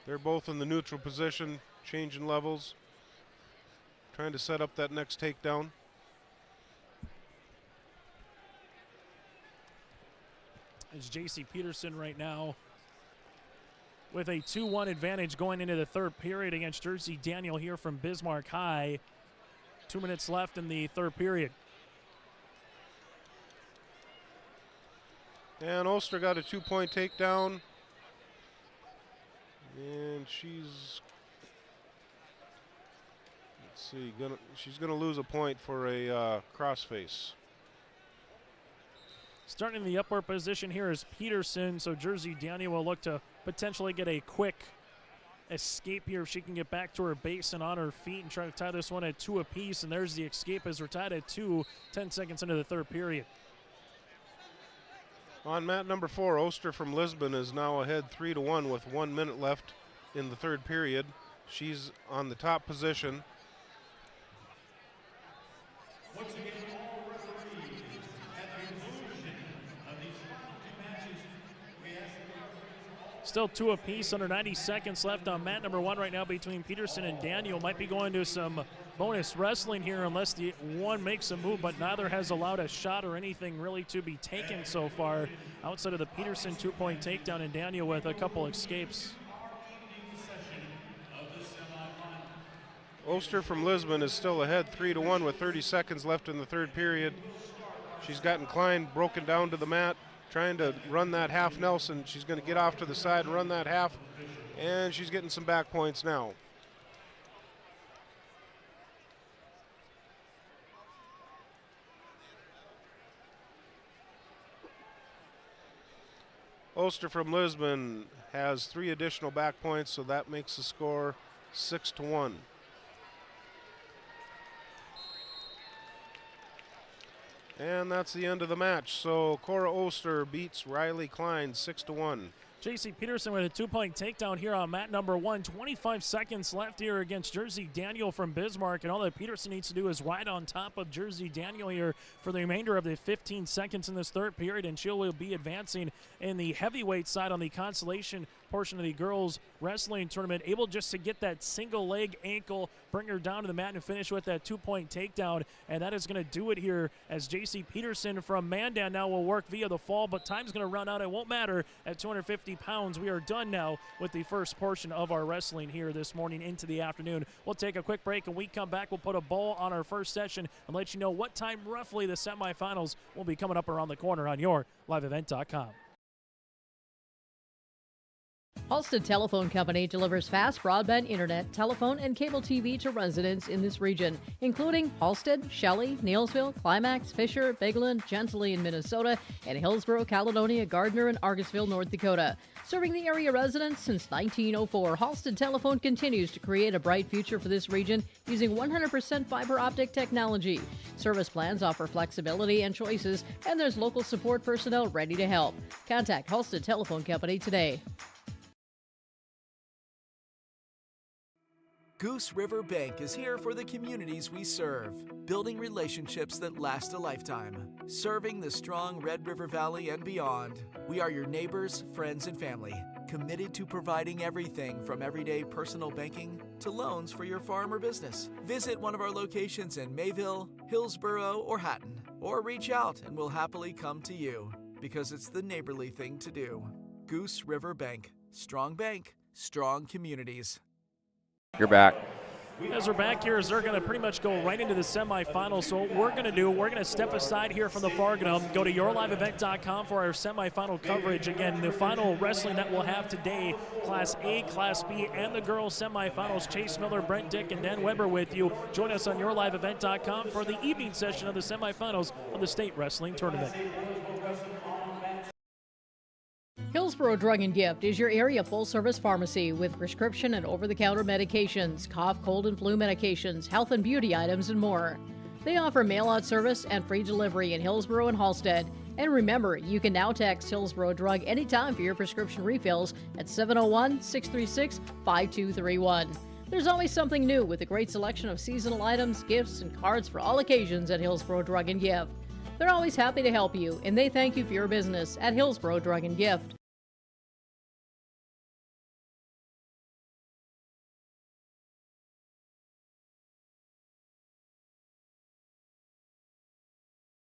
They're both in the neutral position, changing levels, trying to set up that next takedown. It's J.C. Peterson right now with a 2-1 advantage going into the third period against Jersey Daniel here from Bismarck High. 2 minutes left in the third period. And Ulster got a 2-point takedown. And she's, she's gonna lose a point for a crossface. Starting in the upward position here is Peterson, so Jersey Daniel will look to potentially get a quick escape here if she can get back to her base and on her feet and try to tie this one at 2 apiece. And there's the escape as we're tied at 2, 10 seconds into the third period. On mat number 4, Oster from Lisbon is now ahead 3-1 with 1 minute left in the third period. She's on the top position. Once again, all referees at the conclusion of these final 2 matches, we ask Still 2 apiece, under 90 seconds left on mat number 1 right now between Peterson and Daniel. Might be going to some bonus wrestling here unless the one makes a move, but neither has allowed a shot or anything really to be taken so far outside of the Peterson 2-point takedown and Daniel with a couple escapes. Oster from Lisbon is still ahead 3-1 with 30 seconds left in the third period. She's gotten Klein broken down to the mat, trying to run that half Nelson. She's going to get off to the side and run that half, and she's getting some back points now. Ulster from Lisbon has 3 additional back points, so that makes the score 6-1. And that's the end of the match. So Cora Oster beats Riley Klein 6-1. J.C. Peterson with a 2-point takedown here on mat number 1. 25 seconds left here against Jersey Daniel from Bismarck, and all that Peterson needs to do is ride on top of Jersey Daniel here for the remainder of the 15 seconds in this third period, and she will be advancing in the heavyweight side on the consolation portion of the girls wrestling tournament, able just to get that single leg ankle, bring her down to the mat and finish with that 2-point takedown. And that is going to do it here as J.C. Peterson from Mandan now will work via the fall, but time's going to run out. It won't matter at 250 pounds. We are done now with the first portion of our wrestling here this morning into the afternoon. We'll take a quick break, and we come back. We'll put a bow on our first session and let you know what time roughly the semifinals will be coming up around the corner on your liveevent.com. Halstead Telephone Company delivers fast broadband internet, telephone, and cable TV to residents in this region, including Halstead, Shelley, Neilsville, Climax, Fisher, Bigland, Gentilly in Minnesota, and Hillsborough, Caledonia, Gardner, and Argosville, North Dakota. Serving the area residents since 1904, Halstead Telephone continues to create a bright future for this region using 100% fiber optic technology. Service plans offer flexibility and choices, and there's local support personnel ready to help. Contact Halstead Telephone Company today. Goose River Bank is here for the communities we serve, building relationships that last a lifetime. Serving the strong Red River Valley and beyond, we are your neighbors, friends, and family, committed to providing everything from everyday personal banking to loans for your farm or business. Visit one of our locations in Mayville, Hillsborough, or Hatton, or reach out and we'll happily come to you, because it's the neighborly thing to do. Goose River Bank, strong communities. You're back. As we're back here, they're going to pretty much go right into the semifinals. So what we're going to do, we're going to step aside here from the Farganum, go to yourliveevent.com for our semifinal coverage. Again, the final wrestling that we'll have today, Class A, Class B, and the girls semifinals. Chase Miller, Brent Dick, and Dan Weber with you. Join us on yourliveevent.com for the evening session of the semifinals of the state wrestling tournament. Hillsborough Drug and Gift is your area full-service pharmacy with prescription and over-the-counter medications, cough, cold, and flu medications, health and beauty items, and more. They offer mail-out service and free delivery in Hillsborough and Halstead. And remember, you can now text Hillsborough Drug anytime for your prescription refills at 701-636-5231. There's always something new with a great selection of seasonal items, gifts, and cards for all occasions at Hillsborough Drug and Gift. They're always happy to help you, and they thank you for your business at Hillsborough Drug and Gift.